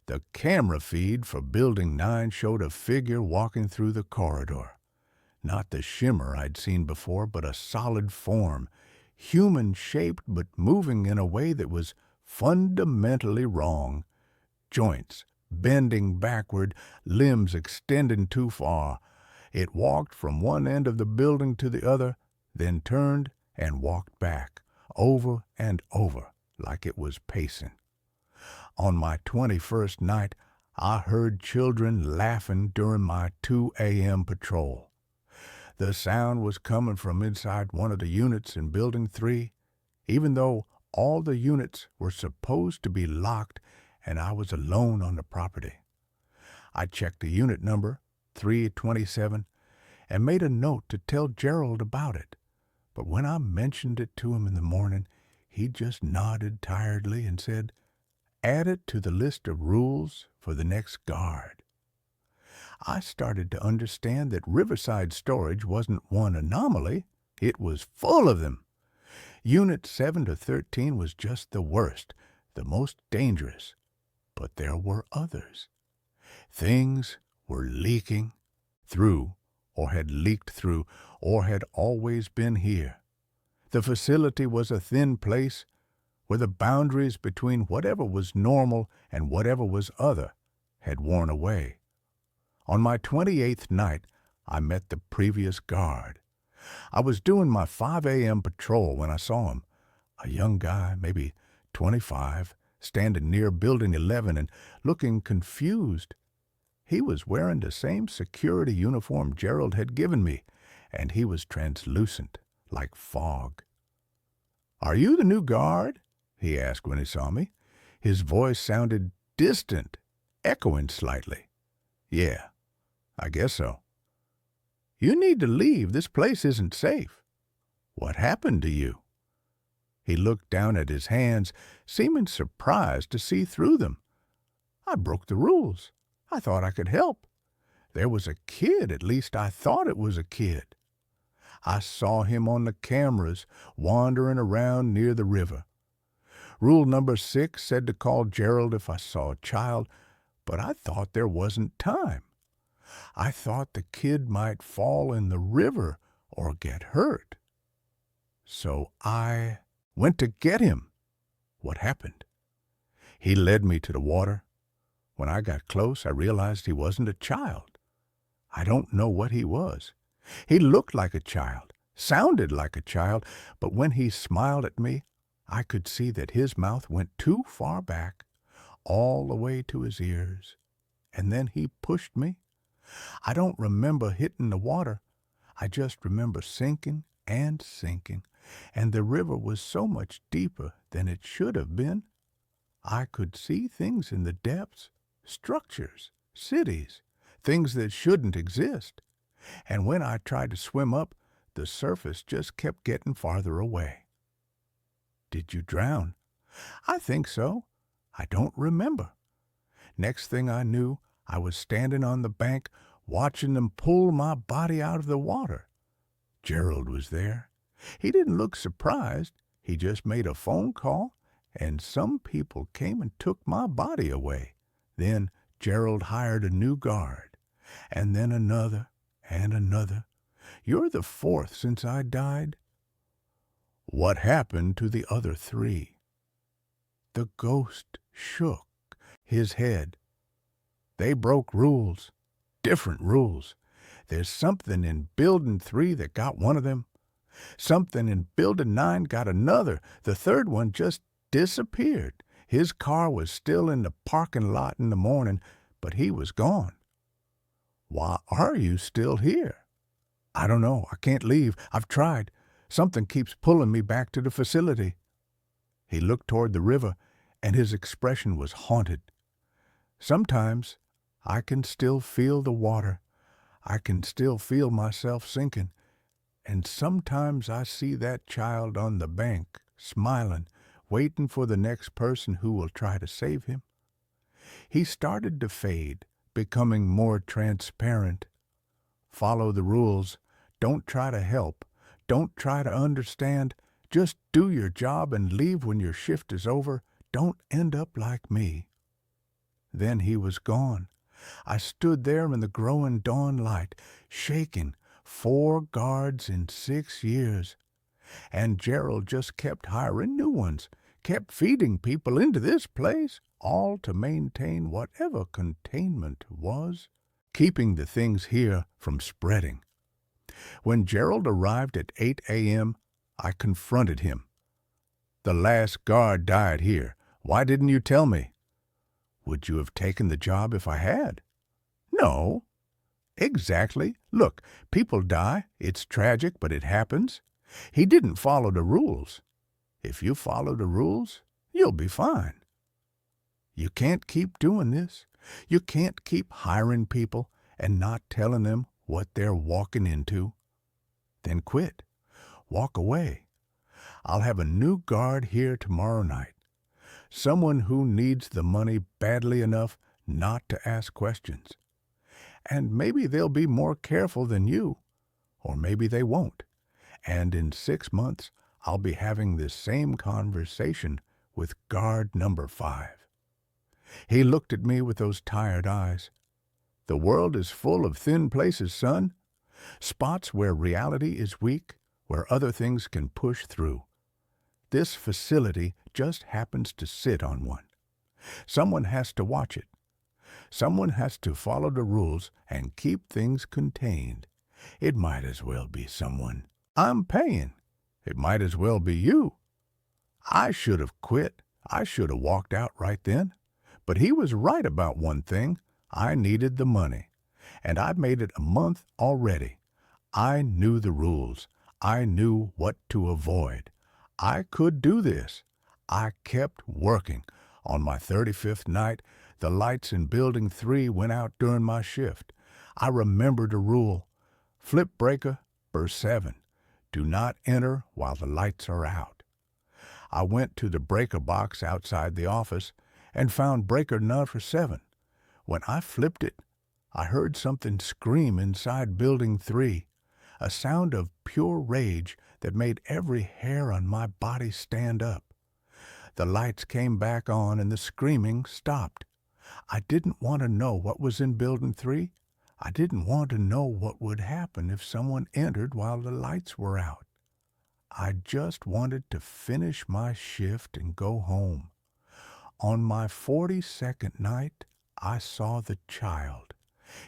the camera feed for Building 9 showed a figure walking through the corridor. Not the shimmer I'd seen before, but a solid form, human-shaped but moving in a way that was fundamentally wrong. Joints bending backward, limbs extending too far. It walked from one end of the building to the other, then turned and walked back, over and over, like it was pacing. On my 21st night, I heard children laughing during my 2 a.m. patrol. The sound was coming from inside one of the units in Building 3, even though all the units were supposed to be locked and I was alone on the property. I checked the unit number, 327, and made a note to tell Gerald about it. But when I mentioned it to him in the morning, he just nodded tiredly and said, "Add it to the list of rules for the next guard." I started to understand that Riverside storage wasn't one anomaly. It was full of them. Unit 7 to 13 was just the worst, the most dangerous. But there were others. Things were leaking through, or had leaked through, or had always been here. The facility was a thin place where the boundaries between whatever was normal and whatever was other had worn away. On my 28th night, I met the previous guard. I was doing my 5 a.m. patrol when I saw him, a young guy, maybe 25, standing near Building 11 and looking confused. He was wearing the same security uniform Gerald had given me, and he was translucent, like fog. "Are you the new guard?" he asked when he saw me. His voice sounded distant, echoing slightly. "Yeah, I guess so." "You need to leave. This place isn't safe." "What happened to you?" He looked down at his hands, seeming surprised to see through them. "I broke the rules. I thought I could help. There was a kid, at least I thought it was a kid. I saw him on the cameras wandering around near the river. Rule number 6 said to call Gerald if I saw a child, but I thought there wasn't time. I thought the kid might fall in the river or get hurt. So I went to get him." "What happened?" "He led me to the water. When I got close, I realized he wasn't a child. I don't know what he was. He looked like a child, sounded like a child, but when he smiled at me, I could see that his mouth went too far back, all the way to his ears. And then he pushed me. I don't remember hitting the water. I just remember sinking and sinking, and the river was so much deeper than it should have been. I could see things in the depths, structures, cities, things that shouldn't exist. And when I tried to swim up, the surface just kept getting farther away." "Did you drown?" "I think so. I don't remember. Next thing I knew, I was standing on the bank watching them pull my body out of the water. Gerald was there. He didn't look surprised. He just made a phone call, and some people came and took my body away. Then Gerald hired a new guard, and then another and another. You're the 4th since I died." "What happened to the other 3? The ghost shook his head. "They broke rules, different rules. There's something in Building 3 that got one of them. Something in Building 9 got another. The third one just disappeared. His car was still in the parking lot in the morning, but he was gone. Why are you still here? I don't know. I can't leave. I've tried. Something keeps pulling me back to the facility. He looked toward the river, and his expression was haunted. Sometimes I can still feel the water. I can still feel myself sinking. And sometimes I see that child on the bank, smiling, waiting for the next person who will try to save him. He started to fade, becoming more transparent. Follow the rules. Don't try to help. Don't try to understand. Just do your job and leave when your shift is over. Don't end up like me. Then he was gone. I stood there in the growing dawn light, shaking. 4 guards in 6 years. And Gerald just kept hiring new ones, kept feeding people into this place, all to maintain whatever containment was, keeping the things here from spreading. When Gerald arrived at 8 a.m., I confronted him. The last guard died here. Why didn't you tell me? Would you have taken the job if I had? No. Exactly. Look, people die. It's tragic, but it happens. He didn't follow the rules. If you follow the rules, you'll be fine. You can't keep doing this. You can't keep hiring people and not telling them what they're walking into. Then quit. Walk away. I'll have a new guard here tomorrow night. Someone who needs the money badly enough not to ask questions. And maybe they'll be more careful than you, or maybe they won't. And in 6 months, I'll be having this same conversation with guard number 5. He looked at me with those tired eyes. The world is full of thin places, son. Spots where reality is weak, where other things can push through. This facility just happens to sit on one. Someone has to watch it. Someone has to follow the rules and keep things contained. It might as well be someone I'm paying. It might as well be you. I should have quit. I should have walked out right then. But he was right about one thing. I needed the money. And I've made it a month already. I knew the rules. I knew what to avoid. I could do this. I kept working. On my 35th night, the lights in Building 3 went out during my shift. I remembered a rule. Flip breaker, burst 7. Do not enter while the lights are out. I went to the breaker box outside the office and found breaker number 7. When I flipped it, I heard something scream inside Building 3, a sound of pure rage that made every hair on my body stand up. The lights came back on and the screaming stopped. I didn't want to know what was in Building 3. I didn't want to know what would happen if someone entered while the lights were out. I just wanted to finish my shift and go home. On my 42nd night, I saw the child.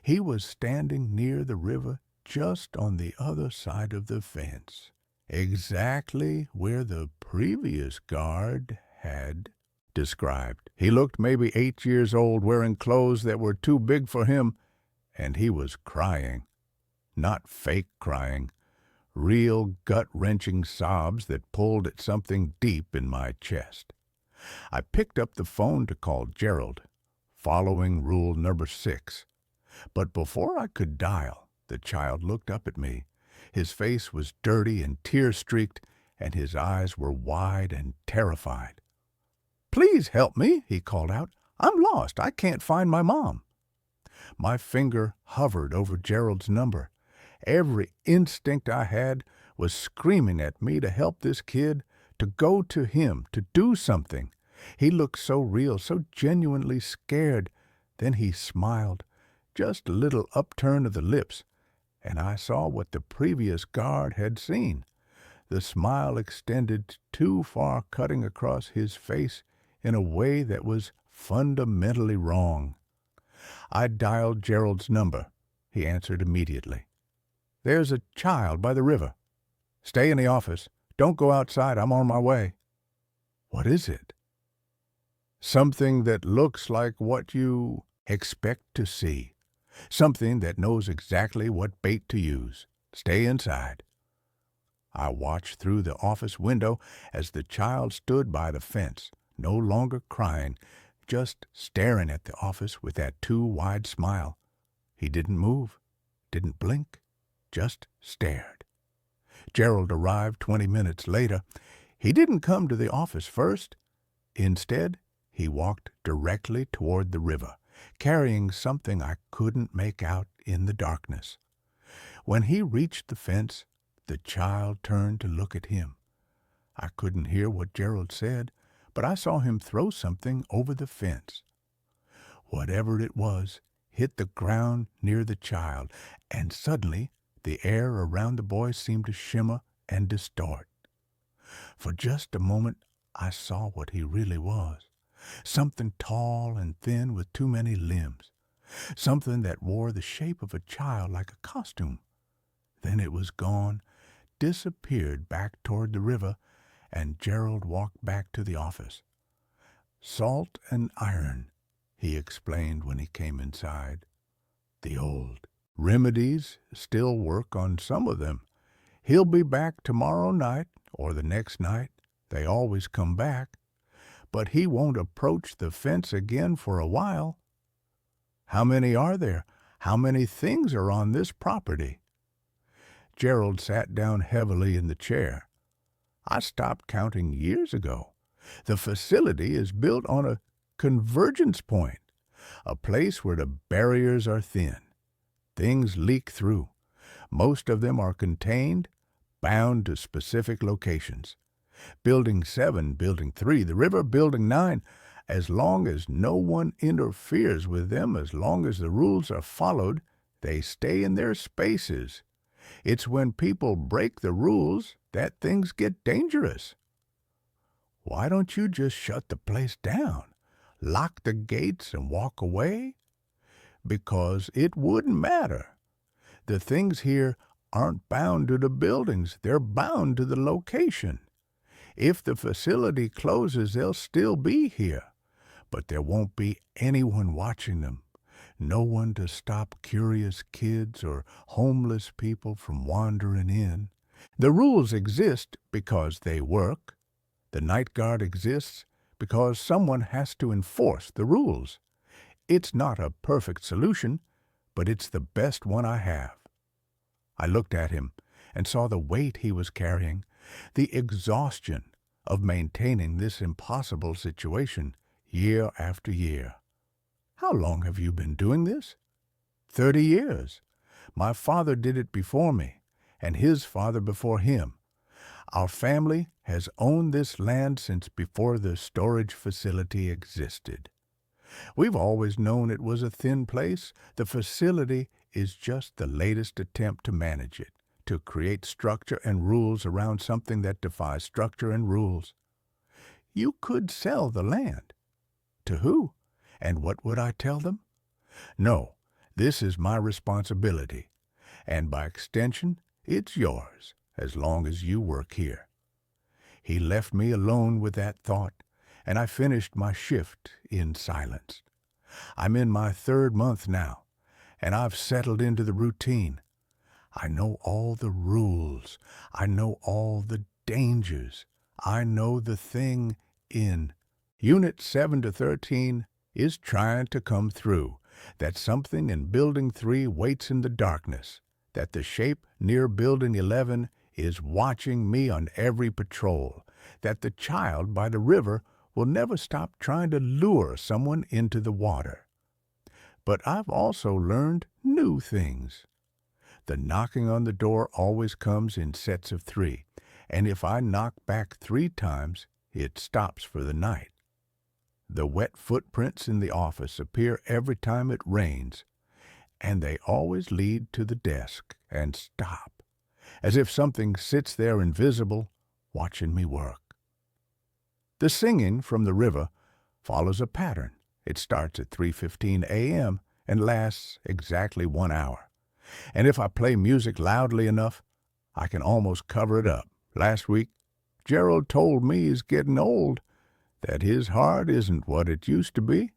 He was standing near the river just on the other side of the fence, exactly where the previous guard had described. He looked maybe 8 years old, wearing clothes that were too big for him, and he was crying. Not fake crying, real gut-wrenching sobs that pulled at something deep in my chest. I picked up the phone to call Gerald, following rule number 6. But before I could dial, the child looked up at me. His face was dirty and tear-streaked, and his eyes were wide and terrified. "Please help me," he called out. "I'm lost. I can't find my mom." My finger hovered over Gerald's number. Every instinct I had was screaming at me to help this kid, to go to him, to do something. He looked so real, so genuinely scared. Then he smiled, just a little upturn of the lips, and I saw what the previous guard had seen. The smile extended too far, cutting across his face in a way that was fundamentally wrong. I dialed Gerald's number. He answered immediately. "There's a child by the river. Stay in the office. Don't go outside. I'm on my way." "What is it?" "Something that looks like what you..." expect to see. Something that knows exactly what bait to use. Stay inside. I watched through the office window as the child stood by the fence, no longer crying, just staring at the office with that too wide smile. He didn't move, didn't blink, just stared. Gerald arrived 20 minutes later. He didn't come to the office first. Instead, he walked directly toward the river, carrying something I couldn't make out in the darkness. When he reached the fence, the child turned to look at him. I couldn't hear what Gerald said, but I saw him throw something over the fence. Whatever it was hit the ground near the child, and suddenly the air around the boy seemed to shimmer and distort. For just a moment, I saw what he really was. Something tall and thin with too many limbs. Something that wore the shape of a child like a costume. Then it was gone, disappeared back toward the river, and Gerald walked back to the office. "Salt and iron," he explained when he came inside. "The old remedies still work on some of them. He'll be back tomorrow night or the next night. They always come back. But he won't approach the fence again for a while." "How many are there? How many things are on this property?" Gerald sat down heavily in the chair. "I stopped counting years ago. The facility is built on a convergence point, a place where the barriers are thin. Things leak through. Most of them are contained, bound to specific locations. Building 7, Building 3, the river, Building 9, as long as no one interferes with them, as long as the rules are followed, they stay in their spaces. It's when people break the rules that things get dangerous." "Why don't you just shut the place down, lock the gates and walk away?" "Because it wouldn't matter. The things here aren't bound to the buildings. They're bound to the location. If the facility closes, they'll still be here, but there won't be anyone watching them. No one to stop curious kids or homeless people from wandering in. The rules exist because they work. The night guard exists because someone has to enforce the rules. It's not a perfect solution, but it's the best one I have." I looked at him and saw the weight he was carrying, the exhaustion of maintaining this impossible situation year after year. "How long have you been doing this?" 30 years. My father did it before me, and his father before him. Our family has owned this land since before the storage facility existed. We've always known it was a thin place. The facility is just the latest attempt to manage it, to create structure and rules around something that defies structure and rules. You could sell the land. To who? And what would I tell them? No, this is my responsibility, and by extension, it's yours, as long as you work here. He left me alone with that thought, and I finished my shift in silence. I'm in my 3rd month now, and I've settled into the routine. I know all the rules. I know all the dangers. I know the thing in Unit 7 to 13 is trying to come through, that something in Building 3 waits in the darkness, that the shape near Building 11 is watching me on every patrol, that the child by the river will never stop trying to lure someone into the water. But I've also learned new things. The knocking on the door always comes in sets of 3, and if I knock back 3 times, it stops for the night. The wet footprints in the office appear every time it rains, and they always lead to the desk and stop, as if something sits there invisible, watching me work. The singing from the river follows a pattern. It starts at 3:15 a.m. and lasts exactly 1 hour. And if I play music loudly enough, I can almost cover it up. Last week, Gerald told me he's getting old, that his heart isn't what it used to be.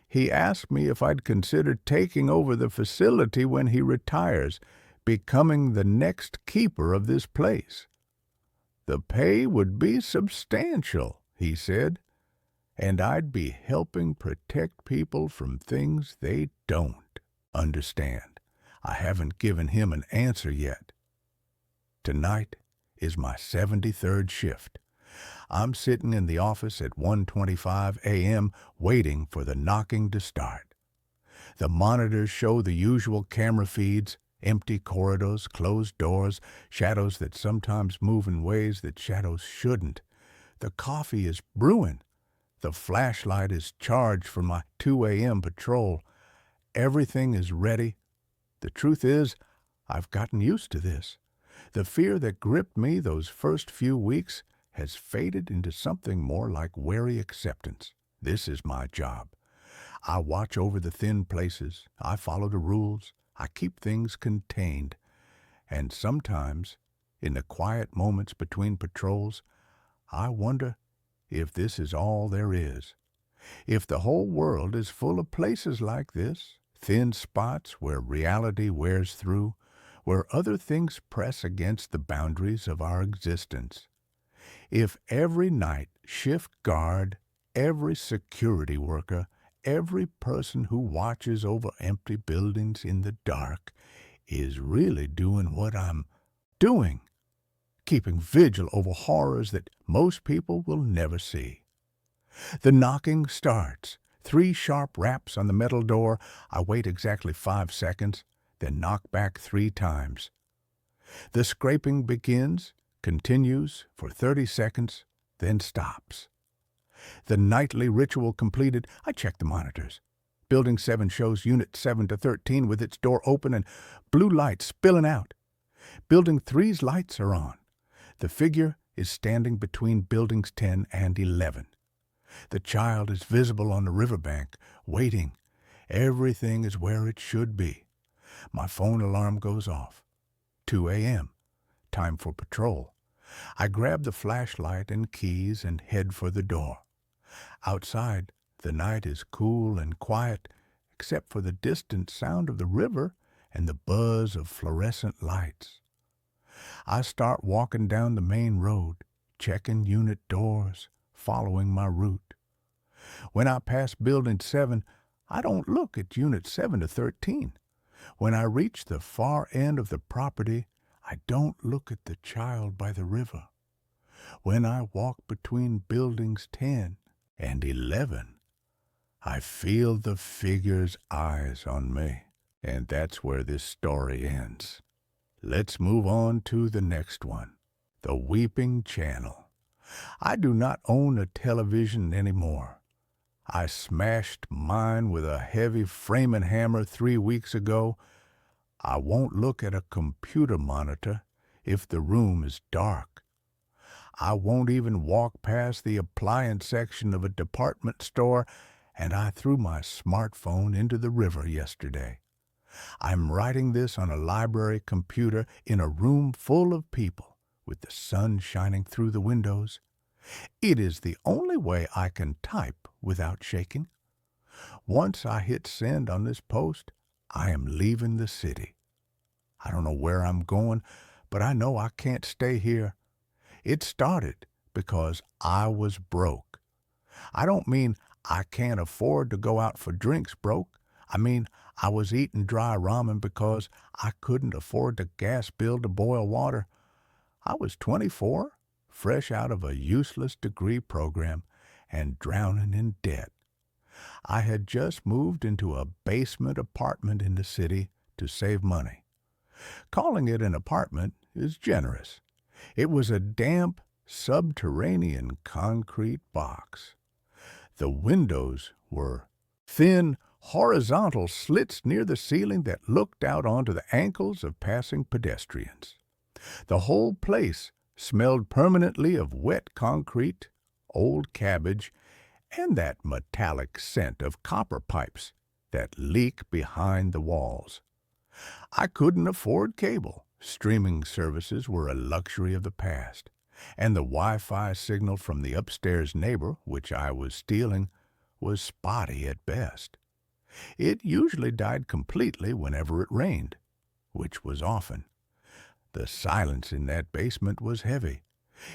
He asked me if I'd consider taking over the facility when he retires, becoming the next keeper of this place. The pay would be substantial, he said, and I'd be helping protect people from things they don't understand. I haven't given him an answer yet. Tonight is my 73rd shift. I'm sitting in the office at 1:25 a.m. waiting for the knocking to start. The monitors show the usual camera feeds, empty corridors, closed doors, shadows that sometimes move in ways that shadows shouldn't. The coffee is brewing. The flashlight is charged for my 2 a.m. patrol. Everything is ready. The truth is, I've gotten used to this. The fear that gripped me those first few weeks has faded into something more like wary acceptance. This is my job. I watch over the thin places. I follow the rules. I keep things contained. And sometimes, in the quiet moments between patrols, I wonder if this is all there is. If the whole world is full of places like this, thin spots where reality wears through, where other things press against the boundaries of our existence. If every night shift guard, every security worker, every person who watches over empty buildings in the dark is really doing what I'm doing, keeping vigil over horrors that most people will never see. The knocking starts. 3 sharp raps on the metal door. I wait exactly 5 seconds, then knock back 3 times. The scraping begins, continues for 30 seconds, then stops. The nightly ritual completed, I check the monitors. Building 7 shows Unit 7 to 13 with its door open and blue light spilling out. Building 3's lights are on. The figure is standing between Buildings 10 and 11. The child is visible on the riverbank, waiting. Everything is where it should be. My phone alarm goes off. 2 a.m. Time for patrol. I grab the flashlight and keys and head for the door. Outside, the night is cool and quiet, except for the distant sound of the river and the buzz of fluorescent lights. I start walking down the main road, checking unit doors, following my route. When I pass Building 7, I don't look at Unit 7 to 13. When I reach the far end of the property, I don't look at the child by the river. When I walk between Buildings 10 and 11, I feel the figure's eyes on me. And that's where this story ends. Let's move on to the next one, The Weeping Channel. I do not own a television anymore. I smashed mine with a heavy framing hammer 3 weeks ago. I won't look at a computer monitor if the room is dark. I won't even walk past the appliance section of a department store, and I threw my smartphone into the river yesterday. I'm writing this on a library computer in a room full of people, with the sun shining through the windows. It is the only way I can type without shaking. Once I hit send on this post, I am leaving the city. I don't know where I'm going, but I know I can't stay here. It started because I was broke. I don't mean I can't afford to go out for drinks broke. I mean I was eating dry ramen because I couldn't afford the gas bill to boil water. I was 24, fresh out of a useless degree program and drowning in debt. I had just moved into a basement apartment in the city to save money. Calling it an apartment is generous. It was a damp, subterranean concrete box. The windows were thin, horizontal slits near the ceiling that looked out onto the ankles of passing pedestrians. The whole place smelled permanently of wet concrete, old cabbage, and that metallic scent of copper pipes that leak behind the walls. I couldn't afford cable. Streaming services were a luxury of the past, and the Wi-Fi signal from the upstairs neighbor, which I was stealing, was spotty at best. It usually died completely whenever it rained, which was often. The silence in that basement was heavy.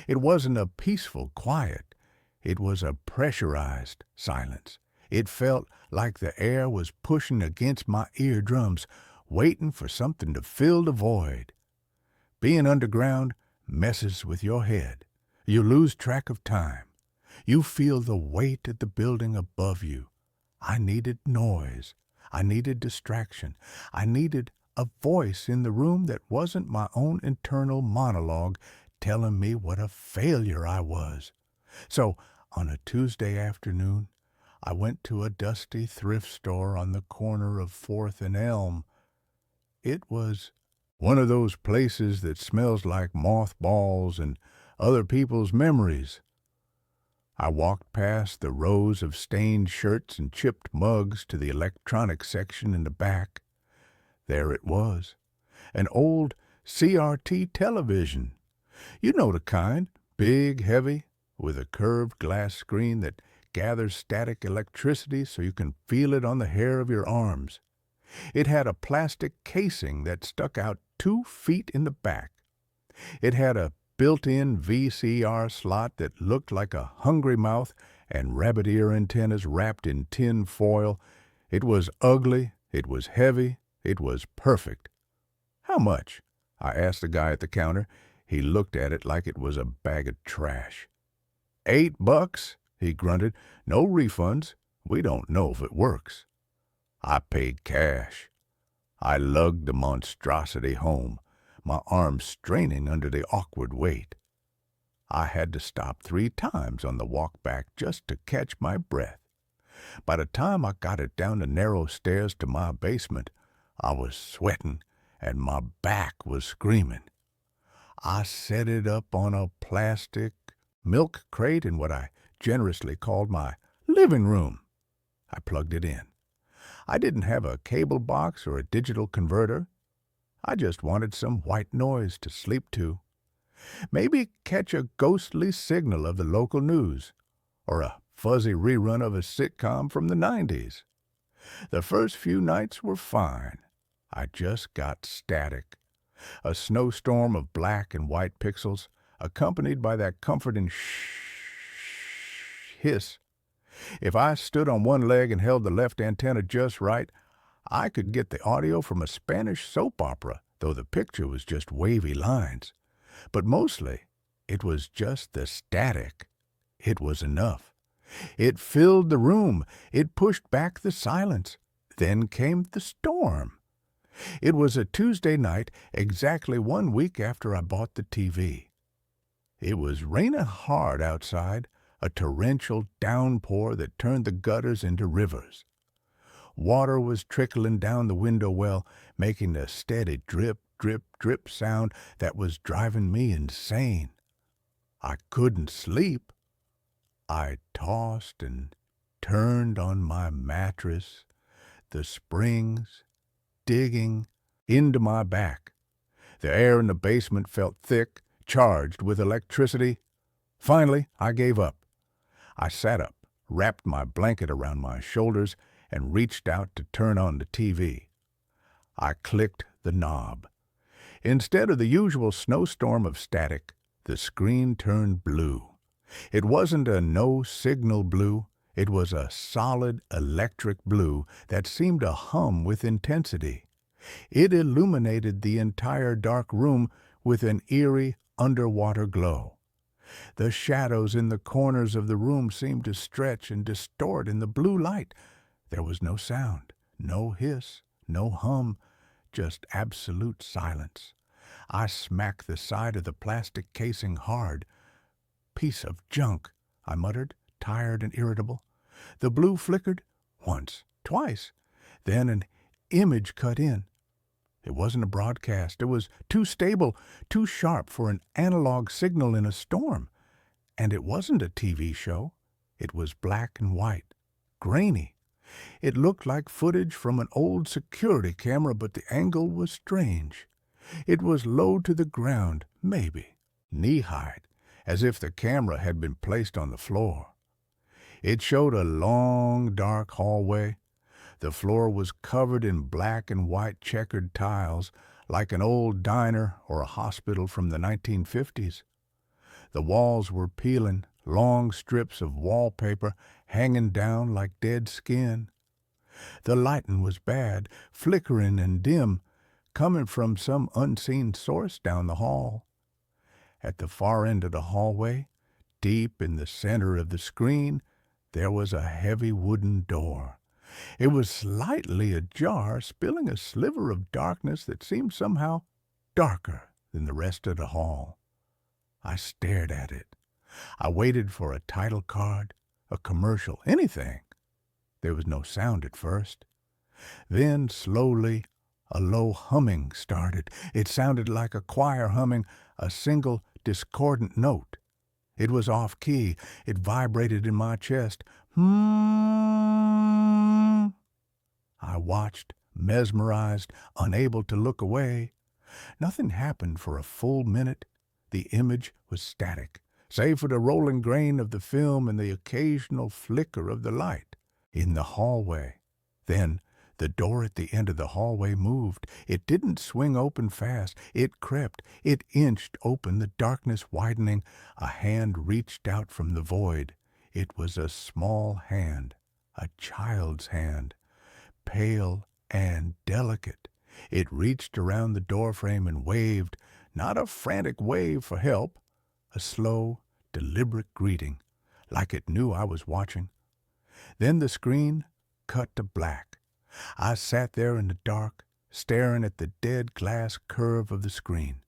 It wasn't a peaceful quiet. It was a pressurized silence. It felt like the air was pushing against my eardrums, waiting for something to fill the void. Being underground messes with your head. You lose track of time. You feel the weight of the building above you. I needed noise. I needed distraction. I needed a voice in the room that wasn't my own internal monologue telling me what a failure I was. So, on a Tuesday afternoon, I went to a dusty thrift store on the corner of 4th and Elm. It was one of those places that smells like mothballs and other people's memories. I walked past the rows of stained shirts and chipped mugs to the electronics section in the back. There it was, an old CRT television. You know the kind, big, heavy, with a curved glass screen that gathers static electricity so you can feel it on the hair of your arms. It had a plastic casing that stuck out 2 feet in the back. It had a built-in VCR slot that looked like a hungry mouth and rabbit ear antennas wrapped in tin foil. It was ugly, it was heavy, it was perfect. "How much?" I asked the guy at the counter. He looked at it like it was a bag of trash. $8, he grunted. "No refunds. We don't know if it works." I paid cash. I lugged the monstrosity home, my arms straining under the awkward weight. I had to stop 3 times on the walk back just to catch my breath. By the time I got it down the narrow stairs to my basement, I was sweating and my back was screaming. I set it up on a plastic milk crate in what I generously called my living room. I plugged it in. I didn't have a cable box or a digital converter. I just wanted some white noise to sleep to. Maybe catch a ghostly signal of the local news, or a fuzzy rerun of a sitcom from the 90s. The first few nights were fine. I just got static. A snowstorm of black and white pixels, accompanied by that comforting hiss. If I stood on one leg and held the left antenna just right, I could get the audio from a Spanish soap opera, though the picture was just wavy lines. But mostly, it was just the static. It was enough. It filled the room. It pushed back the silence. Then came the storm. It was a Tuesday night, exactly 1 week after I bought the TV. It was raining hard outside, a torrential downpour that turned the gutters into rivers. Water was trickling down the window well, making a steady drip, drip, drip sound that was driving me insane. I couldn't sleep. I tossed and turned on my mattress, the springs digging into my back. The air in the basement felt thick, charged with electricity. Finally, I gave up. I sat up, wrapped my blanket around my shoulders, and reached out to turn on the TV. I clicked the knob. Instead of the usual snowstorm of static, the screen turned blue. It wasn't a no-signal blue. It was a solid electric blue that seemed to hum with intensity. It illuminated the entire dark room with an eerie underwater glow. The shadows in the corners of the room seemed to stretch and distort in the blue light. There was no sound, no hiss, no hum, just absolute silence. I smacked the side of the plastic casing hard. "Piece of junk," I muttered, tired and irritable. The blue flickered once, twice. Then an image cut in. It wasn't a broadcast. It was too stable, too sharp for an analog signal in a storm. And it wasn't a TV show. It was black and white, grainy. It looked like footage from an old security camera, but the angle was strange. It was low to the ground, maybe, knee-high, as if the camera had been placed on the floor. It showed a long, dark hallway. The floor was covered in black and white checkered tiles, like an old diner or a hospital from the 1950s. The walls were peeling, long strips of wallpaper hanging down like dead skin. The lighting was bad, flickering and dim, coming from some unseen source down the hall. At the far end of the hallway, deep in the center of the screen, there was a heavy wooden door. It was slightly ajar, spilling a sliver of darkness that seemed somehow darker than the rest of the hall. I stared at it. I waited for a title card, a commercial, anything. There was no sound at first. Then, slowly, a low humming started. It sounded like a choir humming a single discordant note. It was off-key. It vibrated in my chest. Hmm. I watched, mesmerized, unable to look away. Nothing happened for a full minute. The image was static, save for the rolling grain of the film and the occasional flicker of the light in the hallway. Then the door at the end of the hallway moved. It didn't swing open fast. It crept. It inched open, the darkness widening. A hand reached out from the void. It was a small hand, a child's hand, pale and delicate. It reached around the doorframe and waved, not a frantic wave for help, a slow, deliberate greeting, like it knew I was watching. Then the screen cut to black. I sat there in the dark, staring at the dead glass curve of the screen.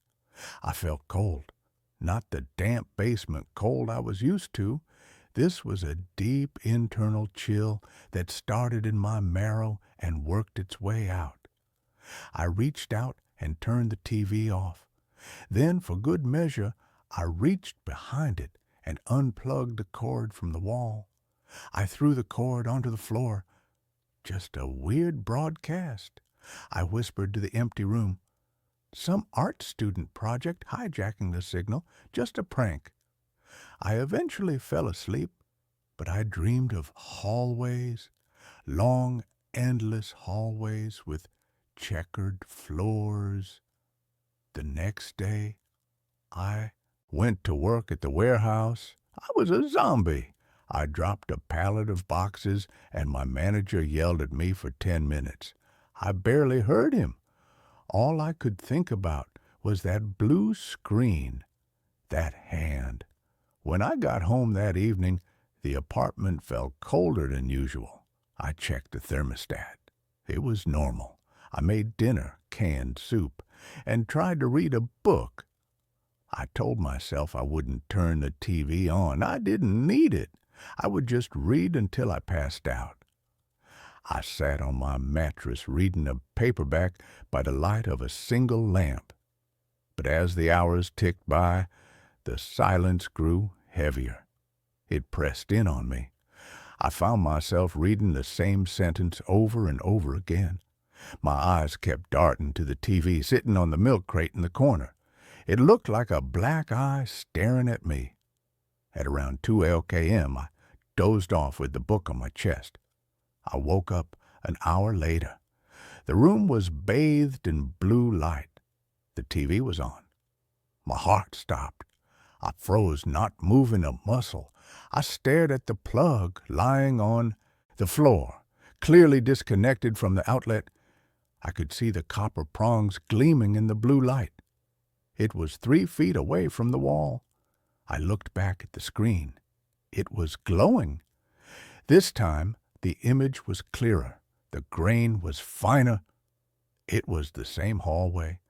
I felt cold, not the damp basement cold I was used to. This was a deep internal chill that started in my marrow and worked its way out. I reached out and turned the TV off. Then, for good measure, I reached behind it and unplugged the cord from the wall. I threw the cord onto the floor. Just a weird broadcast. I whispered to the empty room. Some art student project hijacking the signal, just a prank. I eventually fell asleep, but I dreamed of hallways, long, endless hallways with checkered floors. The next day, I went to work at the warehouse. I was a zombie. I dropped a pallet of boxes, and my manager yelled at me for 10 minutes. I barely heard him. All I could think about was that blue screen, that hand. When I got home that evening, the apartment felt colder than usual. I checked the thermostat. It was normal. I made dinner, canned soup, and tried to read a book. I told myself I wouldn't turn the TV on. I didn't need it. I would just read until I passed out. I sat on my mattress reading a paperback by the light of a single lamp. But as the hours ticked by, the silence grew heavier. It pressed in on me. I found myself reading the same sentence over and over again. My eyes kept darting to the TV sitting on the milk crate in the corner. It looked like a black eye staring at me. At around 2 LKM, I dozed off with the book on my chest. I woke up an hour later. The room was bathed in blue light. The TV was on. My heart stopped. I froze, not moving a muscle. I stared at the plug lying on the floor, clearly disconnected from the outlet. I could see the copper prongs gleaming in the blue light. It was 3 feet away from the wall. I looked back at the screen. It was glowing. This time, the image was clearer. The grain was finer. It was the same hallway,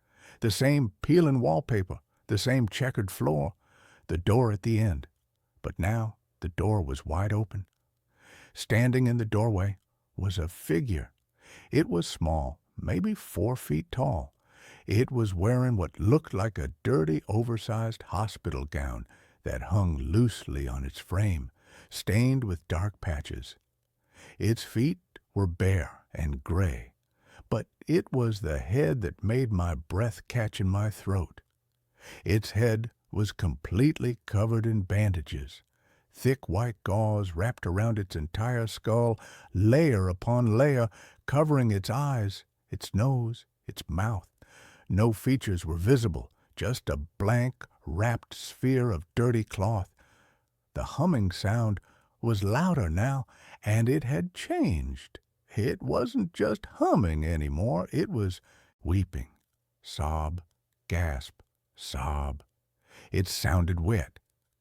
the same peeling wallpaper, the same checkered floor, the door at the end. But now the door was wide open. Standing in the doorway was a figure. It was small, maybe 4 feet tall. It was wearing what looked like a dirty, oversized hospital gown that hung loosely on its frame, stained with dark patches. Its feet were bare and gray, but it was the head that made my breath catch in my throat. Its head was completely covered in bandages, Thick white gauze wrapped around its entire skull, layer upon layer, covering its eyes, its nose, its mouth. No features were visible, just a blank, wrapped sphere of dirty cloth. The humming sound was louder now, and it had changed. It wasn't just humming anymore, it was weeping. Sob, gasp, sob. It sounded wet,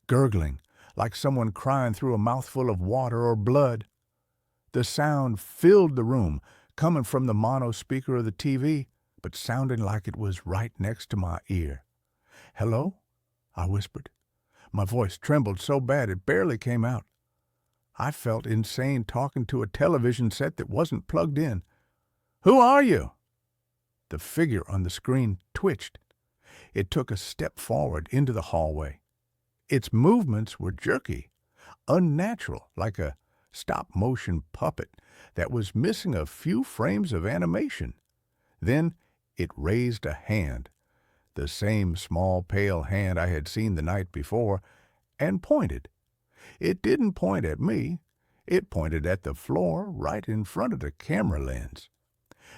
gurgling, like someone crying through a mouthful of water or blood. The sound filled the room, coming from the mono speaker of the TV, but sounding like it was right next to my ear. "Hello?" I whispered. My voice trembled so bad it barely came out. I felt insane talking to a television set that wasn't plugged in. "Who are you?" The figure on the screen twitched. It took a step forward into the hallway. Its movements were jerky, unnatural, like a stop-motion puppet that was missing a few frames of animation. Then it raised a hand, the same small, pale hand I had seen the night before, and pointed. It didn't point at me. It pointed at the floor right in front of the camera lens.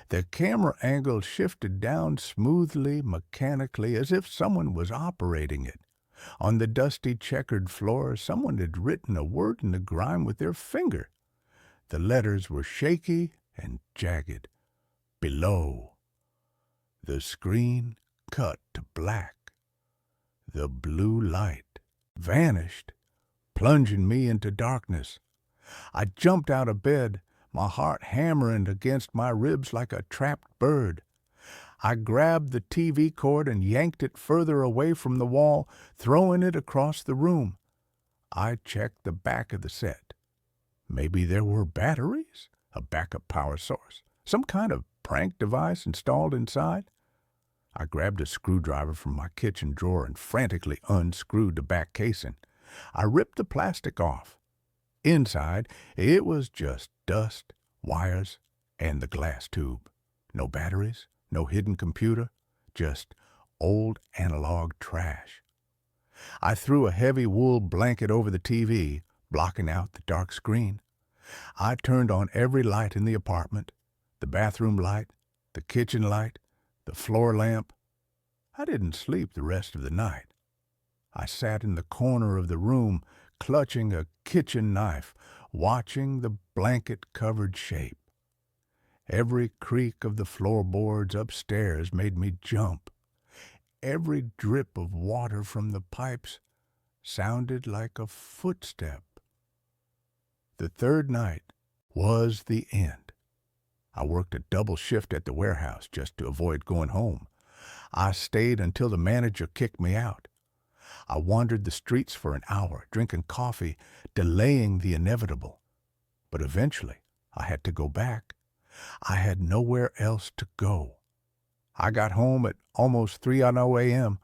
The camera angle shifted down smoothly, mechanically, as if someone was operating it. On the dusty, checkered floor, someone had written a word in the grime with their finger. The letters were shaky and jagged. Below. The screen cut to black. The blue light vanished, plunging me into darkness. I jumped out of bed, my heart hammering against my ribs like a trapped bird. I grabbed the TV cord and yanked it further away from the wall, throwing it across the room. I checked the back of the set. Maybe there were batteries, a backup power source, some kind of prank device installed inside. I grabbed a screwdriver from my kitchen drawer and frantically unscrewed the back casing. I ripped the plastic off. Inside, it was just dust, wires, and the glass tube. No batteries, no hidden computer, just old analog trash. I threw a heavy wool blanket over the TV, blocking out the dark screen. I turned on every light in the apartment, the bathroom light, the kitchen light, the floor lamp. I didn't sleep the rest of the night. I sat in the corner of the room, clutching a kitchen knife, watching the blanket-covered shape. Every creak of the floorboards upstairs made me jump. Every drip of water from the pipes sounded like a footstep. The third night was the end. I worked a double shift at the warehouse just to avoid going home. I stayed until the manager kicked me out. I wandered the streets for an hour, drinking coffee, delaying the inevitable. But eventually, I had to go back. I had nowhere else to go. I got home at almost 3:00 a.m.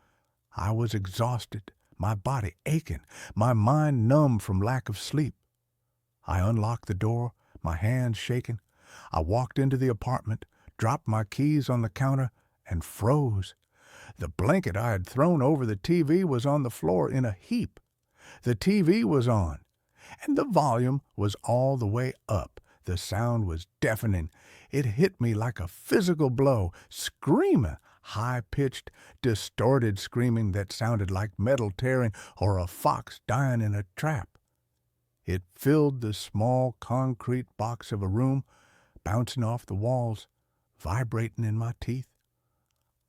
I was exhausted, my body aching, my mind numb from lack of sleep. I unlocked the door, my hands shaking. I walked into the apartment, dropped my keys on the counter, and froze. The blanket I had thrown over the TV was on the floor in a heap. The TV was on, and the volume was all the way up. The sound was deafening. It hit me like a physical blow, screaming, high-pitched, distorted screaming that sounded like metal tearing or a fox dying in a trap. It filled the small concrete box of a room, bouncing off the walls, vibrating in my teeth.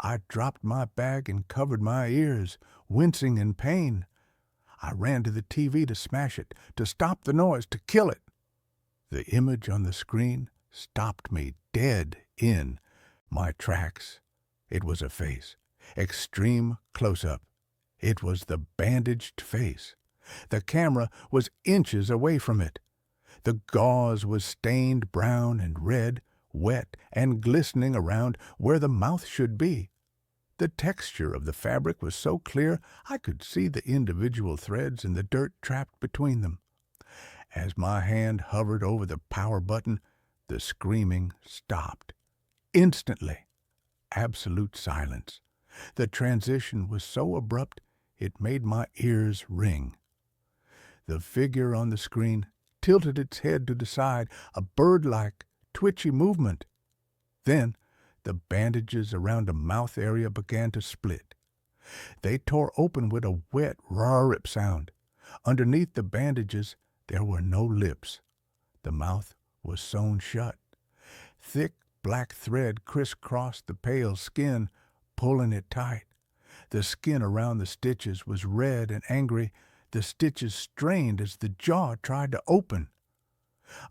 I dropped my bag and covered my ears, wincing in pain. I ran to the TV to smash it, to stop the noise, to kill it. The image on the screen stopped me dead in my tracks. It was a face, extreme close-up. It was the bandaged face. The camera was inches away from it. The gauze was stained brown and red, wet and glistening around where the mouth should be. The texture of the fabric was so clear I could see the individual threads and the dirt trapped between them. As my hand hovered over the power button, the screaming stopped. Instantly. Absolute silence. The transition was so abrupt it made my ears ring. The figure on the screen tilted its head to the side, a bird-like, twitchy movement. Then, the bandages around the mouth area began to split. They tore open with a wet, raw-rip sound. Underneath the bandages, there were no lips. The mouth was sewn shut. Thick black thread crisscrossed the pale skin, pulling it tight. The skin around the stitches was red and angry. The stitches strained as the jaw tried to open.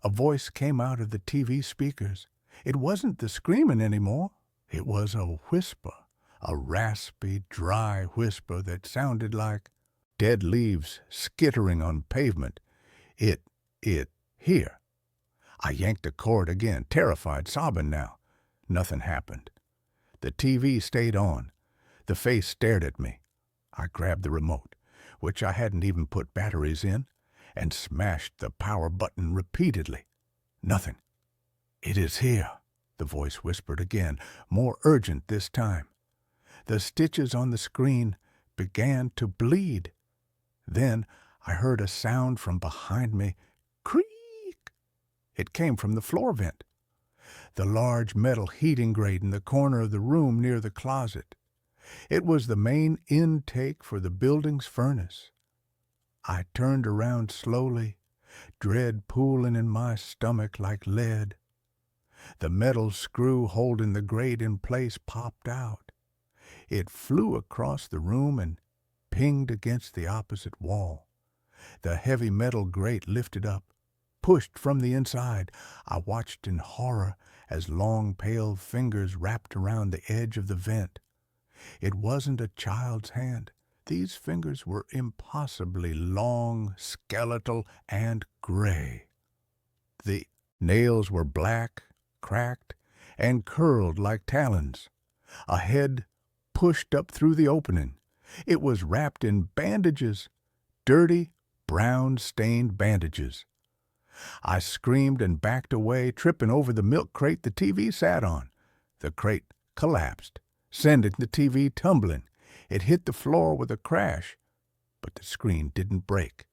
A voice came out of the TV speakers. It wasn't the screaming anymore. It was a whisper, a raspy, dry whisper that sounded like dead leaves skittering on pavement. Here. I yanked the cord again, terrified, sobbing now. Nothing happened. The TV stayed on. The face stared at me. I grabbed the remote, which I hadn't even put batteries in, and smashed the power button repeatedly. Nothing. "It is here," the voice whispered again, more urgent this time. The stitches on the screen began to bleed. Then I heard a sound from behind me. Creak! It came from the floor vent, the large metal heating grate in the corner of the room near the closet. It was the main intake for the building's furnace. I turned around slowly, dread pooling in my stomach like lead. The metal screw holding the grate in place popped out. It flew across the room and pinged against the opposite wall. The heavy metal grate lifted up, pushed from the inside. I watched in horror as long pale fingers wrapped around the edge of the vent. It wasn't a child's hand. These fingers were impossibly long, skeletal, and gray. The nails were black, cracked, and curled like talons. A head pushed up through the opening. It was wrapped in bandages, dirty, brown-stained bandages. I screamed and backed away, tripping over the milk crate the TV sat on. The crate collapsed, sending the TV tumbling. It hit the floor with a crash, but the screen didn't break.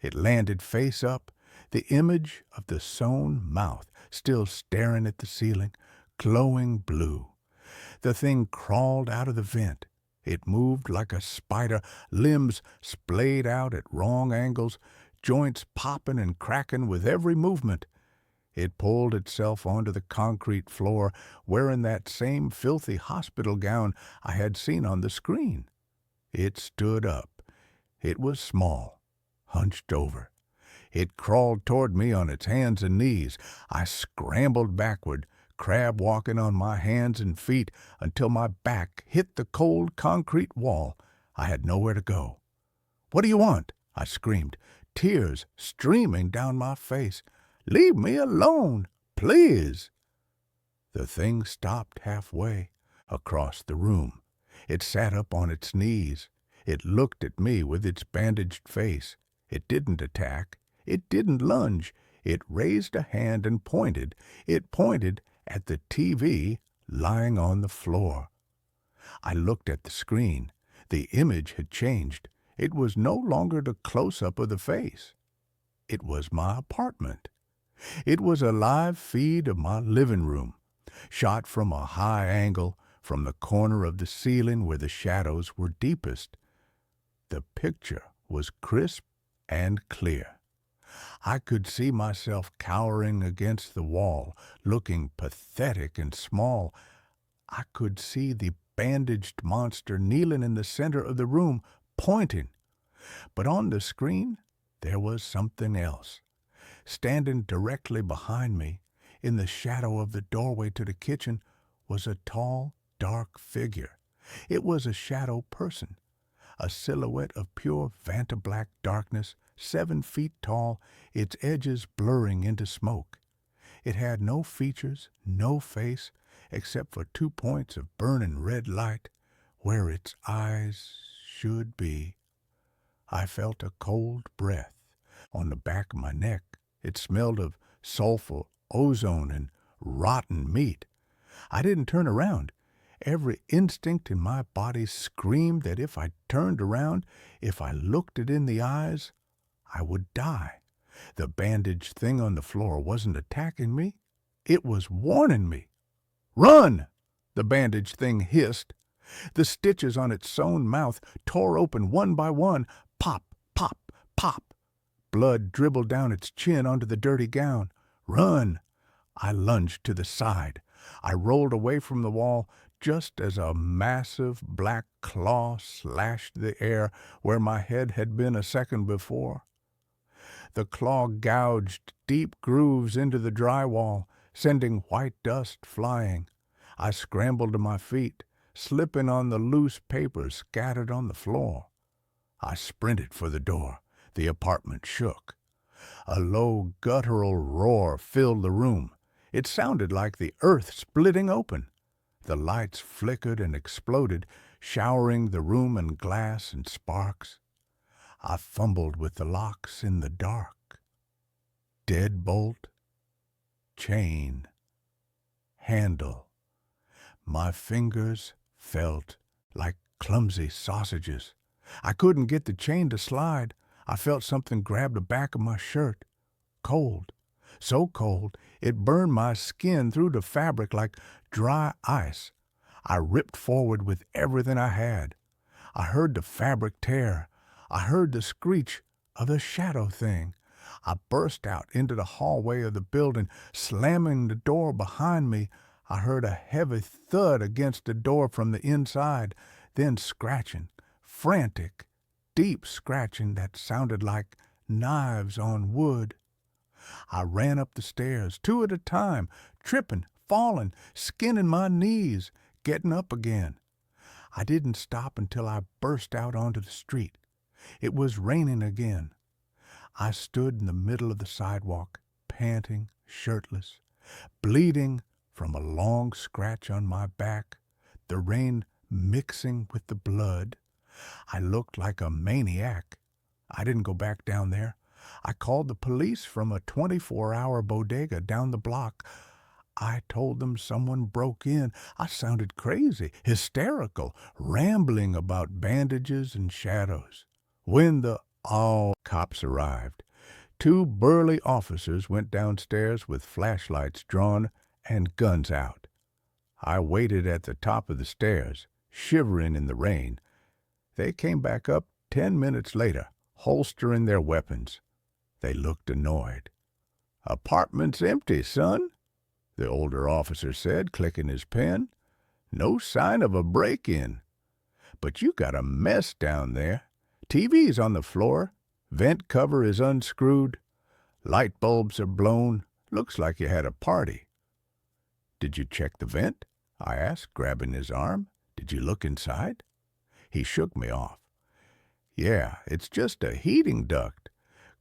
It landed face up, the image of the sewn mouth still staring at the ceiling, glowing blue. The thing crawled out of the vent. It moved like a spider, limbs splayed out at wrong angles, joints popping and cracking with every movement. It pulled itself onto the concrete floor, wearing that same filthy hospital gown I had seen on the screen. It stood up. It was small, hunched over. It crawled toward me on its hands and knees. I scrambled backward, crab walking on my hands and feet until my back hit the cold concrete wall. I had nowhere to go. "What do you want?" I screamed, tears streaming down my face. "Leave me alone, please." The thing stopped halfway across the room. It sat up on its knees. It looked at me with its bandaged face. It didn't attack. It didn't lunge. It raised a hand and pointed. It pointed at the TV lying on the floor. I looked at the screen. The image had changed. It was no longer the close-up of the face. It was my apartment. It was a live feed of my living room, shot from a high angle from the corner of the ceiling where the shadows were deepest. The picture was crisp and clear. I could see myself cowering against the wall, looking pathetic and small. I could see the bandaged monster kneeling in the center of the room, pointing. But on the screen, there was something else. Standing directly behind me, in the shadow of the doorway to the kitchen, was a tall, dark figure. It was a shadow person, a silhouette of pure vantablack darkness, 7 feet tall, its edges blurring into smoke. It had no features, no face, except for 2 points of burning red light where its eyes should be. I felt a cold breath on the back of my neck. It smelled of sulfur, ozone, and rotten meat. I didn't turn around. Every instinct in my body screamed that if I turned around, if I looked it in the eyes, I would die. The bandaged thing on the floor wasn't attacking me. It was warning me. "Run!" the bandaged thing hissed. The stitches on its sewn mouth tore open one by one. Pop, pop, pop. Blood dribbled down its chin onto the dirty gown. "Run!" I lunged to the side. I rolled away from the wall just as a massive black claw slashed the air where my head had been a second before. The claw gouged deep grooves into the drywall, sending white dust flying. I scrambled to my feet, slipping on the loose papers scattered on the floor. I sprinted for the door. The apartment shook. A low, guttural roar filled the room. It sounded like the earth splitting open. The lights flickered and exploded, showering the room in glass and sparks. I fumbled with the locks in the dark. Deadbolt, chain, handle. My fingers felt like clumsy sausages. I couldn't get the chain to slide. I felt something grab the back of my shirt. Cold. So cold, it burned my skin through the fabric like dry ice. I ripped forward with everything I had. I heard the fabric tear. I heard the screech of the shadow thing. I burst out into the hallway of the building, slamming the door behind me. I heard a heavy thud against the door from the inside, then scratching, frantic, deep scratching that sounded like knives on wood. I ran up the stairs, 2 at a time, tripping, falling, skinning my knees, getting up again. I didn't stop until I burst out onto the street. It was raining again. I stood in the middle of the sidewalk, panting, shirtless, bleeding from a long scratch on my back, the rain mixing with the blood. I looked like a maniac. I didn't go back down there. I called the police from a 24-hour bodega down the block. I told them someone broke in. I sounded crazy, hysterical, rambling about bandages and shadows. When the cops arrived, 2 burly officers went downstairs with flashlights drawn and guns out. I waited at the top of the stairs, shivering in the rain. They came back up 10 minutes later, holstering their weapons. They looked annoyed. "Apartment's empty, son," the older officer said, clicking his pen. "No sign of a break-in. But you got a mess down there. TV's on the floor. Vent cover is unscrewed. Light bulbs are blown. Looks like you had a party." "Did you check the vent?" I asked, grabbing his arm. "Did you look inside?" He shook me off. "Yeah, it's just a heating duct.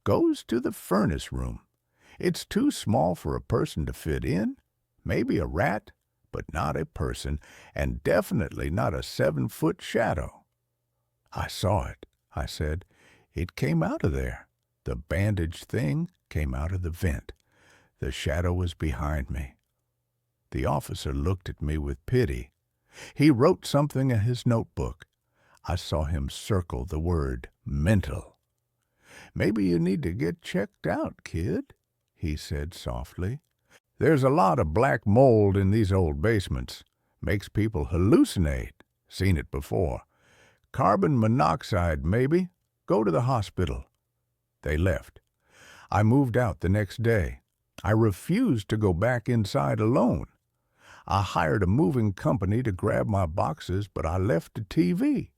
Goes to the furnace room. It's too small for a person to fit in. Maybe a rat, but not a person, and definitely not a 7-foot shadow." "I saw it," I said. "It came out of there. The bandaged thing came out of the vent. The shadow was behind me." The officer looked at me with pity. He wrote something in his notebook. I saw him circle the word mental. "Maybe you need to get checked out, kid," he said softly. "There's a lot of black mold in these old basements. Makes people hallucinate. Seen it before. Carbon monoxide, maybe. Go to the hospital." They left. I moved out the next day. I refused to go back inside alone. I hired a moving company to grab my boxes, but I left the TV.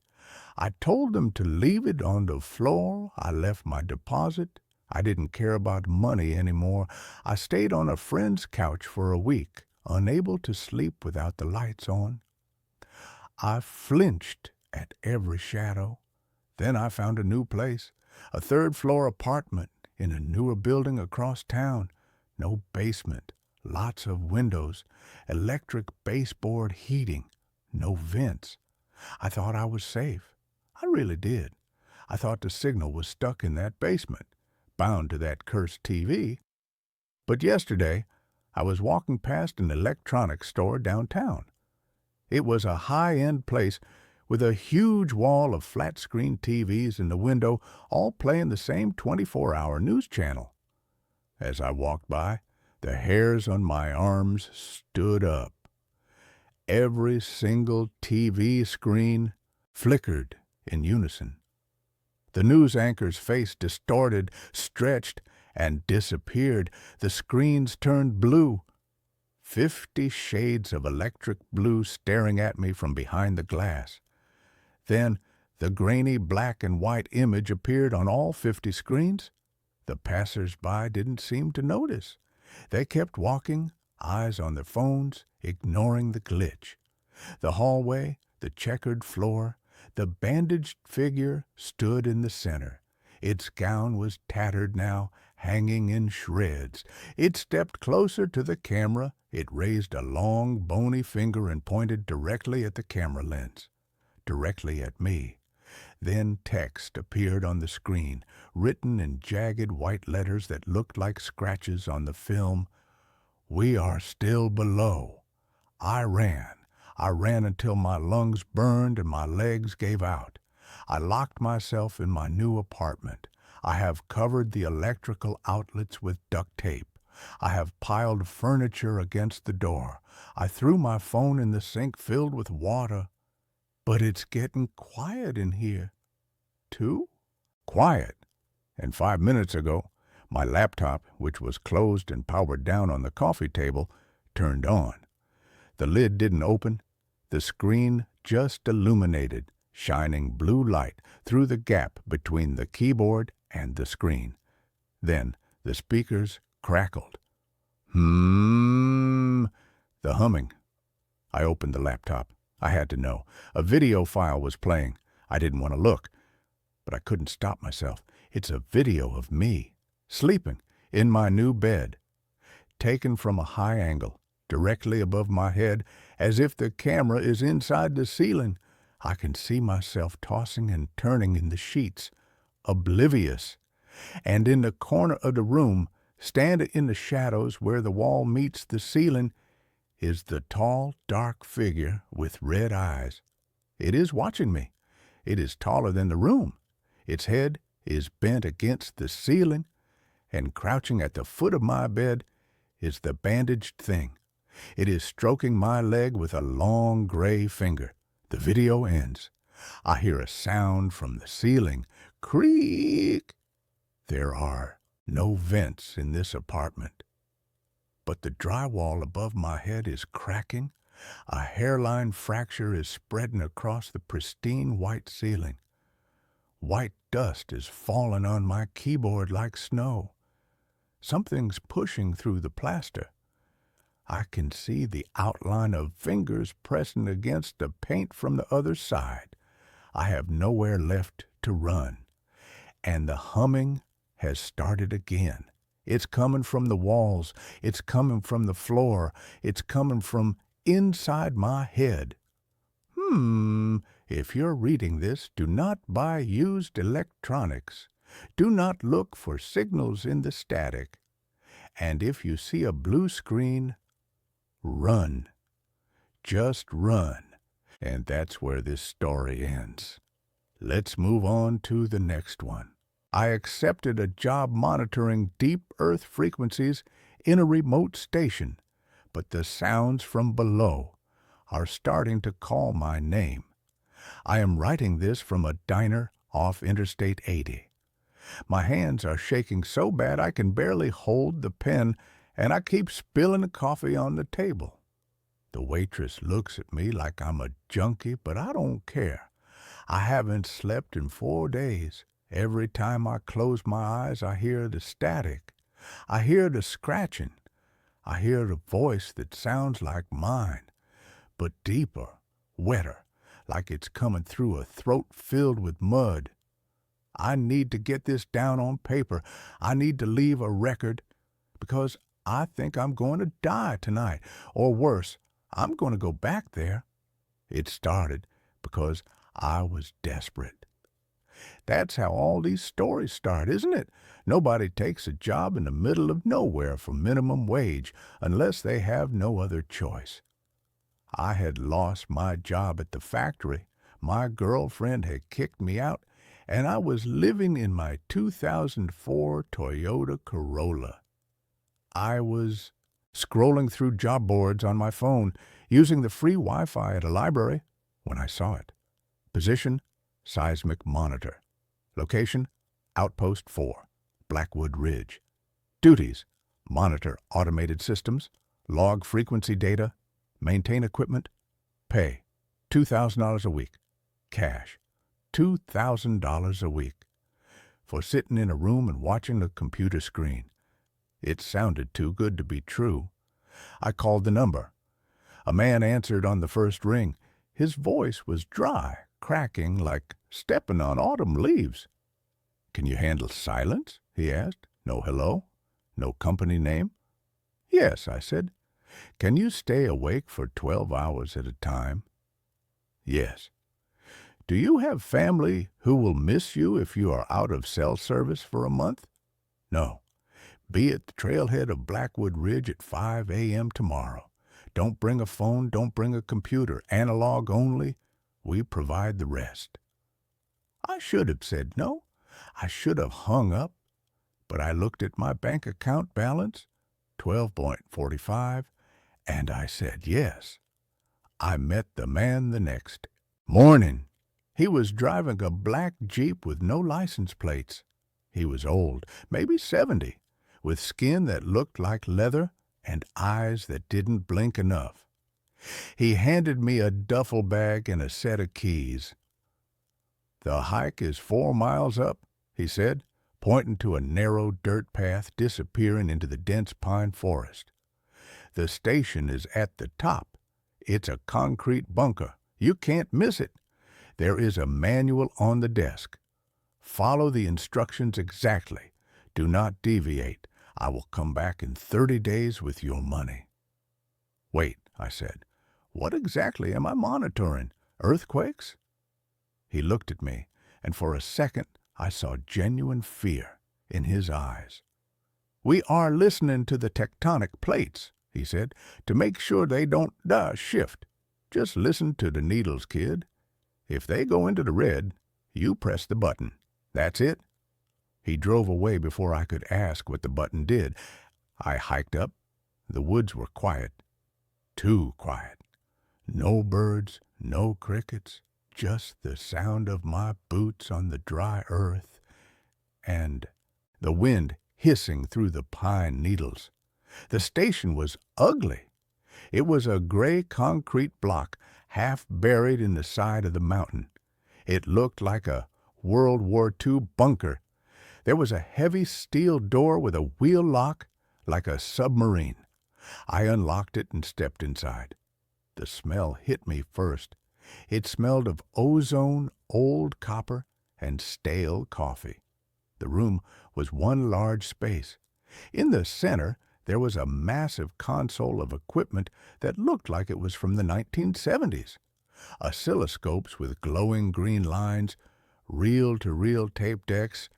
I told them to leave it on the floor. I left my deposit. I didn't care about money anymore. I stayed on a friend's couch for a week, unable to sleep without the lights on. I flinched at every shadow. Then I found a new place, a 3rd-floor apartment in a newer building across town. No basement, lots of windows, electric baseboard heating, no vents. I thought I was safe. I really did. I thought the signal was stuck in that basement, bound to that cursed TV. But yesterday, I was walking past an electronics store downtown. It was a high-end place with a huge wall of flat-screen TVs in the window, all playing the same 24-hour news channel. As I walked by, the hairs on my arms stood up. Every single TV screen flickered in unison. The news anchor's face distorted, stretched, and disappeared. The screens turned blue. 50 shades of electric blue staring at me from behind the glass. Then the grainy black and white image appeared on all 50 screens. The passers-by didn't seem to notice. They kept walking, eyes on their phones, ignoring the glitch. The hallway, the checkered floor, the bandaged figure stood in the center. Its gown was tattered now, hanging in shreds. It stepped closer to the camera. It raised a long, bony finger and pointed directly at the camera lens, directly at me. Then text appeared on the screen, written in jagged white letters that looked like scratches on the film. "We are still below." I ran until my lungs burned and my legs gave out. I locked myself in my new apartment. I have covered the electrical outlets with duct tape. I have piled furniture against the door. I threw my phone in the sink filled with water. But it's getting quiet in here, too. Quiet. And 5 minutes ago, my laptop, which was closed and powered down on the coffee table, turned on. The lid didn't open. The screen just illuminated, shining blue light through the gap between the keyboard and the screen. Then the speakers crackled. The humming. I opened the laptop. I had to know. A video file was playing. I didn't want to look, but I couldn't stop myself. It's a video of me, sleeping, in my new bed, taken from a high angle, directly above my head, as if the camera is inside the ceiling. I can see myself tossing and turning in the sheets, oblivious. And in the corner of the room, standing in the shadows where the wall meets the ceiling, is the tall, dark figure with red eyes. It is watching me. It is taller than the room. Its head is bent against the ceiling, and crouching at the foot of my bed is the bandaged thing. It is stroking my leg with a long gray finger. The video ends. I hear a sound from the ceiling. Creak! There are no vents in this apartment. But the drywall above my head is cracking. A hairline fracture is spreading across the pristine white ceiling. White dust is falling on my keyboard like snow. Something's pushing through the plaster. I can see the outline of fingers pressing against the paint from the other side. I have nowhere left to run. And the humming has started again. It's coming from the walls. It's coming from the floor. It's coming from inside my head. If you're reading this, do not buy used electronics. Do not look for signals in the static. And if you see a blue screen, run. Just run. And that's where this story ends. Let's move on to the next one. I accepted a job monitoring deep earth frequencies in a remote station, but the sounds from below are starting to call my name. I am writing this from a diner off Interstate 80. My hands are shaking so bad I can barely hold the pen, and I keep spilling the coffee on the table. The waitress looks at me like I'm a junkie, but I don't care. I haven't slept in 4 days. Every time I close my eyes, I hear the static. I hear the scratching. I hear the voice that sounds like mine, but deeper, wetter, like it's coming through a throat filled with mud. I need to get this down on paper. I need to leave a record, because I think I'm going to die tonight. Or worse, I'm going to go back there. It started because I was desperate. That's how all these stories start, isn't it? Nobody takes a job in the middle of nowhere for minimum wage unless they have no other choice. I had lost my job at the factory. My girlfriend had kicked me out, and I was living in my 2004 Toyota Corolla. I was scrolling through job boards on my phone, using the free Wi-Fi at a library, when I saw it. Position, seismic monitor. Location, Outpost 4, Blackwood Ridge. Duties, monitor automated systems, log frequency data, maintain equipment. Pay, $2,000 a week. Cash, $2,000 a week. For sitting in a room and watching the computer screen. It sounded too good to be true. I called the number. A man answered on the first ring. His voice was dry, cracking like stepping on autumn leaves. "Can you handle silence?" he asked. "No hello? No company name?" "Yes," I said. "Can you stay awake for 12 hours at a time?" "Yes." "Do you have family who will miss you if you are out of cell service for a month?" "No." "Be at the trailhead of Blackwood Ridge at 5 a.m. tomorrow. Don't bring a phone, don't bring a computer, analog only. We provide the rest." I should have said no. I should have hung up. But I looked at my bank account balance, 12.45, and I said yes. I met the man the next morning. He was driving a black Jeep with no license plates. He was old, maybe 70, with skin that looked like leather and eyes that didn't blink enough. He handed me a duffel bag and a set of keys. "The hike is 4 miles up," he said, pointing to a narrow dirt path disappearing into the dense pine forest. "The station is at the top. It's a concrete bunker. You can't miss it. There is a manual on the desk. Follow the instructions exactly. Do not deviate. I will come back in 30 days with your money." "Wait," I said. "What exactly am I monitoring? Earthquakes?" He looked at me, and for a second I saw genuine fear in his eyes. "We are listening to the tectonic plates," he said, "to make sure they don't shift. Just listen to the needles, kid. If they go into the red, you press the button. That's it." He drove away before I could ask what the button did. I hiked up. The woods were quiet. Too quiet. No birds, no crickets, just the sound of my boots on the dry earth and the wind hissing through the pine needles. The station was ugly. It was a gray concrete block half buried in the side of the mountain. It looked like a World War II bunker. There was a heavy steel door with a wheel lock like a submarine. I unlocked it and stepped inside. The smell hit me first. It smelled of ozone, old copper, and stale coffee. The room was one large space. In the center, there was a massive console of equipment that looked like it was from the 1970s. Oscilloscopes with glowing green lines, reel-to-reel tape decks,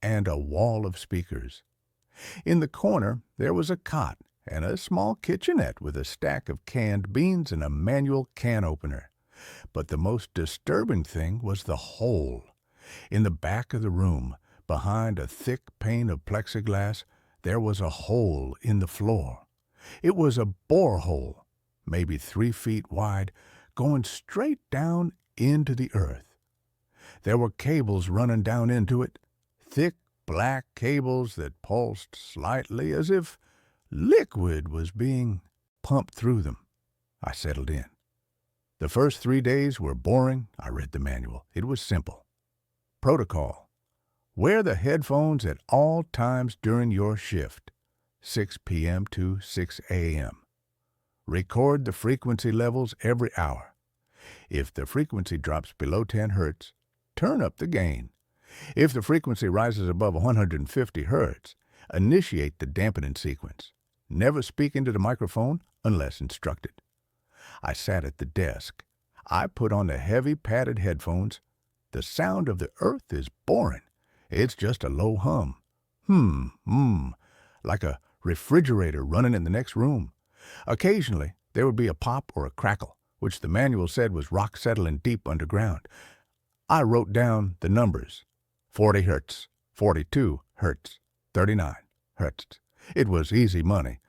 and a wall of speakers. In the corner, there was a cot and a small kitchenette with a stack of canned beans and a manual can opener. But the most disturbing thing was the hole. In the back of the room, behind a thick pane of plexiglass, there was a hole in the floor. It was a borehole, maybe 3 feet wide, going straight down into the earth. There were cables running down into it, thick black cables that pulsed slightly as if liquid was being pumped through them. I settled in. The first 3 days were boring. I read the manual. It was simple. Protocol. Wear the headphones at all times during your shift, 6 p.m. to 6 a.m. Record the frequency levels every hour. If the frequency drops below 10 hertz, turn up the gain. If the frequency rises above 150 hertz, initiate the dampening sequence. Never speak into the microphone unless instructed. I sat at the desk. I put on the heavy padded headphones. The sound of the earth is boring. It's just a low hum. Like a refrigerator running in the next room. Occasionally, there would be a pop or a crackle, which the manual said was rock settling deep underground. I wrote down the numbers: 40 hertz, 42 hertz, 39 hertz. It was easy money.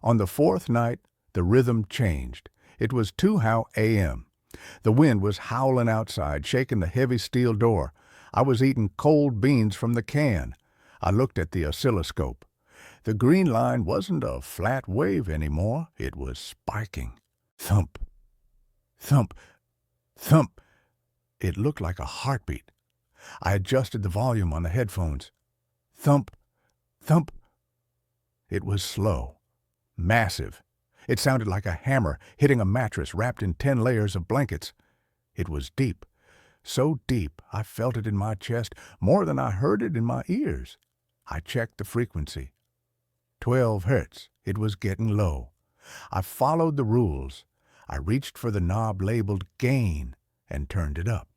On the fourth night, the rhythm changed. It was 2 a.m. The wind was howling outside, shaking the heavy steel door. I was eating cold beans from the can. I looked at the oscilloscope. The green line wasn't a flat wave anymore. It was spiking. Thump, thump, thump. It looked like a heartbeat. I adjusted the volume on the headphones. Thump, thump. It was slow, massive. It sounded like a hammer hitting a mattress wrapped in 10 layers of blankets. It was deep, so deep I felt it in my chest more than I heard it in my ears. I checked the frequency. 12 hertz. It was getting low. I followed the rules. I reached for the knob labeled gain and turned it up.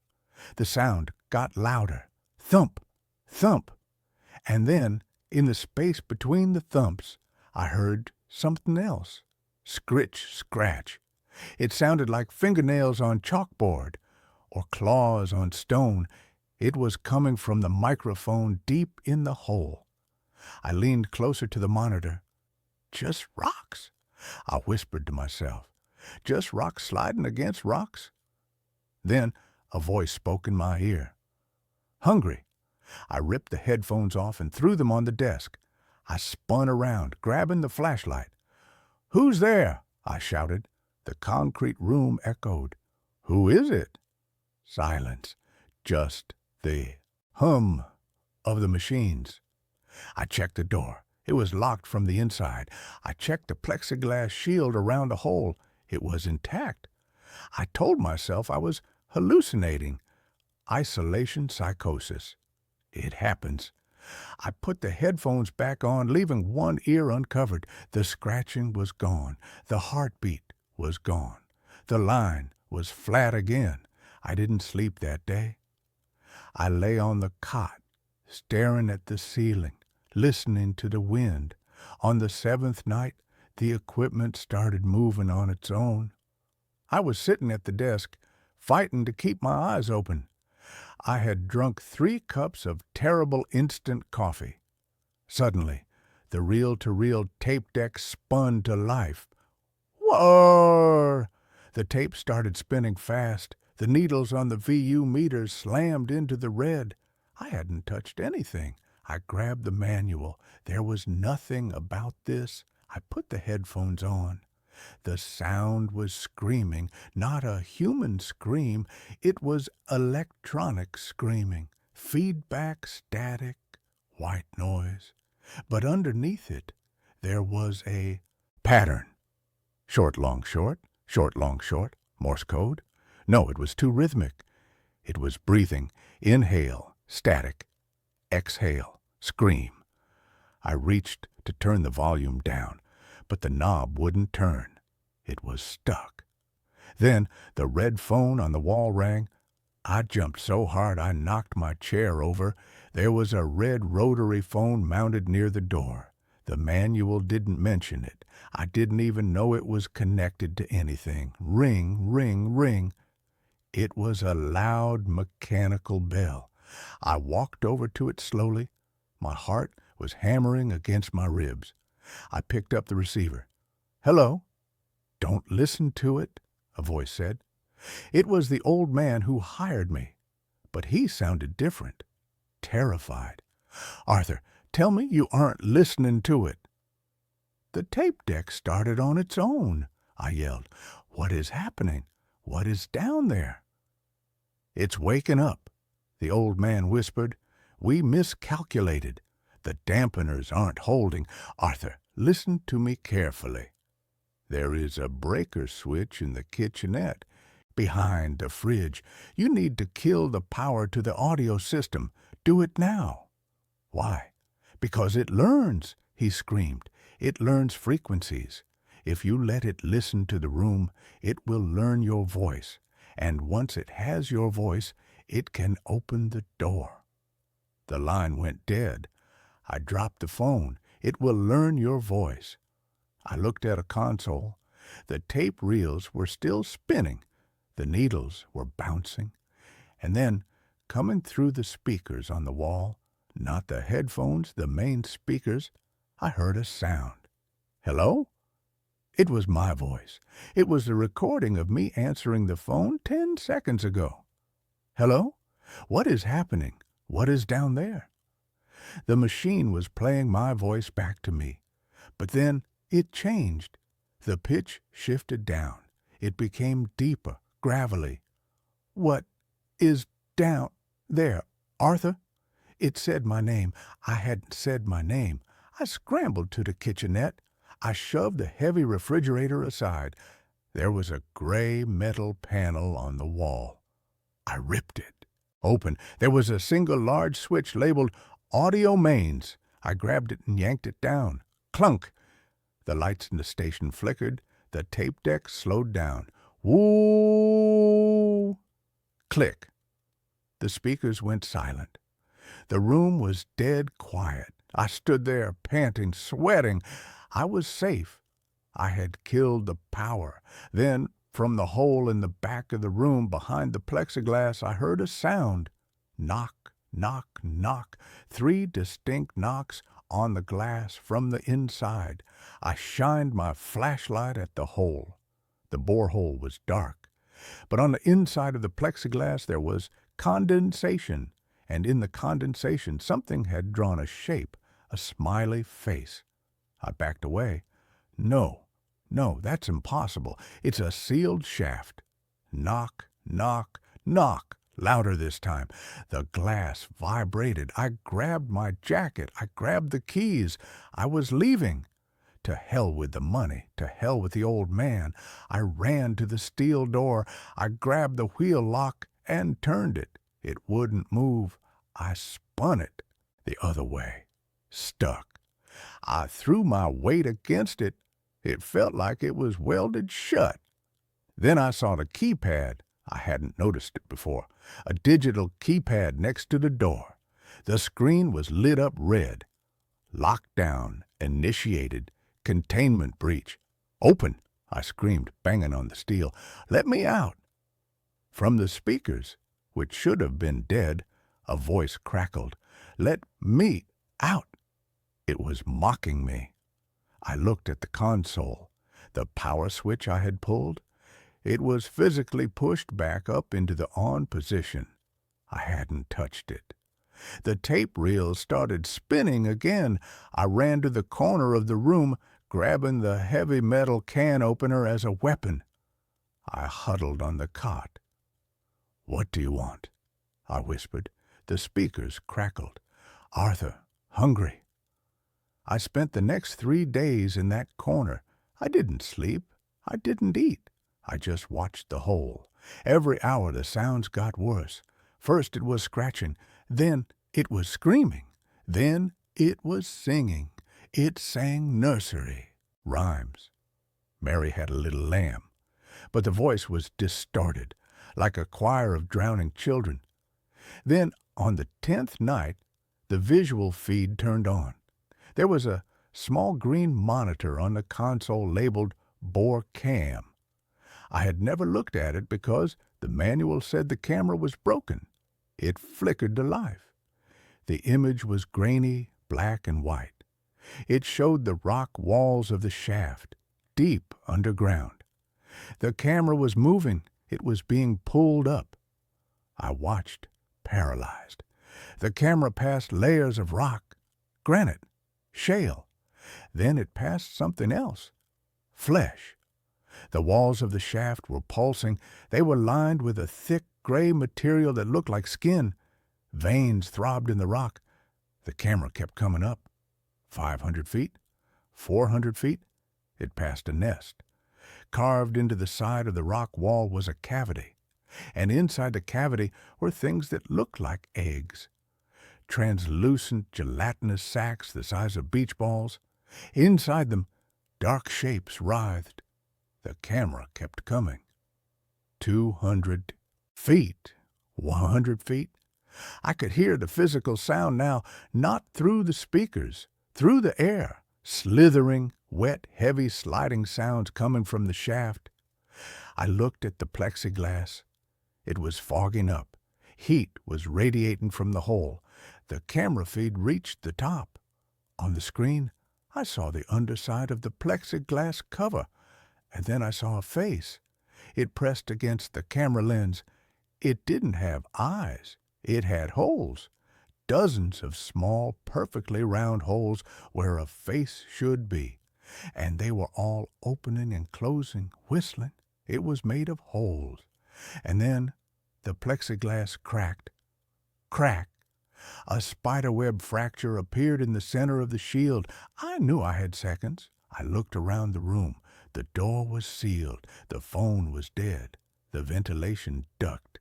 The sound got louder. Thump, thump. And then, in the space between the thumps, I heard something else. Scritch, scratch. It sounded like fingernails on chalkboard or claws on stone. It was coming from the microphone deep in the hole. I leaned closer to the monitor. Just rocks, I whispered to myself. Just rocks sliding against rocks. Then a voice spoke in my ear. Hungry. I ripped the headphones off and threw them on the desk. I spun around, grabbing the flashlight. "Who's there?" I shouted. The concrete room echoed. "Who is it?" Silence. Just the hum of the machines. I checked the door. It was locked from the inside. I checked the plexiglass shield around the hole. It was intact. I told myself I was hallucinating. Isolation psychosis. It happens. I put the headphones back on, leaving one ear uncovered. The scratching was gone. The heartbeat was gone. The line was flat again. I didn't sleep that day. I lay on the cot, staring at the ceiling, listening to the wind. On the 7th night, the equipment started moving on its own. I was sitting at the desk, fighting to keep my eyes open. I had drunk 3 cups of terrible instant coffee. Suddenly, the reel-to-reel tape deck spun to life. Whoa! The tape started spinning fast. The needles on the VU meters slammed into the red. I hadn't touched anything. I grabbed the manual. There was nothing about this. I put the headphones on. The sound was screaming, not a human scream. It was electronic screaming, feedback, static, white noise. But underneath it, there was a pattern. Short, long, short, short, long, short, Morse code. No, it was too rhythmic. It was breathing, inhale, static, exhale, scream. I reached to turn the volume down, but the knob wouldn't turn. It was stuck. Then the red phone on the wall rang. I jumped so hard I knocked my chair over. There was a red rotary phone mounted near the door. The manual didn't mention it. I didn't even know it was connected to anything. Ring, ring, ring. It was a loud mechanical bell. I walked over to it slowly. My heart was hammering against my ribs. I picked up the receiver. "Hello?" "Don't listen to it," a voice said. It was the old man who hired me, but he sounded different, terrified. "Arthur, tell me you aren't listening to it." "The tape deck started on its own," I yelled. "What is happening? What is down there?" "It's waking up," the old man whispered. "We miscalculated. The dampeners aren't holding. Arthur, listen to me carefully. There is a breaker switch in the kitchenette, behind the fridge. You need to kill the power to the audio system. Do it now." "Why?" "Because it learns," he screamed. "It learns frequencies. If you let it listen to the room, it will learn your voice. And once it has your voice, it can open the door." The line went dead. I dropped the phone. "It will learn your voice." I looked at a console. The tape reels were still spinning. The needles were bouncing. And then, coming through the speakers on the wall, not the headphones, the main speakers, I heard a sound. Hello? It was my voice. It was the recording of me answering the phone 10 seconds ago. Hello? What is happening? What is down there? The machine was playing my voice back to me. But then it changed. The pitch shifted down. It became deeper, gravelly. What is down there, Arthur? It said my name. I hadn't said my name. I scrambled to the kitchenette. I shoved the heavy refrigerator aside. There was a gray metal panel on the wall. I ripped it open. There was a single large switch labeled Audio Mains. I grabbed it and yanked it down. Clunk! The lights in the station flickered. The tape deck slowed down. Woo! Click. The speakers went silent. The room was dead quiet. I stood there, panting, sweating. I was safe. I had killed the power. Then, from the hole in the back of the room behind the plexiglass, I heard a sound. Knock, knock, knock. 3 distinct knocks on the glass from the inside. I shined my flashlight at the hole. The borehole was dark. But on the inside of the plexiglass there was condensation, and in the condensation something had drawn a shape, a smiley face. I backed away. No, that's impossible. It's a sealed shaft. Knock, knock, knock. Louder this time. The glass vibrated. I grabbed my jacket. I grabbed the keys. I was leaving. To hell with the money. To hell with the old man. I ran to the steel door. I grabbed the wheel lock and turned it. It wouldn't move. I spun it the other way. Stuck. I threw my weight against it. It felt like it was welded shut. Then I saw the keypad. I hadn't noticed it before. A digital keypad next to the door. The screen was lit up red. Lockdown initiated. Containment breach. Open, I screamed, banging on the steel. Let me out. From the speakers, which should have been dead, a voice crackled. Let me out. It was mocking me. I looked at the console. The power switch I had pulled. It was physically pushed back up into the on position. I hadn't touched it. The tape reel started spinning again. I ran to the corner of the room, grabbing the heavy metal can opener as a weapon. I huddled on the cot. What do you want? I whispered. The speakers crackled. Arthur, hungry. I spent the next 3 days in that corner. I didn't sleep. I didn't eat. I just watched the hole. Every hour the sounds got worse. First it was scratching. Then it was screaming. Then it was singing. It sang nursery rhymes. Mary had a little lamb. But the voice was distorted, like a choir of drowning children. Then, on the 10th night, the visual feed turned on. There was a small green monitor on the console labeled Bore Cam. I had never looked at it because the manual said the camera was broken. It flickered to life. The image was grainy, black and white. It showed the rock walls of the shaft, deep underground. The camera was moving. It was being pulled up. I watched, paralyzed. The camera passed layers of rock, granite, shale. Then it passed something else, flesh. The walls of the shaft were pulsing. They were lined with a thick gray material that looked like skin. Veins throbbed in the rock. The camera kept coming up. 500 feet, 400 feet. It passed a nest. Carved into the side of the rock wall was a cavity, and inside the cavity were things that looked like eggs. Translucent, gelatinous sacs the size of beach balls. Inside them, dark shapes writhed. The camera kept coming. 200 feet, 100 feet. I could hear the physical sound now, not through the speakers, through the air, slithering, wet, heavy sliding sounds coming from the shaft. I looked at the plexiglass. It was fogging up. Heat was radiating from the hole. The camera feed reached the top. On the screen, I saw the underside of the plexiglass cover, and then I saw a face. It pressed against the camera lens. It didn't have eyes. It had holes. Dozens of small, perfectly round holes where a face should be. And they were all opening and closing, whistling. It was made of holes. And then the plexiglass cracked. Crack! A spiderweb fracture appeared in the center of the shield. I knew I had seconds. I looked around the room. The door was sealed. The phone was dead. The ventilation ducked.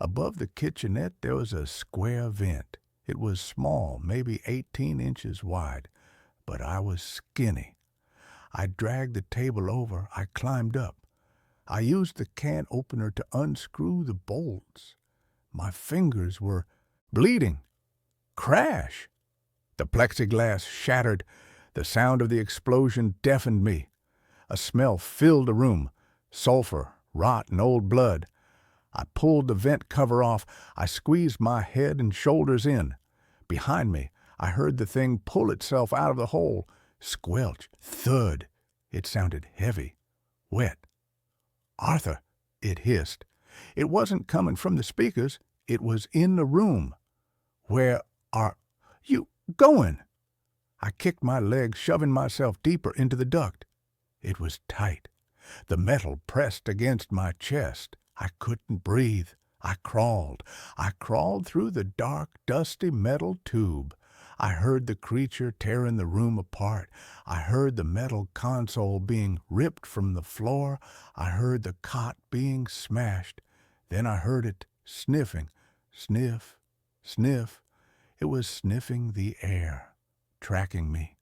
Above the kitchenette there was a square vent. It was small, maybe 18 inches wide, but I was skinny. I dragged the table over. I climbed up. I used the can opener to unscrew the bolts. My fingers were bleeding. Crash! The plexiglass shattered. The sound of the explosion deafened me. A smell filled the room. Sulfur, rot, and old blood. I pulled the vent cover off. I squeezed my head and shoulders in. Behind me, I heard the thing pull itself out of the hole. Squelch, thud. It sounded heavy, wet. "Arthur," it hissed. It wasn't coming from the speakers. It was in the room. "Where are you going?" I kicked my leg, shoving myself deeper into the duct. It was tight. The metal pressed against my chest. I couldn't breathe. I crawled. I crawled through the dark, dusty metal tube. I heard the creature tearing the room apart. I heard the metal console being ripped from the floor. I heard the cot being smashed. Then I heard it sniffing. Sniff, sniff. It was sniffing the air, tracking me.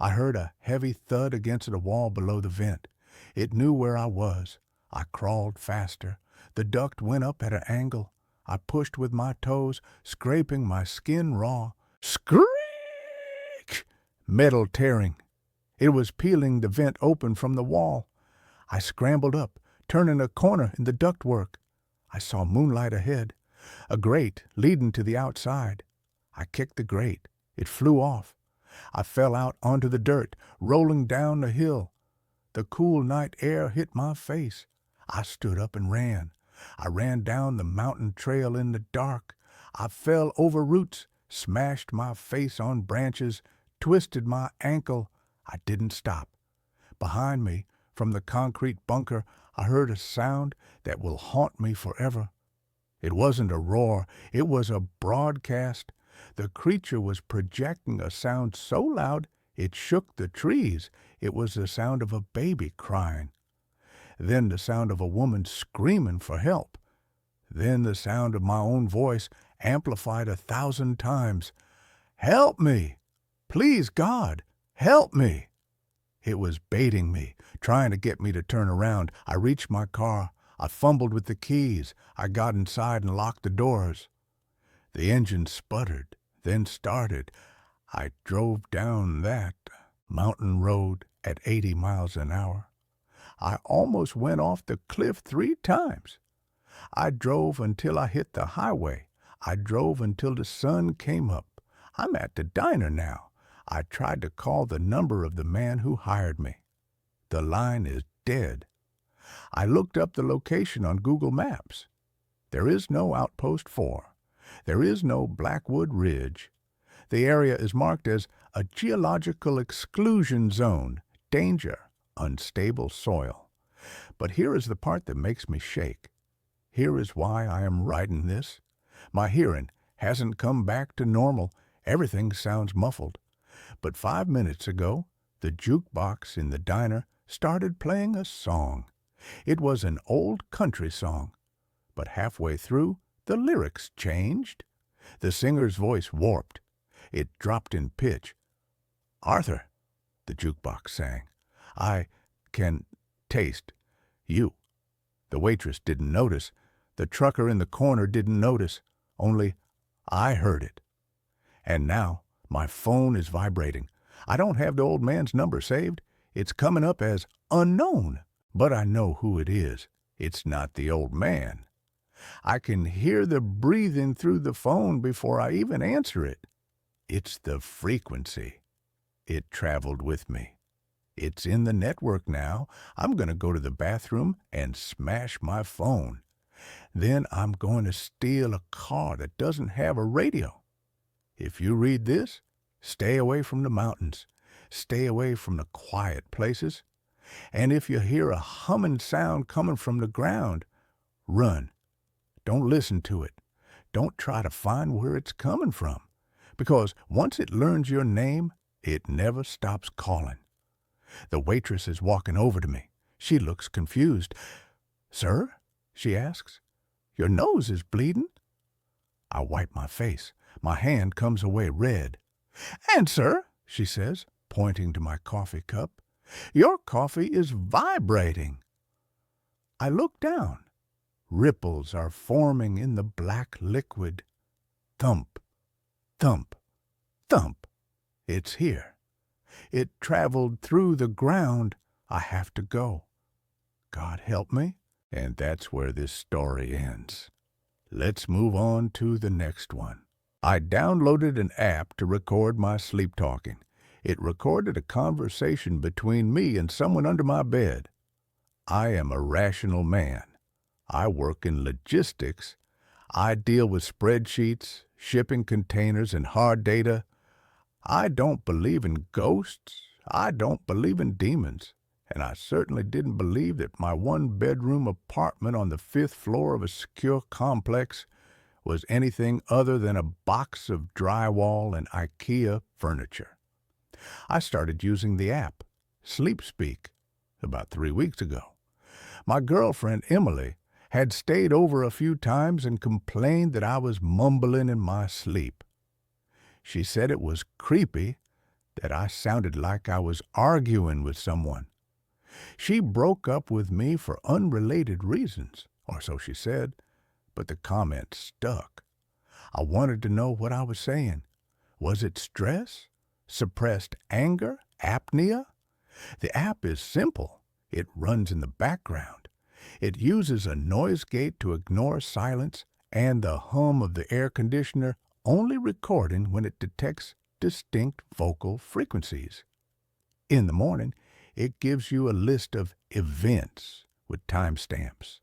I heard a heavy thud against the wall below the vent. It knew where I was. I crawled faster. The duct went up at an angle. I pushed with my toes, scraping my skin raw. Screech! Metal tearing. It was peeling the vent open from the wall. I scrambled up, turning a corner in the ductwork. I saw moonlight ahead, a grate leading to the outside. I kicked the grate. It flew off. I fell out onto the dirt, rolling down the hill. The cool night air hit my face. I stood up and ran. I ran down the mountain trail in the dark. I fell over roots, smashed my face on branches, twisted my ankle. I didn't stop. Behind me, from the concrete bunker, I heard a sound that will haunt me forever. It wasn't a roar. It was a broadcast. The creature was projecting a sound so loud it shook the trees. It was the sound of a baby crying. Then the sound of a woman screaming for help. Then the sound of my own voice amplified 1,000 times. "Help me! Please, God, help me!" It was baiting me, trying to get me to turn around. I reached my car. I fumbled with the keys. I got inside and locked the doors. The engine sputtered, then started. I drove down that mountain road at 80 miles an hour. I almost went off the cliff 3 times. I drove until I hit the highway. I drove until the sun came up. I'm at the diner now. I tried to call the number of the man who hired me. The line is dead. I looked up the location on Google Maps. There is no Outpost 4. There is no Blackwood Ridge. The area is marked as a geological exclusion zone, danger, unstable soil. But here is the part that makes me shake. Here is why I am writing this. My hearing hasn't come back to normal. Everything sounds muffled. But 5 minutes ago, the jukebox in the diner started playing a song. It was an old country song. But halfway through, the lyrics changed. The singer's voice warped. It dropped in pitch. "Arthur," the jukebox sang, "I can taste you." The waitress didn't notice. The trucker in the corner didn't notice. Only I heard it. And now my phone is vibrating. I don't have the old man's number saved. It's coming up as unknown, but I know who it is. It's not the old man. I can hear the breathing through the phone before I even answer it. It's the frequency. It traveled with me. It's in the network now. I'm going to go to the bathroom and smash my phone. Then I'm going to steal a car that doesn't have a radio. If you read this, stay away from the mountains. Stay away from the quiet places. And if you hear a humming sound coming from the ground, run. Don't listen to it. Don't try to find where it's coming from. Because once it learns your name, it never stops calling. The waitress is walking over to me. She looks confused. "Sir?" she asks. "Your nose is bleeding." I wipe my face. My hand comes away red. "And, sir," she says, pointing to my coffee cup, "your coffee is vibrating." I look down. Ripples are forming in the black liquid. Thump, thump, thump. It's here. It traveled through the ground. I have to go. God help me. And that's where this story ends. Let's move on to the next one. I downloaded an app to record my sleep talking. It recorded a conversation between me and someone under my bed. I am a rational man. I work in logistics. I deal with spreadsheets, shipping containers, and hard data. I don't believe in ghosts. I don't believe in demons. And I certainly didn't believe that my one-bedroom apartment on the 5th floor of a secure complex was anything other than a box of drywall and IKEA furniture. I started using the app, SleepSpeak, about 3 weeks ago. My girlfriend, Emily, had stayed over a few times and complained that I was mumbling in my sleep. She said it was creepy, that I sounded like I was arguing with someone. She broke up with me for unrelated reasons, or so she said, but the comment stuck. I wanted to know what I was saying. Was it stress? Suppressed anger? Apnea? The app is simple. It runs in the background. It uses a noise gate to ignore silence and the hum of the air conditioner, only recording when it detects distinct vocal frequencies. In the morning, it gives you a list of events with timestamps.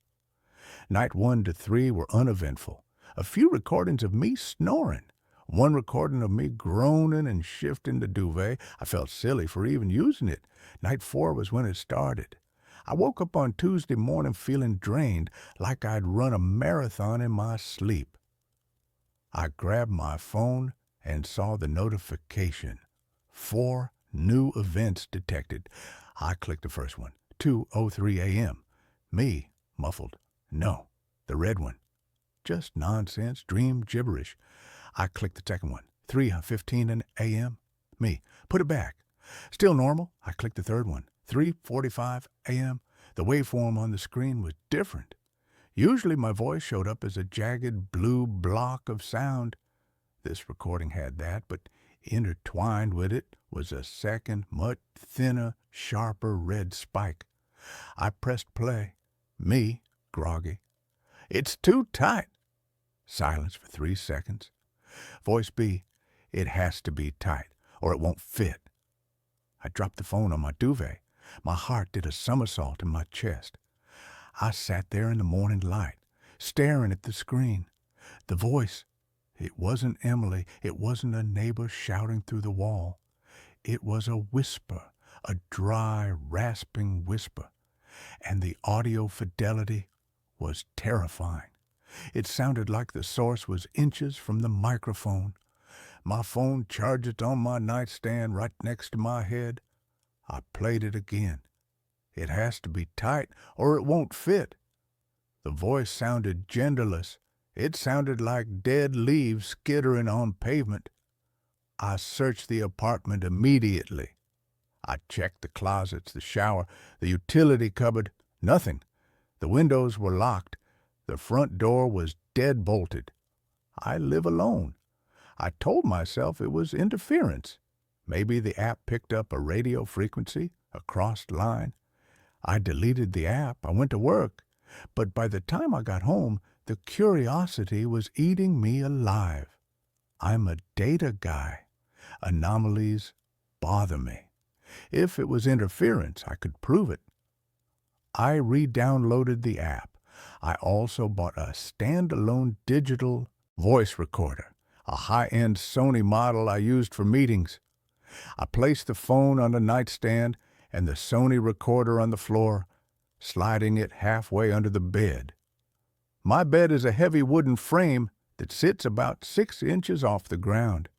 Night 1 to 3 were uneventful. A few recordings of me snoring. One recording of me groaning and shifting the duvet. I felt silly for even using it. Night 4 was when it started. I woke up on Tuesday morning feeling drained, like I'd run a marathon in my sleep. I grabbed my phone and saw the notification. 4 new events detected. I clicked the first one. 2:03 a.m. Me, muffled. No, the red one. Just nonsense, dream gibberish. I clicked the second one. 3:15 a.m. Me, put it back. Still normal. I clicked the third one. 3:45 a.m. The waveform on the screen was different. Usually my voice showed up as a jagged blue block of sound. This recording had that, but intertwined with it was a second, much thinner, sharper red spike. I pressed play. Me, groggy. It's too tight. Silence for 3 seconds. Voice B, it has to be tight, or it won't fit. I dropped the phone on my duvet. My heart did a somersault in my chest. I sat there in the morning light, staring at the screen. The voice, it wasn't Emily. It wasn't a neighbor shouting through the wall. It was a whisper, a dry, rasping whisper. And the audio fidelity was terrifying. It sounded like the source was inches from the microphone. My phone charged on my nightstand right next to my head. I played it again. It has to be tight or it won't fit. The voice sounded genderless. It sounded like dead leaves skittering on pavement. I searched the apartment immediately. I checked the closets, the shower, the utility cupboard. Nothing. The windows were locked. The front door was dead bolted. I live alone. I told myself it was interference. Maybe the app picked up a radio frequency, a crossed line. I deleted the app. I went to work. But by the time I got home, the curiosity was eating me alive. I'm a data guy. Anomalies bother me. If it was interference, I could prove it. I re-downloaded the app. I also bought a standalone digital voice recorder, a high-end Sony model I used for meetings. I placed the phone on the nightstand and the Sony recorder on the floor, sliding it halfway under the bed. My bed is a heavy wooden frame that sits about 6 inches off the ground.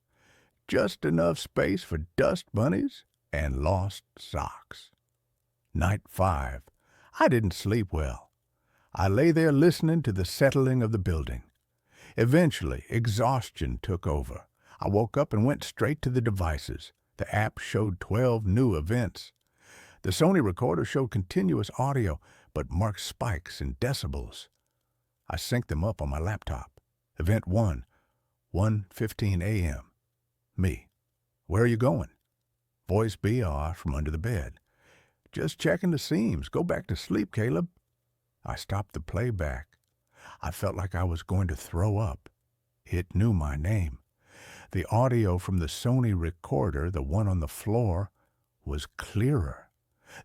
Just enough space for dust bunnies and lost socks. Night 5. I didn't sleep well. I lay there listening to the settling of the building. Eventually, exhaustion took over. I woke up and went straight to the devices. The app showed 12 new events. The Sony recorder showed continuous audio, but marked spikes in decibels. I synced them up on my laptop. Event 1, 1:15 a.m. Me. Where are you going? Voice BR from under the bed. Just checking the seams. Go back to sleep, Caleb. I stopped the playback. I felt like I was going to throw up. It knew my name. The audio from the Sony recorder, the one on the floor, was clearer.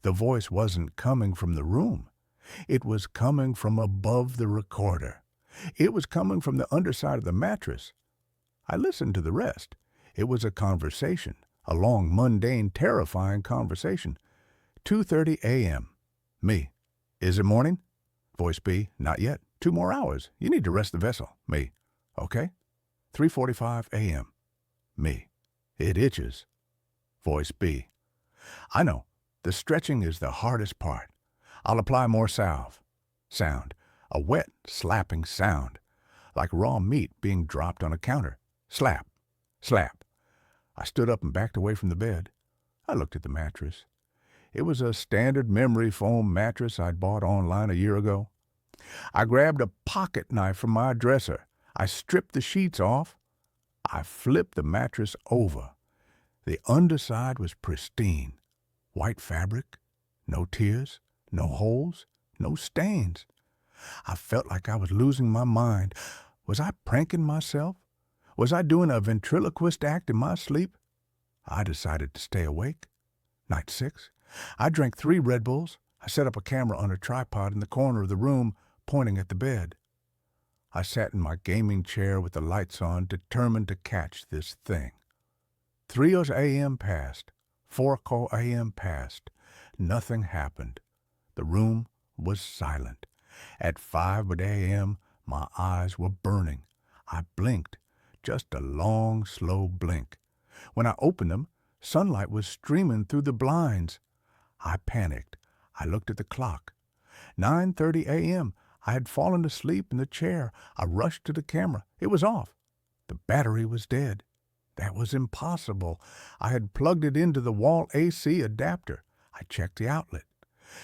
The voice wasn't coming from the room. It was coming from above the recorder. It was coming from the underside of the mattress. I listened to the rest. It was a conversation, a long, mundane, terrifying conversation. 2:30 a.m. Me. Is it morning? Voice B. Not yet. 2 more hours. You need to rest the vessel. Me. Okay. 3:45 a.m. Me. It itches. Voice B. I know. The stretching is the hardest part. I'll apply more salve. Sound. A wet, slapping sound. Like raw meat being dropped on a counter. Slap. Slap. I stood up and backed away from the bed. I looked at the mattress. It was a standard memory foam mattress I'd bought online a year ago. I grabbed a pocket knife from my dresser. I stripped the sheets off. I flipped the mattress over. The underside was pristine. White fabric, no tears, no holes, no stains. I felt like I was losing my mind. Was I pranking myself? Was I doing a ventriloquist act in my sleep? I decided to stay awake. Night 6. I drank 3 Red Bulls. I set up a camera on a tripod in the corner of the room, pointing at the bed. I sat in my gaming chair with the lights on, determined to catch this thing. 3 a.m. passed. 4 a.m. passed. Nothing happened. The room was silent. At 5 a.m., my eyes were burning. I blinked, just a long, slow blink. When I opened them, sunlight was streaming through the blinds. I panicked. I looked at the clock. 9:30 a.m. I had fallen asleep in the chair. I rushed to the camera. It was off. The battery was dead. That was impossible. I had plugged it into the wall AC adapter. I checked the outlet.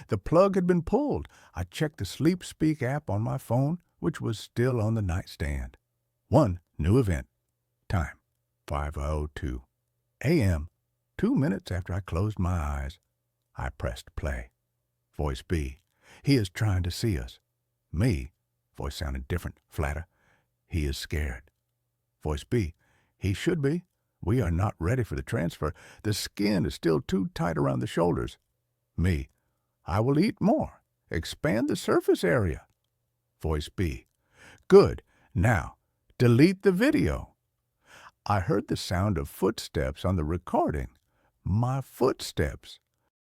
The plug had been pulled. I checked the Sleep Speak app on my phone, which was still on the nightstand. 1 new event. Time, 5:02 a.m. 2 minutes after I closed my eyes. I pressed play. Voice B. He is trying to see us. Me. Voice sounded different, flatter. He is scared. Voice B. He should be. We are not ready for the transfer. The skin is still too tight around the shoulders. Me. I will eat more. Expand the surface area. Voice B. Good. Now, delete the video. I heard the sound of footsteps on the recording. My footsteps.